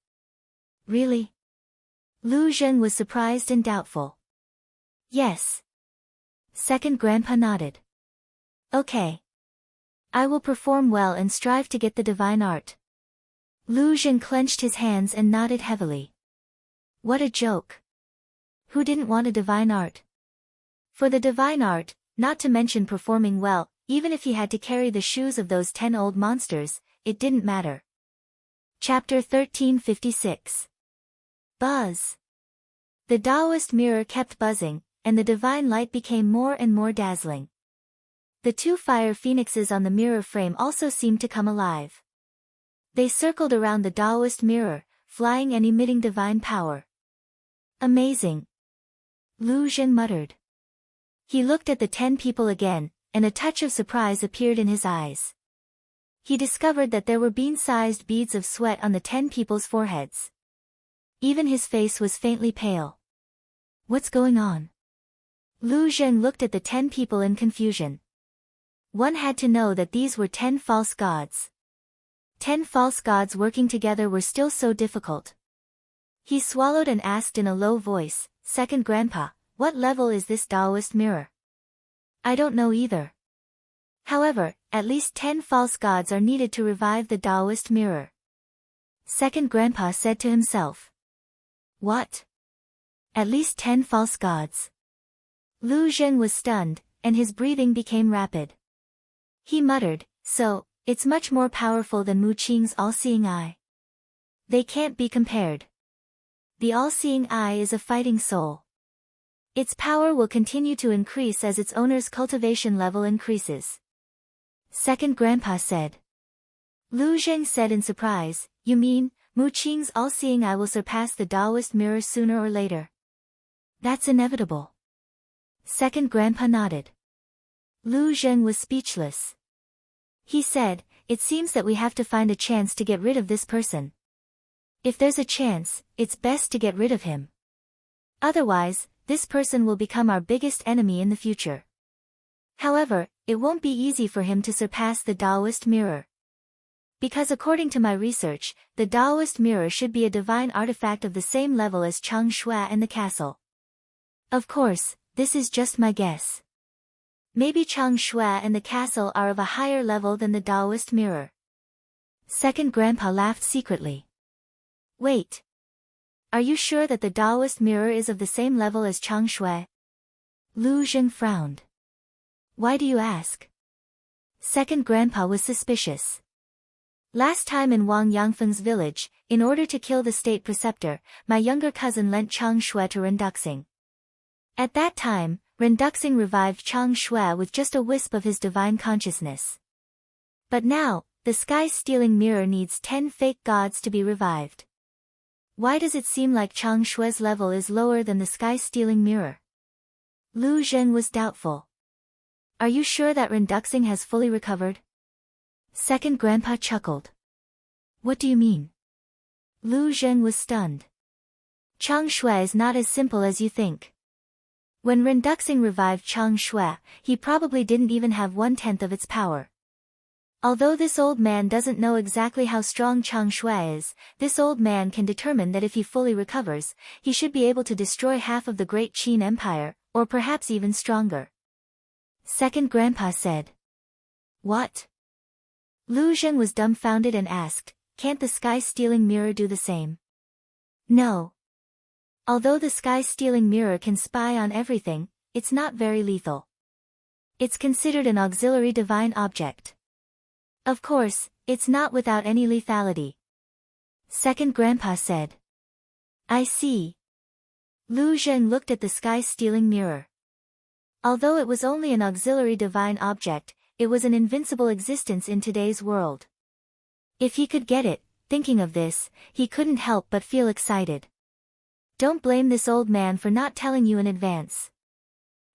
Really? Lu Zheng was surprised and doubtful. Yes. Second Grandpa nodded. Okay. I will perform well and strive to get the divine art. Lu Zheng clenched his hands and nodded heavily. What a joke. Who didn't want a divine art? For the divine art, not to mention performing well, even if he had to carry the shoes of those 10 old monsters, it didn't matter. Chapter 1356. Buzz. The Taoist mirror kept buzzing, and the divine light became more and more dazzling. The 2 fire phoenixes on the mirror frame also seemed to come alive. They circled around the Taoist mirror, flying and emitting divine power. Amazing. Lu Zheng muttered. He looked at the 10 people again, and a touch of surprise appeared in his eyes. He discovered that there were bean-sized beads of sweat on the 10 people's foreheads. Even his face was faintly pale. What's going on? Lu Zheng looked at the 10 people in confusion. One had to know that these were 10 false gods. 10 false gods working together were still so difficult. He swallowed and asked in a low voice, Second Grandpa, what level is this Taoist mirror? I don't know either. However, at least 10 false gods are needed to revive the Taoist mirror. Second Grandpa said to himself. What? At least 10 false gods. Lu Zheng was stunned, and his breathing became rapid. He muttered, So, it's much more powerful than Mu Qing's all-seeing eye. They can't be compared. The all-seeing eye is a fighting soul. Its power will continue to increase as its owner's cultivation level increases. Second Grandpa said. Lu Zheng said in surprise, You mean, Mu Qing's all-seeing eye will surpass the Taoist mirror sooner or later? That's inevitable. Second Grandpa nodded. Lu Zheng was speechless. He said, It seems that we have to find a chance to get rid of this person. If there's a chance, it's best to get rid of him. Otherwise, this person will become our biggest enemy in the future. However, it won't be easy for him to surpass the Taoist mirror. Because according to my research, the Taoist mirror should be a divine artifact of the same level as Chang Shui and the castle. Of course, this is just my guess. Maybe Chang Shui and the castle are of a higher level than the Taoist mirror. Second Grandpa laughed secretly. Wait. Are you sure that the Taoist mirror is of the same level as Chang Shui? Lu Zheng frowned. Why do you ask? Second Grandpa was suspicious. Last time in Wang Yangfeng's village, in order to kill the state preceptor, my younger cousin lent Chang Shui to Renduxing. At that time, Renduxing revived Chang Shui with just a wisp of his divine consciousness. But now, the sky-stealing mirror needs 10 fake gods to be revived. Why does it seem like Chang Shui's level is lower than the sky-stealing mirror? Lu Zheng was doubtful. Are you sure that Renduxing has fully recovered? Second Grandpa chuckled. What do you mean? Lu Zheng was stunned. Chang Shui is not as simple as you think. When Renduxing revived Chang Shui, he probably didn't even have 1/10 of its power. Although this old man doesn't know exactly how strong Chang Shui is, this old man can determine that if he fully recovers, he should be able to destroy half of the great Qin Empire, or perhaps even stronger. Second Grandpa said. What? Lu Zheng was dumbfounded and asked, can't the sky-stealing mirror do the same? No. Although the sky-stealing mirror can spy on everything, it's not very lethal. It's considered an auxiliary divine object. Of course, it's not without any lethality. Second Grandpa said. I see. Lu Zheng looked at the sky-stealing mirror. Although it was only an auxiliary divine object, it was an invincible existence in today's world. If he could get it, thinking of this, he couldn't help but feel excited. Don't blame this old man for not telling you in advance.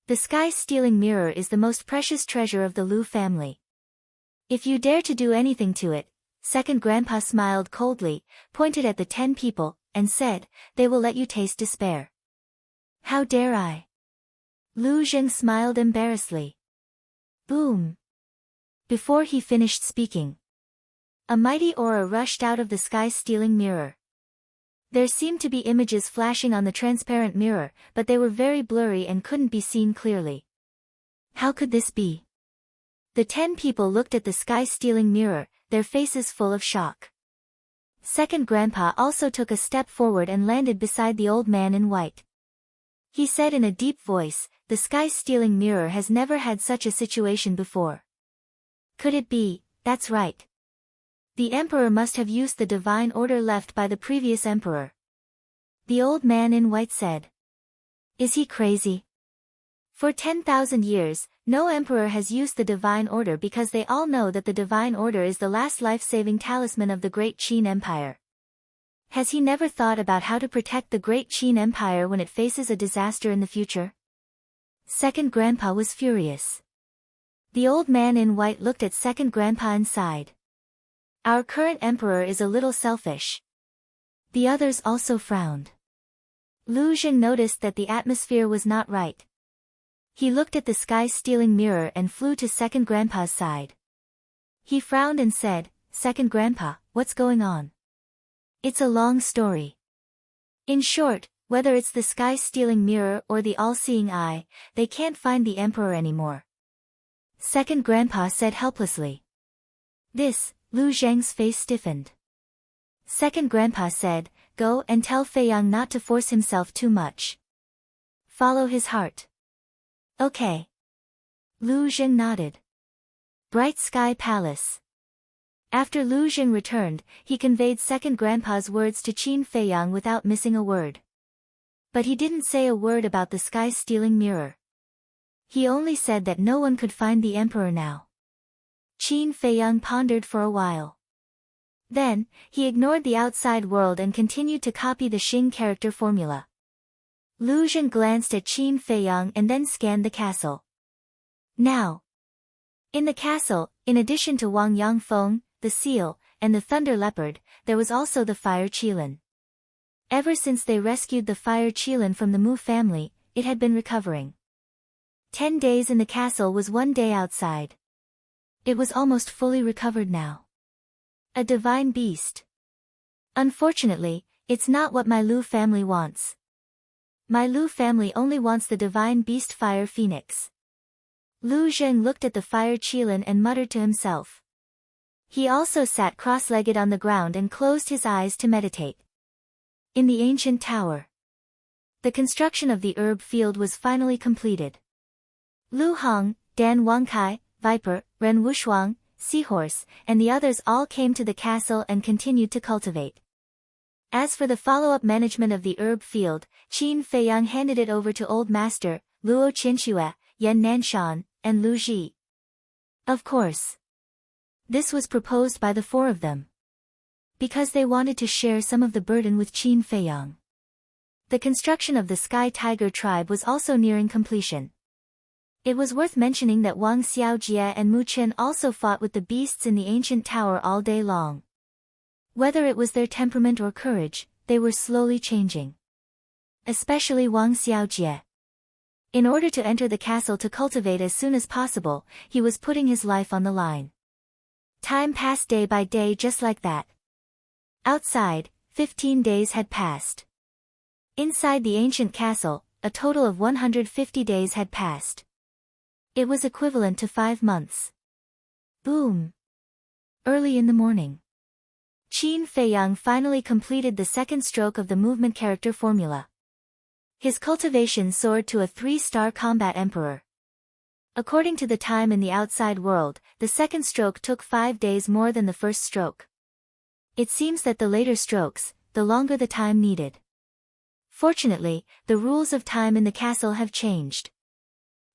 The sky-stealing mirror is the most precious treasure of the Lu family. If you dare to do anything to it, Second Grandpa smiled coldly, pointed at the 10 people, and said, they will let you taste despair. How dare I? Lu Zheng smiled embarrassedly. Boom! Before he finished speaking, a mighty aura rushed out of the sky-stealing mirror. There seemed to be images flashing on the transparent mirror, but they were very blurry and couldn't be seen clearly. How could this be? The 10 people looked at the sky-stealing mirror, their faces full of shock. Second Grandpa also took a step forward and landed beside the old man in white. He said in a deep voice, the sky-stealing mirror has never had such a situation before. Could it be? That's right. The emperor must have used the divine order left by the previous emperor. The old man in white said. Is he crazy? For 10,000 years, no emperor has used the divine order because they all know that the divine order is the last life-saving talisman of the great Qin Empire. Has he never thought about how to protect the great Qin Empire when it faces a disaster in the future? Second Grandpa was furious. The old man in white looked at Second Grandpa and sighed. Our current emperor is a little selfish. The others also frowned. Lu Zheng noticed that the atmosphere was not right. He looked at the sky-stealing mirror and flew to Second Grandpa's side. He frowned and said, Second Grandpa, what's going on? It's a long story. In short, whether it's the sky-stealing mirror or the all-seeing eye, they can't find the emperor anymore. Second Grandpa said helplessly. This, Lu Zheng's face stiffened. Second Grandpa said, go and tell Fei Yang not to force himself too much. Follow his heart. Okay. Lu Zheng nodded. Bright Sky Palace. After Lu Zheng returned, he conveyed Second Grandpa's words to Qin Fei Yang without missing a word. But he didn't say a word about the sky-stealing mirror. He only said that no one could find the emperor now. Qin Fei Yang pondered for a while. Then, he ignored the outside world and continued to copy the Xing character formula. Lu Zheng glanced at Qin Fei Yang and then scanned the castle. Now. In the castle, in addition to Wang Yangfeng, the seal, and the thunder leopard, there was also the fire qilin. Ever since they rescued the fire qilin from the Mu family, it had been recovering. 10 days in the castle was 1 day outside. It was almost fully recovered now. A divine beast. Unfortunately, it's not what my Lu family wants. My Lu family only wants the divine beast fire phoenix. Lu Zheng looked at the fire qilin and muttered to himself. He also sat cross-legged on the ground and closed his eyes to meditate. In the ancient tower. The construction of the herb field was finally completed. Lu Hong, Dan Wangkai, Viper, Ren Wushuang, Seahorse, and the others all came to the castle and continued to cultivate. As for the follow-up management of the herb field, Qin Fei Yang handed it over to Old Master, Luo Qinxue, Yan Nanshan, and Lu Ji. Of course. This was proposed by the 4 of them. Because they wanted to share some of the burden with Qin Fei Yang. The construction of the Sky Tiger tribe was also nearing completion. It was worth mentioning that Wang Xiaojie and Mu Chen also fought with the beasts in the ancient tower all day long. Whether it was their temperament or courage, they were slowly changing. Especially Wang Xiaojie. In order to enter the castle to cultivate as soon as possible, he was putting his life on the line. Time passed day by day just like that. Outside, 15 days had passed. Inside the ancient castle, a total of 150 days had passed. It was equivalent to 5 months. Boom! Early in the morning, Qin Feiyang finally completed the second stroke of the movement character formula. His cultivation soared to a 3-star combat emperor. According to the time in the outside world, the second stroke took 5 days more than the first stroke. It seems that the later strokes, the longer the time needed. Fortunately, the rules of time in the castle have changed.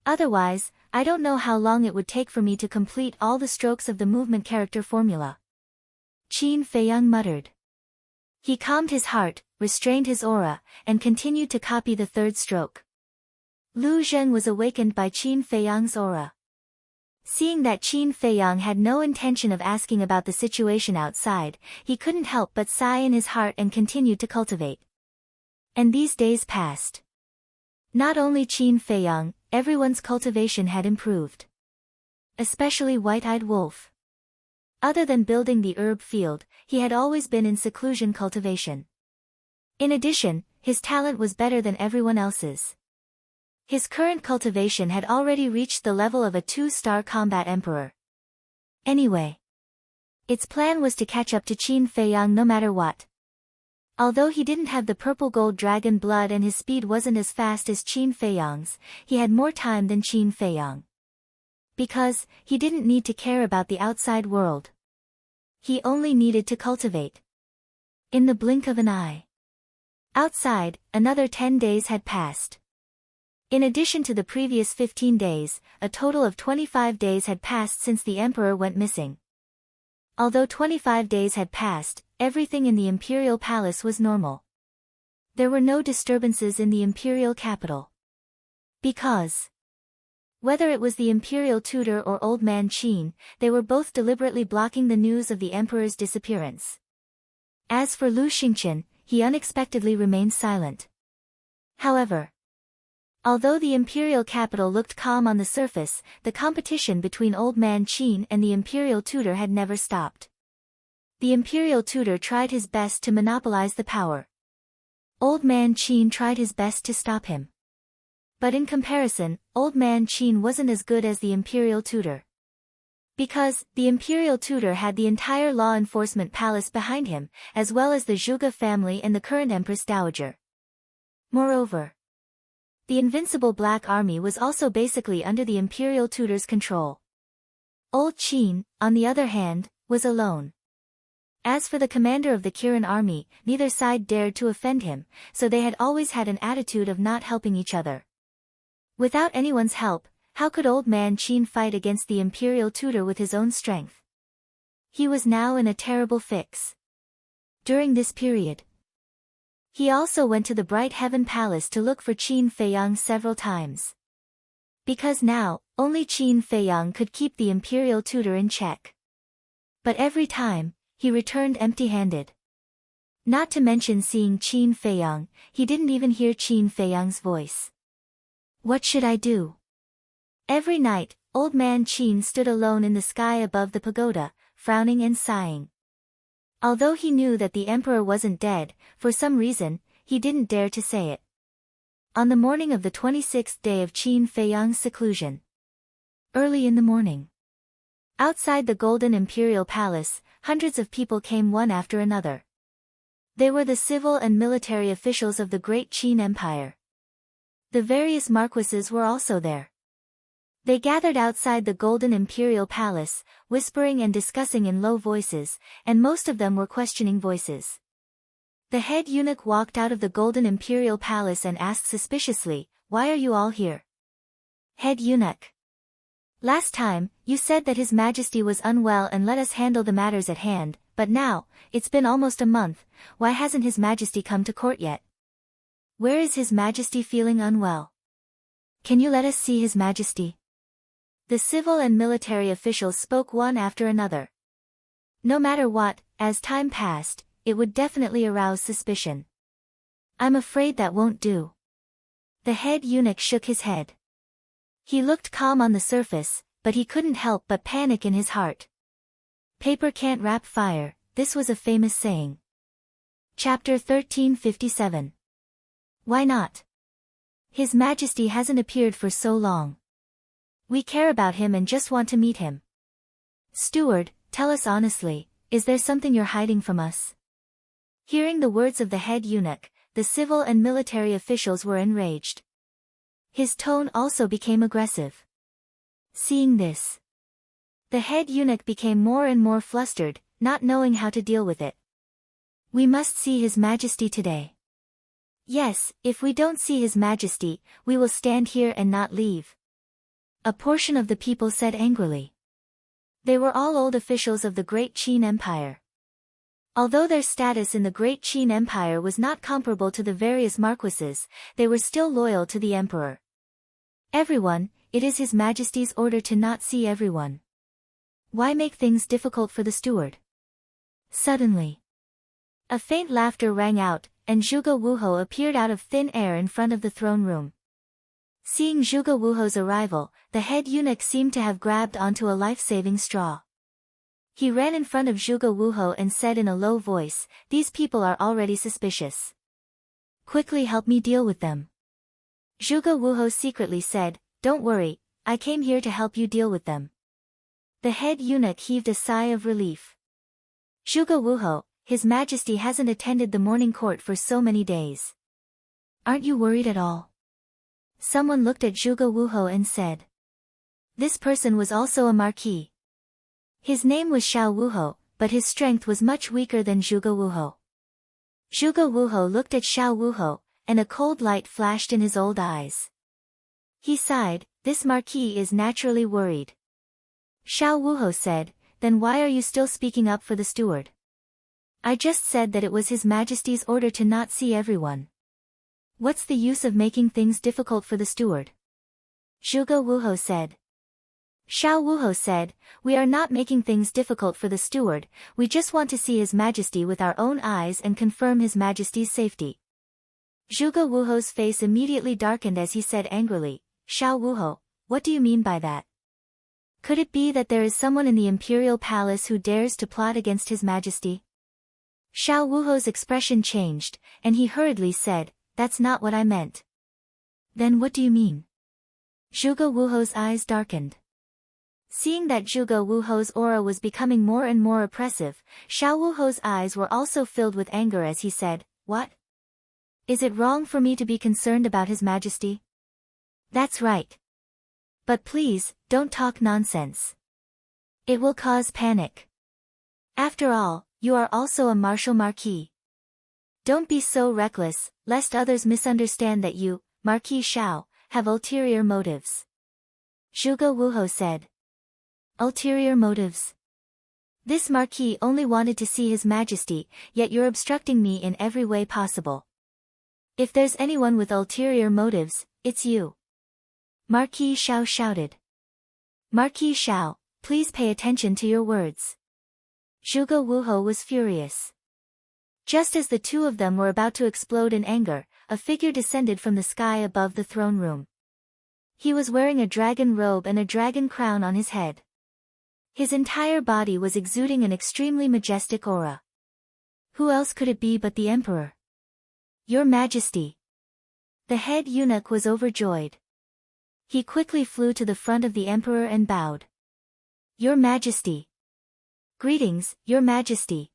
Otherwise, I don't know how long it would take for me to complete all the strokes of the movement character formula. Qin Feiyang muttered. He calmed his heart, restrained his aura, and continued to copy the third stroke. Lu Zheng was awakened by Qin Feiyang's aura. Seeing that Qin Feiyang had no intention of asking about the situation outside, he couldn't help but sigh in his heart and continued to cultivate. And these days passed. Not only Qin Feiyang, everyone's cultivation had improved. Especially White-Eyed Wolf. Other than building the herb field, he had always been in seclusion cultivation. In addition, his talent was better than everyone else's. His current cultivation had already reached the level of a 2-star combat emperor. Anyway, its plan was to catch up to Qin Feiyang no matter what. Although he didn't have the purple gold dragon blood and his speed wasn't as fast as Qin Feiyang's, he had more time than Qin Feiyang. Because, he didn't need to care about the outside world. He only needed to cultivate. In the blink of an eye. Outside, another 10 days had passed. In addition to the previous 15 days, a total of 25 days had passed since the emperor went missing. Although 25 days had passed, everything in the imperial palace was normal. There were no disturbances in the imperial capital. Because, whether it was the imperial tutor or old man Qin, they were both deliberately blocking the news of the emperor's disappearance. As for Lu Xingqian, he unexpectedly remained silent. However, although the imperial capital looked calm on the surface, the competition between old man Qin and the imperial tutor had never stopped. The imperial tutor tried his best to monopolize the power. Old man Qin tried his best to stop him. But in comparison, old man Qin wasn't as good as the imperial tutor. Because, the imperial tutor had the entire law enforcement palace behind him, as well as the Zhuge family and the current Empress Dowager. Moreover, the Invincible Black Army was also basically under the imperial tutor's control. Old Qin, on the other hand, was alone. As for the commander of the Kirin army, neither side dared to offend him, so they had always had an attitude of not helping each other. Without anyone's help, how could old man Qin fight against the imperial tutor with his own strength? He was now in a terrible fix. During this period, he also went to the Bright Heaven Palace to look for Qin Feiyang several times. Because now, only Qin Feiyang could keep the imperial tutor in check. But every time, he returned empty-handed. Not to mention seeing Qin Feiyang, he didn't even hear Qin Feiyang's voice. What should I do? Every night, old man Qin stood alone in the sky above the pagoda, frowning and sighing. Although he knew that the emperor wasn't dead, for some reason, he didn't dare to say it. On the morning of the 26th day of Qin Feiyang's seclusion. Early in the morning. Outside the Golden Imperial Palace, hundreds of people came one after another. They were the civil and military officials of the Great Qin Empire. The various marquises were also there. They gathered outside the Golden Imperial Palace, whispering and discussing in low voices, and most of them were questioning voices. The head eunuch walked out of the Golden Imperial Palace and asked suspiciously, "Why are you all here?" Head eunuch. Last time, you said that His Majesty was unwell and let us handle the matters at hand, but now, it's been almost a month, why hasn't His Majesty come to court yet? Where is His Majesty feeling unwell? Can you let us see His Majesty? The civil and military officials spoke one after another. No matter what, as time passed, it would definitely arouse suspicion. I'm afraid that won't do. The head eunuch shook his head. He looked calm on the surface, but he couldn't help but panic in his heart. Paper can't wrap fire, this was a famous saying. Chapter 1357. Why not? His Majesty hasn't appeared for so long. We care about him and just want to meet him. Steward, tell us honestly, is there something you're hiding from us? Hearing the words of the head eunuch, the civil and military officials were enraged. His tone also became aggressive. Seeing this, the head eunuch became more and more flustered, not knowing how to deal with it. We must see His Majesty today. Yes, if we don't see His Majesty, we will stand here and not leave. A portion of the people said angrily. They were all old officials of the Great Qin Empire. Although their status in the Great Qin Empire was not comparable to the various marquises, they were still loyal to the emperor. Everyone, it is His Majesty's order to not see everyone. Why make things difficult for the steward? Suddenly, a faint laughter rang out, and Zhuge Wuhou appeared out of thin air in front of the throne room. Seeing Zhuge Wuhou's arrival, the head eunuch seemed to have grabbed onto a life-saving straw. He ran in front of Zhuge Wuhou and said in a low voice, "These people are already suspicious. Quickly help me deal with them." Zhuge Wuhou secretly said, "Don't worry, I came here to help you deal with them." The head eunuch heaved a sigh of relief. "Zhuge Wuhou, His Majesty hasn't attended the morning court for so many days. Aren't you worried at all?" Someone looked at Zhuge Wuhou and said. This person was also a marquis. His name was Xiao Wuhou, but his strength was much weaker than Zhuge Wuhou. Zhuge Wuhou looked at Xiao Wuhou, and a cold light flashed in his old eyes. He sighed, this marquis is naturally worried. Xiao Wuhou said, "Then why are you still speaking up for the steward?" "I just said that it was His Majesty's order to not see everyone. What's the use of making things difficult for the steward?" Zhuge Wuhou said. Xiao Wuhou said, "We are not making things difficult for the steward, we just want to see His Majesty with our own eyes and confirm His Majesty's safety." Zhuge Wuhou's face immediately darkened as he said angrily, "Xiao Wuhou, what do you mean by that? Could it be that there is someone in the imperial palace who dares to plot against His Majesty?" Xiao Wuhou's expression changed, and he hurriedly said, "That's not what I meant." "Then what do you mean?" Zhuge Wuhou's eyes darkened. Seeing that Zhuge Wuhou's aura was becoming more and more oppressive, Xiao Wuhou's eyes were also filled with anger as he said, "What? Is it wrong for me to be concerned about His Majesty?" "That's right. But please, don't talk nonsense. It will cause panic. After all, you are also a martial marquis. Don't be so reckless, lest others misunderstand that you, Marquis Xiao, have ulterior motives." Zhuge Wuhou said. "Ulterior motives? This marquis only wanted to see His Majesty, yet you're obstructing me in every way possible. If there's anyone with ulterior motives, it's you." Marquis Xiao shouted. "Marquis Xiao, please pay attention to your words." Zhuge Wuhou was furious. Just as the two of them were about to explode in anger, a figure descended from the sky above the throne room. He was wearing a dragon robe and a dragon crown on his head. His entire body was exuding an extremely majestic aura. Who else could it be but the emperor? "Your Majesty." The head eunuch was overjoyed. He quickly flew to the front of the emperor and bowed. "Your Majesty." "Greetings, Your Majesty."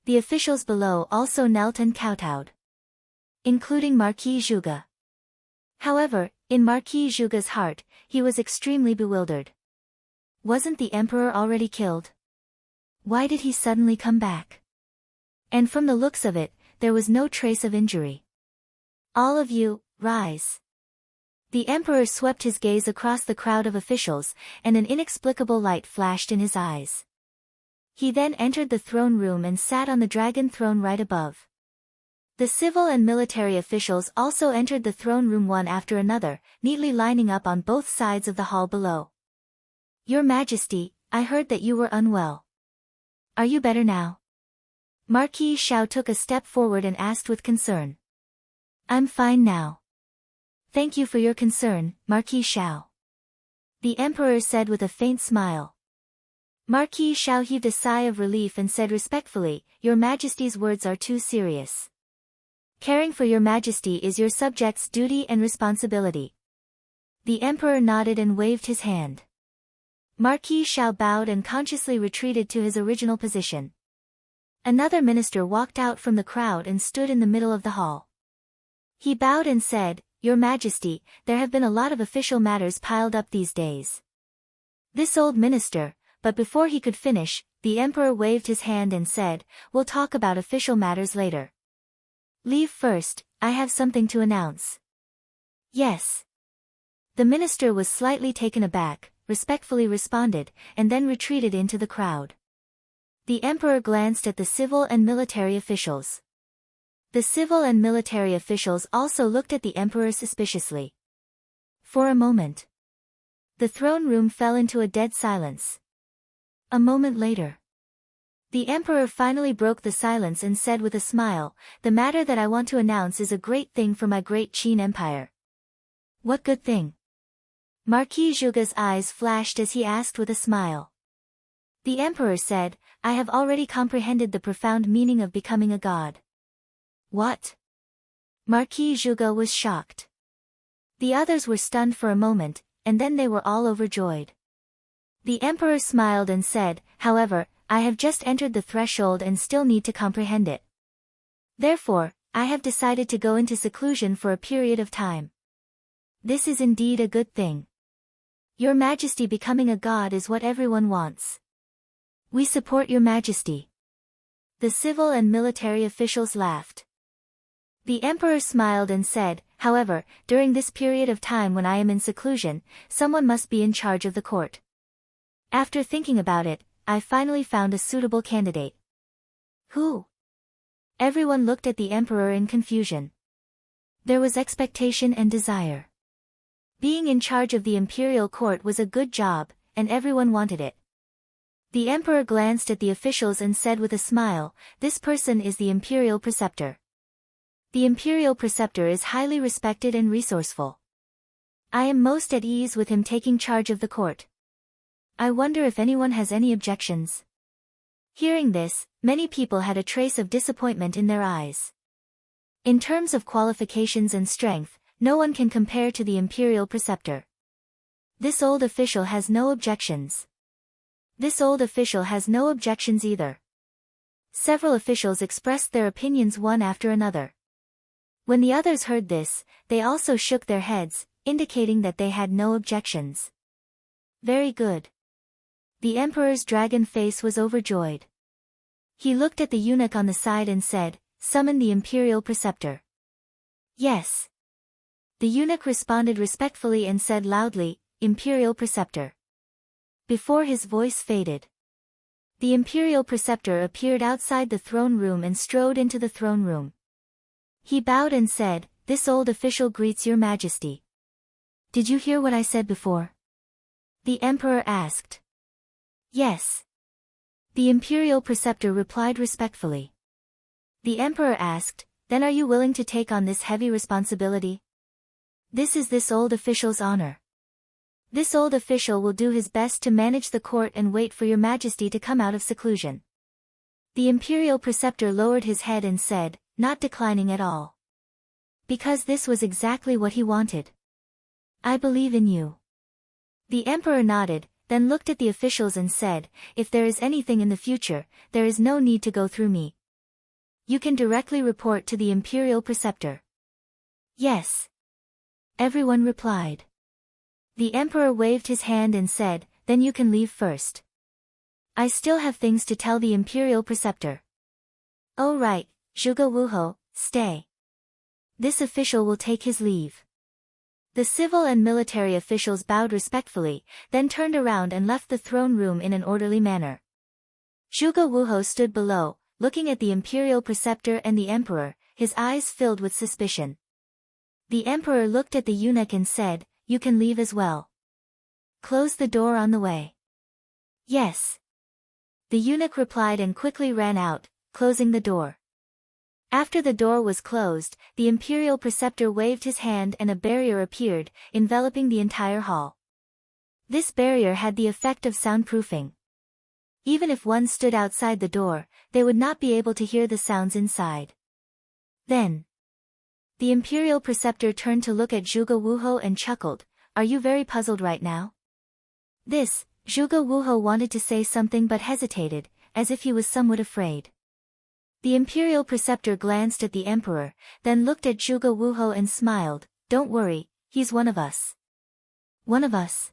The officials below also knelt and kowtowed, including Marquis Zhuge. However, in Marquis Zhuge's heart, he was extremely bewildered. Wasn't the emperor already killed? Why did he suddenly come back? And from the looks of it, there was no trace of injury. "All of you, rise." The emperor swept his gaze across the crowd of officials, and an inexplicable light flashed in his eyes. He then entered the throne room and sat on the dragon throne right above. The civil and military officials also entered the throne room one after another, neatly lining up on both sides of the hall below. "Your Majesty, I heard that you were unwell. Are you better now?" Marquis Xiao took a step forward and asked with concern. "I'm fine now. Thank you for your concern, Marquis Xiao," the emperor said with a faint smile. Marquis Xiao heaved a sigh of relief and said respectfully, "Your Majesty's words are too serious. Caring for your Majesty is your subjects' duty and responsibility." The Emperor nodded and waved his hand. Marquis Xiao bowed and consciously retreated to his original position. Another minister walked out from the crowd and stood in the middle of the hall. He bowed and said, "Your Majesty, there have been a lot of official matters piled up these days." This old minister, but before he could finish, the Emperor waved his hand and said, "We'll talk about official matters later. Leave first, I have something to announce." "Yes." The minister was slightly taken aback, respectfully responded, and then retreated into the crowd. The Emperor glanced at the civil and military officials. The civil and military officials also looked at the Emperor suspiciously. For a moment, the throne room fell into a dead silence. A moment later, the Emperor finally broke the silence and said with a smile, "The matter that I want to announce is a great thing for my great Qin Empire." "What good thing?" Marquis Zhuge's eyes flashed as he asked with a smile. The Emperor said, "I have already comprehended the profound meaning of becoming a god." "What?" Marquis Zhuge was shocked. The others were stunned for a moment, and then they were all overjoyed. The Emperor smiled and said, "However, I have just entered the threshold and still need to comprehend it. Therefore, I have decided to go into seclusion for a period of time. This is indeed a good thing. Your Majesty becoming a god is what everyone wants. We support your Majesty." The civil and military officials laughed. The Emperor smiled and said, "However, during this period of time when I am in seclusion, someone must be in charge of the court. After thinking about it, I finally found a suitable candidate." "Who?" Everyone looked at the Emperor in confusion. There was expectation and desire. Being in charge of the imperial court was a good job, and everyone wanted it. The Emperor glanced at the officials and said with a smile, "This person is the imperial preceptor. The imperial preceptor is highly respected and resourceful. I am most at ease with him taking charge of the court. I wonder if anyone has any objections." Hearing this, many people had a trace of disappointment in their eyes. In terms of qualifications and strength, no one can compare to the imperial preceptor. This old official has no objections. This old official has no objections either. Several officials expressed their opinions one after another. When the others heard this, they also shook their heads, indicating that they had no objections. Very good. The Emperor's dragon face was overjoyed. He looked at the eunuch on the side and said, "Summon the imperial preceptor." "Yes." The eunuch responded respectfully and said loudly, "Imperial preceptor." Before his voice faded, the imperial preceptor appeared outside the throne room and strode into the throne room. He bowed and said, "This old official greets your Majesty." "Did you hear what I said before?" the Emperor asked. "Yes." The imperial preceptor replied respectfully. The Emperor asked, "Then are you willing to take on this heavy responsibility?" "This is this old official's honor. This old official will do his best to manage the court and wait for your Majesty to come out of seclusion." The imperial preceptor lowered his head and said, not declining at all. Because this was exactly what he wanted. "I believe in you." The Emperor nodded, then looked at the officials and said, "If there is anything in the future, there is no need to go through me. You can directly report to the imperial preceptor." "Yes." Everyone replied. The Emperor waved his hand and said, "Then you can leave first. I still have things to tell the imperial preceptor." "Oh right, Zhuge Wuhou, stay. This official will take his leave." The civil and military officials bowed respectfully, then turned around and left the throne room in an orderly manner. Zhuge Wuhou stood below, looking at the imperial preceptor and the Emperor, his eyes filled with suspicion. The Emperor looked at the eunuch and said, "You can leave as well. Close the door on the way." "Yes." The eunuch replied and quickly ran out, closing the door. After the door was closed, the imperial preceptor waved his hand and a barrier appeared, enveloping the entire hall. This barrier had the effect of soundproofing. Even if one stood outside the door, they would not be able to hear the sounds inside. Then, the Imperial Preceptor turned to look at Zhuge Wuhou and chuckled, "Are you very puzzled right now?" This, Zhuge Wuhou wanted to say something but hesitated, as if he was somewhat afraid. The Imperial Preceptor glanced at the Emperor, then looked at Zhuge Wuhou and smiled, "Don't worry, he's one of us." "One of us?"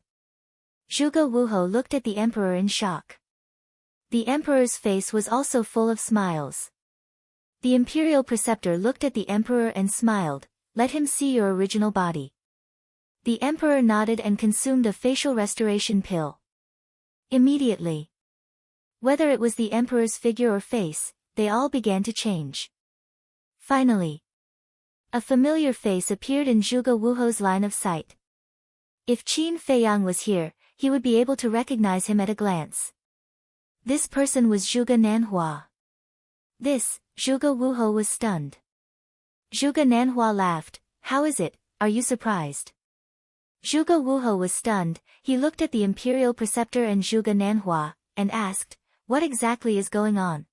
Zhuge Wuhou looked at the Emperor in shock. The Emperor's face was also full of smiles. The Imperial Preceptor looked at the Emperor and smiled, "Let him see your original body." The Emperor nodded and consumed a facial restoration pill. Immediately, whether it was the Emperor's figure or face, they all began to change. Finally, a familiar face appeared in Zhuge Wuhou's line of sight. If Qin Feiyang was here, he would be able to recognize him at a glance. This person was Zhuge Nanhua. This, Zhuge Wuhou was stunned. Zhuge Nanhua laughed, "How is it, are you surprised?" Zhuge Wuhou was stunned, he looked at the Imperial Preceptor and Zhuge Nanhua, and asked, "What exactly is going on?"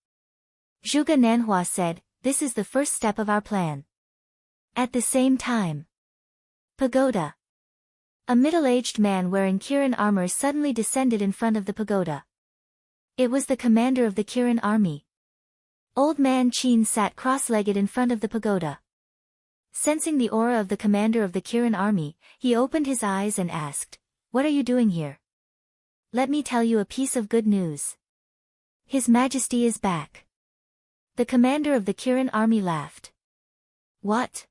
Zhuge Nanhua said, "This is the first step of our plan." At the same time, pagoda. A middle-aged man wearing Kirin armor suddenly descended in front of the pagoda. It was the commander of the Kirin army. Old man Qin sat cross-legged in front of the pagoda. Sensing the aura of the commander of the Kirin army, he opened his eyes and asked, "What are you doing here?" "Let me tell you a piece of good news. His Majesty is back." The commander of the Kirin army laughed. "What?"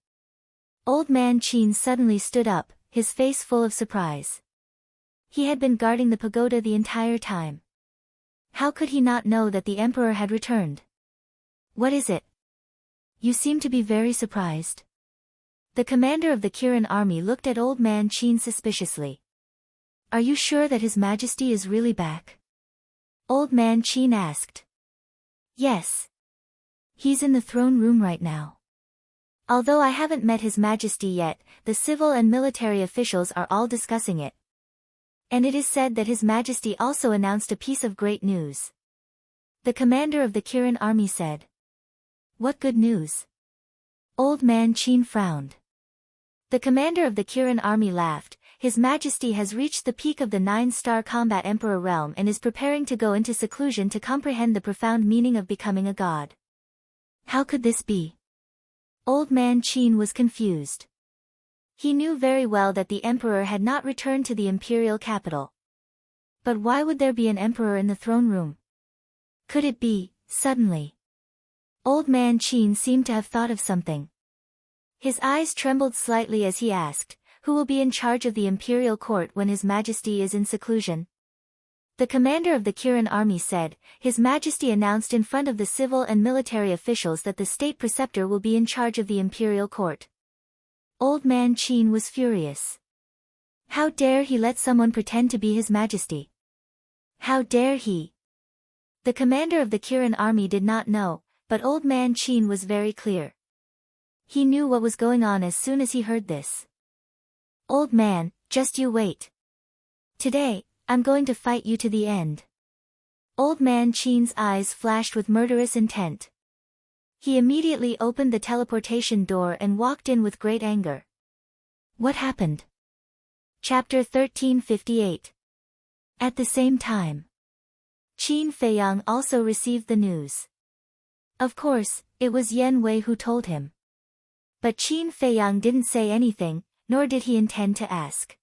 Old man Qin suddenly stood up, his face full of surprise. He had been guarding the pagoda the entire time. How could he not know that the Emperor had returned? "What is it? You seem to be very surprised." The commander of the Kirin army looked at old man Qin suspiciously. "Are you sure that His Majesty is really back?" Old man Qin asked. "Yes. He's in the throne room right now. Although I haven't met His Majesty yet, the civil and military officials are all discussing it. And it is said that His Majesty also announced a piece of great news." The commander of the Kirin army said. "What good news?" Old man Qin frowned. The commander of the Kirin army laughed, "His Majesty has reached the peak of the 9-star combat emperor realm and is preparing to go into seclusion to comprehend the profound meaning of becoming a god." How could this be? Old man Qin was confused. He knew very well that the emperor had not returned to the imperial capital. But why would there be an emperor in the throne room? Could it be, suddenly? Old man Qin seemed to have thought of something. His eyes trembled slightly as he asked, "Who will be in charge of the imperial court when His Majesty is in seclusion?" The commander of the Kirin army said, "His Majesty announced in front of the civil and military officials that the state preceptor will be in charge of the imperial court." Old man Qin was furious. How dare he let someone pretend to be His Majesty? How dare he? The commander of the Kirin army did not know, but old man Qin was very clear. He knew what was going on as soon as he heard this. "Old man, just you wait. Today, I'm going to fight you to the end." Old man Qin's eyes flashed with murderous intent. He immediately opened the teleportation door and walked in with great anger. What happened? Chapter 1358. At the same time, Qin Feiyang also received the news. Of course, it was Yan Wei who told him. But Qin Feiyang didn't say anything, nor did he intend to ask.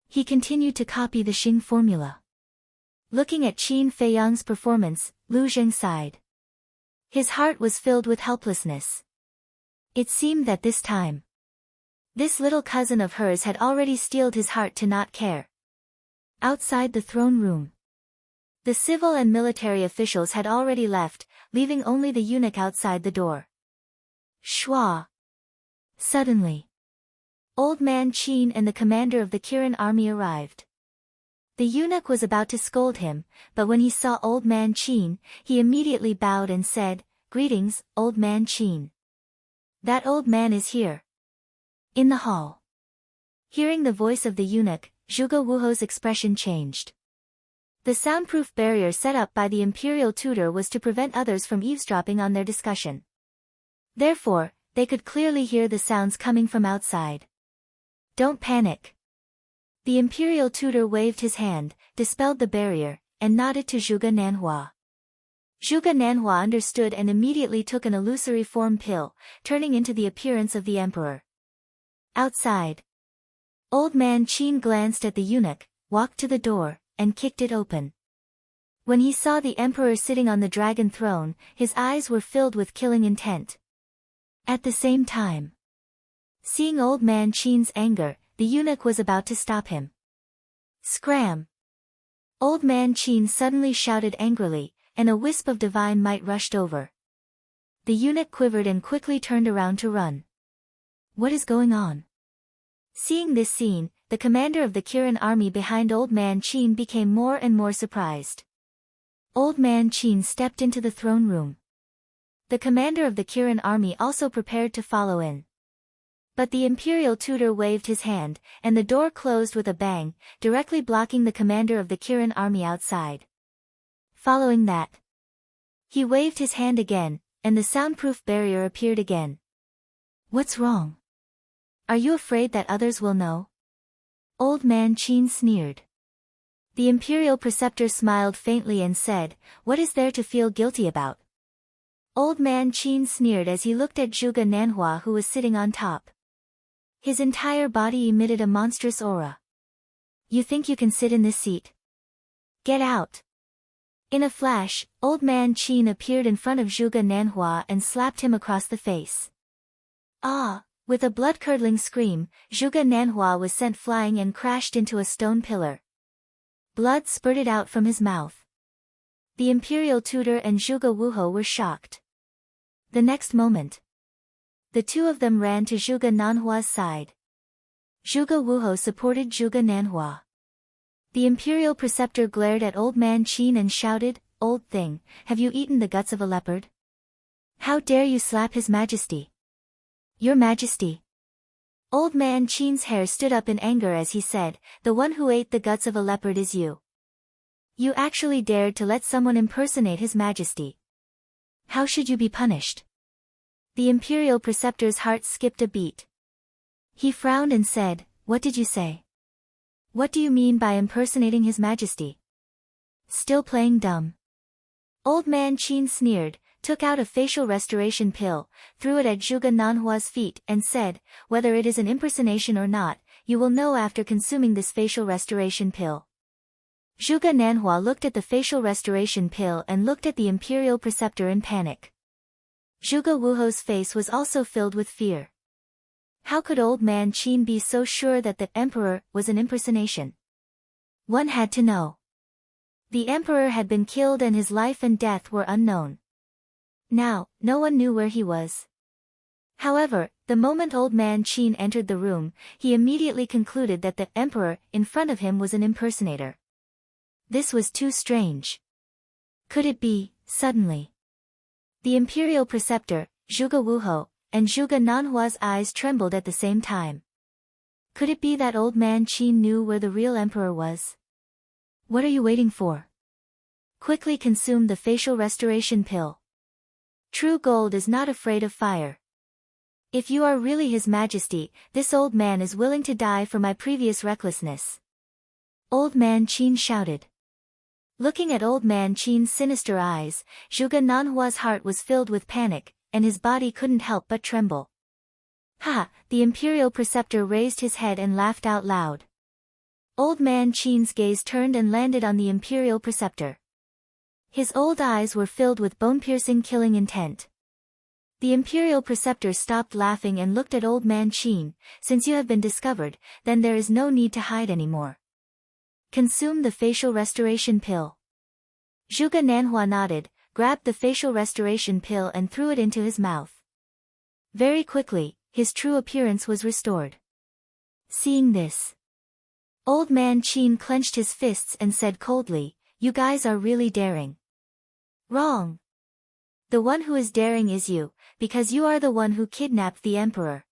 He continued to copy the Xing formula. Looking at Qin Feiyang's performance, Lu Zheng sighed. His heart was filled with helplessness. It seemed that this time, this little cousin of hers had already steeled his heart to not care. Outside the throne room, the civil and military officials had already left, leaving only the eunuch outside the door. Schwa! Suddenly, old man Qin and the commander of the Kirin army arrived. The eunuch was about to scold him, but when he saw old man Qin, he immediately bowed and said, "Greetings, old man Qin. That old man is here." In the hall. Hearing the voice of the eunuch, Zhuge Wuhou's expression changed. The soundproof barrier set up by the imperial tutor was to prevent others from eavesdropping on their discussion. Therefore, they could clearly hear the sounds coming from outside. Don't panic. The imperial tutor waved his hand, dispelled the barrier, and nodded to Zhuge Nanhua. Zhuge Nanhua understood and immediately took an illusory form pill, turning into the appearance of the emperor. Outside. Old man Qin glanced at the eunuch, walked to the door, and kicked it open. When he saw the emperor sitting on the dragon throne, his eyes were filled with killing intent. At the same time, seeing old man Qin's anger, the eunuch was about to stop him. Scram! Old man Qin suddenly shouted angrily, and a wisp of divine might rushed over. The eunuch quivered and quickly turned around to run. What is going on? Seeing this scene, the commander of the Kirin army behind old man Qin became more and more surprised. Old man Qin stepped into the throne room. The commander of the Kirin army also prepared to follow in. But the imperial tutor waved his hand, and the door closed with a bang, directly blocking the commander of the Kirin army outside. Following that, he waved his hand again, and the soundproof barrier appeared again. What's wrong? Are you afraid that others will know? Old man Qin sneered. The imperial preceptor smiled faintly and said, What is there to feel guilty about? Old man Qin sneered as he looked at Zhuge Nanhua who was sitting on top. His entire body emitted a monstrous aura. You think you can sit in this seat? Get out! In a flash, old man Qin appeared in front of Zhuge Nanhua and slapped him across the face. Ah! With a blood-curdling scream, Zhuge Nanhua was sent flying and crashed into a stone pillar. Blood spurted out from his mouth. The imperial tutor and Zhuge Wuhou were shocked. The next moment, the two of them ran to Zhuge Nanhua's side. Zhuge Wuhou supported Zhuge Nanhua. The imperial preceptor glared at old man Qin and shouted, Old thing, have you eaten the guts of a leopard? How dare you slap his majesty? Your Majesty. Old man Qin's hair stood up in anger as he said, The one who ate the guts of a leopard is you. You actually dared to let someone impersonate his majesty. How should you be punished? The imperial preceptor's heart skipped a beat. He frowned and said, What did you say? What do you mean by impersonating his majesty? Still playing dumb? Old man Qin sneered, took out a facial restoration pill, threw it at Zhuge Nanhua's feet and said, Whether it is an impersonation or not, you will know after consuming this facial restoration pill. Zhuge Nanhua looked at the facial restoration pill and looked at the imperial preceptor in panic. Zhuge Wuhou's face was also filled with fear. How could old man Qin be so sure that the emperor was an impersonation? One had to know. The emperor had been killed and his life and death were unknown. Now, no one knew where he was. However, the moment old man Qin entered the room, he immediately concluded that the emperor in front of him was an impersonator. This was too strange. Could it be, suddenly? The imperial preceptor, Zhuge Wuhou, and Zhuge Nanhua's eyes trembled at the same time. Could it be that old man Qin knew where the real emperor was? What are you waiting for? Quickly consume the facial restoration pill. True gold is not afraid of fire. If you are really his majesty, this old man is willing to die for my previous recklessness. Old man Qin shouted. Looking at old man Qin's sinister eyes, Zhuge Nanhua's heart was filled with panic, and his body couldn't help but tremble. Ha! The imperial preceptor raised his head and laughed out loud. Old man Qin's gaze turned and landed on the imperial preceptor. His old eyes were filled with bone-piercing killing intent. The imperial preceptor stopped laughing and looked at old man Qin. Since you have been discovered, then there is no need to hide anymore. Consume the facial restoration pill. Zhuge Nanhua nodded, grabbed the facial restoration pill and threw it into his mouth. Very quickly, his true appearance was restored. Seeing this, old man Qin clenched his fists and said coldly, You guys are really daring. Wrong. The one who is daring is you, because you are the one who kidnapped the emperor.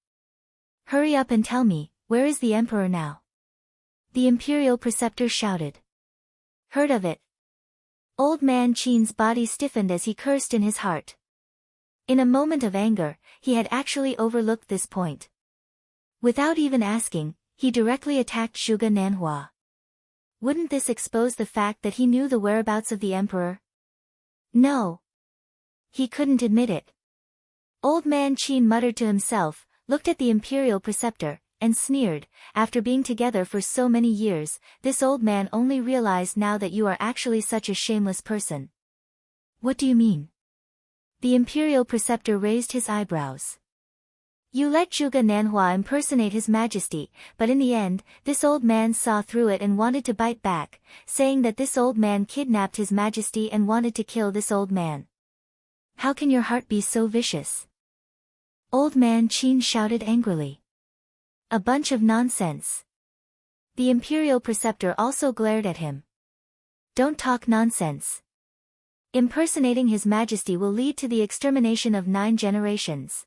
Hurry up and tell me, where is the emperor now? The imperial preceptor shouted. Heard of it? Old man Qin's body stiffened as he cursed in his heart. In a moment of anger, he had actually overlooked this point. Without even asking, he directly attacked Zhuge Nanhua. Wouldn't this expose the fact that he knew the whereabouts of the emperor? No. He couldn't admit it. Old man Qin muttered to himself, looked at the imperial preceptor, and sneered. After being together for so many years, this old man only realized now that you are actually such a shameless person. What do you mean? The imperial preceptor raised his eyebrows. You let Zhuge Nanhua impersonate his majesty, but in the end, this old man saw through it and wanted to bite back, saying that this old man kidnapped his majesty and wanted to kill this old man. How can your heart be so vicious? Old man Qin shouted angrily. A bunch of nonsense. The imperial preceptor also glared at him. Don't talk nonsense. Impersonating his majesty will lead to the extermination of 9 generations.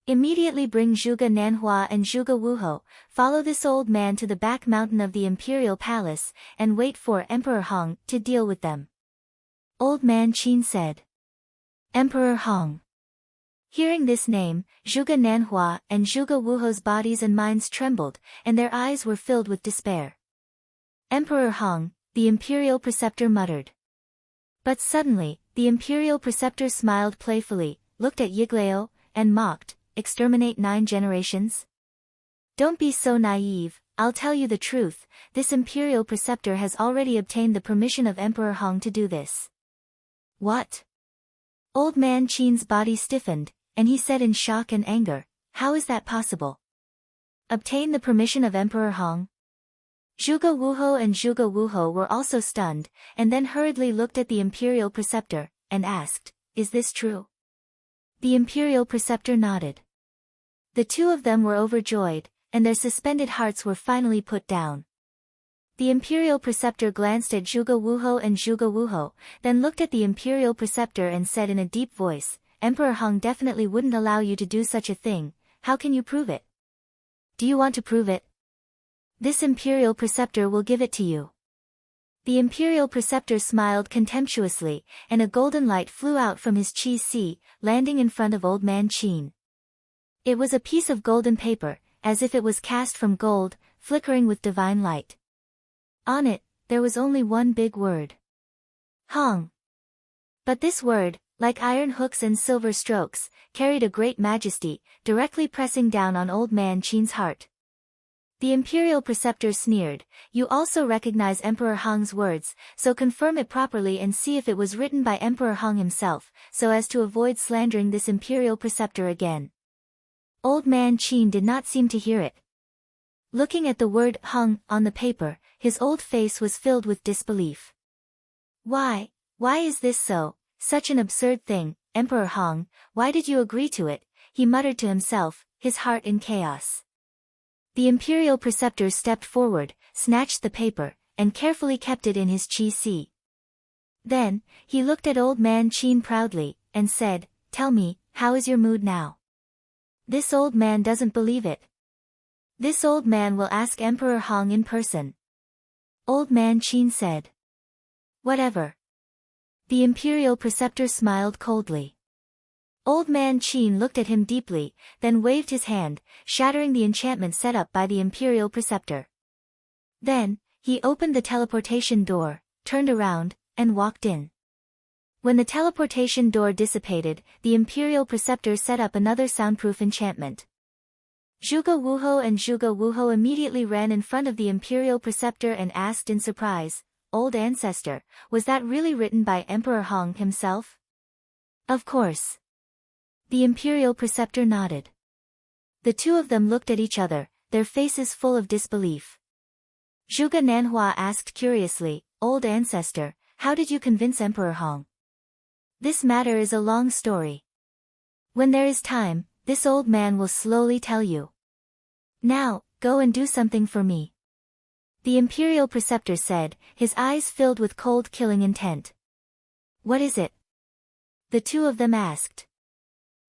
Immediately bring Zhuge Nanhua and Zhuge Wuhou, follow this old man to the back mountain of the imperial palace, and wait for Emperor Hong to deal with them. Old man Qin said. Emperor Hong. Hearing this name, Zhuge Nanhua and Zhuge Wuhou's bodies and minds trembled, and their eyes were filled with despair. Emperor Hong, the imperial preceptor muttered. But suddenly, the imperial preceptor smiled playfully, looked at Yiglao, and mocked. Exterminate 9 generations? Don't be so naive, I'll tell you the truth, this imperial preceptor has already obtained the permission of Emperor Hong to do this. What? Old man Qin's body stiffened, and he said in shock and anger, how is that possible? Obtain the permission of Emperor Hong? Zhuge Wuhou and Zhuge Wuhou were also stunned, and then hurriedly looked at the imperial preceptor, and asked, is this true? The imperial preceptor nodded. The two of them were overjoyed, and their suspended hearts were finally put down. The imperial preceptor glanced at Zhuge Wuhou and Zhuge Wuhou, then looked at the imperial preceptor and said in a deep voice, Emperor Hong definitely wouldn't allow you to do such a thing, how can you prove it? Do you want to prove it? This imperial preceptor will give it to you. The imperial preceptor smiled contemptuously, and a golden light flew out from his chi-si, landing in front of old man Qin. It was a piece of golden paper, as if it was cast from gold, flickering with divine light. On it, there was only one big word. Hong. But this word, like iron hooks and silver strokes, carried a great majesty, directly pressing down on old man Qin's heart. The imperial preceptor sneered, you also recognize Emperor Hong's words, so confirm it properly and see if it was written by Emperor Hong himself, so as to avoid slandering this imperial preceptor again. Old man Qin did not seem to hear it. Looking at the word Hong on the paper, his old face was filled with disbelief. Why is this so? Such an absurd thing, Emperor Hong, why did you agree to it? He muttered to himself, his heart in chaos. The imperial preceptor stepped forward, snatched the paper, and carefully kept it in his chi-si. Then, he looked at old man Qin proudly, and said, tell me, how is your mood now? This old man doesn't believe it. This old man will ask Emperor Hong in person. Old man Qin said. Whatever. The imperial preceptor smiled coldly. Old man Qin looked at him deeply, then waved his hand, shattering the enchantment set up by the imperial preceptor. Then, he opened the teleportation door, turned around, and walked in. When the teleportation door dissipated, the imperial preceptor set up another soundproof enchantment. Zhuge Wuhou and Zhuge Wuhou immediately ran in front of the imperial preceptor and asked in surprise, Old ancestor, was that really written by Emperor Hong himself? Of course. The imperial preceptor nodded. The two of them looked at each other, their faces full of disbelief. Zhuge Nanhua asked curiously, Old ancestor, how did you convince Emperor Hong? This matter is a long story. When there is time, this old man will slowly tell you. Now, go and do something for me. The imperial preceptor said, his eyes filled with cold killing intent. What is it? The two of them asked.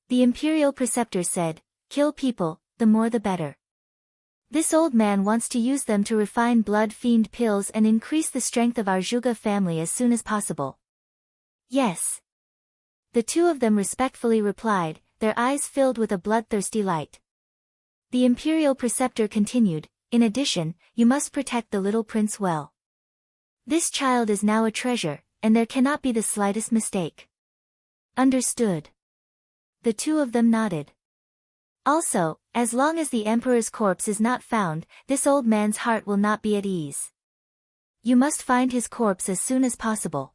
The imperial preceptor said, kill people, the more the better. This old man wants to use them to refine blood fiend pills and increase the strength of our Zhuge family as soon as possible. Yes. The two of them respectfully replied, their eyes filled with a bloodthirsty light. The imperial preceptor continued, in addition, you must protect the little prince well. This child is now a treasure, and there cannot be the slightest mistake. Understood. The two of them nodded. Also, as long as the emperor's corpse is not found, this old man's heart will not be at ease. You must find his corpse as soon as possible.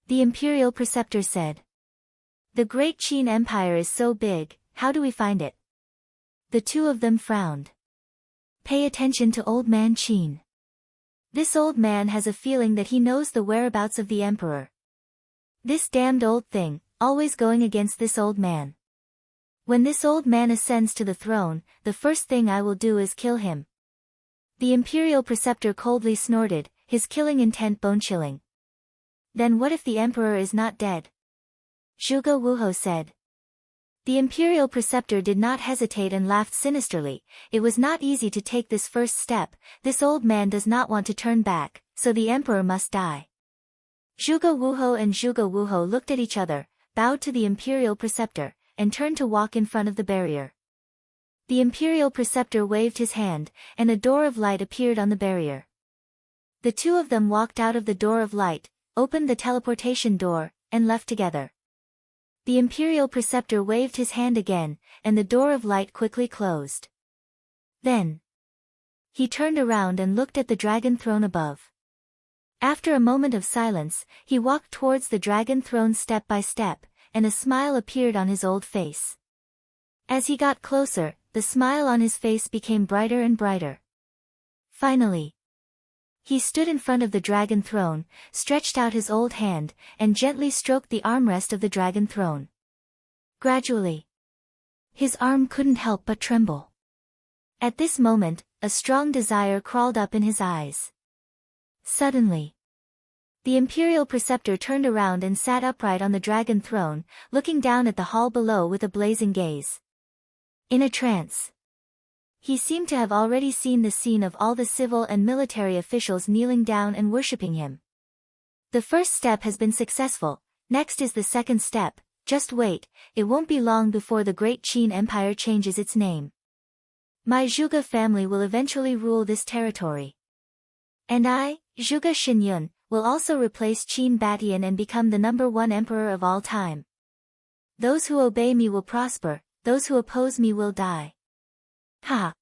The imperial preceptor said. The great Qin Empire is so big, how do we find it? The two of them frowned. Pay attention to old man Qin. This old man has a feeling that he knows the whereabouts of the emperor. This damned old thing, always going against this old man. When this old man ascends to the throne, the first thing I will do is kill him. The imperial preceptor coldly snorted, his killing intent bone-chilling. Then what if the emperor is not dead? Zhuge Wuhou said. The imperial preceptor did not hesitate and laughed sinisterly. It was not easy to take this first step, this old man does not want to turn back, so the emperor must die. Zhuge Wuhou and Zhuge Wuhou looked at each other, bowed to the imperial preceptor, and turned to walk in front of the barrier. The imperial preceptor waved his hand, and a door of light appeared on the barrier. The two of them walked out of the door of light, opened the teleportation door, and left together. The imperial preceptor waved his hand again, and the door of light quickly closed. Then he turned around and looked at the dragon throne above. After a moment of silence, he walked towards the dragon throne step by step, and a smile appeared on his old face. As he got closer, the smile on his face became brighter and brighter. Finally, he stood in front of the dragon throne, stretched out his old hand, and gently stroked the armrest of the dragon throne. Gradually, his arm couldn't help but tremble. At this moment, a strong desire crawled up in his eyes. Suddenly, the imperial preceptor turned around and sat upright on the dragon throne, looking down at the hall below with a blazing gaze. In a trance, he seemed to have already seen the scene of all the civil and military officials kneeling down and worshipping him. The first step has been successful, next is the second step, just wait, it won't be long before the great Qin Empire changes its name. My Zhuge family will eventually rule this territory. And I, Zhuge Xinyun, will also replace Qin Batian and become the #1 emperor of all time. Those who obey me will prosper, those who oppose me will die. Ha!